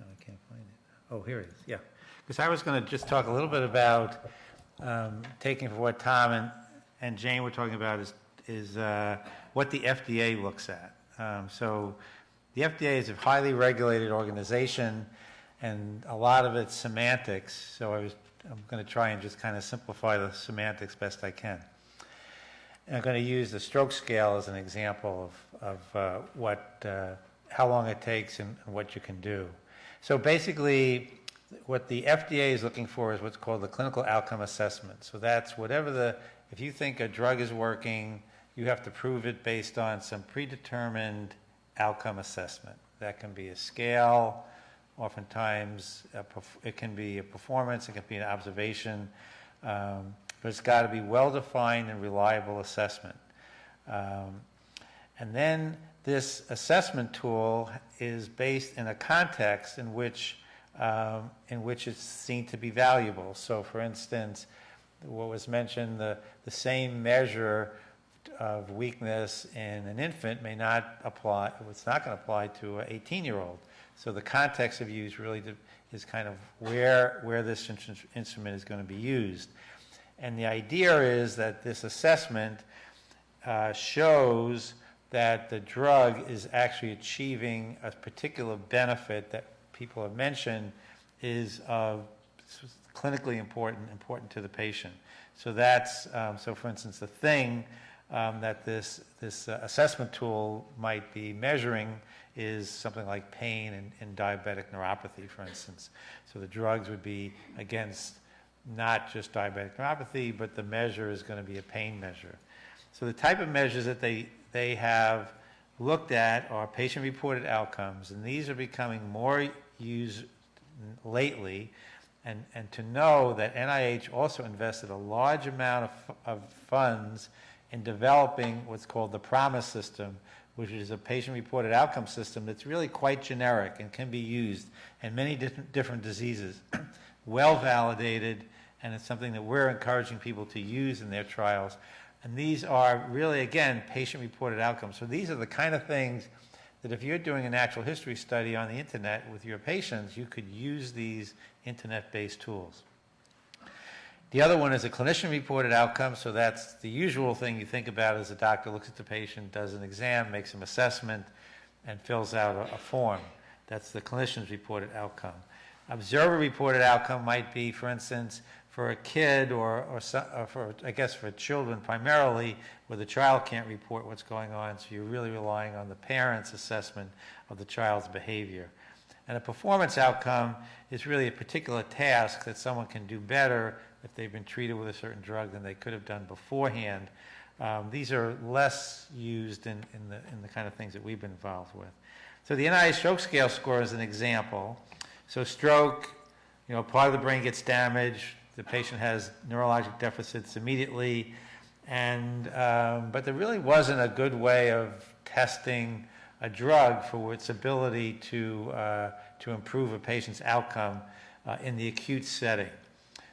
S12: No, I can't find it. Oh, here it is. Yeah. Because I was going to just talk a little bit about taking for what Tom and Jane were talking about is what the FDA looks at. So the FDA is a highly regulated organization, and a lot of it's semantics. So I'm going to try and just kind of simplify the semantics best I can. And I'm going to use the stroke scale as an example of how long it takes and what you can do. So basically, what the FDA is looking for is what's called the clinical outcome assessment. So that's if you think a drug is working, you have to prove it based on some predetermined outcome assessment. That can be a scale. Oftentimes, it can be a performance, it can be an observation, but it's got to be well-defined and reliable assessment. And then this assessment tool is based in a context in which it's seen to be valuable. So, for instance, what was mentioned, the same measure of weakness in an infant may not apply, it's not going to apply to an 18-year-old. So the context of use really is kind of where this instrument is going to be used. And the idea is that this assessment shows that the drug is actually achieving a particular benefit that people have mentioned is clinically important to the patient. So that's, so for instance, the thing that this assessment tool might be measuring is something like pain and diabetic neuropathy, for instance. So the drugs would be against not just diabetic neuropathy, but the measure is going to be a pain measure. So the type of measures that they have looked at are patient-reported outcomes, and these are becoming more used lately. And to know that NIH also invested a large amount of funds in developing what's called the PROMISE system, which is a patient-reported outcome system that's really quite generic and can be used in many different diseases, well validated, and it's something that we're encouraging people to use in their trials. And these are really, again, patient-reported outcomes. So these are the kind of things that if you're doing a natural history study on the internet with your patients, you could use these internet-based tools. The other one is a clinician-reported outcome, so that's the usual thing you think about as a doctor looks at the patient, does an exam, makes an assessment, and fills out a form. That's the clinician's reported outcome. Observer-reported outcome might be, for instance, for a kid or for, I guess, for children primarily, where the child can't report what's going on, so you're really relying on the parent's assessment of the child's behavior. And a performance outcome is really a particular task that someone can do better if they've been treated with a certain drug than they could have done beforehand. These are less used in the kind of things that we've been involved with. So the NIH stroke scale score is an example. So stroke, part of the brain gets damaged, the patient has neurologic deficits immediately, but there really wasn't a good way of testing a drug for its ability to improve a patient's outcome in the acute setting.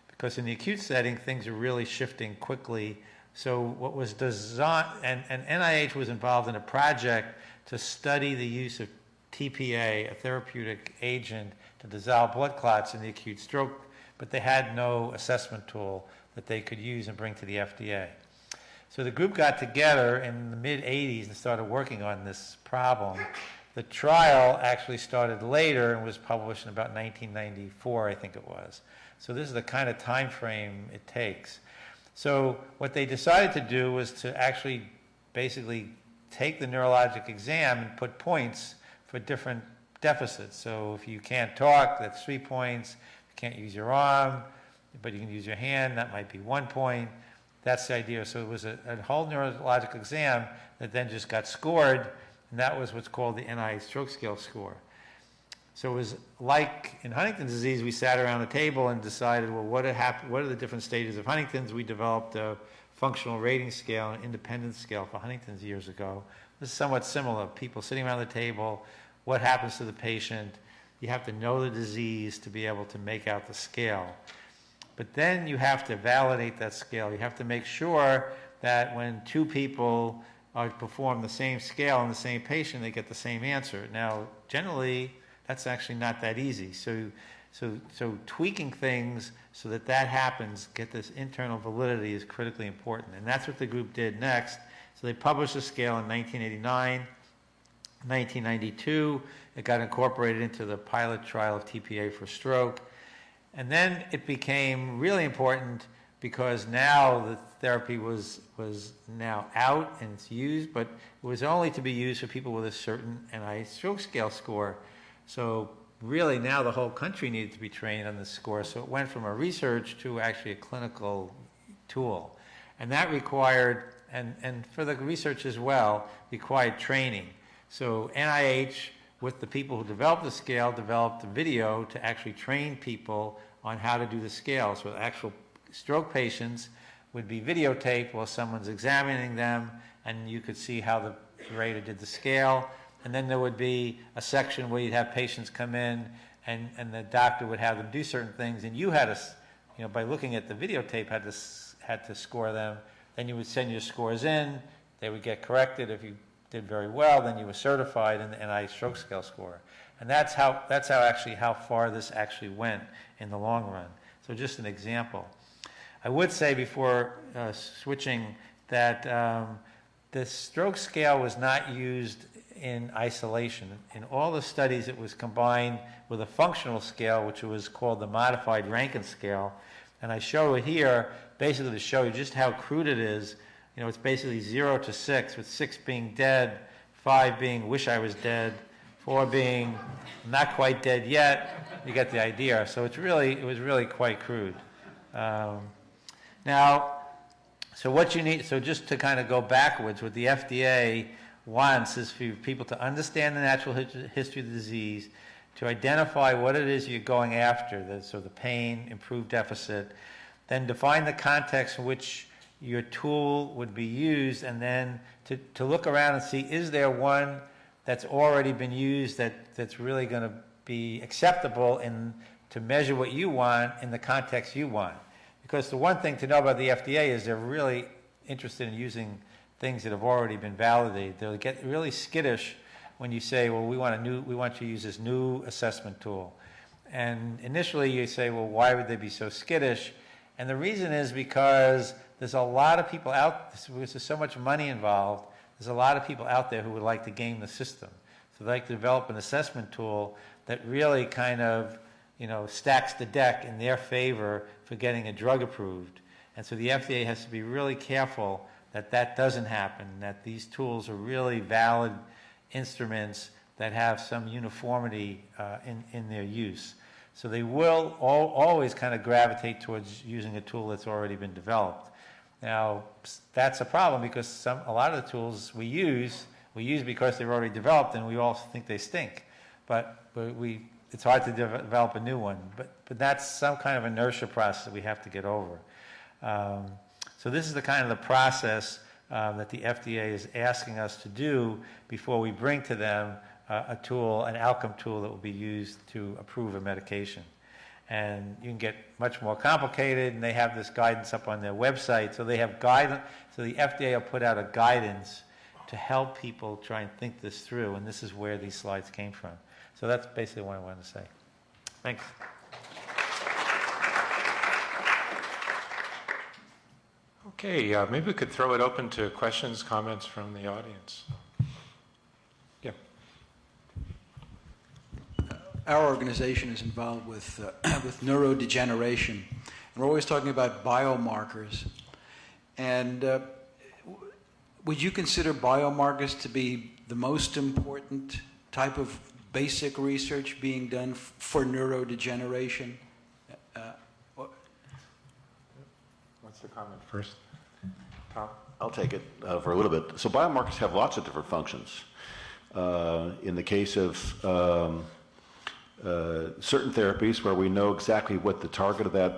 S12: Because in the acute setting, things are really shifting quickly. So what was designed, and NIH was involved in a project to study the use of TPA, a therapeutic agent, to dissolve blood clots in the acute stroke, but they had no assessment tool that they could use and bring to the FDA. So the group got together in the mid-'80s and started working on this problem. The trial actually started later and was published in about 1994, I think it was. So this is the kind of time frame it takes. So what they decided to do was to actually basically take the neurologic exam and put points for different deficits. So if you can't talk, that's 3 points. If you can't use your arm, but you can use your hand, that might be 1 point. That's the idea. So it was a whole neurologic exam that then just got scored, and that was what's called the NIH stroke scale score. So it was like in Huntington's disease, we sat around a table and decided, well, what are the different stages of Huntington's? We developed a functional rating scale, an independence scale for Huntington's years ago. This is somewhat similar. People sitting around the table, what happens to the patient? You have to know the disease to be able to make out the scale. But then you have to validate that scale. You have to make sure that when two people perform the same scale on the same patient, they get the same answer. Now, generally, that's actually not that easy. So tweaking things so that happens, get this internal validity is critically important. And that's what the group did next. So they published the scale in 1989. 1992, it got incorporated into the pilot trial of TPA for stroke. And then it became really important because now the therapy was now out and it's used, but it was only to be used for people with a certain NIH stroke scale score. So really now the whole country needed to be trained on this score. So it went from a research to actually a clinical tool. And that required, and for the research as well, required training. So NIH, with the people who developed the scale, developed a video to actually train people on how to do the scale. So actual stroke patients would be videotaped while someone's examining them, and you could see how the rater did the scale. And then there would be a section where you'd have patients come in, and the doctor would have them do certain things, and you had by looking at the videotape, had to score them. Then you would send your scores in. They would get corrected. If you did very well, then you were certified in the NI stroke scale score. And that's how far this actually went in the long run. So just an example. I would say before switching that the stroke scale was not used in isolation. In all the studies, it was combined with a functional scale, which was called the modified Rankin scale. And I show it here basically to show you just how crude it is. It's basically 0 to 6, with 6 being dead, 5 being wish I was dead, 4 being not quite dead yet. You get the idea. So it was really quite crude. Now, so what you need, so just to kind of go backwards, what the FDA wants is for people to understand the natural history of the disease, to identify what it is you're going after, so the pain, improved deficit, then define the context in which your tool would be used, and then to look around and see, is there one that's already been used that's really going to be acceptable to measure what you want in the context you want. Because the one thing to know about the FDA is they're really interested in using things that have already been validated. They'll get really skittish when you say, well, we want you to use this new assessment tool. And initially you say, well, why would they be so skittish? And the reason is because there's a lot of people there's so much money involved, there's a lot of people out there who would like to game the system. So they like to develop an assessment tool that really kind of, stacks the deck in their favor for getting a drug approved. And so the FDA has to be really careful that doesn't happen, that these tools are really valid instruments that have some uniformity in their use. So they will always kind of gravitate towards using a tool that's already been developed. Now, that's a problem because a lot of the tools we use because they're already developed and we all think they stink. But it's hard to develop a new one. But that's some kind of inertia process that we have to get over. So this is the kind of the process that the FDA is asking us to do before we bring to them an outcome tool that will be used to approve a medication. And you can get much more complicated, and they have this guidance up on their website. So they have guidance. So the FDA will put out a guidance to help people try and think this through, and this is where these slides came from. So that's basically what I wanted to say. Thanks.
S14: Okay, maybe we could throw it open to questions, comments from the audience. Yeah.
S6: Our organization is involved with neurodegeneration, and we're always talking about biomarkers. And would you consider biomarkers to be the most important type of basic research being done for neurodegeneration?
S14: What's the comment first? Tom?
S22: I'll take it for a little bit. So biomarkers have lots of different functions. In the case of certain therapies where we know exactly what the target of that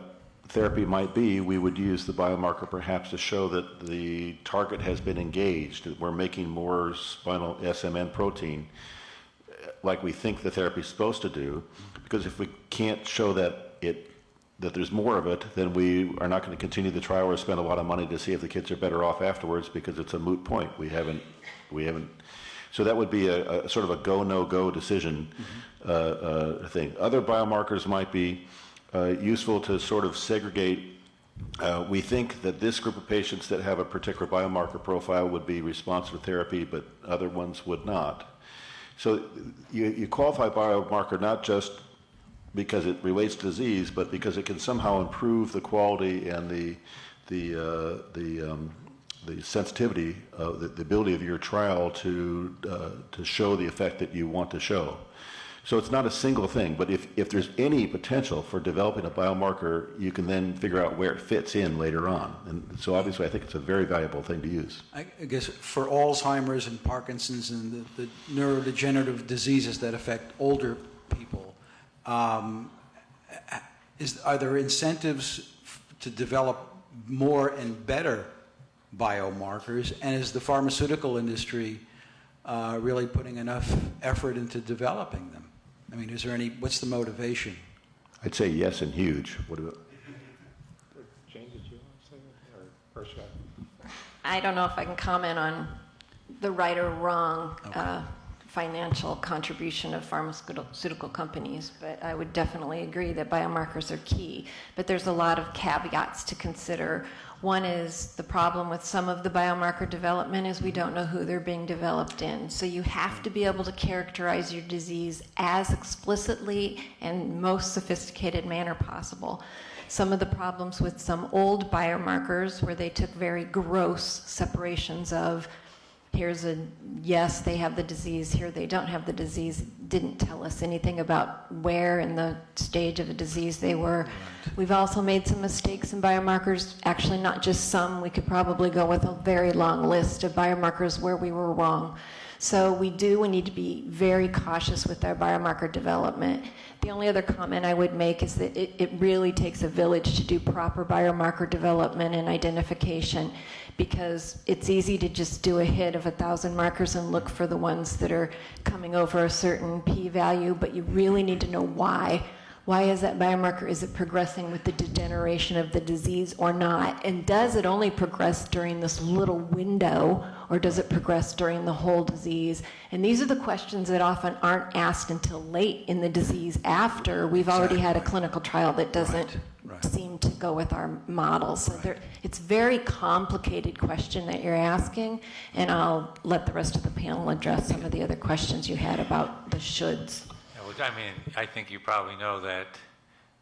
S22: therapy might be, we would use the biomarker perhaps to show that the target has been engaged, that we're making more spinal SMN protein like we think the therapy is supposed to do. Because if we can't show that there's more of it, then we are not going to continue the trial or spend a lot of money to see if the kids are better off afterwards because it's a moot point. We haven't. So that would be a sort of a go, no go decision thing. Other biomarkers might be useful to sort of segregate. We think that this group of patients that have a particular biomarker profile would be responsive to therapy, but other ones would not. So you qualify biomarker not just because it relates to disease, but because it can somehow improve the quality and the sensitivity, the ability of your trial to show the effect that you want to show. So it's not a single thing, but if there's any potential for developing a biomarker, you can then figure out where it fits in later on. And so obviously I think it's a very valuable thing to use.
S6: I guess for Alzheimer's and Parkinson's and the neurodegenerative diseases that affect older people, are there incentives to develop more and better biomarkers? And is the pharmaceutical industry really putting enough effort into developing them? I mean, what's the motivation?
S22: I'd say yes and huge.
S14: first shot.
S13: I don't know if I can comment on the right or wrong financial contribution of pharmaceutical companies, but I would definitely agree that biomarkers are key. But there's a lot of caveats to consider. One is the problem with some of the biomarker development is we don't know who they're being developed in. So you have to be able to characterize your disease as explicitly and most sophisticated manner possible. Some of the problems with some old biomarkers where they took very gross separations of here's a yes, they have the disease, here they don't have the disease, didn't tell us anything about where in the stage of the disease they were. We've also made some mistakes in biomarkers, actually not just some, we could probably go with a very long list of biomarkers where we were wrong. So we need to be very cautious with our biomarker development. The only other comment I would make is that it really takes a village to do proper biomarker development and identification, because it's easy to just do a hit of 1,000 markers and look for the ones that are coming over a certain p-value, but you really need to know why. Why is that biomarker? Is it progressing with the degeneration of the disease or not? And does it only progress during this little window, or does it progress during the whole disease? And these are the questions that often aren't asked until late in the disease after we've already had a clinical trial that doesn't seem to go with our model. So it's a very complicated question that you're asking, and I'll let the rest of the panel address some of the other questions you had about the shoulds.
S21: I mean, I think you probably know that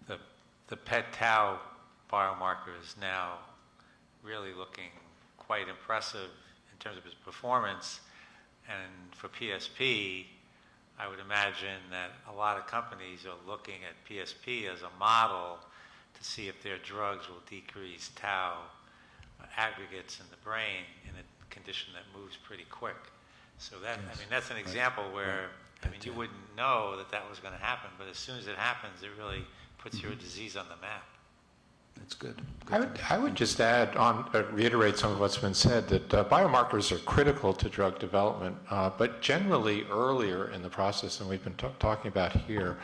S21: the PET tau biomarker is now really looking quite impressive in terms of its performance. And for PSP, I would imagine that a lot of companies are looking at PSP as a model to see if their drugs will decrease tau aggregates in the brain in a condition that moves pretty quick. So that, I mean, that's an example where I mean, you wouldn't know that that was going to happen, but as soon as it happens, it really puts your disease on the map.
S6: That's good.
S14: I would just add on, reiterate some of what's been said, that biomarkers are critical to drug development, but generally earlier in the process than we've been talking about here.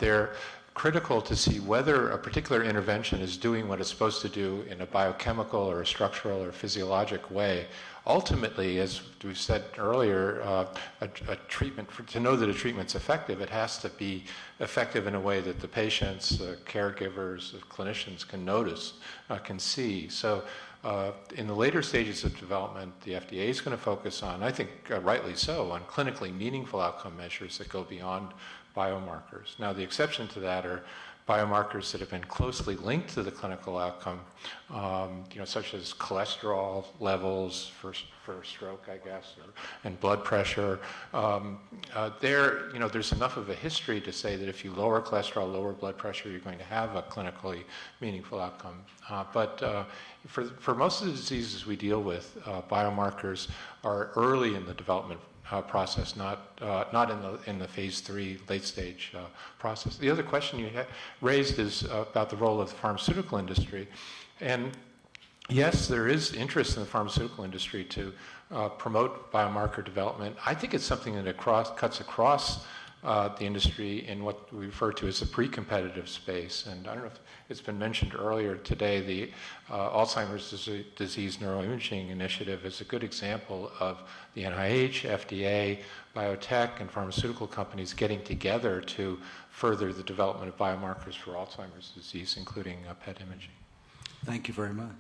S14: They're critical to see whether a particular intervention is doing what it's supposed to do in a biochemical or a structural or physiologic way. Ultimately, as we've said earlier, a treatment, to know that a treatment's effective, it has to be effective in a way that the patients, caregivers, clinicians can notice, can see. So in the later stages of development, the FDA is going to focus on, I think rightly so, on clinically meaningful outcome measures that go beyond biomarkers. Now, the exception to that are biomarkers that have been closely linked to the clinical outcome, such as cholesterol levels for stroke, I guess, and blood pressure. There's enough of a history to say that if you lower cholesterol, lower blood pressure, you're going to have a clinically meaningful outcome. But for most of the diseases we deal with, biomarkers are early in the development process, not in the phase 3 late stage process. The other question you raised is about the role of the pharmaceutical industry, and yes, there is interest in the pharmaceutical industry to promote biomarker development. I think it's something that cuts across the industry in what we refer to as the pre-competitive space. And I don't know if it's been mentioned earlier today, the Alzheimer's Disease Neuroimaging Initiative is a good example of the NIH, FDA, biotech, and pharmaceutical companies getting together to further the development of biomarkers for Alzheimer's disease, including PET imaging.
S6: Thank you very much.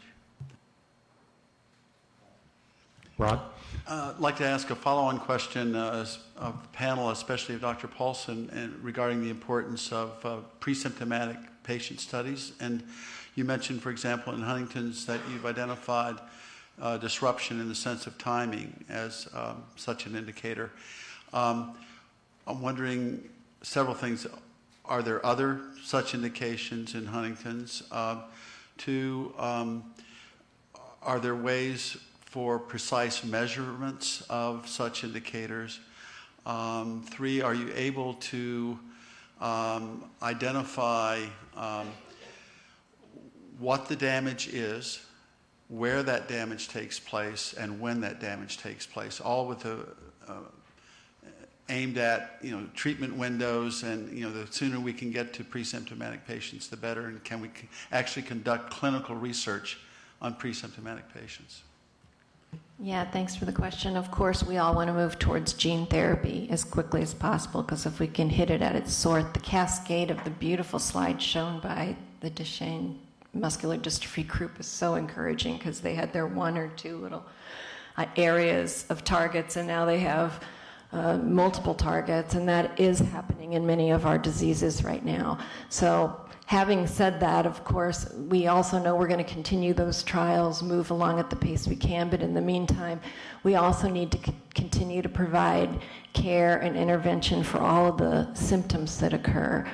S14: Ron?
S11: I'd like to ask a follow-on question of the panel, especially of Dr. Paulson, regarding the importance of pre-symptomatic patient studies. And you mentioned, for example, in Huntington's that you've identified disruption in the sense of timing as such an indicator. I'm wondering several things. Are there other such indications in Huntington's? Two, are there ways for precise measurements of such indicators? Three, are you able to identify what the damage is, where that damage takes place, and when that damage takes place, all with aimed at treatment windows, and the sooner we can get to pre-symptomatic patients, the better. And can we actually conduct clinical research on pre-symptomatic patients?
S13: Yeah, thanks for the question. Of course, we all want to move towards gene therapy as quickly as possible, because if we can hit it at its source, the cascade of the beautiful slides shown by the Duchenne muscular dystrophy group is so encouraging, because they had their one or two little areas of targets, and now they have multiple targets, and that is happening in many of our diseases right now. So having said that, of course, we also know we're going to continue those trials, move along at the pace we can, but in the meantime, we also need to continue to provide care and intervention for all of the symptoms that occur.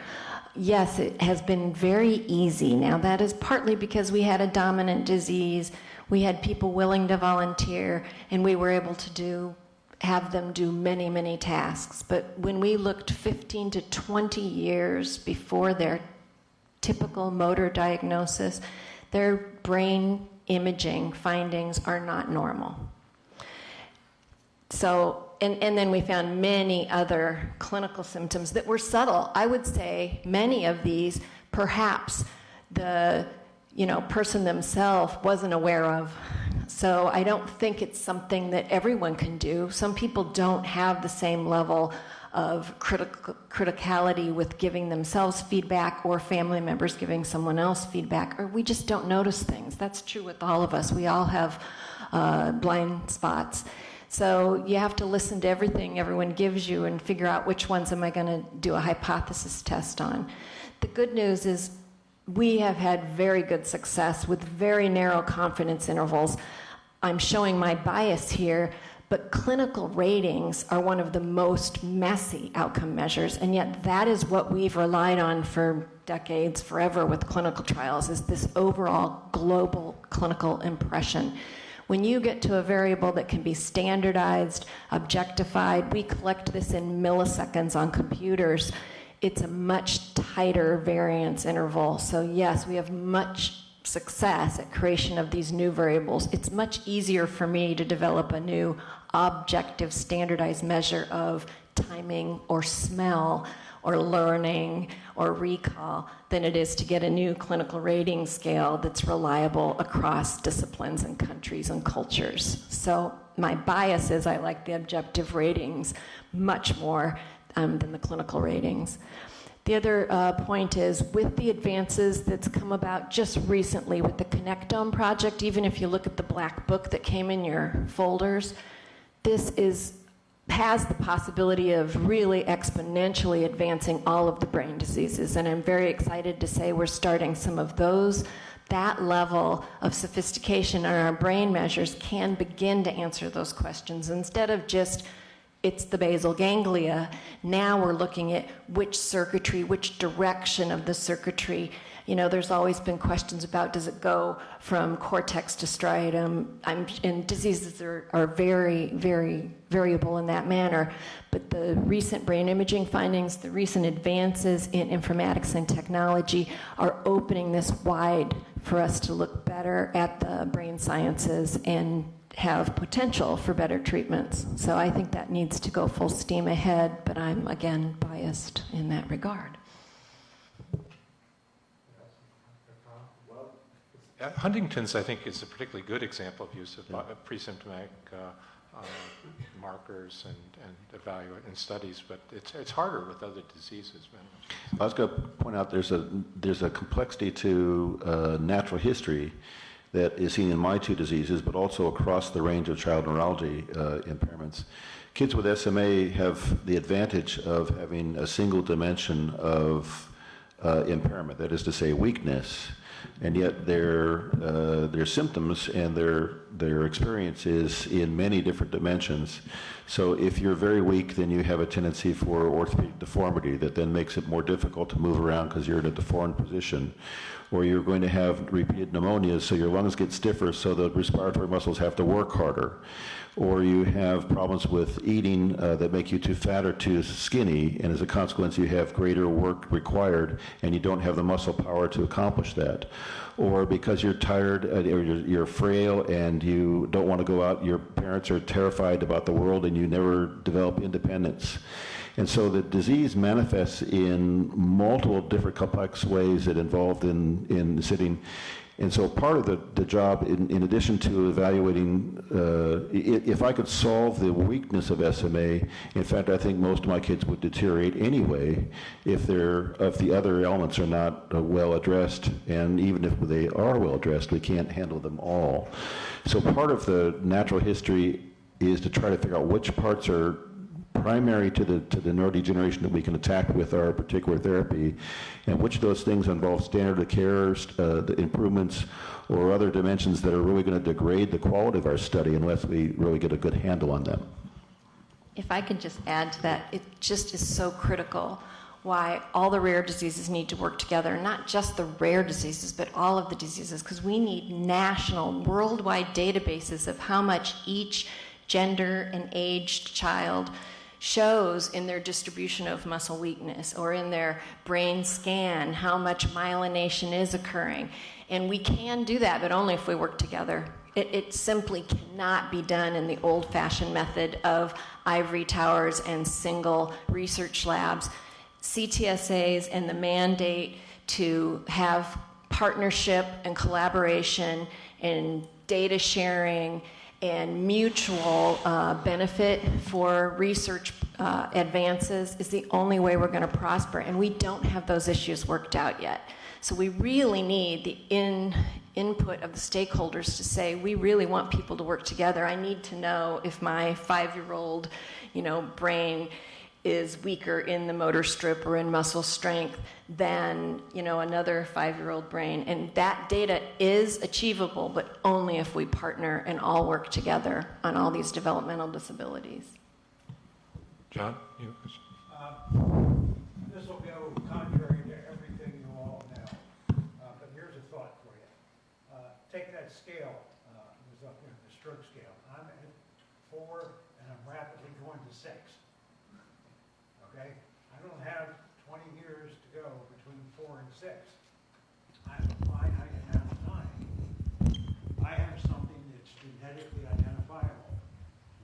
S13: Yes, it has been very easy. Now, that is partly because we had a dominant disease, we had people willing to volunteer, and we were able to have them do many, many tasks. But when we looked 15 to 20 years before their typical motor diagnosis, their brain imaging findings are not normal. So, and then we found many other clinical symptoms that were subtle. I would say many of these, perhaps the person themselves wasn't aware of. So I don't think it's something that everyone can do. Some people don't have the same level of criticality with giving themselves feedback, or family members giving someone else feedback, or we just don't notice things. That's true with all of us. We all have blind spots. So you have to listen to everything everyone gives you and figure out which ones am I going to do a hypothesis test on. The good news is we have had very good success with very narrow confidence intervals. I'm showing my bias here, but clinical ratings are one of the most messy outcome measures, and yet that is what we've relied on for decades, forever with clinical trials, is this overall global clinical impression. When you get to a variable that can be standardized, objectified, we collect this in milliseconds on computers, it's a much tighter variance interval. So yes, we have much success at creation of these new variables. It's much easier for me to develop a new objective standardized measure of timing or smell or learning or recall than it is to get a new clinical rating scale that's reliable across disciplines and countries and cultures. So my bias is I like the objective ratings much more than the clinical ratings. The other point is, with the advances that's come about just recently with the Connectome project, even if you look at the black book that came in your folders, this has the possibility of really exponentially advancing all of the brain diseases. And I'm very excited to say we're starting some of those. That level of sophistication in our brain measures can begin to answer those questions instead of just it's the basal ganglia. Now we're looking at which circuitry, which direction of the circuitry. There's always been questions about, does it go from cortex to striatum? And diseases are very, very variable in that manner. But the recent brain imaging findings, the recent advances in informatics and technology are opening this wide for us to look better at the brain sciences and have potential for better treatments. So I think that needs to go full steam ahead, but I'm, again, biased in that regard.
S14: Huntington's, I think, is a particularly good example of use of pre-symptomatic markers and evaluate and studies, but it's harder with other diseases.
S22: I was going to point out there's a complexity to natural history that is seen in my two diseases, but also across the range of child neurology impairments. Kids with SMA have the advantage of having a single dimension of impairment, that is to say weakness, and yet their symptoms and their experience is in many different dimensions. So if you're very weak, then you have a tendency for orthopedic deformity that then makes it more difficult to move around because you're in a deformed position. Or you're going to have repeated pneumonias, so your lungs get stiffer, so the respiratory muscles have to work harder. Or you have problems with eating that make you too fat or too skinny, and as a consequence you have greater work required and you don't have the muscle power to accomplish that. Or because you're tired or you're frail and you don't want to go out, your parents are terrified about the world and you never develop independence. And so the disease manifests in multiple different complex ways that involved in sitting. And so part of the job, in addition to evaluating, if I could solve the weakness of SMA, in fact, I think most of my kids would deteriorate anyway if the other elements are not well addressed, and even if they are well addressed, we can't handle them all. So part of the natural history is to try to figure out which parts are primary to the neurodegeneration that we can attack with our particular therapy, and which of those things involve standard of care, the improvements, or other dimensions that are really going to degrade the quality of our study unless we really get a good handle on them.
S13: If I could just add to that, it just is so critical why all the rare diseases need to work together, not just the rare diseases, but all of the diseases, because we need national, worldwide databases of how much each gender and aged child shows in their distribution of muscle weakness, or in their brain scan, how much myelination is occurring. And we can do that, but only if we work together. It simply cannot be done in the old-fashioned method of ivory towers and single research labs. CTSAs and the mandate to have partnership and collaboration and data sharing and mutual benefit for research advances is the only way we're going to prosper. And we don't have those issues worked out yet. So we really need the input of the stakeholders to say, we really want people to work together. I need to know if my 5-year-old, brain is weaker in the motor strip or in muscle strength than, another 5-year-old brain. And that data is achievable, but only if we partner and all work together on all these developmental disabilities.
S14: John?
S6: This will go contrary to everything you all know, but here's a thought for you. Take that scale, it was up here, the stroke scale. I'm at 4 and I'm rapidly going to 6. Okay? I don't have 20 years to go between 4 and 6. I'm a finite amount of time. I have something that's genetically identifiable.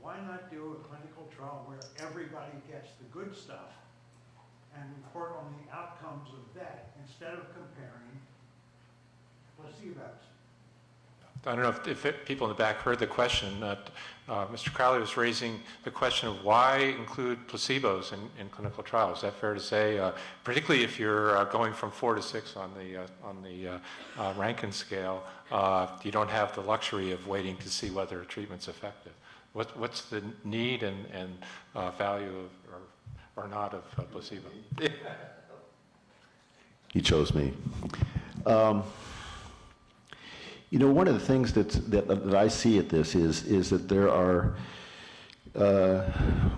S6: Why not do a clinical trial where everybody gets the good stuff and report on the outcomes of that instead of comparing placebos?
S14: I don't know if people in the back heard the question. Mr. Crowley was raising the question of why include placebos in clinical trials. Is that fair to say? Particularly if you're going from 4 to 6 on the Rankin scale, you don't have the luxury of waiting to see whether a treatment's effective. What's the need and value of, or not of placebo?
S22: You chose me. One of the things that I see at this is that there are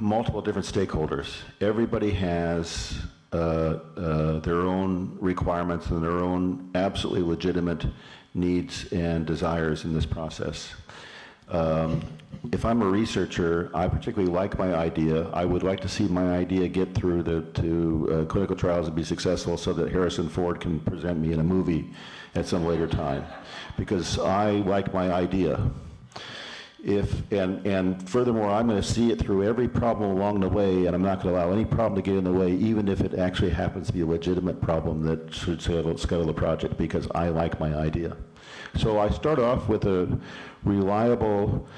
S22: multiple different stakeholders. Everybody has their own requirements and their own absolutely legitimate needs and desires in this process. If I'm a researcher, I particularly like my idea. I would like to see my idea get through to clinical trials and be successful so that Harrison Ford can present me in a movie at some later time, because I like my idea. And furthermore, I'm going to see it through every problem along the way, and I'm not going to allow any problem to get in the way, even if it actually happens to be a legitimate problem that should scuttle the project, because I like my idea. So I start off with a reliable,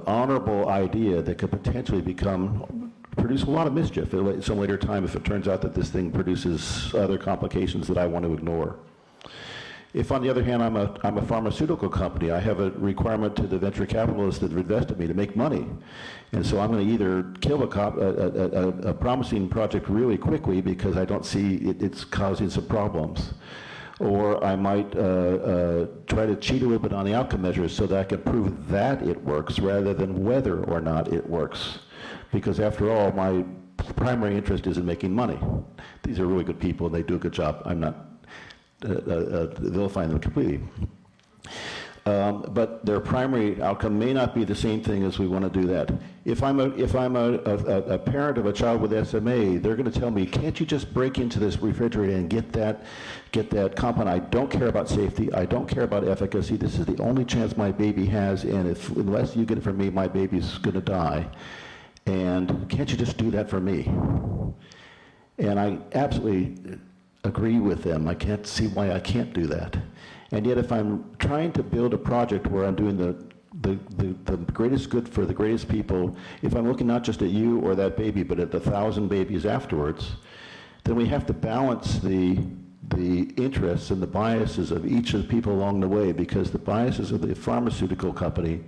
S22: honorable idea that could potentially produce a lot of mischief at some later time if it turns out that this thing produces other complications that I want to ignore. If, on the other hand, I'm a pharmaceutical company, I have a requirement to the venture capitalists that have invested me to make money. And so I'm going to either kill a promising project really quickly because I don't see it's causing some problems, or I might try to cheat a little bit on the outcome measures so that I can prove that it works rather than whether or not it works. Because after all, my primary interest is in making money. These are really good people and they do a good job. I'm not vilifying them completely. But their primary outcome may not be the same thing as we want to do that. If I'm a parent of a child with SMA, they're going to tell me, can't you just break into this refrigerator and get that compound? I don't care about safety. I don't care about efficacy. This is the only chance my baby has, and unless you get it from me, my baby's going to die. And can't you just do that for me? And I absolutely agree with them. I can't see why I can't do that. And yet if I'm trying to build a project where I'm doing the greatest good for the greatest people, if I'm looking not just at you or that baby, but at the 1,000 babies afterwards, then we have to balance the interests and the biases of each of the people along the way, because the biases of the pharmaceutical company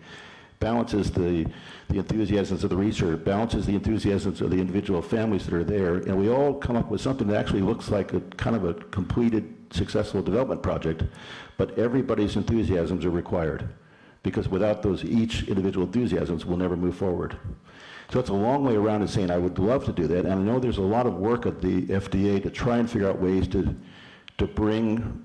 S22: balances the enthusiasms of the research, balances the enthusiasms of the individual families that are there, and we all come up with something that actually looks like a kind of a completed, successful development project, but everybody's enthusiasms are required, because without those each individual enthusiasms, we'll never move forward. So it's a long way around in saying I would love to do that, and I know there's a lot of work at the FDA to try and figure out ways to bring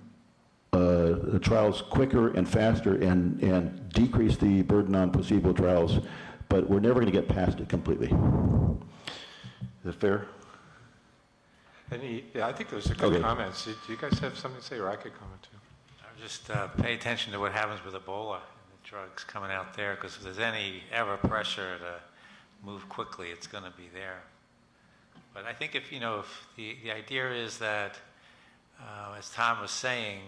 S22: the trials quicker and faster and decrease the burden on placebo trials, but we're never going to get past it completely. Is that fair?
S14: Yeah, I think those are good comments. Do you guys have something to say, or I could comment too?
S21: Just pay attention to what happens with Ebola and the drugs coming out there, because if there's any ever pressure to move quickly, it's going to be there. But I think if the idea is that, as Tom was saying,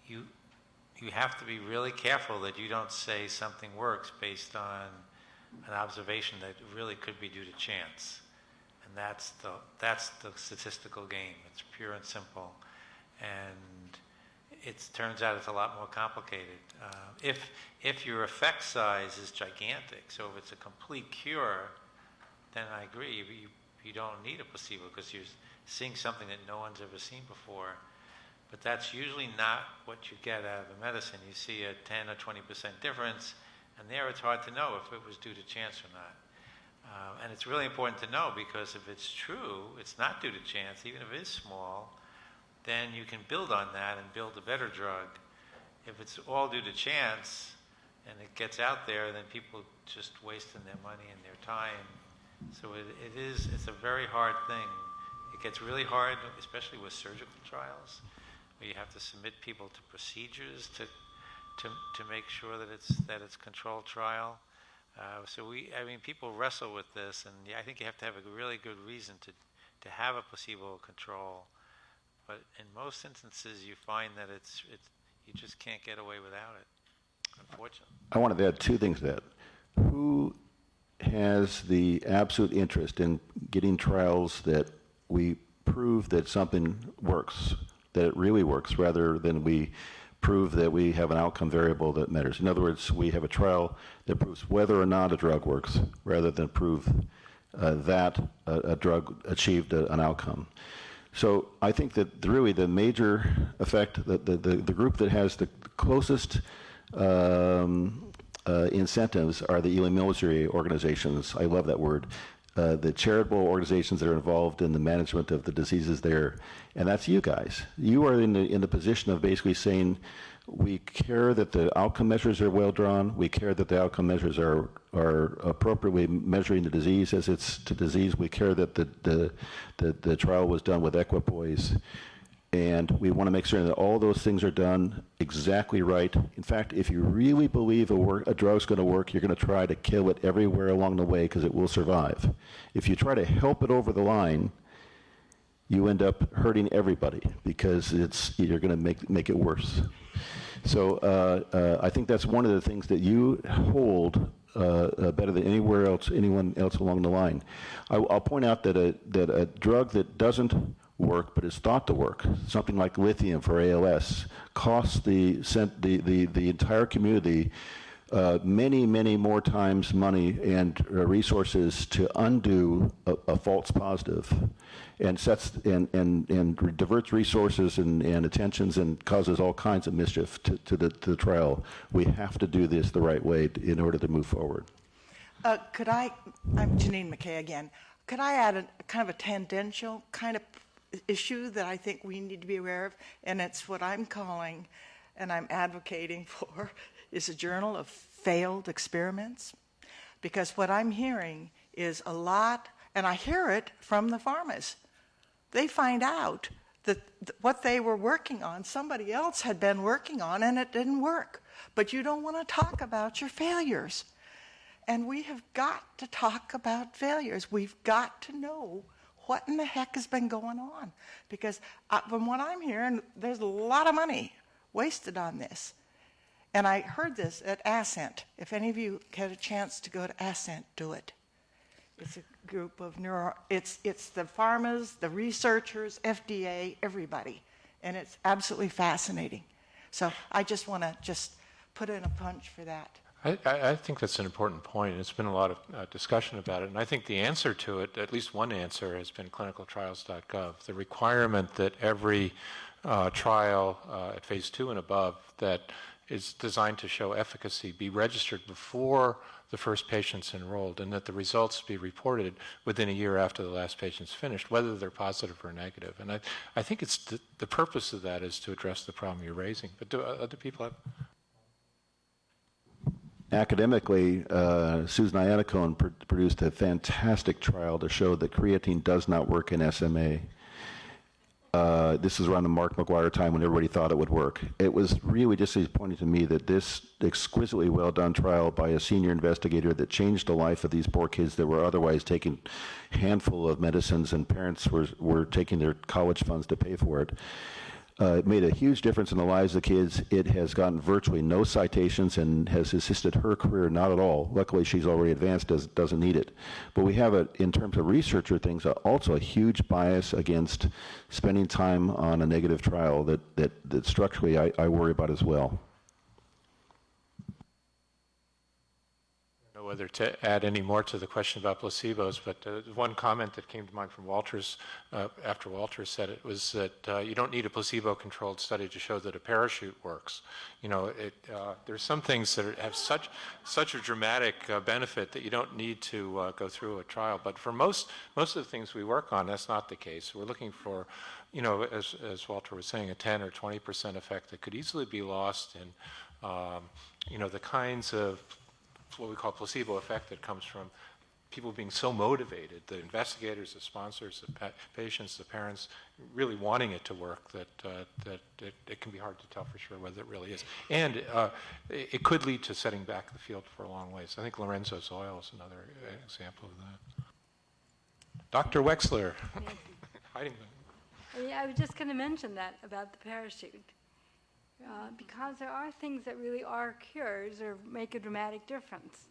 S21: you have to be really careful that you don't say something works based on an observation that really could be due to chance, and that's the statistical game. It's pure and simple, and it turns out it's a lot more complicated. If your effect size is gigantic, so if it's a complete cure, then I agree. You don't need a placebo because you're seeing something that no one's ever seen before. But that's usually not what you get out of the medicine. You see a 10 or 20% difference, and there it's hard to know if it was due to chance or not. And it's really important to know, because if it's true, it's not due to chance, even if it is small, then you can build on that and build a better drug. If it's all due to chance and it gets out there, then people just wasting their money and their time. So it's a very hard thing. It gets really hard, especially with surgical trials, where you have to submit people to procedures to make sure that it's controlled trial. So people wrestle with this, and I think you have to have a really good reason to have a placebo control. But in most instances, you find that you just can't get away without it, unfortunately.
S22: I wanted to add two things to that. Who has the absolute interest in getting trials that we prove that something works, that it really works, rather than we prove that we have an outcome variable that matters? In other words, we have a trial that proves whether or not a drug works, rather than prove that a drug achieved an outcome. So I think that really the major effect, the group that has the closest incentives are the Ealing military organizations. I love that word. The charitable organizations that are involved in the management of the diseases there, and that's you guys. You are in the position of basically saying, we care that the outcome measures are well drawn. We care that the outcome measures are appropriately measuring the disease as it's to disease. We care that the trial was done with equipoise. And we want to make sure that all those things are done exactly right. In fact, if you really believe a drug's going to work, you're going to try to kill it everywhere along the way because it will survive. If you try to help it over the line, you end up hurting everybody because you're going to make it worse. So I think that's one of the things that you hold better than anyone else along the line. I'll point out that a drug that doesn't work but is thought to work, something like lithium for ALS, costs the entire community many more times money and resources to undo a false positive, and diverts resources and attentions and causes all kinds of mischief to the trial. We have to do this the right way in order to move forward.
S19: I'm Janine McKay again. Could I add a kind of a tangential kind of issue that I think we need to be aware of? And it's what I'm calling, and I'm advocating for, is a journal of failed experiments. Because what I'm hearing is a lot, and I hear it from the pharmas. They find out that what they were working on, somebody else had been working on, and it didn't work. But you don't want to talk about your failures. And we have got to talk about failures. We've got to know what in the heck has been going on. Because from what I'm hearing, there's a lot of money wasted on this. And I heard this at Ascent. If any of you had a chance to go to Ascent, do it. It's a group of it's the pharmas, the researchers, FDA, everybody. And it's absolutely fascinating. So I just want to put in a punch for that.
S14: I think that's an important point. There's been a lot of discussion about it, and I think the answer to it, at least one answer, has been clinicaltrials.gov. The requirement that every trial at phase 2 and above that is designed to show efficacy be registered before the first patient's enrolled, and that the results be reported within a year after the last patient's finished, whether they're positive or negative. And I think it's the purpose of that is to address the problem you're raising. But do other people have...
S22: Academically, Susan Iannacone produced a fantastic trial to show that creatine does not work in SMA. This was around the Mark McGuire time when everybody thought it would work. It was really just disappointing to me that this exquisitely well-done trial by a senior investigator that changed the life of these poor kids that were otherwise taking a handful of medicines, and parents were taking their college funds to pay for it. It made a huge difference in the lives of the kids. It has gotten virtually no citations and has assisted her career not at all. Luckily, she's already advanced, doesn't need it. But we have, in terms of researcher things, also a huge bias against spending time on a negative trial that structurally I worry about as well.
S14: Whether to add any more to the question about placebos, but one comment that came to mind from Walter's, after Walter said it, was that you don't need a placebo-controlled study to show that a parachute works. You know, there's some things that have such a dramatic benefit that you don't need to go through a trial. But for most of the things we work on, that's not the case. We're looking for, you know, as Walter was saying, a 10 or 20% effect that could easily be lost in, you know, the kinds of what we call placebo effect that comes from people being so motivated, the investigators, the sponsors, the patients, the parents, really wanting it to work, that it can be hard to tell for sure whether it really is. And it could lead to setting back the field for a long ways. I think Lorenzo's oil is another example of that. Dr. Wexler. Hiding them.
S5: Yeah, I was just going to mention that about the parachute. Because there are things that really are cures or make a dramatic difference.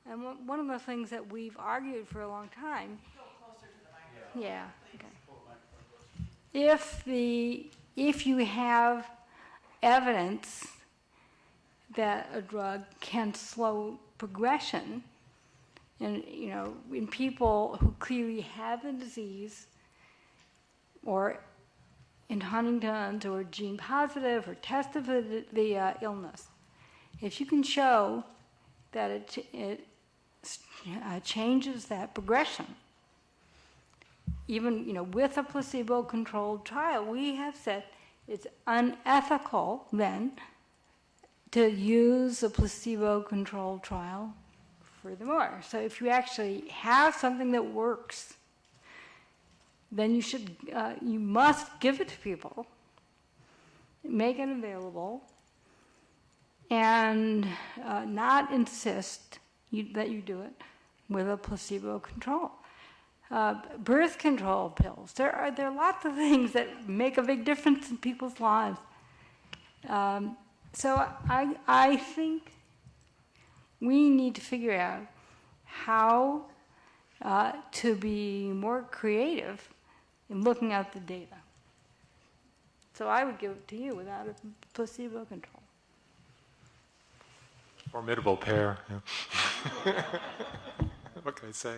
S5: And one of the things that we've argued for a long time. Yeah. Okay. If you have evidence that a drug can slow progression, and you know, in people who clearly have the disease, or in Huntington's, or gene positive, or tested for the illness, if you can show that it changes that progression, even with a placebo-controlled trial, we have said it's unethical then to use a placebo-controlled trial furthermore. So if you actually have something that works, then you must give it to people, make it available, and not insist that you do it with a placebo control. Birth control pills. There are lots of things that make a big difference in people's lives. So I think we need to figure out how to be more creative in looking at the data. So I would give it to you without a placebo control.
S14: Formidable pair. Yeah. What can I say?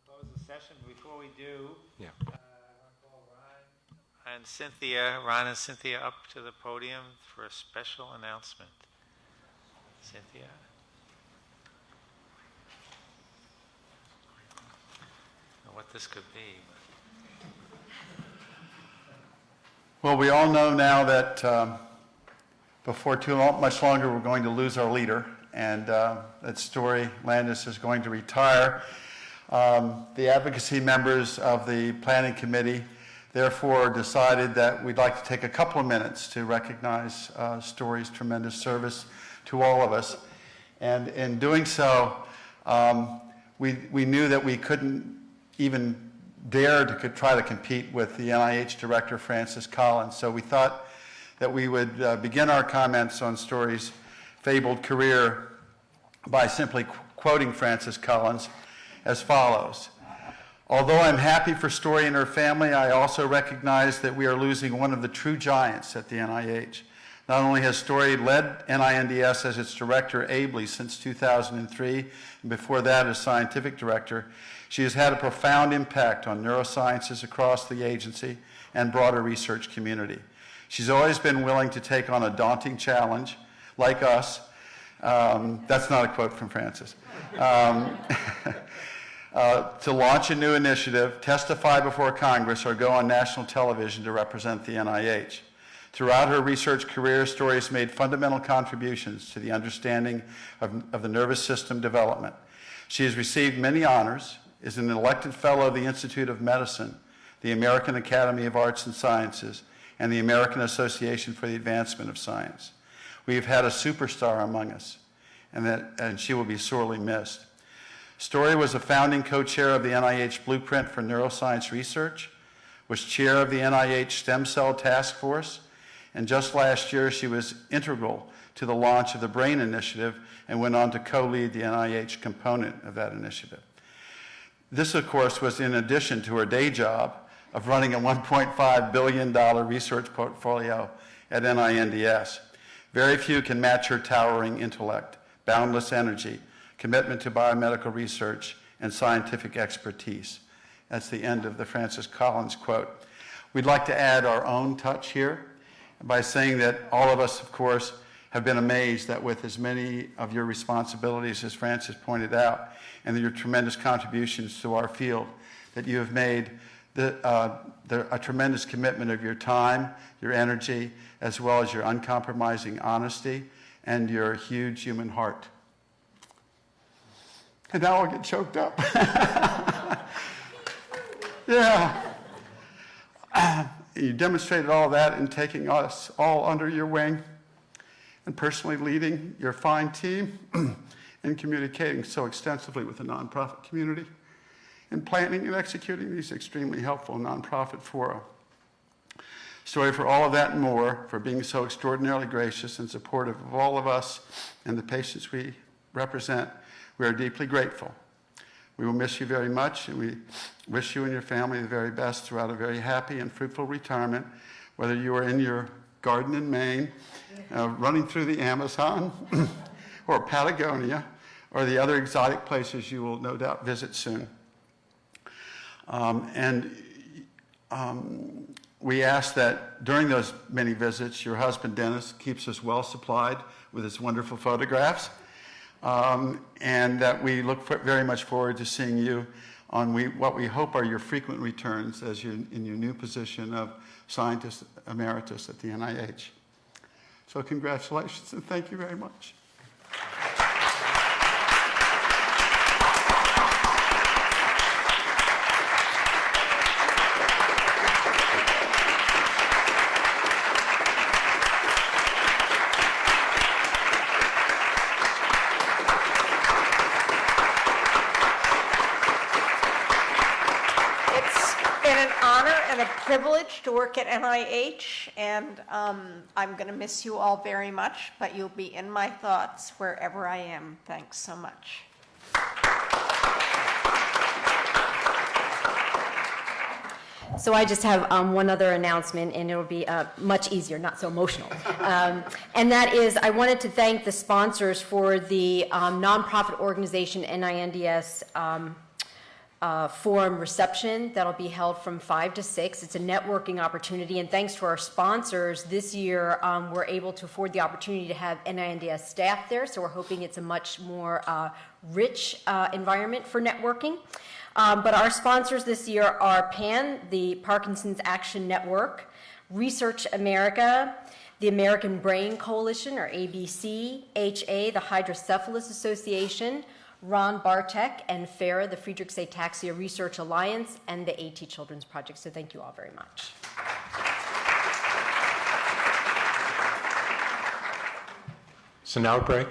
S21: Close the session. Before we do,
S14: yeah.
S21: I want to call Ron and Cynthia up to the podium for a special announcement. Cynthia. What this could be.
S11: Well, we all know now that before much longer we're going to lose our leader, and that Story Landis is going to retire. The advocacy members of the planning committee therefore decided that we'd like to take a couple of minutes to recognize Story's tremendous service to all of us. And in doing so, we knew that we couldn't even dare to try to compete with the NIH director, Francis Collins. So we thought that we would begin our comments on Story's fabled career by simply quoting Francis Collins as follows. Although I'm happy for Story and her family, I also recognize that we are losing one of the true giants at the NIH. Not only has Story led NINDS as its director ably since 2003, and before that as scientific director, she has had a profound impact on neurosciences across the agency and broader research community. She's always been willing to take on a daunting challenge, like us. That's not a quote from Francis. To launch a new initiative, testify before Congress, or go on national television to represent the NIH. Throughout her research career, Story has made fundamental contributions to the understanding of the nervous system development. She has received many honors, is an elected fellow of the Institute of Medicine, the American Academy of Arts and Sciences, and the American Association for the Advancement of Science. We have had a superstar among us, and she will be sorely missed. Story was a founding co-chair of the NIH Blueprint for Neuroscience Research, was chair of the NIH Stem Cell Task Force, and just last year she was integral to the launch of the BRAIN Initiative and went on to co-lead the NIH component of that initiative. This, of course, was in addition to her day job of running a $1.5 billion research portfolio at NINDS. Very few can match her towering intellect, boundless energy, commitment to biomedical research, and scientific expertise. That's the end of the Francis Collins quote. We'd like to add our own touch here by saying that all of us, of course, have been amazed that with as many of your responsibilities as Francis pointed out, and your tremendous contributions to our field, that you have made a tremendous commitment of your time, your energy, as well as your uncompromising honesty and your huge human heart. And now I'll get choked up. Yeah. You demonstrated all that in taking us all under your wing and personally leading your fine team and communicating so extensively with the nonprofit community and planning and executing these extremely helpful nonprofit fora. Story, for all of that and more, for being so extraordinarily gracious and supportive of all of us and the patients we represent, we are deeply grateful. We will miss you very much, and we wish you and your family the very best throughout a very happy and fruitful retirement, whether you are in your garden in Maine, running through the Amazon, or Patagonia, or the other exotic places you will no doubt visit soon. We ask that during those many visits, your husband Dennis keeps us well supplied with his wonderful photographs, and that we look very much forward to seeing you on what we hope are your frequent returns as you in your new position of Scientist Emeritus at the NIH. So congratulations and thank you very much.
S1: Privilege to work at NIH, and I'm going to miss you all very much, but you'll be in my thoughts wherever I am. Thanks so much.
S4: So I just have one other announcement, and it'll be much easier, not so emotional. And that is, I wanted to thank the sponsors for the nonprofit organization NINDS forum reception that'll be held from 5 to 6. It's a networking opportunity, and thanks to our sponsors, this year we're able to afford the opportunity to have NINDS staff there, so we're hoping it's a much more rich environment for networking. But our sponsors this year are PAN, the Parkinson's Action Network, Research America, the American Brain Coalition, or ABC, HA, the Hydrocephalus Association, Ron Bartek and FARA, the Friedreich's Ataxia Research Alliance, and the AT Children's Project. So thank you all very much.
S14: So now a break?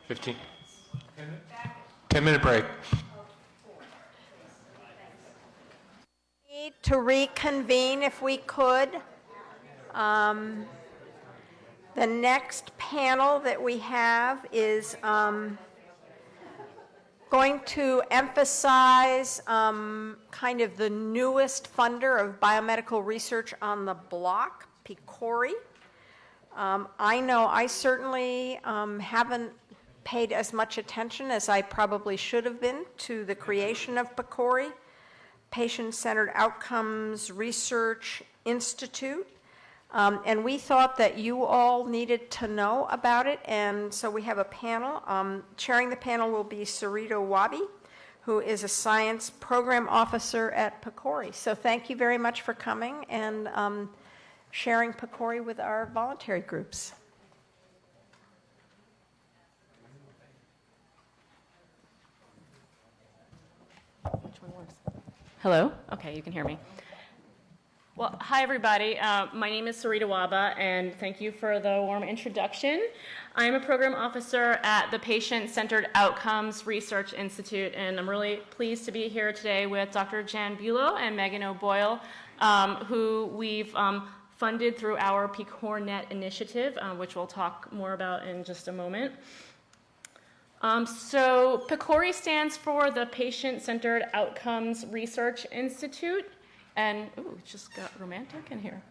S14: 15? 10-minute break.
S1: to reconvene if we could. The next panel that we have is going to emphasize kind of the newest funder of biomedical research on the block, PCORI. I know I certainly haven't paid as much attention as I probably should have been to the creation of PCORI, Patient-Centered Outcomes Research Institute. And we thought that you all needed to know about it, and so we have a panel. Chairing the panel will be Sarita Wabi, who is a science program officer at PCORI. So thank you very much for coming and sharing PCORI with our voluntary groups.
S2: Which one works? Hello? Okay, you can hear me. Well, hi everybody. My name is Sarita Waba, and thank you for the warm introduction. I'm a program officer at the Patient-Centered Outcomes Research Institute, and I'm really pleased to be here today with Dr. Jan Bulow and Megan O'Boyle, who we've funded through our PCORNet initiative, which we'll talk more about in just a moment. So PCORI stands for the Patient-Centered Outcomes Research Institute. And, ooh, it just got romantic in here.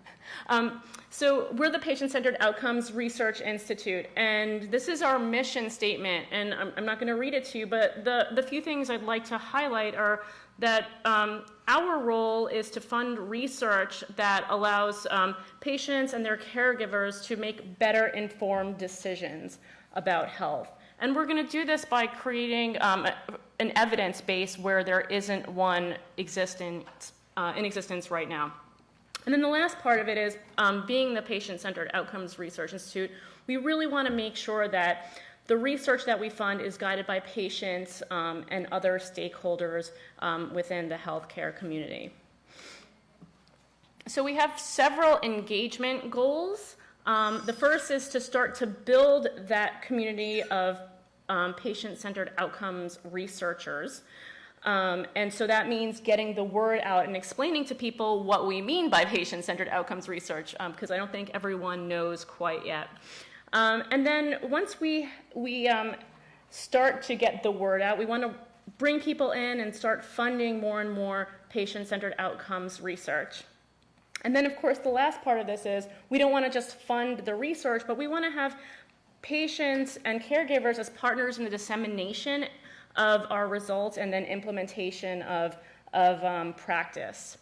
S2: So we're the Patient-Centered Outcomes Research Institute, and this is our mission statement, and I'm not going to read it to you, but the few things I'd like to highlight are that our role is to fund research that allows patients and their caregivers to make better informed decisions about health. And we're going to do this by creating an evidence base where there isn't one in existence right now. And then the last part of it is being the Patient-Centered Outcomes Research Institute, we really want to make sure that the research that we fund is guided by patients and other stakeholders within the healthcare community. So we have several engagement goals. The first is to start to build that community of patient-centered outcomes researchers. And so that means getting the word out and explaining to people what we mean by patient-centered outcomes research, because I don't think everyone knows quite yet. And then once we start to get the word out, we want to bring people in and start funding more and more patient-centered outcomes research. And then, of course, the last part of this is we don't want to just fund the research, but we want to have patients and caregivers as partners in the dissemination of our results and then implementation of practice.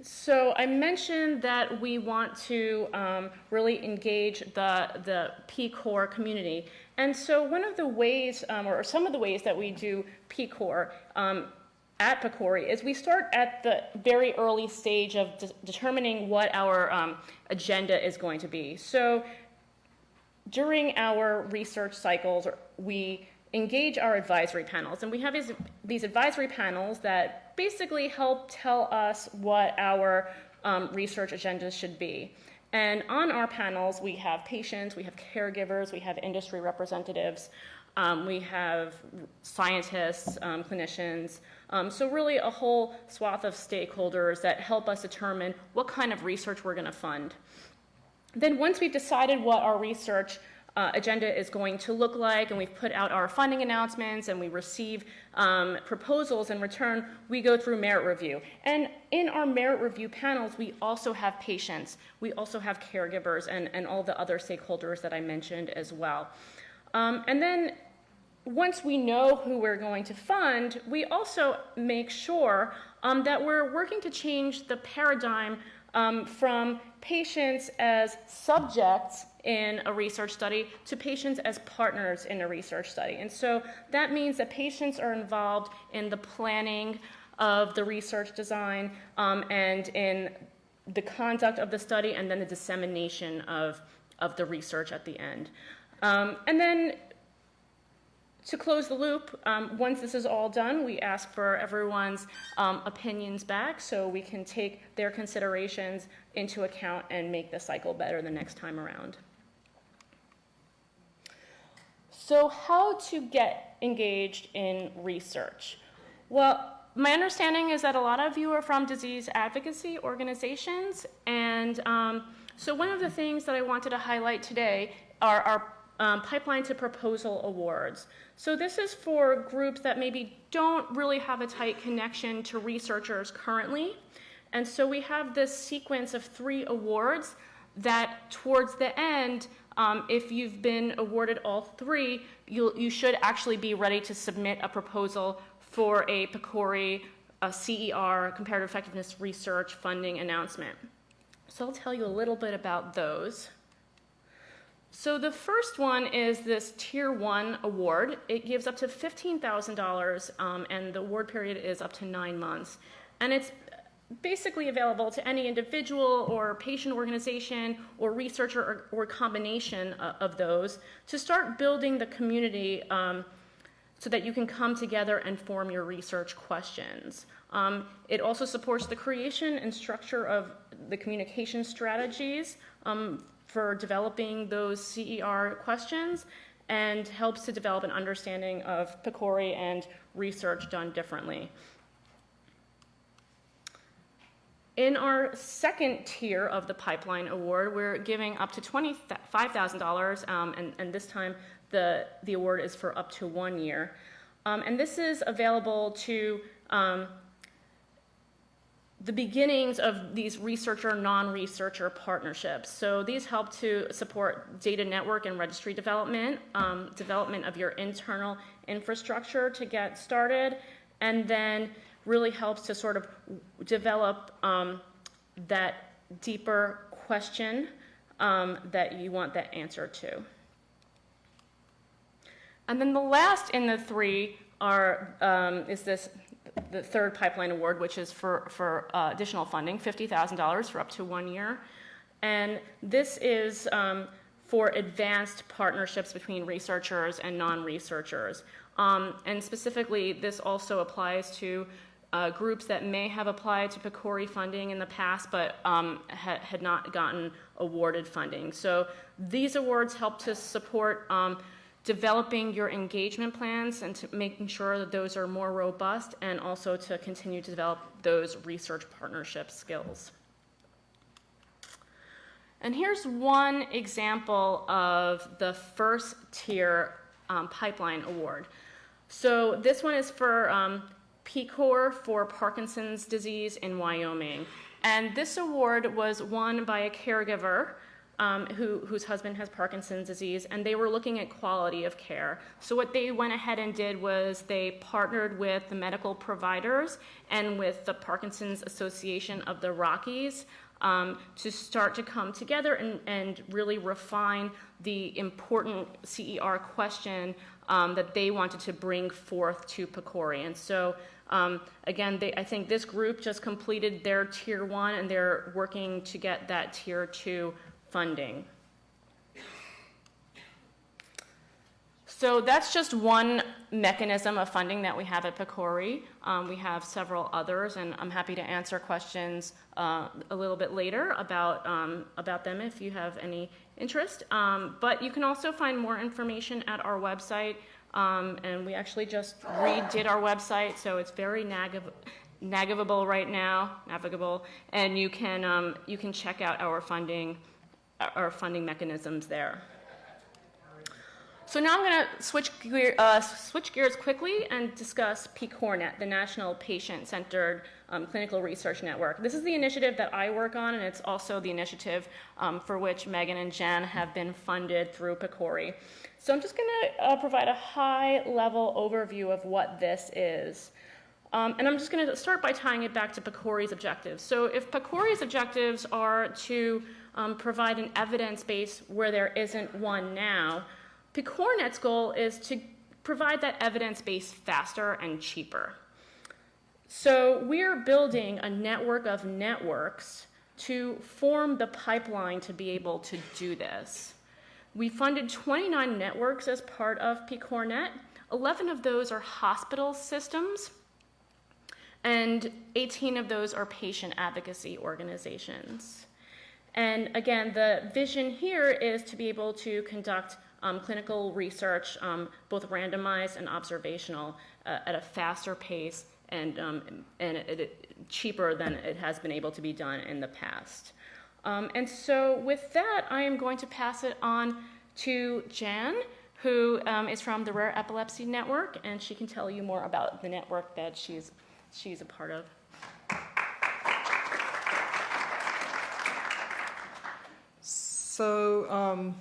S2: So I mentioned that we want to really engage the PCOR community. And so one of the ways, or some of the ways that we do PCOR at PCORI is we start at the very early stage of determining what our agenda is going to be. So during our research cycles, we engage our advisory panels, and we have these advisory panels that basically help tell us what our research agendas should be. And on our panels, we have patients, we have caregivers, we have industry representatives, we have scientists, clinicians, so really a whole swath of stakeholders that help us determine what kind of research we're going to fund. Then once we've decided what our research agenda is going to look like, and we've put out our funding announcements, and we receive proposals in return, we go through merit review. And in our merit review panels, we also have patients, we also have caregivers, and all the other stakeholders that I mentioned as well. And then once we know who we're going to fund, we also make sure that we're working to change the paradigm from patients as subjects in a research study to patients as partners in a research study. And so that means that patients are involved in the planning of the research design and in the conduct of the study, and then the dissemination of the research at the end. And then to close the loop, once this is all done, we ask for everyone's opinions back so we can take their considerations into account and make the cycle better the next time around. So how to get engaged in research? Well, My understanding is that a lot of you are from disease advocacy organizations, and so one of the things that I wanted to highlight today are our pipeline to proposal awards. So this is for groups that maybe don't really have a tight connection to researchers currently, and so we have this sequence of 3 awards that towards the end, if you've been awarded all 3, you should actually be ready to submit a proposal for a PCORI, a CER, Comparative Effectiveness Research funding announcement. So I'll tell you a little bit about those. So the first one is this Tier 1 award. It gives up to $15,000, and the award period is up to 9 months. And it's basically available to any individual or patient organization or researcher or combination of those to start building the community so that you can come together and form your research questions. It also supports the creation and structure of the communication strategies for developing those CER questions, and helps to develop an understanding of PCORI and research done differently. In our second tier of the pipeline award, we're giving up to $25,000, and this time the award is for up to 1 year. And this is available to the beginnings of these researcher, non-researcher partnerships. So these help to support data network and registry development, development of your internal infrastructure to get started, and then really helps to sort of develop that deeper question that you want that answer to. And then the last in the 3 is the third pipeline award, which is for additional funding, $50,000 for up to 1 year. And this is for advanced partnerships between researchers and non-researchers. And specifically, this also applies to groups that may have applied to PCORI funding in the past but had not gotten awarded funding. So these awards help to support developing your engagement plans and to making sure that those are more robust, and also to continue to develop those research partnership skills. And here's one example of the first tier pipeline award. So this one is for PCOR for Parkinson's disease in Wyoming. And this award was won by a caregiver whose husband has Parkinson's disease, and they were looking at quality of care. So what they went ahead and did was they partnered with the medical providers and with the Parkinson's Association of the Rockies to start to come together and really refine the important CER question that they wanted to bring forth to PCORI. And so again, I think this group just completed their Tier 1, and they're working to get that Tier 2 funding. So that's just one mechanism of funding that we have at PCORI. We have several others, and I'm happy to answer questions a little bit later about them if you have any interest. But you can also find more information at our website, and we actually just redid our website, so it's very navigable right now, and you can check out our funding mechanisms there. So now I'm going to switch gears quickly and discuss PCORNet, the National Patient-Centered Clinical Research Network. This is the initiative that I work on, and it's also the initiative for which Megan and Jen have been funded through PCORI. So I'm just going to provide a high-level overview of what this is. And I'm just going to start by tying it back to PCORI's objectives. So if PCORI's objectives are to provide an evidence base where there isn't one now, PCORNet's goal is to provide that evidence base faster and cheaper. So we're building a network of networks to form the pipeline to be able to do this. We funded 29 networks as part of PCORNet. 11 of those are hospital systems, and 18 of those are patient advocacy organizations. And again, the vision here is to be able to conduct clinical research, both randomized and observational, at a faster pace cheaper than it has been able to be done in the past. And so with that, I am going to pass it on to Jan, who is from the Rare Epilepsy Network, and she can tell you more about the network that she's a part of.
S3: So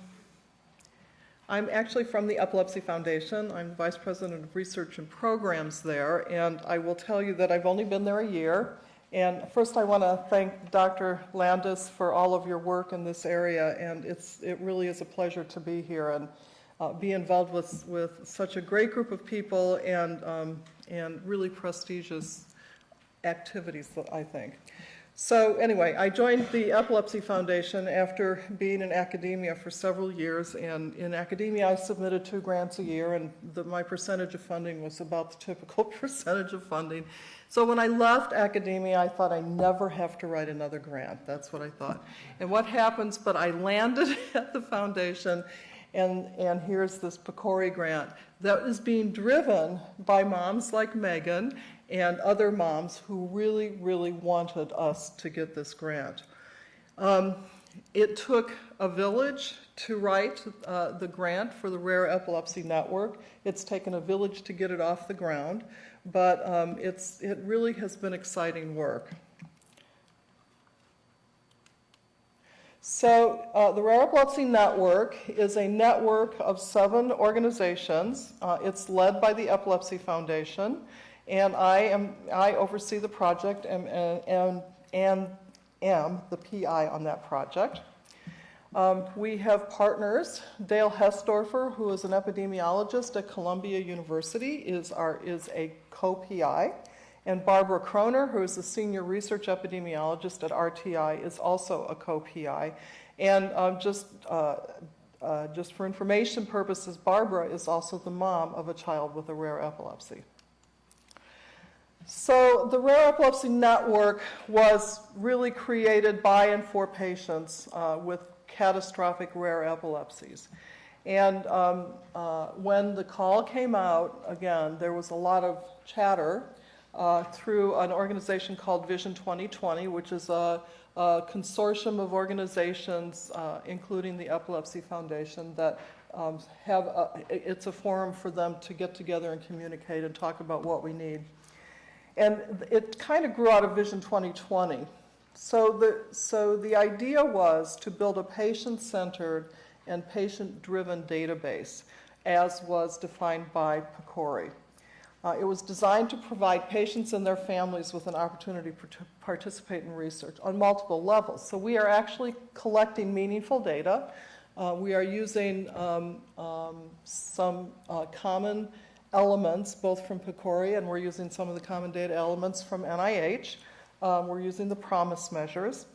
S3: I'm actually from the Epilepsy Foundation. I'm Vice President of Research and Programs there, and I will tell you that I've only been there a year. And first I want to thank Dr. Landis for all of your work in this area, and it really is a pleasure to be here and be involved with such a great group of people and really prestigious activities, I think. So anyway, I joined the Epilepsy Foundation after being in academia for several years, and in academia I submitted 2 grants a year, and my percentage of funding was about the typical percentage of funding. So when I left academia, I thought I never have to write another grant. That's what I thought. And what happens, but I landed at the foundation, and here's this PCORI grant that is being driven by moms like Megan and other moms who really, really wanted us to get this grant. It took a village to write the grant for the Rare Epilepsy Network. It's taken a village to get it off the ground, but it really has been exciting work. So the Rare Epilepsy Network is a network of 7 organizations. It's led by the Epilepsy Foundation, and I oversee the project and am the PI on that project. We have partners. Dale Hesdorfer, who is an epidemiologist at Columbia University, is a co-PI. And Barbara Kroner, who is a senior research epidemiologist at RTI, is also a co-PI. And just for information purposes, Barbara is also the mom of a child with a rare epilepsy. So the Rare Epilepsy Network was really created by and for patients with catastrophic rare epilepsies. And when the call came out, again, there was a lot of chatter through an organization called Vision 2020, which is a consortium of organizations, including the Epilepsy Foundation, that it's a forum for them to get together and communicate and talk about what we need. And it kind of grew out of Vision 2020. So the idea was to build a patient-centered and patient-driven database, as was defined by PCORI. It was designed to provide patients and their families with an opportunity to participate in research on multiple levels. So we are actually collecting meaningful data. We are using some common elements, both from PCORI, and we're using some of the common data elements from NIH. We're using the PROMIS measures.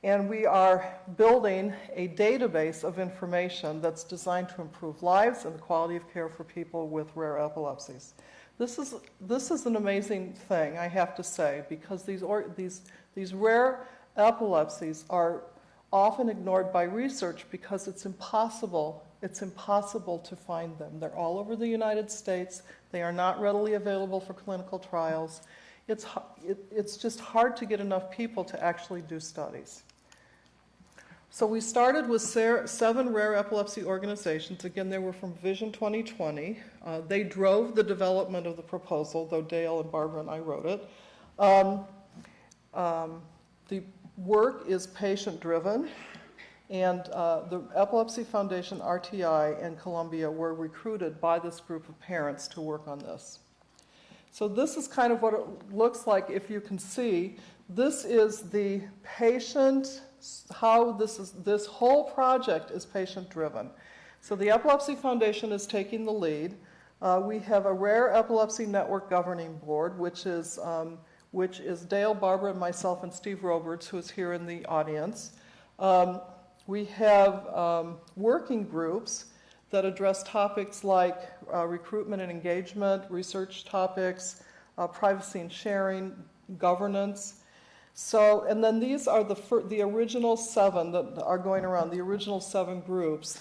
S3: And we are building a database of information that's designed to improve lives and the quality of care for people with rare epilepsies. This is an amazing thing, I have to say, because these rare epilepsies are often ignored by research because it's impossible to find them. They're all over the United States. They are not readily available for clinical trials. It's just hard to get enough people to actually do studies. So we started with 7 rare epilepsy organizations. Again, they were from Vision 2020. They drove the development of the proposal, though Dale and Barbara and I wrote it. The work is patient-driven, and the Epilepsy Foundation, RTI, and Columbia were recruited by this group of parents to work on this. So this is kind of what it looks like if you can see. This is the patient, how this whole project is patient-driven. So the Epilepsy Foundation is taking the lead. We have a Rare Epilepsy Network Governing Board, which is Dale, Barbara, and myself, and Steve Roberts, who is here in the audience. We have working groups that address topics like recruitment and engagement, research topics, privacy and sharing, governance. So, and then these are the original 7 that are going around, the original 7 groups.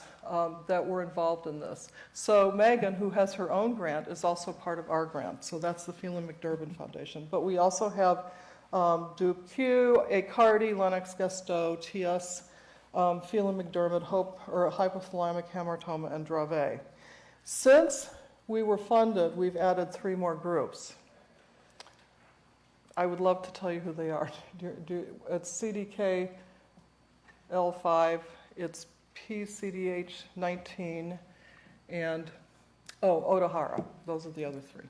S3: that were involved in this. So Megan, who has her own grant, is also part of our grant. So that's the Phelan McDermott Foundation. But we also have Duke Q, Acardi, Lennox Gastaut, TS, Phelan McDermott, hypothalamic hamartoma, and Dravet. Since we were funded, we've added 3 more groups. I would love to tell you who they are. It's CDK L5, it's PCDH19, and Odahara. Those are the other 3.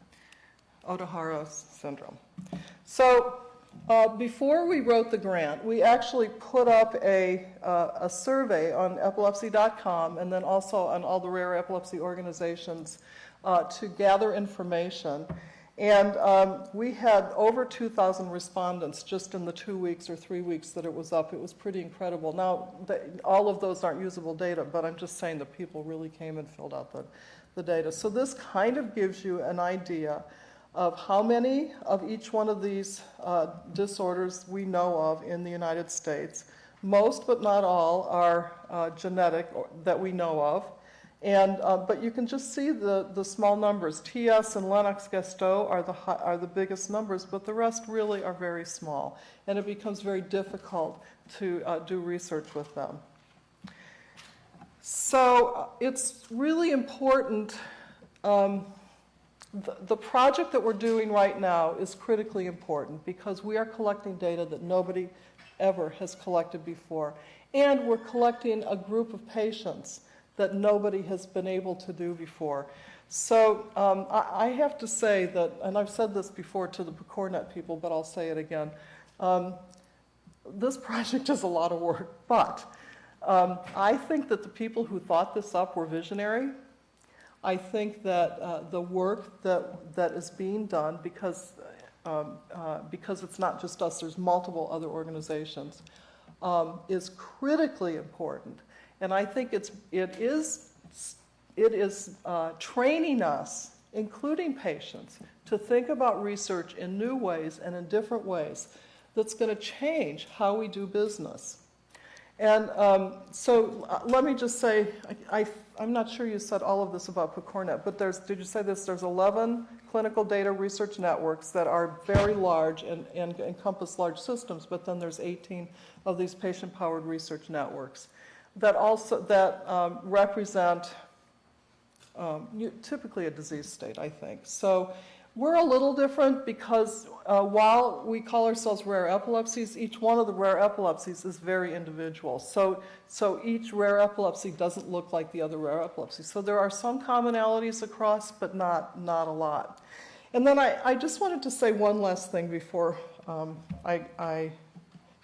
S3: Odahara syndrome. So before we wrote the grant, we actually put up a survey on epilepsy.com and then also on all the rare epilepsy organizations to gather information. And we had over 2,000 respondents just in the 2 weeks or 3 weeks that it was up. It was pretty incredible. Now, all of those aren't usable data, but I'm just saying that people really came and filled out the data. So this kind of gives you an idea of how many of each one of these disorders we know of in the United States. Most, but not all, are genetic that we know of. And, but you can just see the small numbers. TS and Lennox Gastaut are the biggest numbers, but the rest really are very small. And it becomes very difficult to do research with them. So it's really important. The project that we're doing right now is critically important because we are collecting data that nobody ever has collected before. And we're collecting a group of patients that nobody has been able to do before. So I have to say that, and I've said this before to the PCORnet people, but I'll say it again, this project is a lot of work, but I think that the people who thought this up were visionary. I think that the work that is being done, because it's not just us, there's multiple other organizations, is critically important. And I think it is training us, including patients, to think about research in new ways and in different ways that's going to change how we do business. And so let me just say, I'm not sure you said all of this about PCORnet, but did you say this? There's 11 clinical data research networks that are very large and encompass large systems, but then there's 18 of these patient-powered research networks that represent typically a disease state, I think. So we're a little different because while we call ourselves rare epilepsies, each one of the rare epilepsies is very individual. So each rare epilepsy doesn't look like the other rare epilepsy. So there are some commonalities across, but not a lot. And then I just wanted to say one last thing before I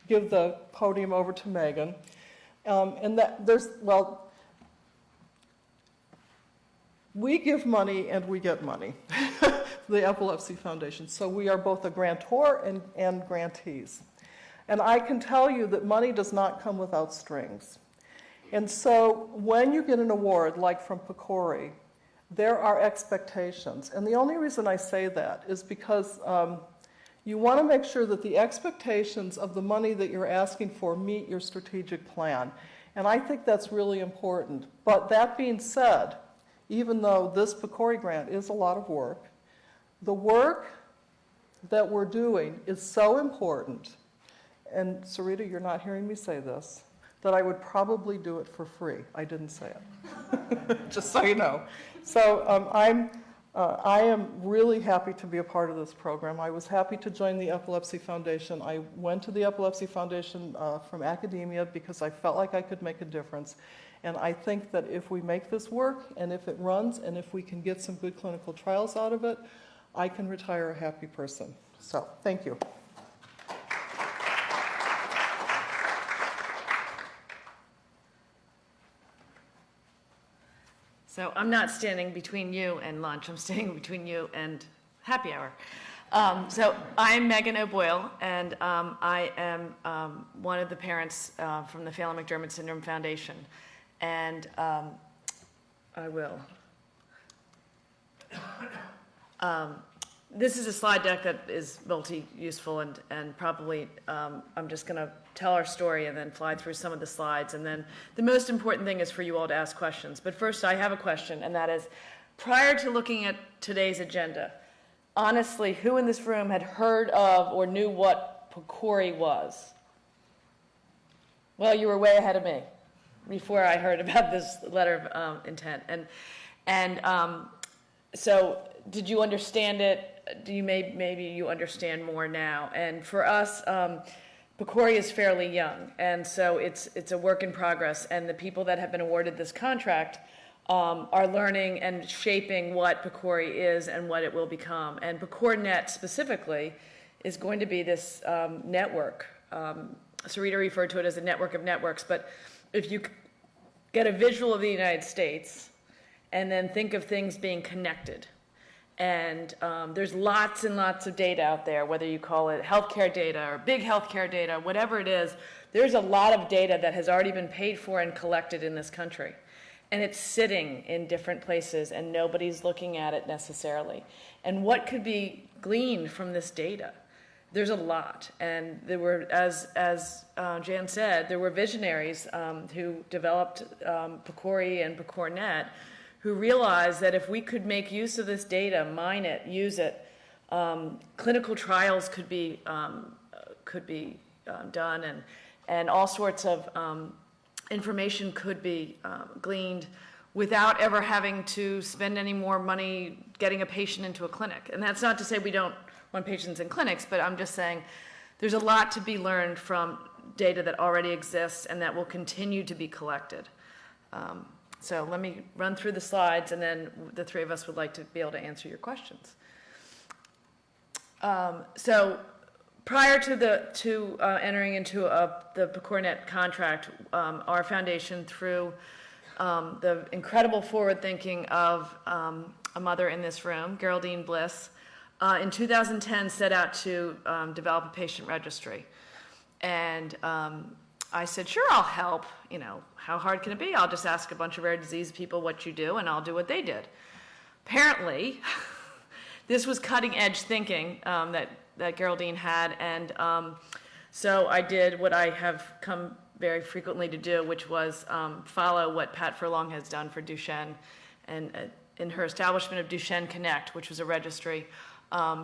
S3: give the podium over to Megan. And that we give money and we get money, the Epilepsy Foundation. So we are both a grantor and grantees. And I can tell you that money does not come without strings. And so when you get an award, like from PCORI, there are expectations. And the only reason I say that is because you want to make sure that the expectations of the money that you're asking for meet your strategic plan. And I think that's really important. But that being said, even though this PCORI grant is a lot of work, the work that we're doing is so important, and Sarita, you're not hearing me say this, that I would probably do it for free. I didn't say it, just so you know. So I am really happy to be a part of this program. I was happy to join the Epilepsy Foundation. I went to the Epilepsy Foundation from academia because I felt like I could make a difference. And I think that if we make this work, and if it runs, and if we can get some good clinical trials out of it, I can retire a happy person. So, thank you.
S15: So I'm not standing between you and lunch. I'm standing between you and happy hour. So I'm Megan O'Boyle, and I am one of the parents from the Phelan McDermott Syndrome Foundation. And I will. this is a slide deck that is multi-useful, and probably I'm just going to tell our story and then fly through some of the slides. And then the most important thing is for you all to ask questions. But first, I have a question, and that is, prior to looking at today's agenda, honestly, who in this room had heard of or knew what PCORI was? Well, you were way ahead of me before I heard about this letter of intent. So did you understand it? Do you maybe you understand more now? And for us, PCORI is fairly young, and so it's a work in progress. And the people that have been awarded this contract are learning and shaping what PCORI is and what it will become. And PCORNet specifically is going to be this network. Sarita referred to it as a network of networks, but if you get a visual of the United States and then think of things being connected, and there's lots and lots of data out there, whether you call it healthcare data or big healthcare data, whatever it is, there's a lot of data that has already been paid for and collected in this country. And it's sitting in different places, and nobody's looking at it necessarily. And what could be gleaned from this data? There's a lot. And there were, as Jan said, there were visionaries who developed PCORI and PCORNet, who realized that if we could make use of this data, mine it, use it, clinical trials could be done, and all sorts of information could be gleaned without ever having to spend any more money getting a patient into a clinic. And that's not to say we don't want patients in clinics, but I'm just saying there's a lot to be learned from data that already exists and that will continue to be collected. So let me run through the slides, and then the three of us would like to be able to answer your questions. So prior to entering into the PCORNet contract, our foundation, through the incredible forward thinking of a mother in this room, Geraldine Bliss, in 2010 set out to develop a patient registry. And I said, sure, I'll help. You know, how hard can it be? I'll just ask a bunch of rare disease people what you do, and I'll do what they did. Apparently, this was cutting edge thinking that Geraldine had, and so I did what I have come very frequently to do, which was follow what Pat Furlong has done for Duchenne, and in her establishment of Duchenne Connect, which was a registry.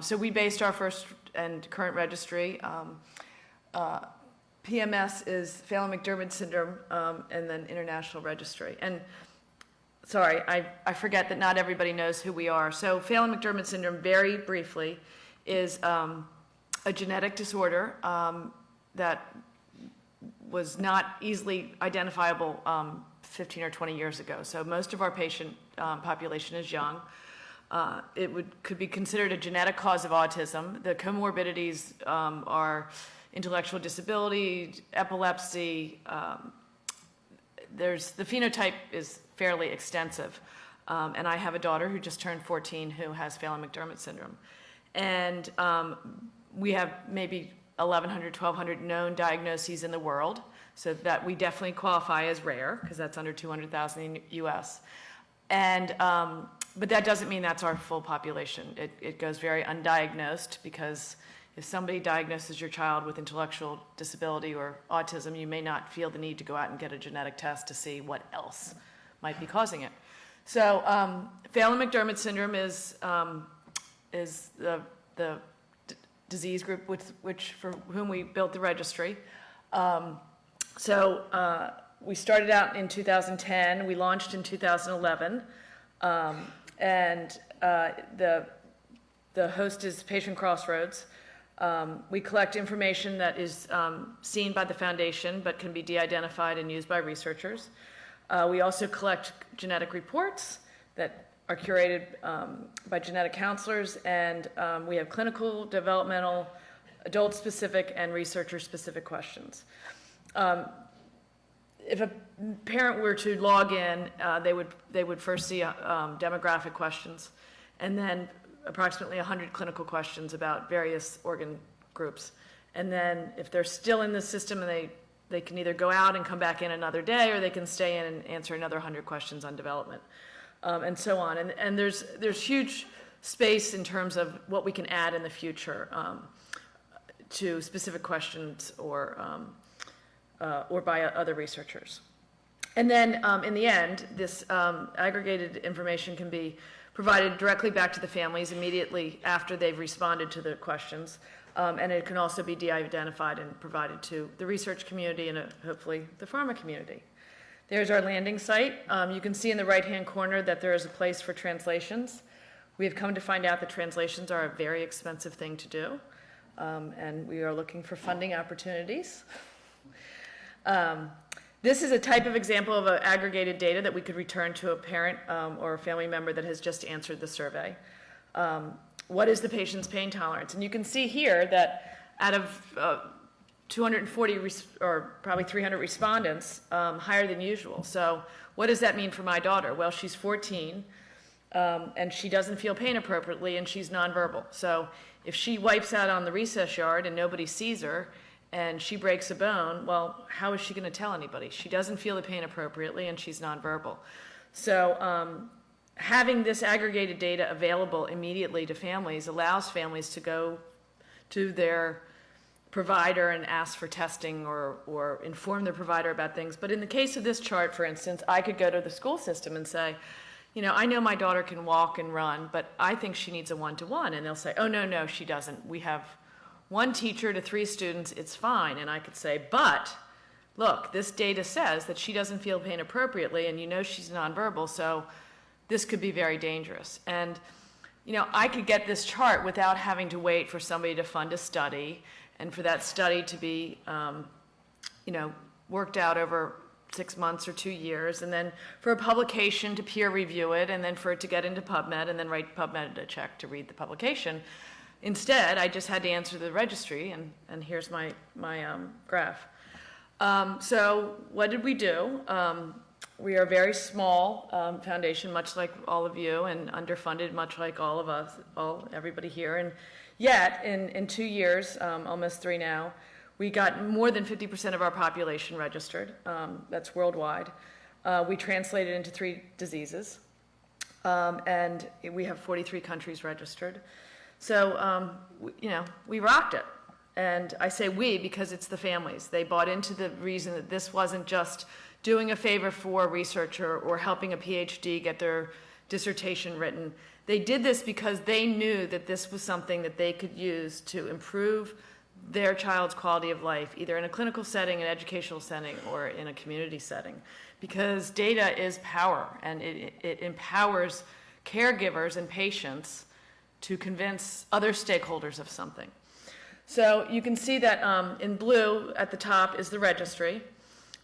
S15: So we based our first and current registry. PMS is Phelan-McDermid syndrome, and then international registry. And sorry, I forget that not everybody knows who we are. So Phelan-McDermid syndrome, very briefly, is a genetic disorder that was not easily identifiable 15 or 20 years ago. So most of our patient population is young. It could be considered a genetic cause of autism. The comorbidities are intellectual disability, epilepsy. The phenotype is fairly extensive. And I have a daughter who just turned 14 who has Phelan-McDermid syndrome. And we have maybe 1,100, 1,200 known diagnoses in the world, so that we definitely qualify as rare, because that's under 200,000 in the US. And, but that doesn't mean that's our full population. It goes very undiagnosed, because if somebody diagnoses your child with intellectual disability or autism, you may not feel the need to go out and get a genetic test to see what else might be causing it. So Phelan-McDermid syndrome is the disease group for whom we built the registry. We started out in 2010. We launched in 2011. And the host is Patient Crossroads. We collect information that is seen by the foundation but can be de-identified and used by researchers. We also collect genetic reports that are curated by genetic counselors, and we have clinical, developmental, adult-specific, and researcher-specific questions. If a parent were to log in, they would first see demographic questions, and then approximately 100 clinical questions about various organ groups. And then if they're still in the system, and they can either go out and come back in another day, or they can stay in and answer another 100 questions on development, and so on. And there's huge space in terms of what we can add in the future to specific questions or by other researchers. And then in the end, this aggregated information can be provided directly back to the families immediately after they've responded to the questions. And it can also be de-identified and provided to the research community and hopefully the pharma community. There's our landing site. You can see in the right-hand corner that there is a place for translations. We have come to find out that translations are a very expensive thing to do, and we are looking for funding opportunities. This is a type of example of aggregated data that we could return to a parent or a family member that has just answered the survey. What is the patient's pain tolerance? And you can see here that out of 240 or probably 300 respondents, higher than usual. So what does that mean for my daughter? Well, she's 14, and she doesn't feel pain appropriately, and she's nonverbal. So if she wipes out on the recess yard and nobody sees her, and she breaks a bone, well, how is she going to tell anybody? She doesn't feel the pain appropriately, and she's nonverbal. So having this aggregated data available immediately to families allows families to go to their provider and ask for testing or inform their provider about things. But in the case of this chart, for instance, I could go to the school system and say, you know, I know my daughter can walk and run, but I think she needs a one-to-one. And they'll say, oh, no, she doesn't. We have one teacher to 3 students, it's fine. And I could say, but look, this data says that she doesn't feel pain appropriately, and you know she's nonverbal, so this could be very dangerous. And, you know, I could get this chart without having to wait for somebody to fund a study and for that study to be, you know, worked out over 6 months or 2 years, and then for a publication to peer review it, and then for it to get into PubMed, and then write PubMed a check to read the publication. Instead, I just had to answer the registry, and here's my graph. So what did we do? We are a very small foundation, much like all of you, and underfunded, much like all of us, everybody here. And yet, in 2 years, almost 3 now, we got more than 50% of our population registered. That's worldwide. We translated into 3 diseases, and we have 43 countries registered. So, you know, we rocked it. And I say we because it's the families. They bought into the reason that this wasn't just doing a favor for a researcher or helping a PhD get their dissertation written. They did this because they knew that this was something that they could use to improve their child's quality of life, either in a clinical setting, an educational setting, or in a community setting. Because data is power, and it empowers caregivers and patients to convince other stakeholders of something. So you can see that in blue at the top is the registry.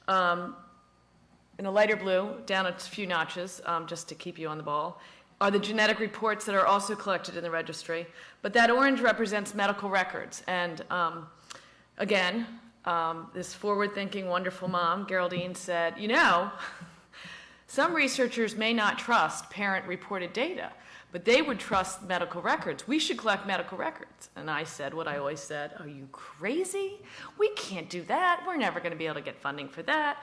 S15: In a lighter blue, down a few notches, just to keep you on the ball, are the genetic reports that are also collected in the registry. But that orange represents medical records. And again, this forward-thinking, wonderful mom, Geraldine, said, you know, some researchers may not trust parent-reported data, but they would trust medical records. We should collect medical records. And I said what I always said, are you crazy? We can't do that. We're never going to be able to get funding for that.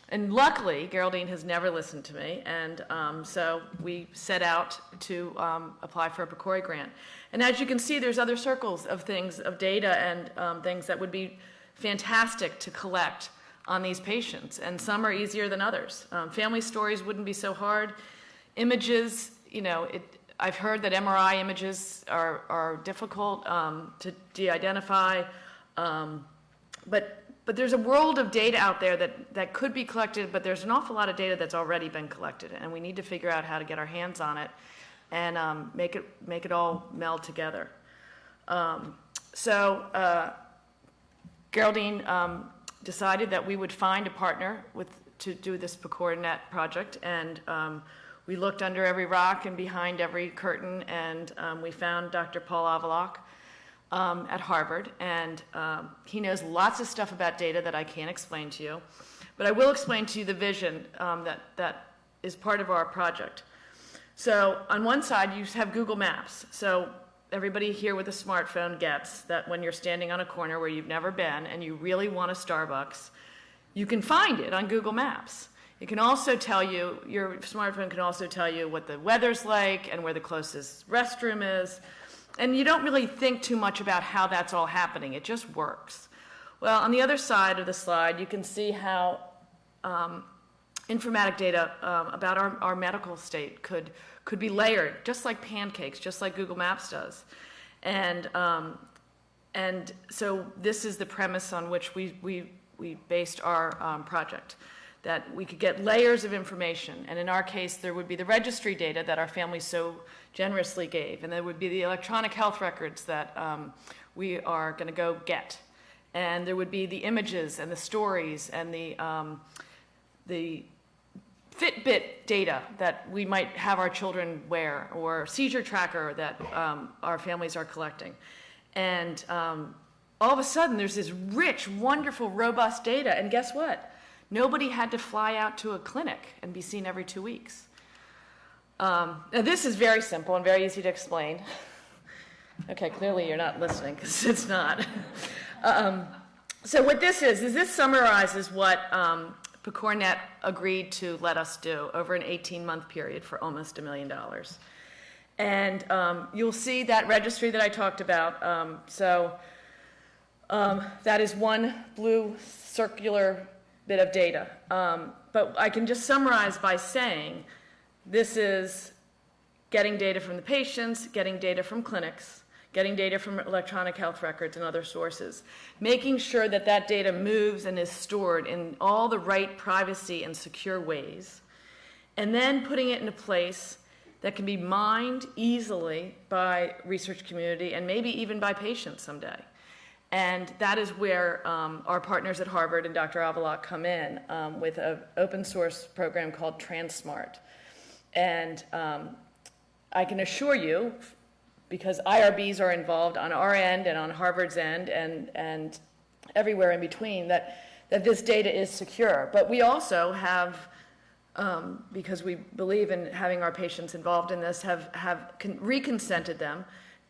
S15: And luckily, Geraldine has never listened to me, and so we set out to apply for a PCORI grant. And as you can see, there's other circles of things, of data and things that would be fantastic to collect on these patients, and some are easier than others. Family stories wouldn't be so hard. Images, you know, I've heard that MRI images are difficult to de-identify, but there's a world of data out there that could be collected, but there's an awful lot of data that's already been collected, and we need to figure out how to get our hands on it and make it all meld together. Geraldine decided that we would find a partner to do this PCORI project, and we looked under every rock and behind every curtain, and we found Dr. Paul Avalock at Harvard, and he knows lots of stuff about data that I can't explain to you, but I will explain to you the vision that is part of our project. So on one side, you have Google Maps. So everybody here with a smartphone gets that when you're standing on a corner where you've never been and you really want a Starbucks, you can find it on Google Maps. It can also tell you, your smartphone can also tell you what the weather's like and where the closest restroom is. And you don't really think too much about how that's all happening. It just works. Well, on the other side of the slide, you can see how informatic data about our medical state could be layered, just like pancakes, just like Google Maps does. And so this is the premise on which we based our project, that we could get layers of information. And in our case, there would be the registry data that our family so generously gave, and there would be the electronic health records that we are going to go get. And there would be the images and the stories and the Fitbit data that we might have our children wear, or seizure tracker that our families are collecting. And all of a sudden, there's this rich, wonderful, robust data. And guess what? Nobody had to fly out to a clinic and be seen every 2 weeks. Now, this is very simple and very easy to explain. Okay, clearly you're not listening, because it's not. So what this is this summarizes what PecorNet agreed to let us do over an 18-month period for almost $1 million. And you'll see that registry that I talked about. That is one blue circular bit of data. But I can just summarize by saying this is getting data from the patients, getting data from clinics, getting data from electronic health records and other sources, making sure that that data moves and is stored in all the right privacy and secure ways, and then putting it in a place that can be mined easily by research community and maybe even by patients someday. And that is where our partners at Harvard and Dr. Avila come in with an open source program called TransSmart. And I can assure you, because IRBs are involved on our end and on Harvard's end and everywhere in between, that this data is secure. But we also have, because we believe in having our patients involved in this, have reconsented them,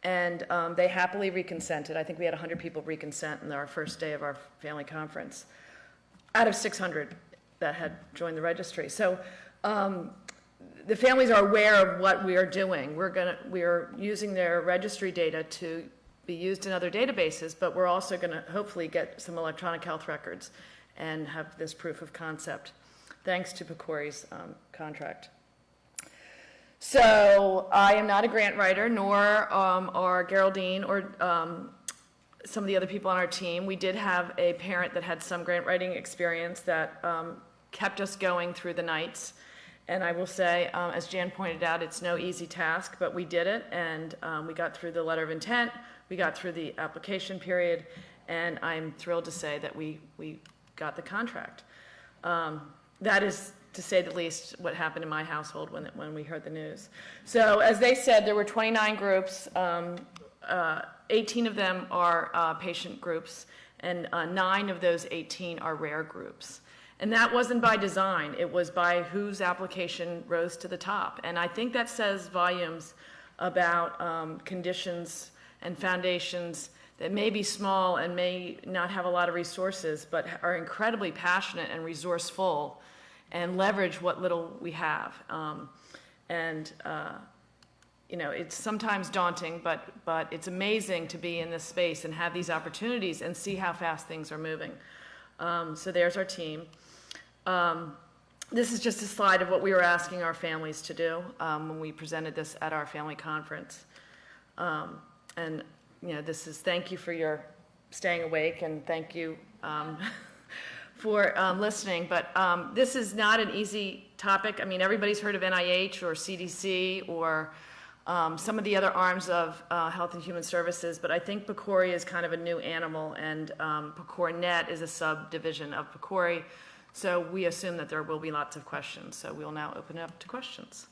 S15: and they happily reconsented. I think we had 100 people reconsent in our first day of our family conference, out of 600 that had joined the registry. So the families are aware of what we are doing. We are using their registry data to be used in other databases, but we're also going to hopefully get some electronic health records and have this proof of concept, thanks to PCORI's contract. So I am not a grant writer, nor are Geraldine or some of the other people on our team. We did have a parent that had some grant writing experience that kept us going through the nights. And I will say, as Jan pointed out, it's no easy task, but we did it, and we got through the letter of intent, we got through the application period, and I'm thrilled to say that we got the contract. That is, to say the least, what happened in my household when we heard the news. So as they said, there were 29 groups. 18 of them are patient groups, and 9 of those 18 are rare groups. And that wasn't by design. It was by whose application rose to the top. And I think that says volumes about conditions and foundations that may be small and may not have a lot of resources, but are incredibly passionate and resourceful and leverage what little we have. You know, it's sometimes daunting, but it's amazing to be in this space and have these opportunities and see how fast things are moving. So there's our team. This is just a slide of what we were asking our families to do when we presented this at our family conference. And, you know, this is thank you for your staying awake, and thank you for listening. But this is not an easy topic. I mean, everybody's heard of NIH or CDC or some of the other arms of Health and Human Services, but I think PCORI is kind of a new animal, and PCORNet is a subdivision of PCORI. So we assume that there will be lots of questions. So we'll now open it up to questions.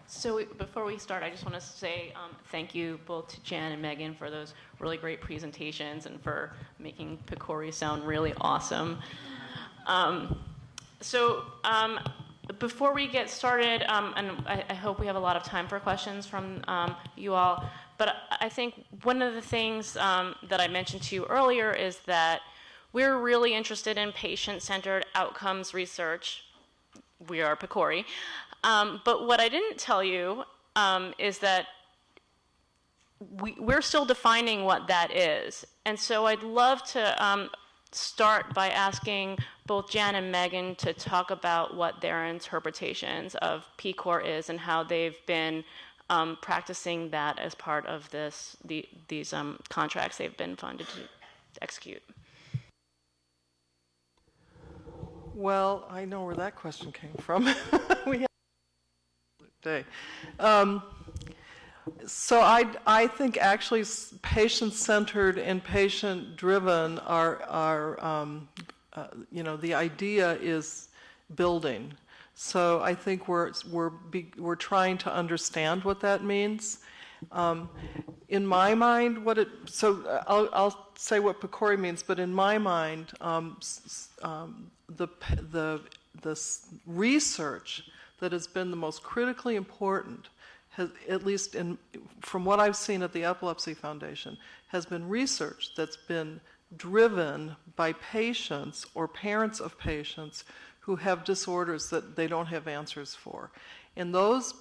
S16: So before we start, I just want to say thank you both to Jan and Megan for those really great presentations and for making PCORI sound really awesome. Before we get started, and I hope we have a lot of time for questions from you all, But I think one of the things that I mentioned to you earlier is that we're really interested in patient-centered outcomes research. We are PCORI. But what I didn't tell you is that we're still defining what that is. And so I'd love to start by asking both Jan and Megan to talk about what their interpretations of PCOR is and how they've been practicing that as part of these contracts they've been funded to execute.
S3: Well, I know where that question came from. We had day. So I think actually patient-centered and patient-driven are the idea is building. So I think we're trying to understand what that means. In my mind, I'll say what PCORI means, but in my mind, the research that has been the most critically important, at least from what I've seen at the Epilepsy Foundation, has been research that's been driven by patients or parents of patients who have disorders that they don't have answers for. And those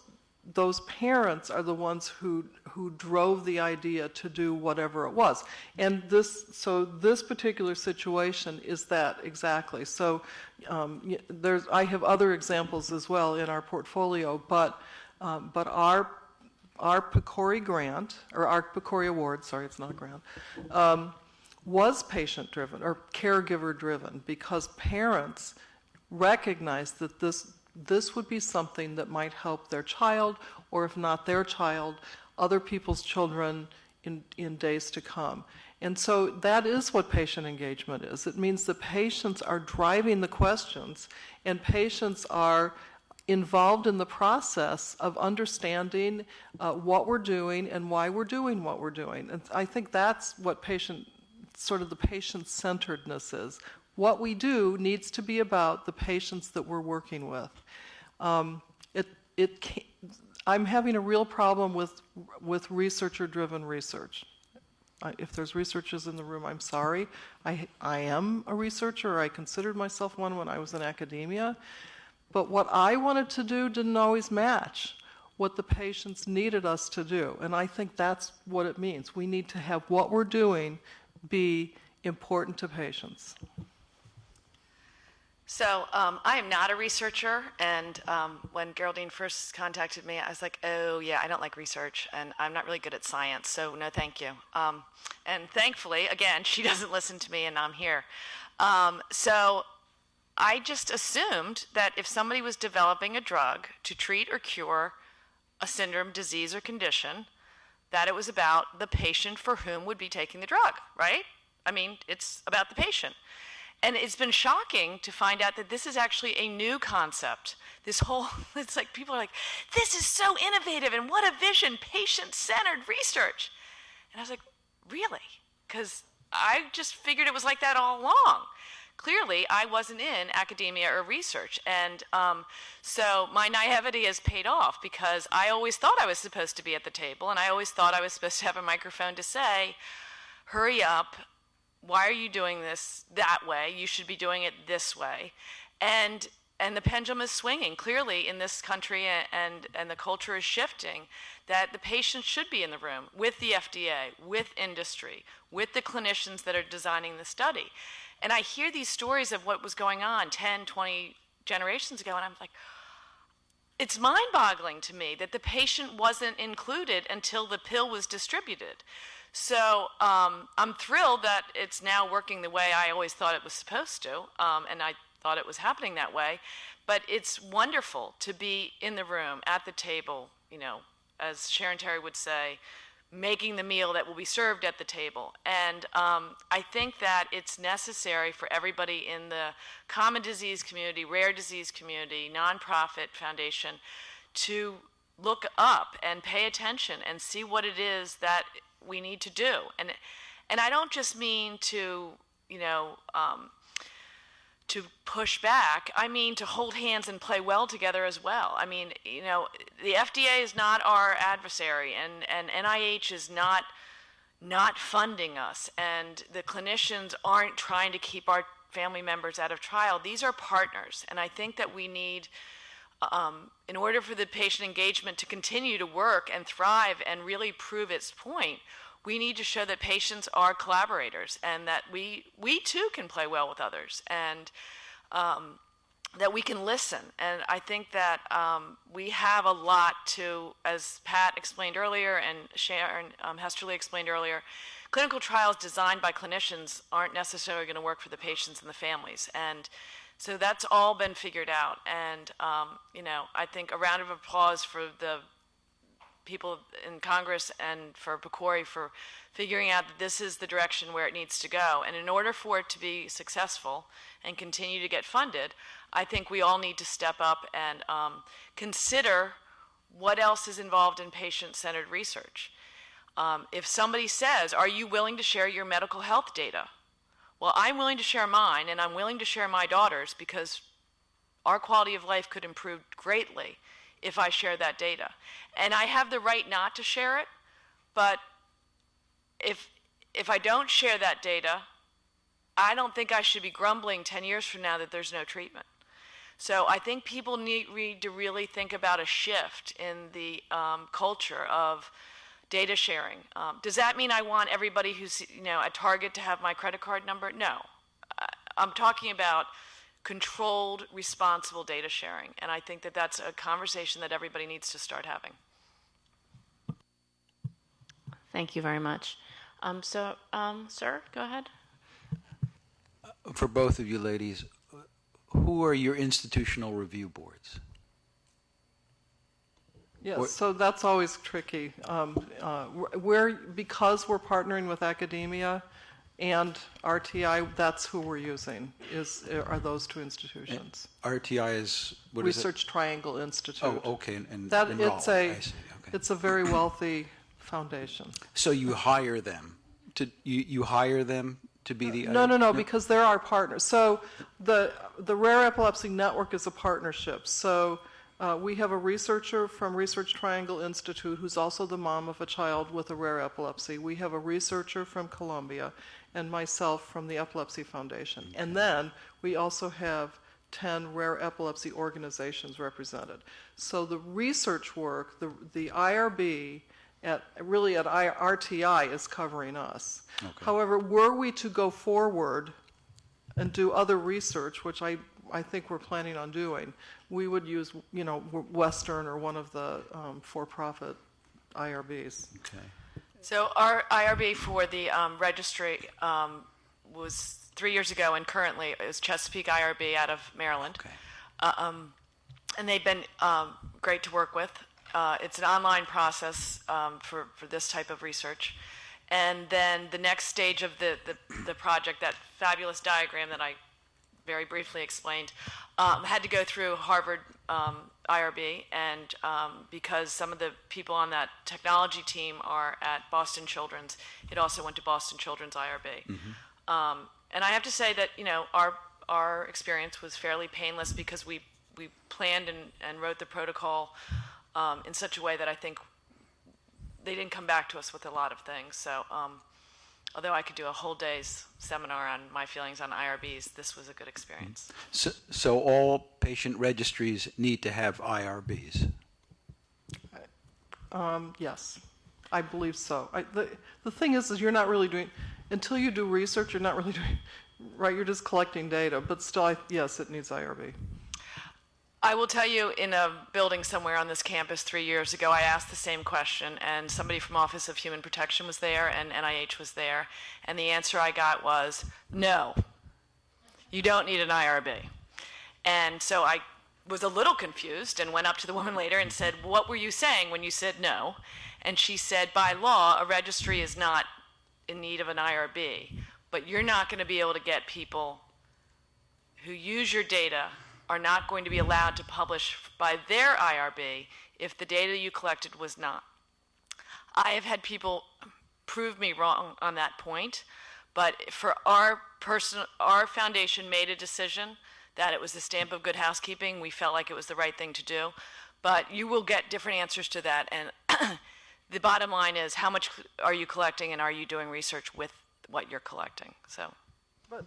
S3: parents are the ones who drove the idea to do whatever it was. And this particular situation is that exactly. So I have other examples as well in our portfolio, but our PCORI grant, or our PCORI award, sorry, it's not a grant, was patient-driven or caregiver-driven because parents recognized that this would be something that might help their child, or if not their child, other people's children in days to come. And so that is what patient engagement is. It means the patients are driving the questions, and patients are involved in the process of understanding what we're doing and why we're doing what we're doing. And I think that's what the patient-centeredness is. What we do needs to be about the patients that we're working with. I'm having a real problem with researcher-driven research. If there's researchers in the room, I'm sorry. I am a researcher. I considered myself one when I was in academia. But what I wanted to do didn't always match what the patients needed us to do. And I think that's what it means. We need to have what we're doing be important to patients.
S15: So I am not a researcher, and when Geraldine first contacted me, I was like, oh yeah, I don't like research, and I'm not really good at science, so no thank you. And thankfully, again, she doesn't listen to me, and I'm here. So I just assumed that if somebody was developing a drug to treat or cure a syndrome, disease, or condition, that it was about the patient for whom would be taking the drug, right? I mean, it's about the patient. And it's been shocking to find out that this is actually a new concept. It's like people are like, this is so innovative and what a vision, patient-centered research. And I was like, really? Because I just figured it was like that all along. Clearly, I wasn't in academia or research. And so my naivety has paid off because I always thought I was supposed to be at the table, and I always thought I was supposed to have a microphone to say, hurry up. Why are you doing this that way? You should be doing it this way. And the pendulum is swinging clearly in this country, and the culture is shifting, that the patient should be in the room with the FDA, with industry, with the clinicians that are designing the study. And I hear these stories of what was going on 10, 20 generations ago, and I'm like, it's mind-boggling to me that the patient wasn't included until the pill was distributed. So I'm thrilled that it's now working the way I always thought it was supposed to, and I thought it was happening that way. But it's wonderful to be in the room, at the table, as Sharon Terry would say, making the meal that will be served at the table. And I think that it's necessary for everybody in the common disease community, rare disease community, nonprofit foundation to look up and pay attention and see what it is that we need to do. And I don't just mean to to push back, I mean to hold hands and play well together as well. I mean, the FDA is not our adversary, and NIH is not funding us, and the clinicians aren't trying to keep our family members out of trial. These are partners, and I think that we need, in order for the patient engagement to continue to work and thrive and really prove its point, we need to show that patients are collaborators, and that we too can play well with others, and that we can listen. And I think that we have a lot to, as Pat explained earlier and Sharon Hesterly explained earlier, clinical trials designed by clinicians aren't necessarily going to work for the patients and the families. And so that's all been figured out. And, I think a round of applause for the people in Congress and for PCORI for figuring out that this is the direction where it needs to go. And in order for it to be successful and continue to get funded, I think we all need to step up and consider what else is involved in patient-centered research. If somebody says, are you willing to share your medical health data? Well, I'm willing to share mine, and I'm willing to share my daughter's, because our quality of life could improve greatly if I share that data. And I have the right not to share it, but if I don't share that data, I don't think I should be grumbling 10 years from now that there's no treatment. So I think people need to really think about a shift in the culture of data sharing. Does that mean I want everybody who's at Target to have my credit card number? No. I'm talking about controlled, responsible data sharing, and I think that that's a conversation that everybody needs to start having.
S16: Thank you very much. Sir, go ahead.
S6: For both of you ladies, who are your institutional review boards?
S3: Yes, so that's always tricky. Because we're partnering with academia and RTI, that's who we're using, are those two institutions.
S6: And RTI is, what
S3: Research
S6: is it?
S3: Triangle Institute.
S6: Oh, okay, and
S3: that
S6: in
S3: it's
S6: Raleigh. I see, okay.
S3: It's a very wealthy foundation.
S6: So you hire them you hire them to be the
S3: No, because they're our partners. So the Rare Epilepsy Network is a partnership. So we have a researcher from Research Triangle Institute who's also the mom of a child with a rare epilepsy. We have a researcher from Columbia and myself from the Epilepsy Foundation. Okay. And then we also have 10 rare epilepsy organizations represented. So the research work, the IRB at RTI is covering us. Okay. However, were we to go forward and do other research, which I think we're planning on doing, we would use, Western or one of the for-profit IRBs. Okay.
S15: So our IRB for the registry was 3 years ago, and currently is Chesapeake IRB out of Maryland. Okay. And they've been great to work with. It's an online process for this type of research. And then the next stage of the project, that fabulous diagram that I very briefly explained, had to go through Harvard IRB, and because some of the people on that technology team are at Boston Children's, it also went to Boston Children's IRB. Mm-hmm. And I have to say that our experience was fairly painless, because we planned and wrote the protocol in such a way that I think they didn't come back to us with a lot of things. So although I could do a whole day's seminar on my feelings on IRBs, this was a good experience.
S6: So all patient registries need to have IRBs?
S3: Yes, I believe so. The thing is you're not really doing, until you do research, you're not really doing, right, you're just collecting data, but still, yes, it needs IRB.
S15: I will tell you, in a building somewhere on this campus 3 years ago, I asked the same question, and somebody from Office of Human Protection was there, and NIH was there, and the answer I got was, no, you don't need an IRB. And so I was a little confused and went up to the woman later and said, what were you saying when you said no? And she said, by law, a registry is not in need of an IRB, but you're not going to be able to get people who use your data are not going to be allowed to publish by their IRB if the data you collected was not. I have had people prove me wrong on that point, But for our foundation made a decision that it was the stamp of good housekeeping. We felt like it was the right thing to do. But you will get different answers to that. And the bottom line is, how much are you collecting, and are you doing research with what you're collecting? So,
S3: but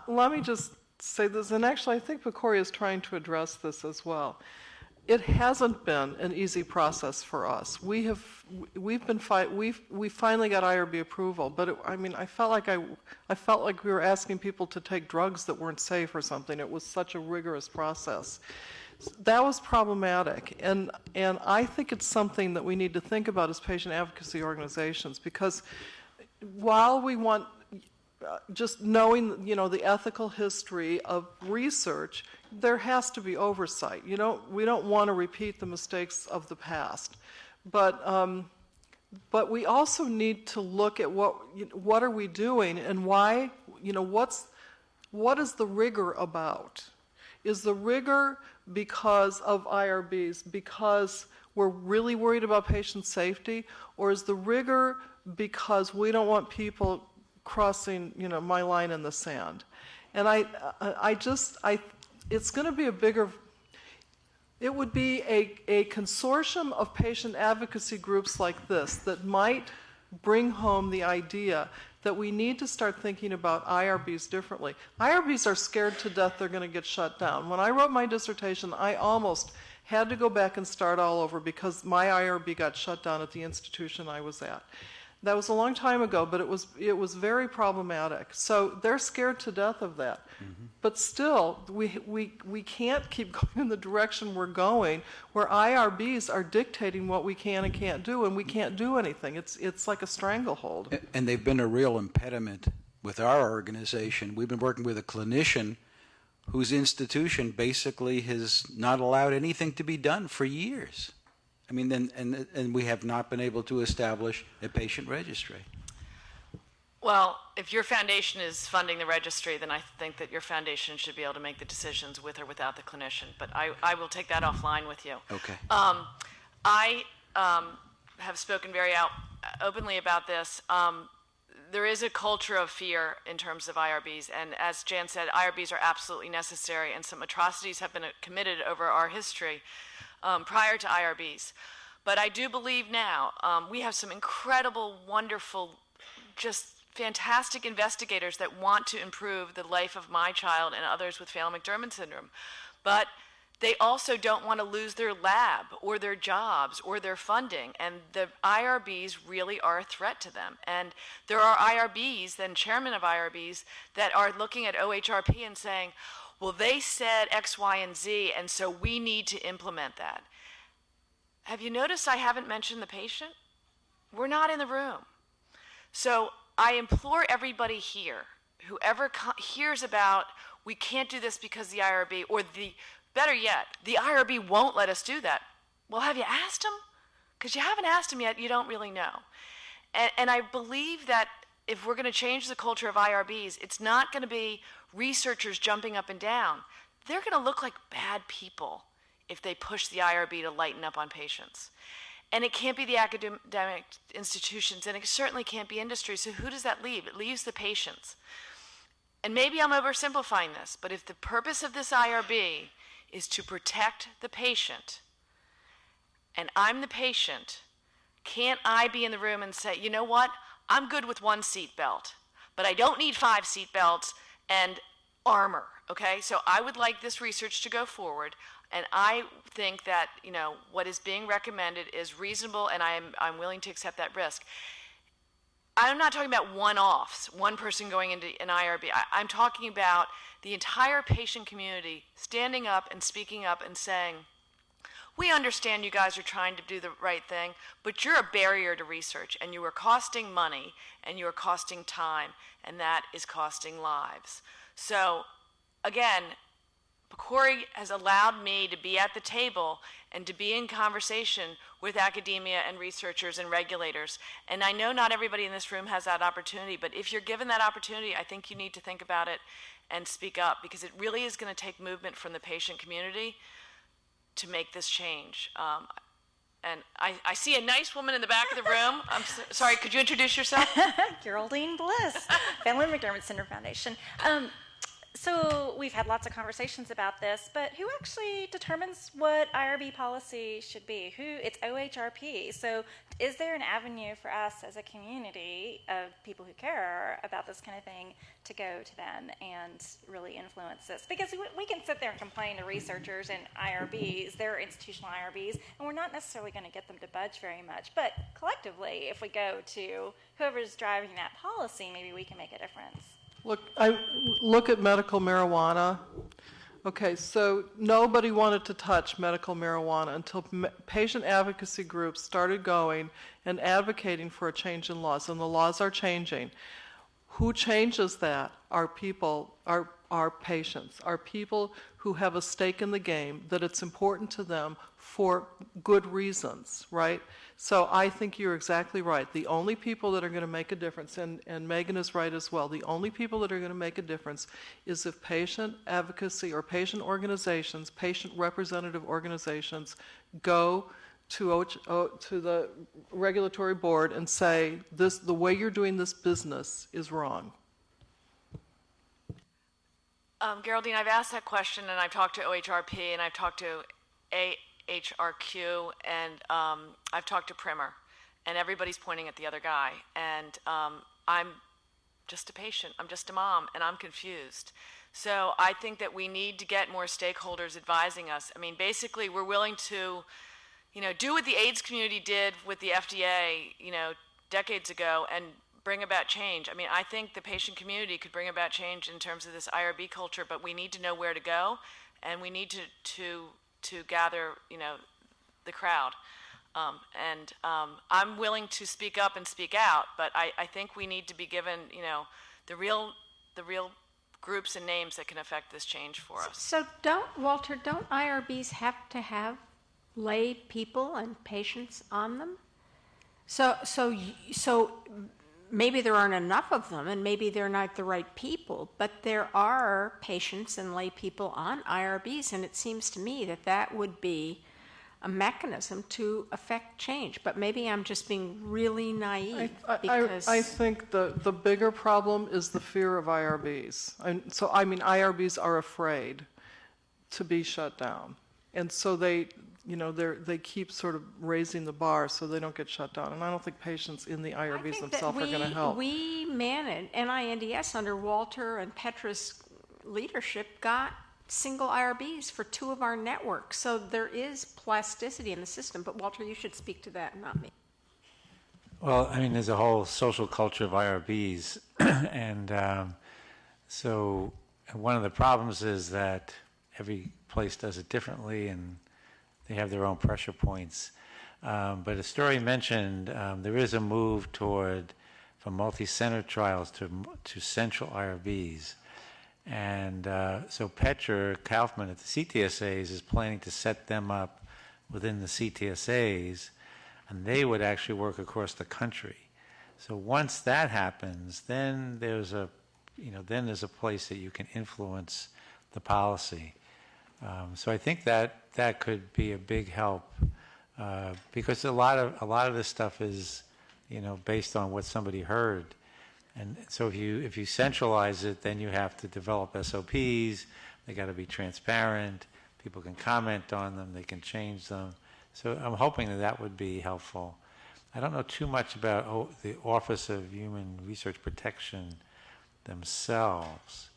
S3: let me just say this, and actually I think PCORI is trying to address this as well. It hasn't been an easy process for us. We finally got IRB approval, but I felt like we were asking people to take drugs that weren't safe or something. It was such a rigorous process. That was problematic, and I think it's something that we need to think about as patient advocacy organizations, because while we want just knowing, the ethical history of research, there has to be oversight. We don't want to repeat the mistakes of the past, but we also need to look at what are we doing and why. What is the rigor about? Is the rigor because of IRBs, because we're really worried about patient safety, or is the rigor because we don't want people crossing, my line in the sand? And it's going to be it would be a consortium of patient advocacy groups like this that might bring home the idea that we need to start thinking about IRBs differently. IRBs are scared to death they're going to get shut down. When I wrote my dissertation, I almost had to go back and start all over because my IRB got shut down at the institution I was at. That was a long time ago, but it was very problematic. So they're scared to death of that. Mm-hmm. But still, we can't keep going in the direction we're going, where IRBs are dictating what we can and can't do, and we can't do anything. It's like a stranglehold.
S6: And they've been a real impediment with our organization. We've been working with a clinician whose institution basically has not allowed anything to be done for years. And we have not been able to establish a patient registry.
S15: Well, if your foundation is funding the registry, then I think that your foundation should be able to make the decisions with or without the clinician. But I will take that offline with you.
S6: Okay.
S15: I have spoken very openly about this. There is a culture of fear in terms of IRBs, and as Jan said, IRBs are absolutely necessary, and some atrocities have been committed over our history prior to IRBs. But I do believe now we have some incredible, wonderful, just fantastic investigators that want to improve the life of my child and others with Phelan-McDermid syndrome. But they also don't want to lose their lab or their jobs or their funding, and the IRBs really are a threat to them. And there are IRBs, then chairmen of IRBs, that are looking at OHRP and saying, well, they said X, Y, and Z, and so we need to implement that. Have you noticed I haven't mentioned the patient? We're not in the room. So I implore everybody here, whoever hears about we can't do this because the IRB, or better yet, the IRB won't let us do that. Well, have you asked them? Because you haven't asked them yet, you don't really know. And I believe that if we're going to change the culture of IRBs, it's not going to be researchers jumping up and down. They're going to look like bad people if they push the IRB to lighten up on patients. And it can't be the academic institutions, and it certainly can't be industry. So who does that leave? It leaves the patients. And maybe I'm oversimplifying this, but if the purpose of this IRB is to protect the patient, and I'm the patient, can't I be in the room and say, you know what? I'm good with 1 seat belt, but I don't need 5 seat belts and armor, okay? So I would like this research to go forward, and I think that, what is being recommended is reasonable, and I'm willing to accept that risk. I'm not talking about one-offs, one person going into an IRB. I'm talking about the entire patient community standing up and speaking up and saying, we understand you guys are trying to do the right thing, but you're a barrier to research, and you are costing money, and you are costing time, and that is costing lives. So, again, PCORI has allowed me to be at the table and to be in conversation with academia and researchers and regulators. And I know not everybody in this room has that opportunity, but if you're given that opportunity, I think you need to think about it and speak up, because it really is going to take movement from the patient community to make this change. And I see a nice woman in the back of the room. I'm sorry, could you introduce yourself?
S9: Geraldine Bliss, Family McDermott Center Foundation. So we've had lots of conversations about this, but who actually determines what IRB policy should be? It's OHRP. So is there an avenue for us as a community of people who care about this kind of thing to go to them and really influence this? Because we can sit there and complain to researchers and IRBs, they're institutional IRBs, and we're not necessarily going to get them to budge very much. But collectively, if we go to whoever's driving that policy, maybe we can make a difference.
S3: Look at medical marijuana. Okay, so nobody wanted to touch medical marijuana until patient advocacy groups started going and advocating for a change in laws, and the laws are changing. Who changes that? Are people, are patients, are people who have a stake in the game, that it's important to them for good reasons, right? So I think you're exactly right. The only people that are going to make a difference, and Megan is right as well, the only people that are going to make a difference is if patient advocacy or patient organizations, patient representative organizations go to the regulatory board and say, the way you're doing this business is wrong.
S15: Geraldine, I've asked that question, and I've talked to OHRP, and I've talked to AHRQ, and I've talked to Primer, and everybody's pointing at the other guy. And I'm just a patient, I'm just a mom, and I'm confused. So I think that we need to get more stakeholders advising us. I mean, basically, we're willing to, do what the AIDS community did with the FDA, decades ago, and bring about change. I mean, I think the patient community could bring about change in terms of this IRB culture, but we need to know where to go, and we need to gather, the crowd. I'm willing to speak up and speak out, but I think we need to be given, the real groups and names that can affect this change for us.
S1: So don't IRBs have to have lay people and patients on them? So maybe there aren't enough of them, and maybe they're not the right people, but there are patients and lay people on IRBs, and it seems to me that would be a mechanism to affect change. But maybe I'm just being really naive.
S3: I think the bigger problem is the fear of IRBs. IRBs are afraid to be shut down, and so they keep sort of raising the bar so they don't get shut down. And I don't think patients in the IRBs themselves are going to help.
S1: We managed, NINDS under Walter and Petra's leadership got single IRBs for 2 of our networks. So there is plasticity in the system. But Walter, you should speak to that, not me.
S12: Well, there's a whole social culture of IRBs. And so one of the problems is that every place does it differently, and they have their own pressure points. But as Story mentioned, there is a move from multi-center trials to central IRBs. And so Petra Kaufman at the CTSAs is planning to set them up within the CTSAs, and they would actually work across the country. So once that happens, then there's a place that you can influence the policy. So I think that could be a big help, because a lot of this stuff is, based on what somebody heard, and so if you centralize it, then you have to develop SOPs. They got to be transparent. People can comment on them. They can change them. So I'm hoping that would be helpful. I don't know too much about the Office of Human Research Protection themselves,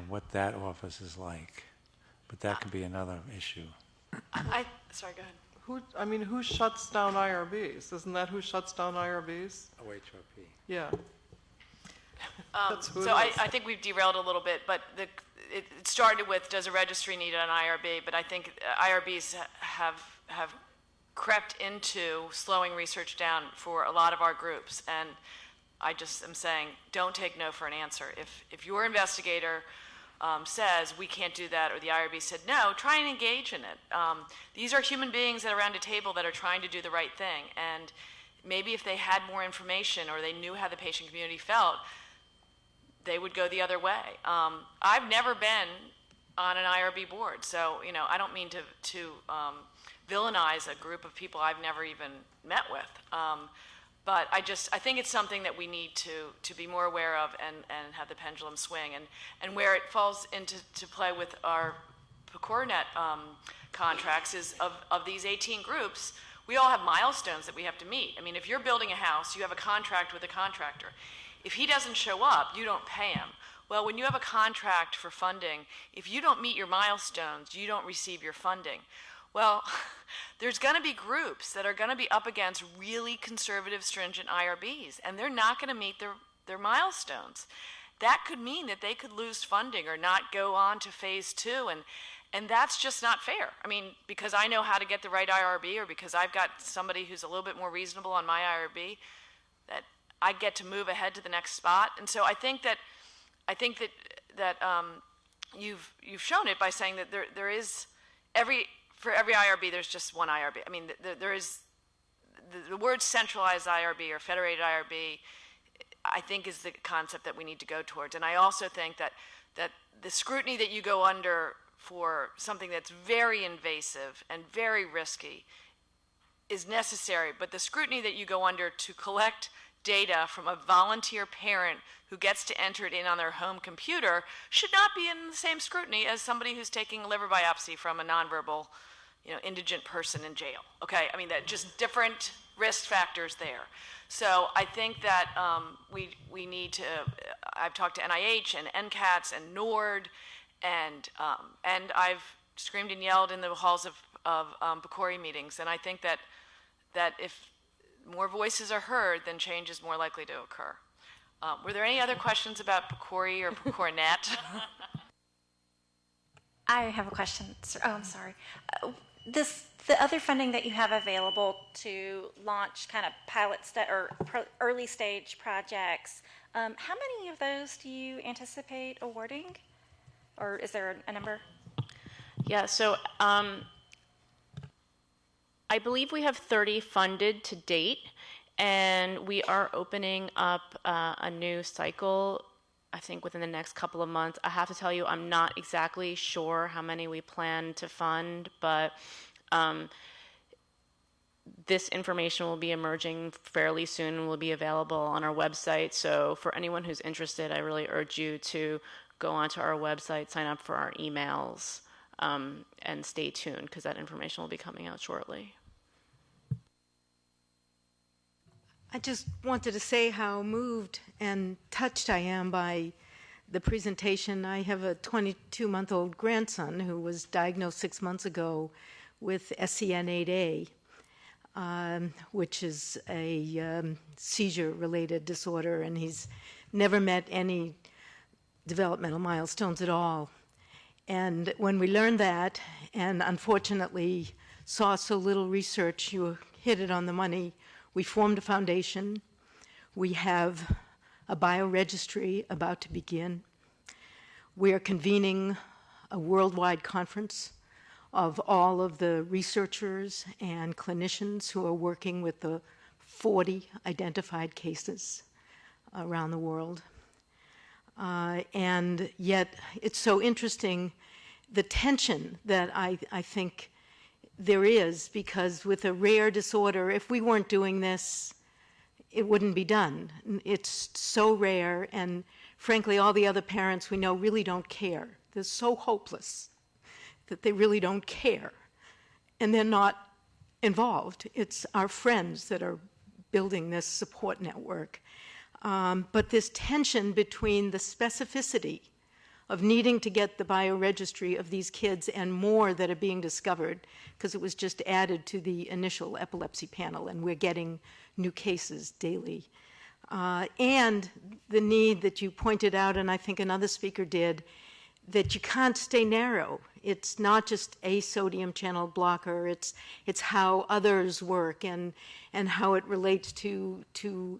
S12: what that office is like. But that could be another issue.
S15: Sorry, go ahead.
S3: Who shuts down IRBs? Isn't that who shuts down IRBs?
S12: OHRP.
S3: Yeah.
S15: So I think we've derailed a little bit, but it started with, does a registry need an IRB? But I think IRBs have crept into slowing research down for a lot of our groups. And I just am saying, don't take no for an answer. If your investigator says we can't do that, or the IRB said no, try and engage in it. These are human beings that are around a table that are trying to do the right thing, and maybe if they had more information or they knew how the patient community felt, they would go the other way. I've never been on an IRB board. So, I don't mean to villainize a group of people I've never even met with. But I think it's something that we need to be more aware of and have the pendulum swing. And where it falls into play with our PCORnet contracts is of these 18 groups, we all have milestones that we have to meet. I mean, if you're building a house, you have a contract with a contractor. If he doesn't show up, you don't pay him. Well, when you have a contract for funding, if you don't meet your milestones, you don't receive your funding. Well, there's going to be groups that are going to be up against really conservative, stringent IRBs, and they're not going to meet their milestones. That could mean that they could lose funding or not go on to phase 2, and that's just not fair. I mean, because I know how to get the right IRB, or because I've got somebody who's a little bit more reasonable on my IRB, that I get to move ahead to the next spot. And so I think that you've shown it by saying that there is for every IRB, there's just one IRB. I mean, there is the word centralized IRB or federated IRB, I think, is the concept that we need to go towards. And I also think that the scrutiny that you go under for something that's very invasive and very risky is necessary, but the scrutiny that you go under to collect data from a volunteer parent who gets to enter it in on their home computer should not be in the same scrutiny as somebody who's taking a liver biopsy from a nonverbal, indigent person in jail. Okay, I mean, that just different risk factors there. So I think that we need to. I've talked to NIH and NCATS and NORD, and I've screamed and yelled in the halls of PCORI meetings, and I think that if more voices are heard, then change is more likely to occur. Were there any other questions about PCORI or PCORnet?
S9: I have a question. Oh, I'm sorry. The other funding that you have available to launch kind of pilot or early stage projects, how many of those do you anticipate awarding? Or is there a number?
S16: Yeah, so I believe we have 30 funded to date, and we are opening up a new cycle, I think, within the next couple of months. I have to tell you, I'm not exactly sure how many we plan to fund, but this information will be emerging fairly soon and will be available on our website. So for anyone who's interested, I really urge you to go onto our website, sign up for our emails, and stay tuned, because that information will be coming out shortly.
S17: I just wanted to say how moved and touched I am by the presentation. I have a 22-month-old grandson who was diagnosed 6 months ago with SCN8A, which is a seizure-related disorder, and he's never met any developmental milestones at all. And when we learned that, and unfortunately saw so little research, you hit it on the money, we formed a foundation. We have a bioregistry about to begin. We are convening a worldwide conference of all of the researchers and clinicians who are working with the 40 identified cases around the world. And yet it's so interesting, the tension that I think there is, because with a rare disorder, if we weren't doing this, it wouldn't be done. It's so rare, and frankly, all the other parents we know really don't care. They're so hopeless that they really don't care, and they're not involved. It's our friends that are building this support network. But this tension between the specificity of needing to get the bioregistry of these kids and more that are being discovered, because it was just added to the initial epilepsy panel, and we're getting new cases daily. And the need that you pointed out, and I think another speaker did, that you can't stay narrow. It's not just a sodium channel blocker, it's how others work and how it relates to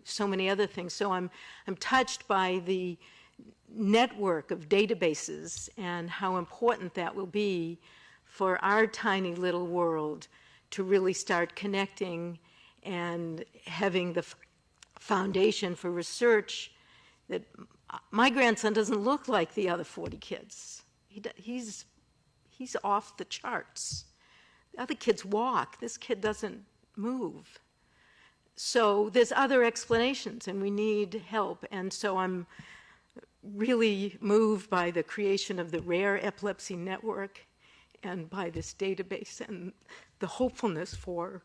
S17: so many other things. So I'm touched by the network of databases and how important that will be for our tiny little world to really start connecting and having the foundation for research. That my grandson doesn't look like the other 40 kids. he's off the charts. The other kids walk. This kid doesn't move. So there's other explanations, and we need help. And so I'm really moved by the creation of the Rare Epilepsy Network and by this database and the hopefulness for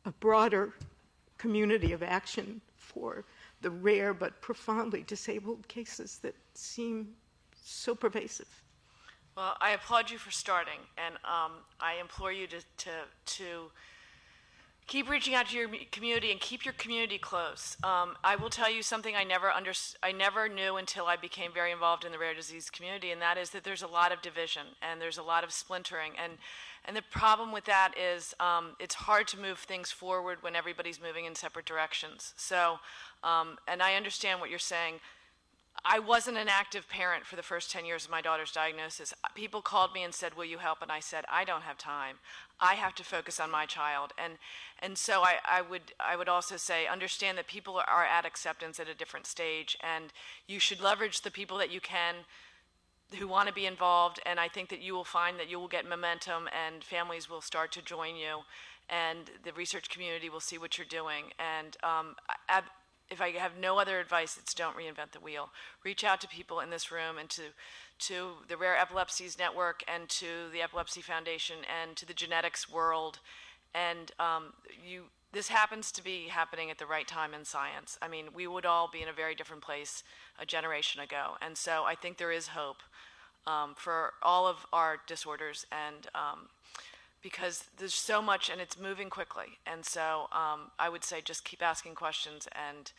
S17: a broader community of action for the rare but profoundly disabled cases that seem so pervasive.
S15: Well, I applaud you for starting, and I implore you to keep reaching out to your community and keep your community close. I will tell you something I never knew until I became very involved in the rare disease community, and that is that there's a lot of division and there's a lot of splintering. And the problem with that is it's hard to move things forward when everybody's moving in separate directions. So, and I understand what you're saying. I wasn't an active parent for the first 10 years of my daughter's diagnosis. People called me and said, will you help? And I said, I don't have time. I have to focus on my child. And so I would also say, understand that people are at acceptance at a different stage, and you should leverage the people that you can who want to be involved, and I think that you will find that you will get momentum and families will start to join you, and the research community will see what you're doing. And if I have no other advice, it's don't reinvent the wheel. Reach out to people in this room and to the Rare Epilepsies Network and to the Epilepsy Foundation and to the genetics world. And this happens to be happening at the right time in science. I mean, we would all be in a very different place a generation ago. And so I think there is hope for all of our disorders, and because there's so much and it's moving quickly. And so I would say just keep asking questions, and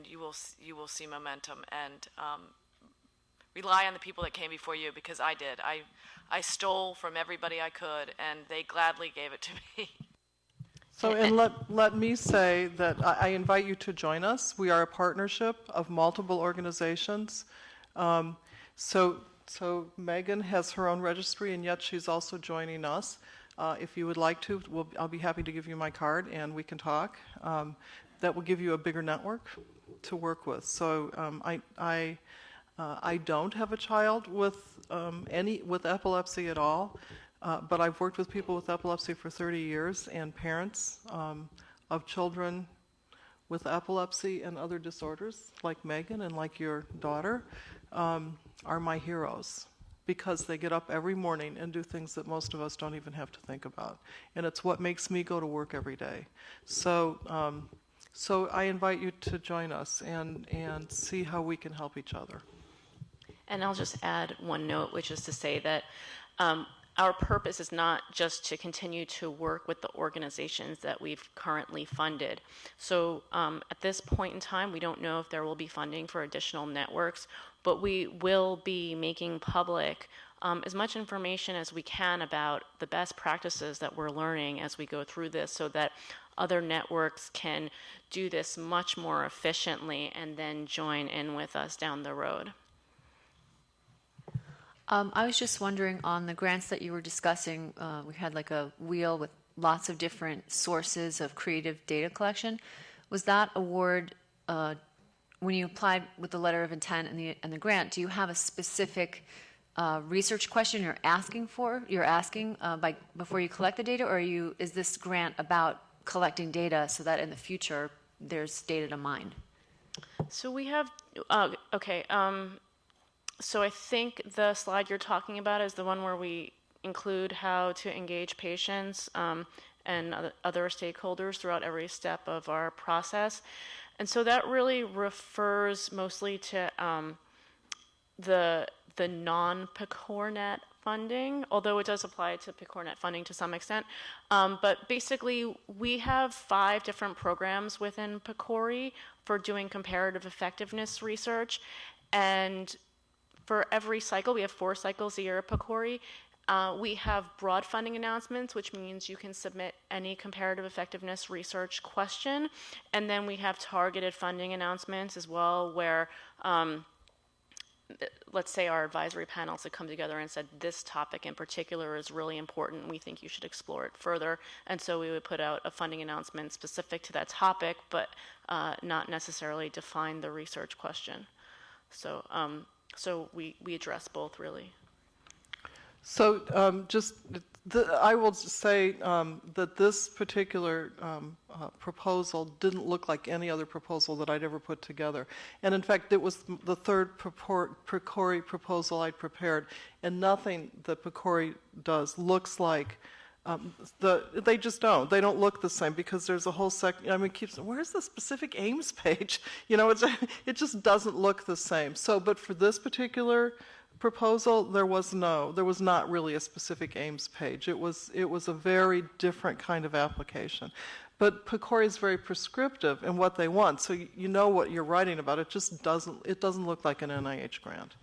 S15: you will see momentum, and rely on the people that came before you, because I did. I stole from everybody I could, and they gladly gave it to me.
S3: So, and let me say that I invite you to join us. We are a partnership of multiple organizations. So Megan has her own registry, and yet she's also joining us. If you would like to, I'll be happy to give you my card, and we can talk. That will give you a bigger network to work with. So I don't have a child with epilepsy at all. But I've worked with people with epilepsy for 30 years, and parents of children with epilepsy and other disorders, like Megan and like your daughter, are my heroes, because they get up every morning and do things that most of us don't even have to think about. And it's what makes me go to work every day. So I invite you to join us and see how we can help each other.
S16: And I'll just add one note, which is to say that our purpose is not just to continue to work with the organizations that we've currently funded. So at this point in time, we don't know if there will be funding for additional networks, but we will be making public as much information as we can about the best practices that we're learning as we go through this, so that other networks can do this much more efficiently and then join in with us down the road.
S8: I was just wondering, on the grants that you were discussing, we had like a wheel with lots of different sources of creative data collection. Was that award, when you applied with the letter of intent and the grant, do you have a specific research question you're asking before you collect the data, or is this grant about collecting data so that in the future there's data to mine?
S16: So we have, so I think the slide you're talking about is the one where we include how to engage patients and other stakeholders throughout every step of our process. And so that really refers mostly to the non-PCORnet funding, although it does apply to PCORnet funding to some extent. But basically, we have 5 different programs within PCORI for doing comparative effectiveness research. And for every cycle, we have 4 cycles a year at PCORI. We have broad funding announcements, which means you can submit any comparative effectiveness research question. And then we have targeted funding announcements as well, where let's say our advisory panels had come together and said, this topic in particular is really important, we think you should explore it further. And so we would put out a funding announcement specific to that topic, but not necessarily define the research question. So we address both, really.
S3: So I will say that this particular proposal didn't look like any other proposal that I'd ever put together. And in fact, it was the third PCORI proposal I'd prepared, and nothing that PCORI does looks like they just don't. They don't look the same because there's a whole section. I mean, where's the specific aims page? You know, it just doesn't look the same. So, but for this particular proposal, there was not really a specific aims page. It was a very different kind of application. But PCORI is very prescriptive in what they want, so you know what you're writing about. It just doesn't look like an NIH grant.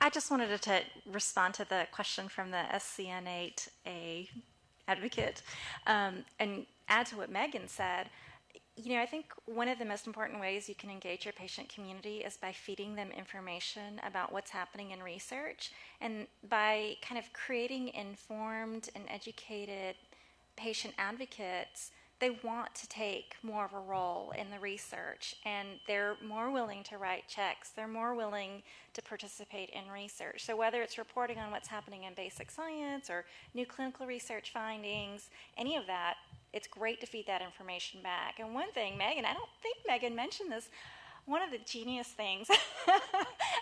S9: I just wanted to respond to the question from the SCN8A advocate and add to what Megan said. You know, I think one of the most important ways you can engage your patient community is by feeding them information about what's happening in research, and by kind of creating informed and educated patient advocates. They want to take more of a role in the research, and they're more willing to write checks. They're more willing to participate in research. So whether it's reporting on what's happening in basic science or new clinical research findings, any of that, it's great to feed that information back. And one thing, Megan, I don't think Megan mentioned this, one of the genius things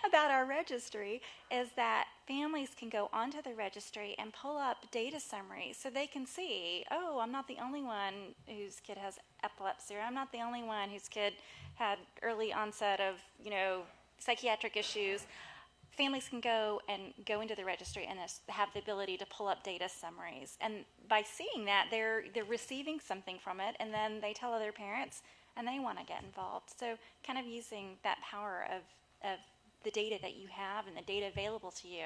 S9: about our registry is that families can go onto the registry and pull up data summaries so they can see, oh, I'm not the only one whose kid has epilepsy, or I'm not the only one whose kid had early onset of, psychiatric issues. Families can go into the registry and have the ability to pull up data summaries. And by seeing that, they're receiving something from it, and then they tell other parents, and they want to get involved. So kind of using that power of the data that you have and the data available to you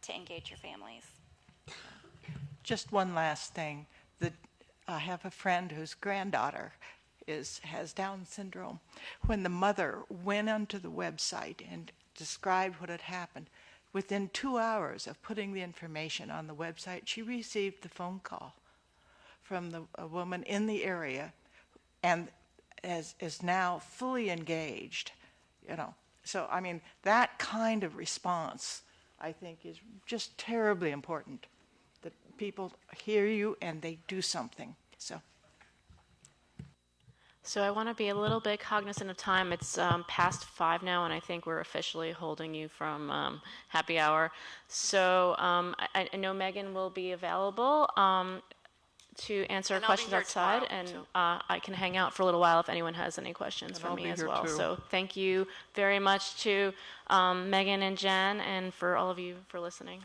S9: to engage your families.
S19: Just one last thing. I have a friend whose granddaughter has Down syndrome. When the mother went onto the website and described what had happened, within 2 hours of putting the information on the website, she received the phone call from a woman in the area, and is now fully engaged, So, I mean, that kind of response, I think, is just terribly important, that people hear you and they do something.
S16: So I want to be a little bit cognizant of time. It's past 5 now, and I think we're officially holding you from happy hour. So I know Megan will be available to answer questions outside, and I can hang out for a little while if anyone has any questions for me as well. So thank you very much to Megan and Jen, and for all of you for listening.